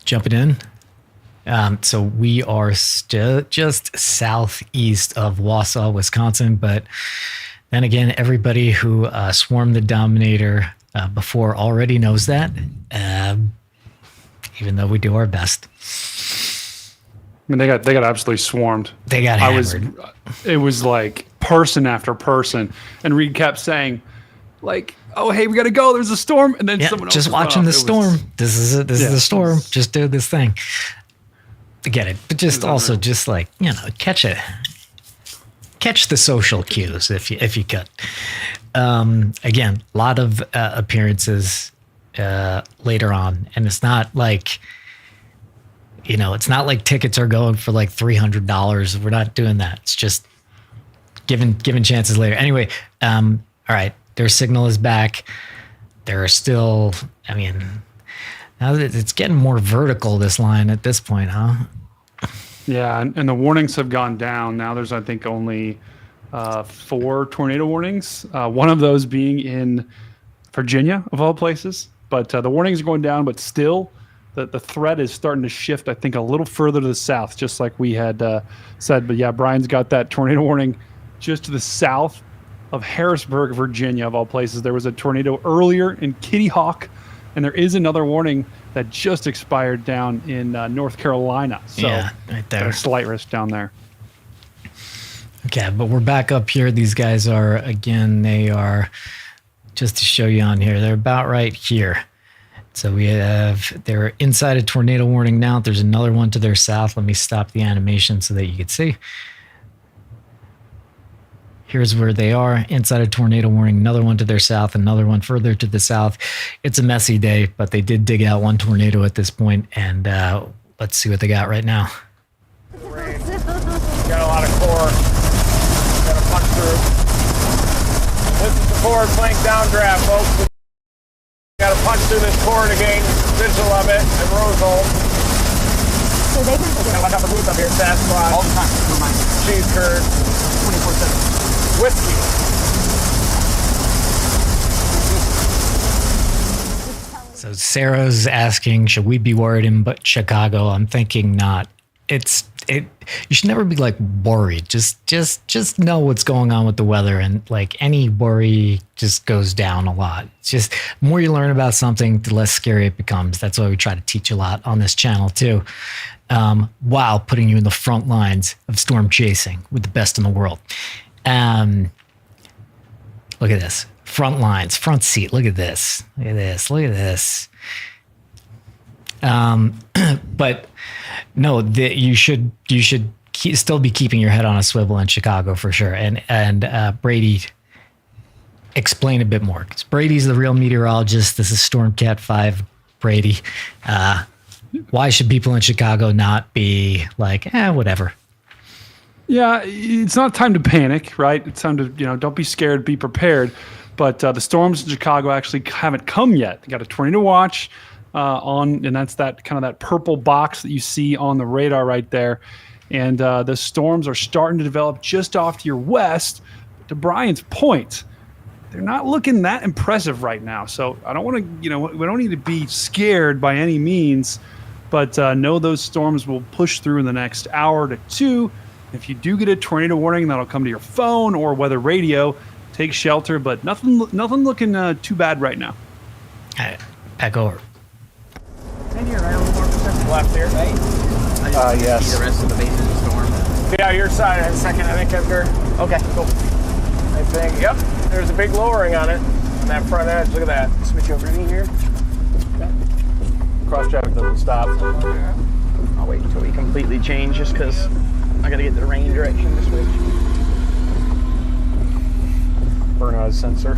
Jumping in. So we are still just southeast of Wausau, Wisconsin. But then again, everybody who swarmed the Dominator before already knows that, even though we do our best. I mean, they got absolutely swarmed. They got hammered. It was like person after person, and Reed kept saying, like, "Oh, hey, we gotta go. There's a storm," and then someone else just was watching up. the storm. This is it. This is the storm. Just do this thing. I get it, but just also just like catch the social cues if you could. Again, a lot of appearances later on, and it's not like. It's not like tickets are going for like $300. We're not doing that. It's just giving chances later. Anyway, all right. Their signal is back. There are still, now that it's getting more vertical, this line at this point, huh? Yeah, and the warnings have gone down. Now there's, I think, only 4 tornado warnings. One of those being in Virginia, of all places. But the warnings are going down, but still, the threat is starting to shift, I think, a little further to the south, just like we had said. But yeah, Brian's got that tornado warning just to the south of Harrisburg, Virginia, of all places. There was a tornado earlier in Kitty Hawk, and there is another warning that just expired down in North Carolina. So yeah, right there. A slight risk down there. Okay, but we're back up here. These guys are, again, they are, just to show you on here, they're about right here. So they're inside a tornado warning now. There's another one to their south. Let me stop the animation so that you can see. Here's where they are, inside a tornado warning, another one to their south, another one further to the south. It's a messy day, but they did dig out one tornado at this point, and let's see what they got right now. Rain. Got a lot of core. Got to punch through. This is the forward flank downdraft, folks. Got to punch through this core to gain visual of it and rose hole. So they can Got like up the booth up here, Sasquatch. All the time. Cheese curd. 24/7. Whiskey. So Sarah's asking, should we be worried in Chicago? I'm thinking not. You should never be like worried. Just know what's going on with the weather, and like any worry just goes down a lot. It's just the more you learn about something, the less scary it becomes. That's why we try to teach a lot on this channel too, while putting you in the front lines of storm chasing with the best in the world. Look at this. Front lines, front seat. Look at this. Look at this. Look at this. But no, you should still be keeping your head on a swivel in Chicago for sure. And Brady, explain a bit more, because Brady's the real meteorologist. This is Stormcat 5 Brady. Why should people in Chicago not be like, whatever? Yeah, it's not time to panic, right? It's time to, don't be scared, be prepared. But the storms in Chicago actually haven't come yet. They got a tornado watch on, and that's that kind of that purple box that you see on the radar right there. And the storms are starting to develop just off to your west. To Brian's point, they're not looking that impressive right now. So I don't want to, we don't need to be scared by any means. but know those storms will push through in the next hour to two. If you do get a tornado warning, that'll come to your phone or weather radio. Take shelter, but nothing looking too bad right now. All right, back over. And you're right a little more percent Left here. right? I just Yes. see the rest of the base of the storm. Yeah, your side in a second, I think, Edgar. Okay, cool. I think, yep, there's a big lowering on it, on that front edge. Look at that. Switch over to me here. Cross traffic doesn't stop. I'll wait until we completely change just because I got to get the rain direction to switch. Burn out his sensor.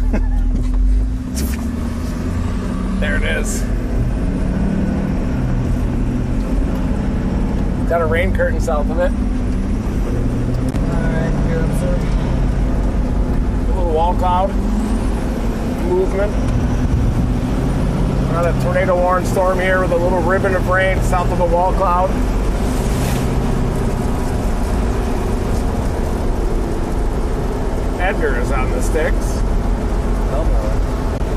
There it is. Got a rain curtain south of it. Alright, here observing. A little wall cloud movement. We're on a tornado warning storm here with a little ribbon of rain south of a wall cloud. Edgar is on the sticks.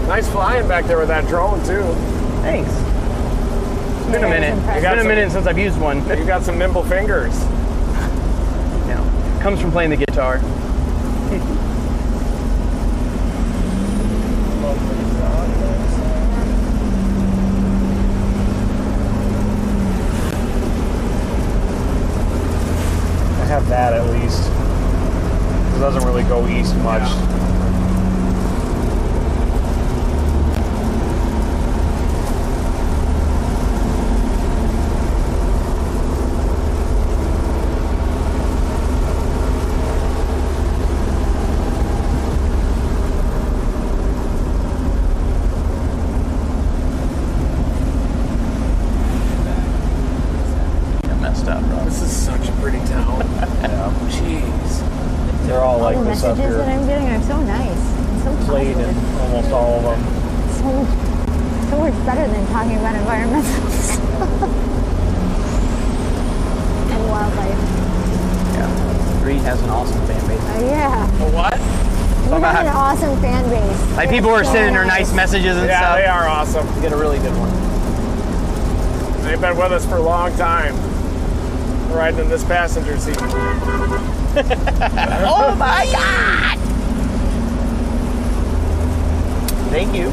Nice flying back there with that drone too. Thanks. It's been a minute. impressive. It's been a minute since I've used one. You got some nimble fingers. Yeah. Comes from playing the guitar. I have that at least. It doesn't really go east much. Got messed up, bro. This is such a pretty town. Jeez. They're all like the this up messages that here. I'm getting are so nice. And so Played in positive. almost all of them. So much better than talking about environmental stuff. And wildlife. Yeah. Reed has an awesome fan base. Yeah. A what? You about have an how- awesome fan base. Like They're people are so sending her nice messages and Yeah, stuff. they are awesome. You get a really good one. They've been with us for a long time. Riding in this passenger seat. Oh my God! Thank you.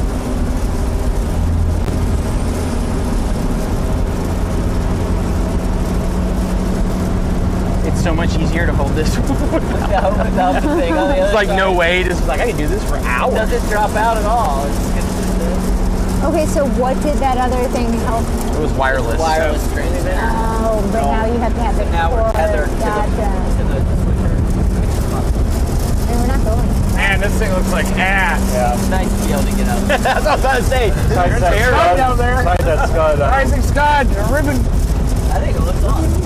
It's so much easier to hold this without the thing on the other. It's like no way. It's like I can do this for hours. It doesn't drop out at all. Okay, so what did that other thing help? It was wireless. Wireless transmitter. Oh, but now you have to have the Now we're cord. tethered Gotcha. to the switcher. And we're not going. Man, this thing looks like ass. Yeah. It's nice to be able to get out. That's what I was about to say. Besides that Scud scud, down there. besides that scud, Rising Scud, a ribbon. I think it looks awesome.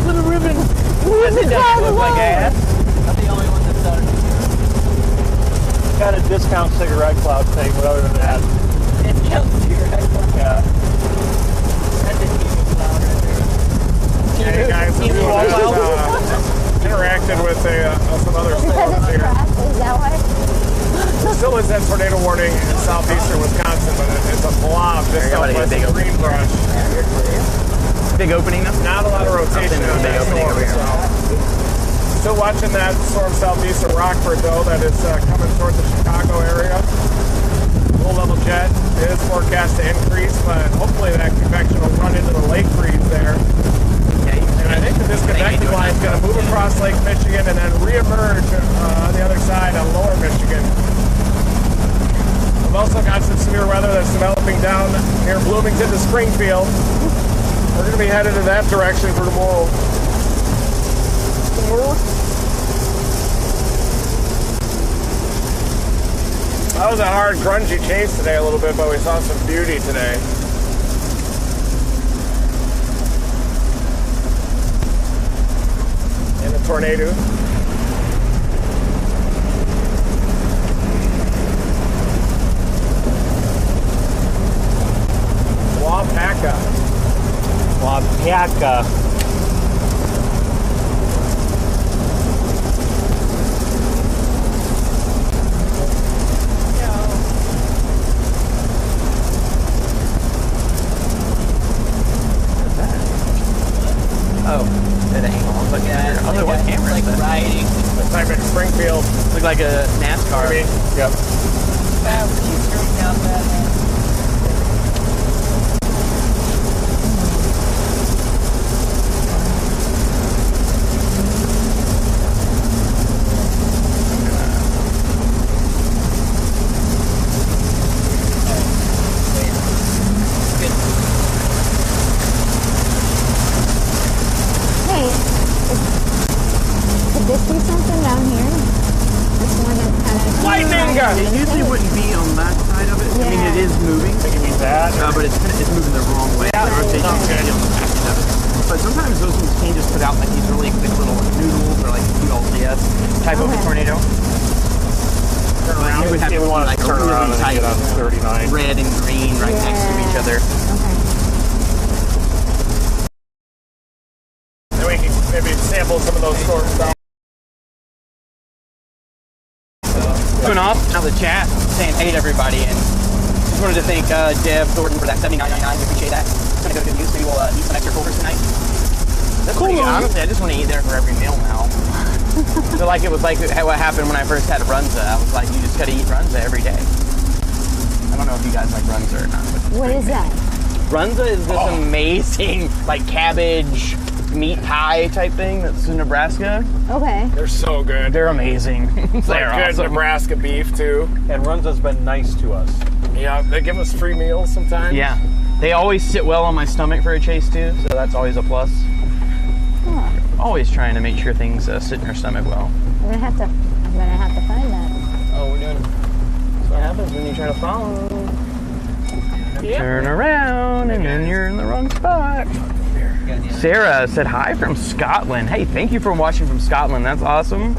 Little ribbon. It doesn't look like ass. I'm the only one that's done it. got a discount cigarette cloud thing, but other than that, Yeah. yeah. That's a huge cloud right there. Hey guys, if you interacted with some other Because storms it's here. crap, is that why? There still is that tornado warning in southeastern Wisconsin, but it's a blob just Everybody southwest get a of big Greenbrush. Big opening though. Not a lot of rotation Something on big that opening storm. over here. So. Still watching that storm southeast of Rockford, though, that is coming towards the Chicago area. Low-level jet is forecast to increase, but hopefully that convection will run into the lake freeze there. And I think the disconnected line is going to move across Lake Michigan and then reemerge on the other side on lower Michigan. We've also got some severe weather that's developing down near Bloomington to Springfield. We're going to be headed in that direction for tomorrow. That was a hard, grungy chase today a little bit, but we saw some beauty today. In a tornado. Wapaka. Wapaka. like a NASCAR. Yep. Hey, could this be something down here? This one that's kind of Lightning gun! It usually wouldn't be on that side of it. I mean, it is moving. I think it means that. But it's moving the wrong way. Yeah, the rotation sounds is good. on the back end of it. But sometimes those ones can just put out like these really quick little noodles or like QLCS type of a tornado. Turn around. You would have If we want to like a turn really around and tight get on 39. red and green right next to each other. Okay. Then we can maybe sample some of those storms down. Going off now the chat saying hey to everybody, and just wanted to thank Deb Thornton for that $79.99. We appreciate that. It's gonna go to good use. Maybe we'll eat some extra coolers tonight. That's cool. Honestly, I just want to eat there for every meal now. I feel like it was like what happened when I first had Runza. I was like, you just gotta eat Runza every day. I don't know if you guys like Runza or not. But What is that? Runza is this amazing like cabbage meat pie type thing that's in Nebraska. Okay. They're so good. They're amazing. They're Like good awesome. Nebraska beef too. And Runza's been nice to us. Yeah, they give us free meals sometimes. Yeah. They always sit well on my stomach for a chase too, so that's always a plus. Huh. Always trying to make sure things sit in your stomach well. I'm gonna have to find that. Oh, we're doing. That's what happens when you try to follow. Turn around and then you're in the wrong spot. Sarah said hi from Scotland. Hey, thank you for watching from Scotland. That's awesome.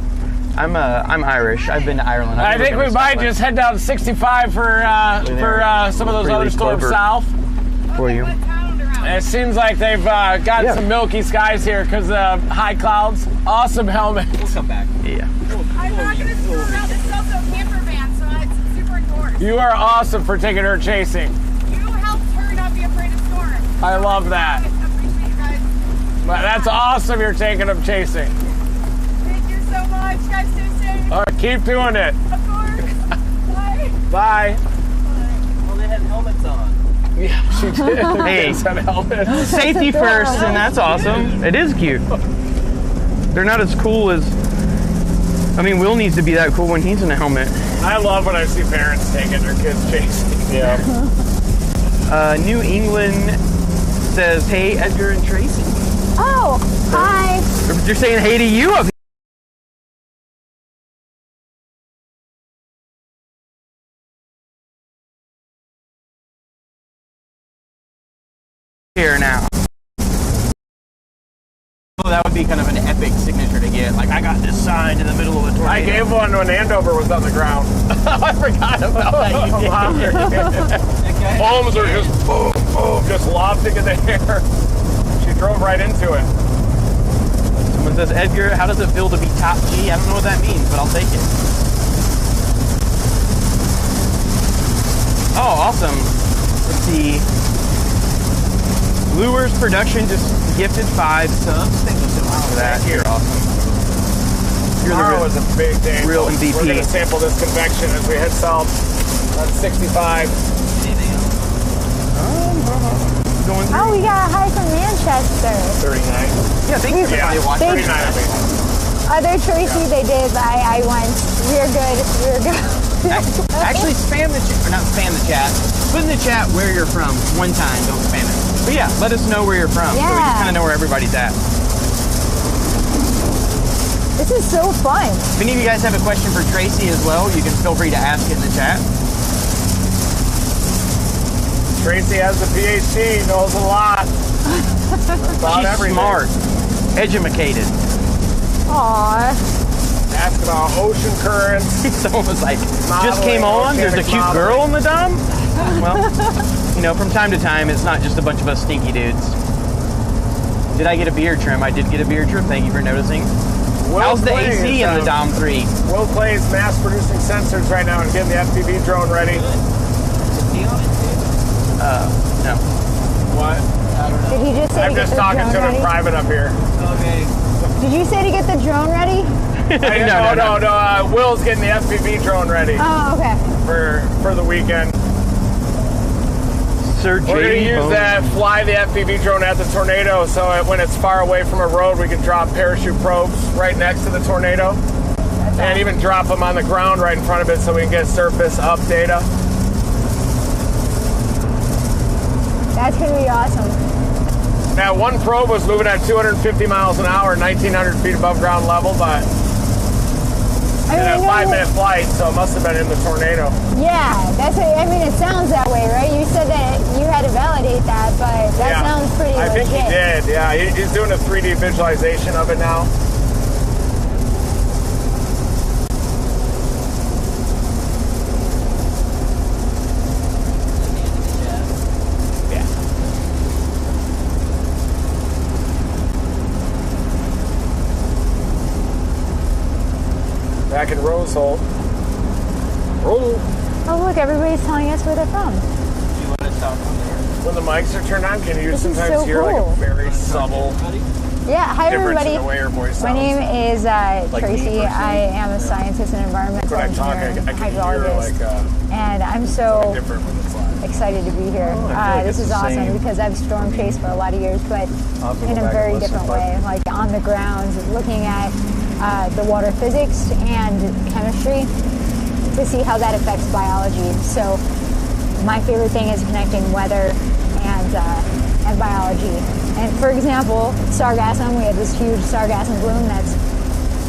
I'm Irish. I've been to Ireland. I think we might just head down to 65 for some of those other storms south. For you. It seems like they've got some milky skies here because of high clouds. Awesome helmet. We'll come back. Yeah. I'm not going to screw around. This is also a camper van, so it's super endorsed. You are awesome for taking her chasing. You helped her not be afraid of storms. I love that. I appreciate you guys. But that's awesome you're taking them chasing. Thank you so much. You guys stay safe. All right, keep doing it. Of course. Bye. Bye. Well, they had helmets on. Yeah, she did. Hey. Said helmet. Safety first, and that's awesome. It is cute. They're not as cool as. I mean, Will needs to be that cool when he's in a helmet. I love when I see parents taking their kids chasing. Yeah. New England says, "Hey, Edgar and Tracy." Oh, hi. They're saying hey to you up here now. Oh, that would be kind of an epic signature to get. Like, I got this sign in the middle of a tornado. I gave one when Andover was on the ground. I forgot about that. You did. Homes are just boom, boom, just lofting in the air. She drove right into it. Someone says, Edgar, how does it feel to be top G? I don't know what that means, but I'll take it. Oh, awesome. Let's see. Lures Production just gifted 5 subs. Thank you so much for that. You're awesome. You're Tomorrow is a big day. real MVP. We're going to sample this convection as we head south on 65. Going Oh, we got a hi from Manchester. 39. Yeah, thanks for everybody watching. 39, I mean. Other Tracy, they did. I went. We're good. We're good. Actually, spam the chat, or not spam the chat. Put in the chat where you're from one time. Don't spam it. But yeah, let us know where you're from, so we Yeah. just kind of know where everybody's at. This is so fun. If any of you guys have a question for Tracy as well, you can feel free to ask it in the chat. Tracy has a PhD, knows a lot. About She's everything. smart, educated. Aww. Ask about ocean currents. Someone was like, just Modeling, came on, there's a oceanic cute modeling. girl in the dome? Well, you know, from time to time, it's not just a bunch of us stinky dudes. Did I get a beard trim? I did get a beard trim, thank you for noticing. How's the Clay AC is, in the Dom 3? Will Clay's mass producing sensors right now and getting the FPV drone ready. No. What? I don't know. Did he just say I'm get just the talking drone to him ready? in private up here. Okay. Did you say to get the drone ready? No. Will's getting the FPV drone ready. Oh, okay. For the weekend. Sir We're going to use that, fly the FPV drone at the tornado, so when it's far away from a road, we can drop parachute probes right next to the tornado. And even drop them on the ground right in front of it so we can get surface up data. That's going to be awesome. Now, one probe was moving at 250 miles an hour, 1,900 feet above ground level, but in a 5-minute flight, so it must have been in the tornado. Yeah, it sounds that way, right? You said that you had to validate that, but that sounds pretty legit. I think he did, yeah. He's doing a 3D visualization of it now. Back in Rosehold. Oh, look, everybody's telling us where they're from. When the mics are turned on, can you This is sometimes so hear like cool. a very subtle Yeah, hi difference everybody. in the way your voice My sounds? name is Like Tracy. me personally? I am a scientist and environmental When I talk, engineer and I can hear hydrologist. like and I'm so different when it's live. excited to be here. This is awesome because I've storm chased for a lot of years, but in a very different way, like on the ground, looking at the water physics and chemistry to see how that affects biology. So my favorite thing is connecting weather and biology. And for example, sargassum, we have this huge sargassum bloom that's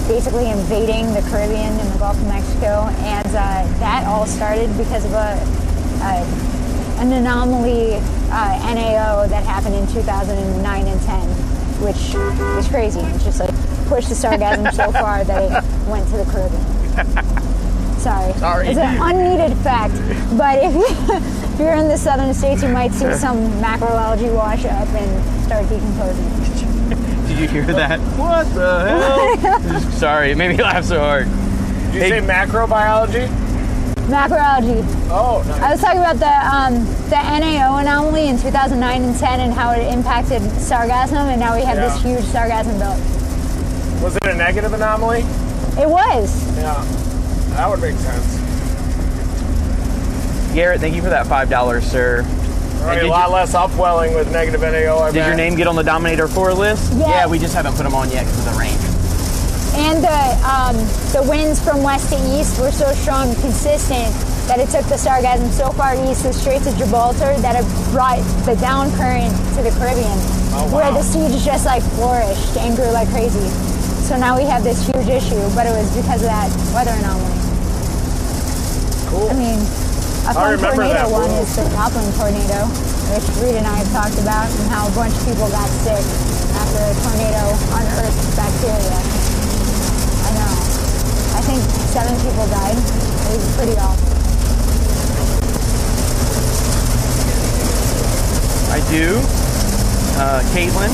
basically invading the Caribbean and the Gulf of Mexico, and that all started because of an anomaly NAO that happened in 2009 and 10, which is crazy. It's just like pushed the sargassum so far that it went to the Caribbean. Sorry. It's an unneeded fact, but if you're in the southern states, you might see some macroalgae wash up and start decomposing. Did you hear that? What the hell? Sorry, it made me laugh so hard. Did you say macrobiology? Macroalgae. Oh, nice. I was talking about the NAO anomaly in 2009 and 10 and how it impacted sargassum, and now we have this huge sargassum belt. Was it a negative anomaly? It was. Yeah. That would make sense. Garrett, thank you for that $5, sir. Right, a lot less upwelling with negative NAO. Did your name get on the Dominator 4 list? Yes. Yeah, we just haven't put them on yet because of the rain. And the winds from west to east were so strong and consistent that it took the sargassum so far east the Straits of Gibraltar that it brought the down current to the Caribbean, where the siege just like flourished and grew like crazy. So now we have this huge issue, but it was because of that weather anomaly. Cool. I mean, a fun tornado one is the Toppling tornado, which Reed and I have talked about, and how a bunch of people got sick after a tornado unearthed bacteria. I know. I think 7 people died. It was pretty awful. I do. Caitlin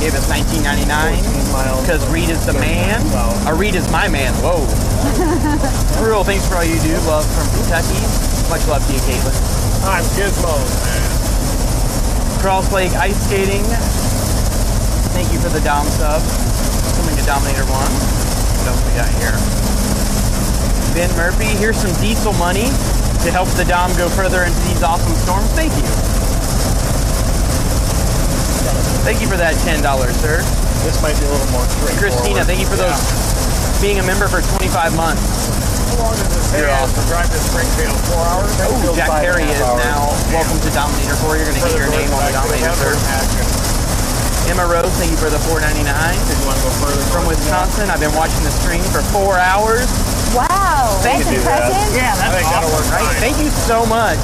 gave us $19.99 because Reed is the man. Reed is my man. Whoa. Real thanks for all you do. Love from Kentucky. Much love to you, Caitlin. I'm Gizmo, man. Cross Lake Ice Skating. Thank you for the Dom sub. Coming to Dominator 1. What else we got here? Ben Murphy. Here's some diesel money to help the Dom go further into these awesome storms. Thank you. Thank you for that $10, sir. This might be a little more straightforward. Christina, thank you for those being a member for 25 months. How long does this take to drive to Springfield? 4 hours? Oh, Jack Perry is now. Welcome to Dominator 4. You're going to get your name on the Dominator, sir. Emma Rose, thank you for the $4.99. Did you want to go further? From Wisconsin, I've been watching the stream for 4 hours. Wow, that's impressive. Yeah, that's awesome, right? Thank you so much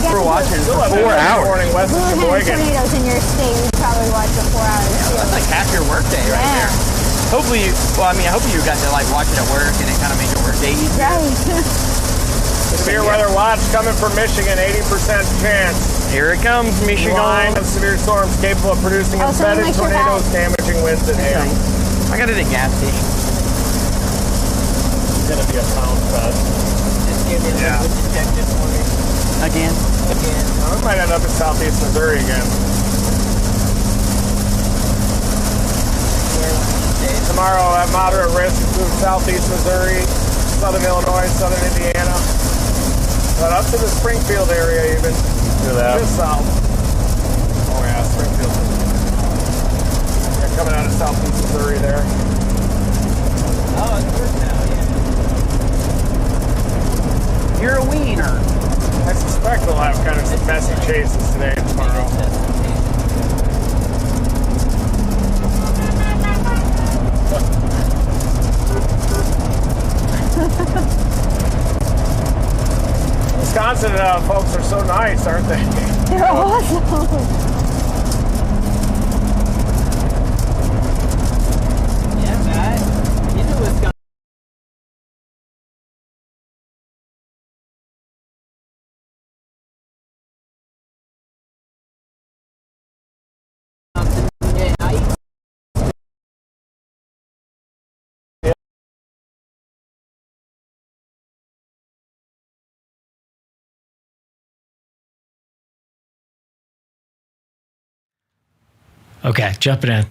for watching for 4 hours. If we were having tornadoes in your state, we'd probably watch for 4 hours. That's like half your workday right there. Hopefully, I hope you got to like watch it at work and it kind of made your work day easier. Right. Severe weather watch coming from Michigan, 80% chance. Here it comes, Michigan. Line of severe storms capable of producing embedded tornadoes, damaging winds and hail. I got it at gas station. It's gonna be a pound fest. Just give me a little detective for me. Again? We might end up in southeast Missouri again. tomorrow at moderate risk through southeast Missouri, southern Illinois, southern Indiana, but up to the Springfield area even. Look at that. Just south. Oh yeah, Springfield. Yeah, coming out of southeast Missouri there. Oh, it's worse now, yeah. You're a wiener. I suspect they'll have kind of some messy chases today and tomorrow. Wisconsin folks are so nice, aren't they? They're awesome. Yeah, Matt. You knew Wisconsin. Okay, jumping in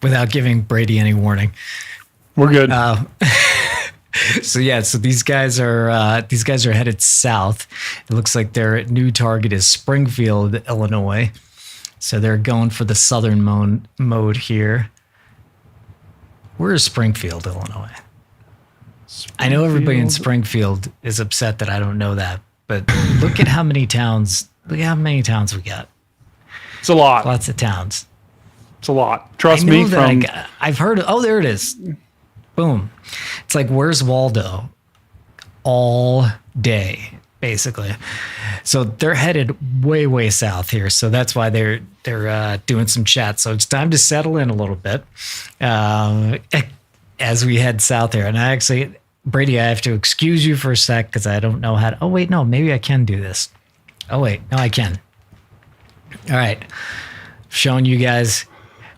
without giving Brady any warning. We're good. So these guys are headed south. It looks like their new target is Springfield, Illinois. So they're going for the southern mode here. Where is Springfield, Illinois? I know everybody in Springfield is upset that I don't know that, but look at how many towns. Look at how many towns we got. It's a lot. Lots of towns. It's a lot. Trust me. I've heard. Oh, there it is. Boom. It's like, where's Waldo? All day, basically. So they're headed way, way south here. So that's why they're doing some chat. So it's time to settle in a little bit as we head south here. And Brady, I have to excuse you for a sec because I don't know how to. Oh wait, no, maybe I can do this. Oh wait, no, I can. All right, showing you guys.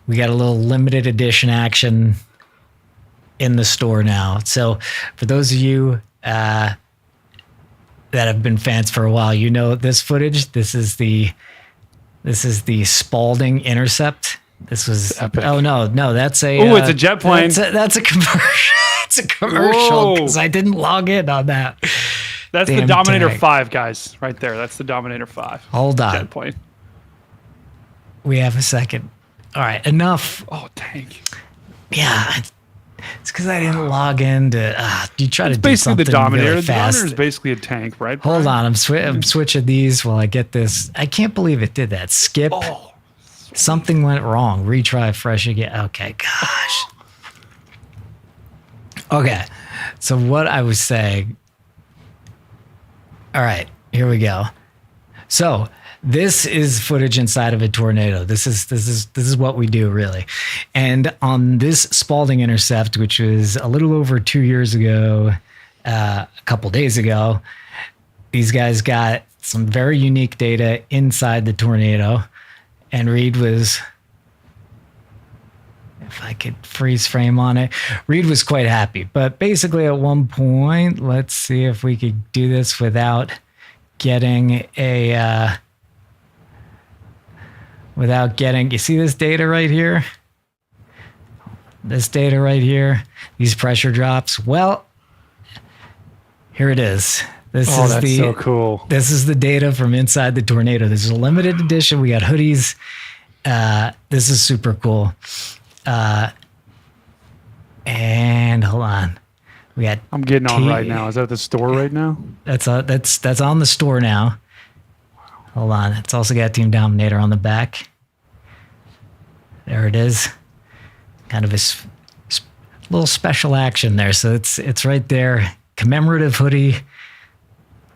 We got a little limited edition action in the store now. So for those of you that have been fans for a while, you know this footage. This is the Spalding Intercept. This was epic. Oh no, that's a. Oh, it's a jet plane. That's a commercial. It's a commercial because I didn't log in on that. That's Damn the Dominator tag. 5, guys, right there. That's the Dominator 5. Hold on. Jet plane. We have a second. All right, enough. Oh, tank. Yeah, it's because I didn't log in to. You try to do Basically, something the Dominator. really The fast. Dominator is basically a tank, right? Hold on, I'm switching these while I get this. I can't believe it did that. Skip. Oh, Something went wrong. Retry fresh again. Okay, gosh. Okay, so what I was saying. All right, here we go. So this is footage inside of a tornado. This is what we do, really. And on this Spalding Intercept, which was a little over 2 years ago, a couple days ago, these guys got some very unique data inside the tornado. And Reed was, if I could freeze frame on it, Reed was quite happy. But basically at one point, let's see if we could do this without getting a, you see this data right here? This data right here, these pressure drops. Well, here it is. That's so cool. This is the data from inside the tornado. This is a limited edition. We got hoodies. This is super cool. And hold on. We got. I'm getting on right now. Is that at the store right now? That's on the store now. Hold on. It's also got Team Dominator on the back. There it is. Kind of a little special action there. So it's right there. Commemorative hoodie.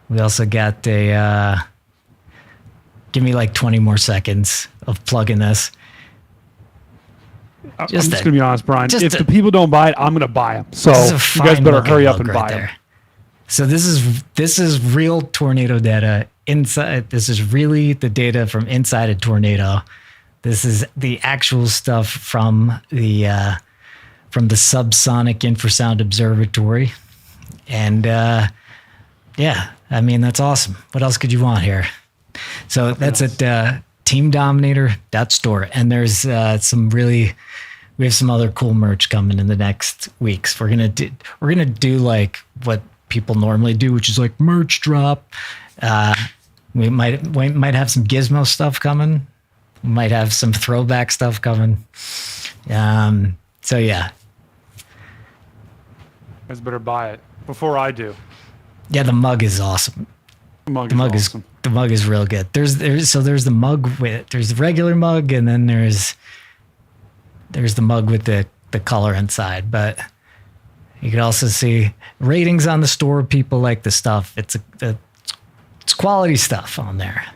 We also got a. Give me like 20 more seconds of plugging this. I'm just going to be honest, Brian. If the people don't buy it, I'm going to buy them. So you guys better hurry up and buy them. So this is real tornado data inside. This is really the data from inside a tornado. This is the actual stuff from the Subsonic Infrasound Observatory, and yeah, I mean that's awesome. What else could you want here? So that's at teamdominator.store, and there's some really we have some other cool merch coming in the next weeks. We're gonna do like what people normally do, which is like merch drop. We might have some Gizmo stuff coming. We might have some throwback stuff coming. So yeah. You guys better buy it before I do. Yeah, the mug is awesome. The mug is awesome. The mug is real good. There's the mug there's the regular mug, and then there's the mug with the color inside. But you can also see ratings on the store. People like the stuff. It's quality stuff on there.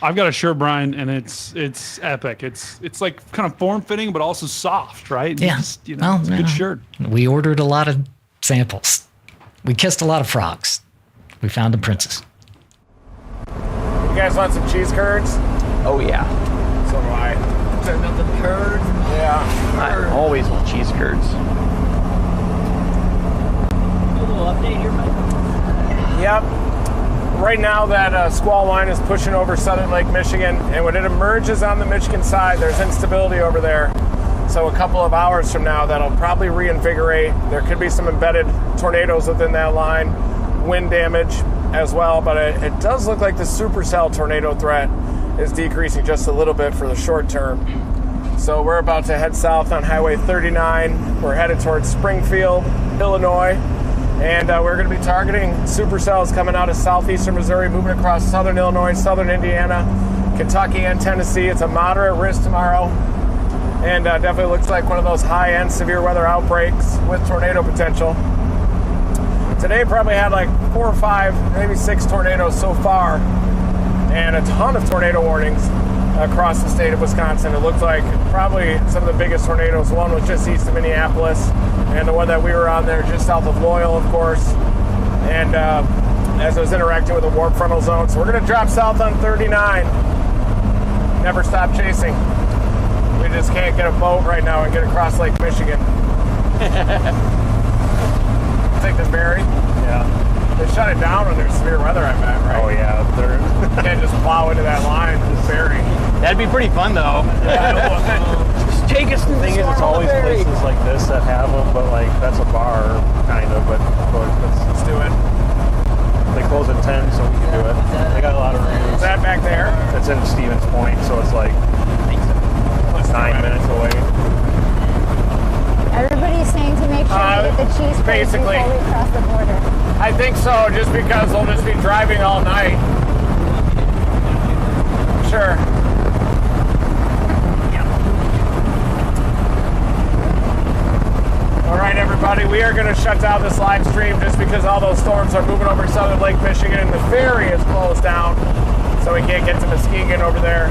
I've got a shirt, Brian, and it's epic. It's like kind of form fitting, but also soft, right? Yeah, it's a good shirt. We ordered a lot of samples. We kissed a lot of frogs. We found a princess. You guys want some cheese curds? Oh yeah. So do I. Talking about the curds. Yeah. I always want cheese curds. A little update here, Mike. Yep. Right now that squall line is pushing over southern Lake Michigan, and when it emerges on the Michigan side, there's instability over there. So a couple of hours from now, that'll probably reinvigorate. There could be some embedded tornadoes within that line, wind damage as well, but it does look like the supercell tornado threat is decreasing just a little bit for the short term. So we're about to head south on Highway 39. We're headed towards Springfield, Illinois, and we're going to be targeting supercells coming out of southeastern Missouri, moving across southern Illinois, southern Indiana, Kentucky, and Tennessee. It's a moderate risk tomorrow, and definitely looks like one of those high-end severe weather outbreaks with tornado potential. Today probably had like 4 or 5, maybe 6 tornadoes so far, and a ton of tornado warnings across the state of Wisconsin. It looked like probably some of the biggest tornadoes. One was just east of Minneapolis, and the one that we were on there just south of Loyal, of course. And as I was interacting with the warm frontal zone, so we're going to drop south on 39. Never stop chasing. We just can't get a boat right now and get across Lake Michigan. Take the ferry. Yeah. They shut it down when there's severe weather, I bet, right? Oh yeah. You can't just plow into that line with the ferry. That'd be pretty fun though. Just take us to the thing is, it's always places like this that have them, but like that's a bar kind of. But let's do it. They close at 10, so we can do it. They got a lot of rooms. Is that back there? It's in Stevens Point, so it's like 9 minutes away. Everybody's saying to make sure we get the cheese curds before we cross the border. I think so, just because we'll just be driving all night. Sure. All right, everybody, we are going to shut down this live stream just because all those storms are moving over southern Lake Michigan and the ferry is closed down, so we can't get to Muskegon over there.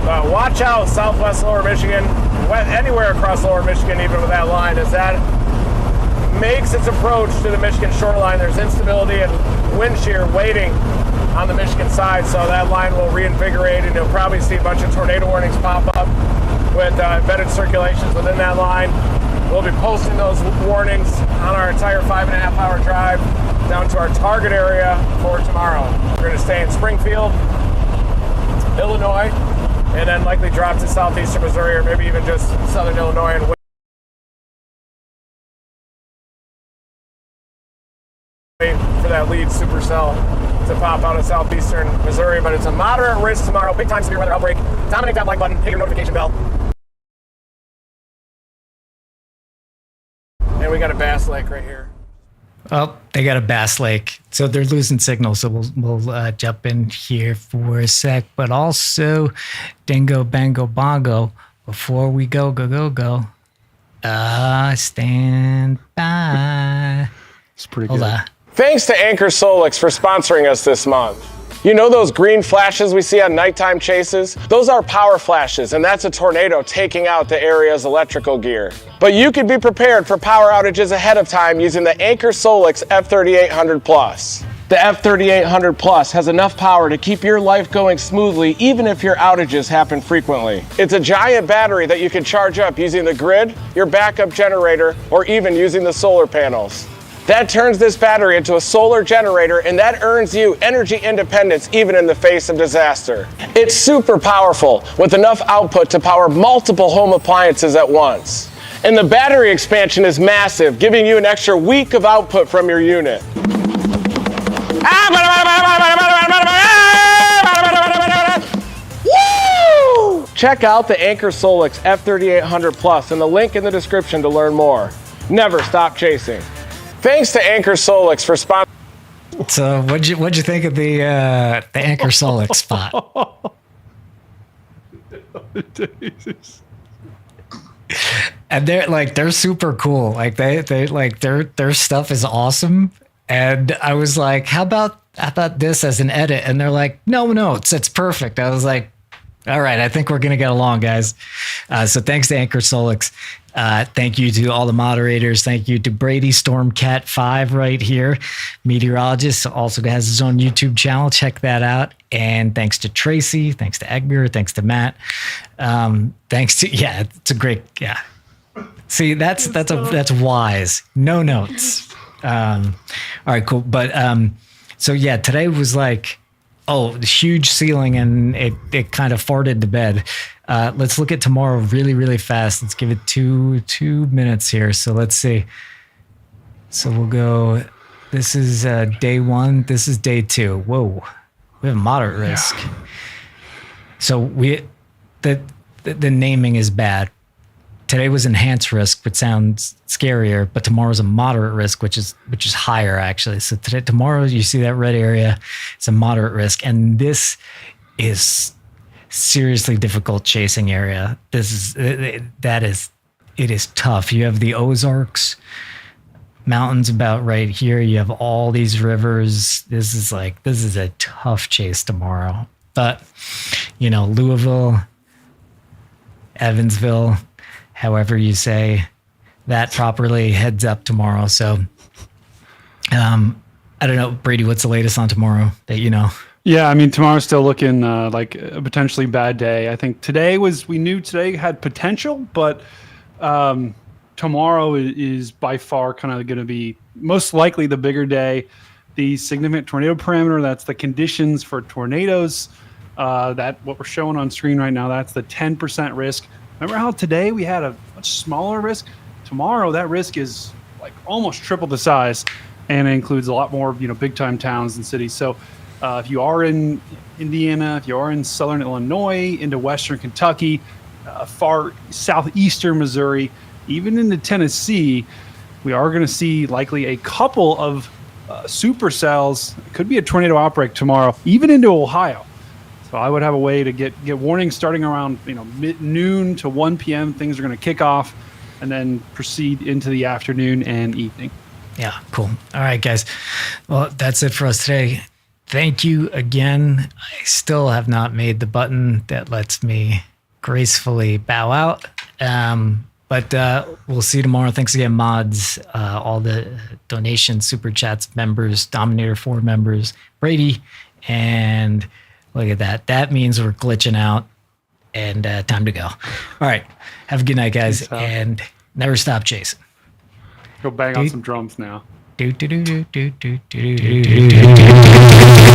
But watch out, southwest lower Michigan, anywhere across lower Michigan, even with that line, as that makes its approach to the Michigan shoreline. There's instability and wind shear waiting on the Michigan side, so that line will reinvigorate, and you'll probably see a bunch of tornado warnings pop up with embedded circulations within that line. We'll be posting those warnings on our entire 5.5-hour drive down to our target area for tomorrow. We're going to stay in Springfield, Illinois, and then likely drop to southeastern Missouri, or maybe even just southern Illinois, and wait for that lead supercell to pop out of southeastern Missouri. But it's a moderate risk tomorrow. Big time severe weather outbreak. Dominate that like button, hit your notification bell. And we got a Bass Lake right here. Oh, they got a Bass Lake, so they're losing signal. So we'll jump in here for a sec. But also, Dingo Bango Bongo. Before we go, stand by. It's pretty good. Hold on. Thanks to Anchor Solix for sponsoring us this month. You know those green flashes we see on nighttime chases? Those are power flashes, and that's a tornado taking out the area's electrical gear. But you can be prepared for power outages ahead of time using the Anchor Solix F3800 Plus. The F3800 Plus has enough power to keep your life going smoothly even if your outages happen frequently. It's a giant battery that you can charge up using the grid, your backup generator, or even using the solar panels. That turns this battery into a solar generator, and that earns you energy independence even in the face of disaster. It's super powerful with enough output to power multiple home appliances at once. And the battery expansion is massive, giving you an extra week of output from your unit. Woo! Check out the Anchor Solix F3800 Plus in the link in the description to learn more. Never stop chasing. Thanks to Anchor Solix for sponsoring. So what'd you think of the Anchor Solix spot? And they're super cool. Like they like their stuff is awesome. And I was like, how about this as an edit? And they're like, no, it's perfect. I was like, all right, I think we're gonna get along, guys. So thanks to Anchor Solix. Thank you to all the moderators. Thank you to Brady Stormcat 5 right here, meteorologist, also has his own YouTube channel. Check that out. And thanks to Tracy, thanks to Egbert, thanks to Matt. Thanks to it's a great See, that's wise. No notes. All right, cool. But so yeah, today was like, the huge ceiling, and it kind of farted to bed. Let's look at tomorrow really, really fast. Let's give it two minutes here. So let's see. So we'll go. This is day 1. This is day 2. Whoa, we have moderate risk. So the naming is bad. Today was enhanced risk, which sounds scarier, but tomorrow's a moderate risk, which is higher actually. So tomorrow you see that red area, it's a moderate risk, and this is seriously difficult chasing area. It is tough. You have the Ozarks Mountains about right here. You have all these rivers. This is a tough chase tomorrow. But Louisville, Evansville, however you say that properly, heads up tomorrow. So I don't know, Brady, what's the latest on tomorrow that you know? Yeah, I mean, tomorrow's still looking like a potentially bad day. I think we knew today had potential, but tomorrow is by far kind of going to be most likely the bigger day. The significant tornado parameter, that's the conditions for tornadoes. That what we're showing on screen right now, that's the 10% risk. Remember how today we had a much smaller risk? Tomorrow that risk is like almost triple the size, and it includes a lot more big time towns and cities. So if you are in Indiana, if you are in southern Illinois, into western Kentucky, far southeastern Missouri, even into Tennessee, we are going to see likely a couple of supercells. It could be a tornado outbreak tomorrow, even into Ohio. So I would have a way to get warnings starting around noon to 1 p.m. Things are going to kick off, and then proceed into the afternoon and evening. Yeah, cool. All right, guys. Well, that's it for us today. Thank you again. I still have not made the button that lets me gracefully bow out. But we'll see you tomorrow. Thanks again, mods, all the donations, super chats, members, Dominator 4 members, Brady, and look at that. That means we're glitching out, and time to go. All right. Have a good night, guys, and never stop chasing. Go bang on some drums now. Do do do do do do do do do.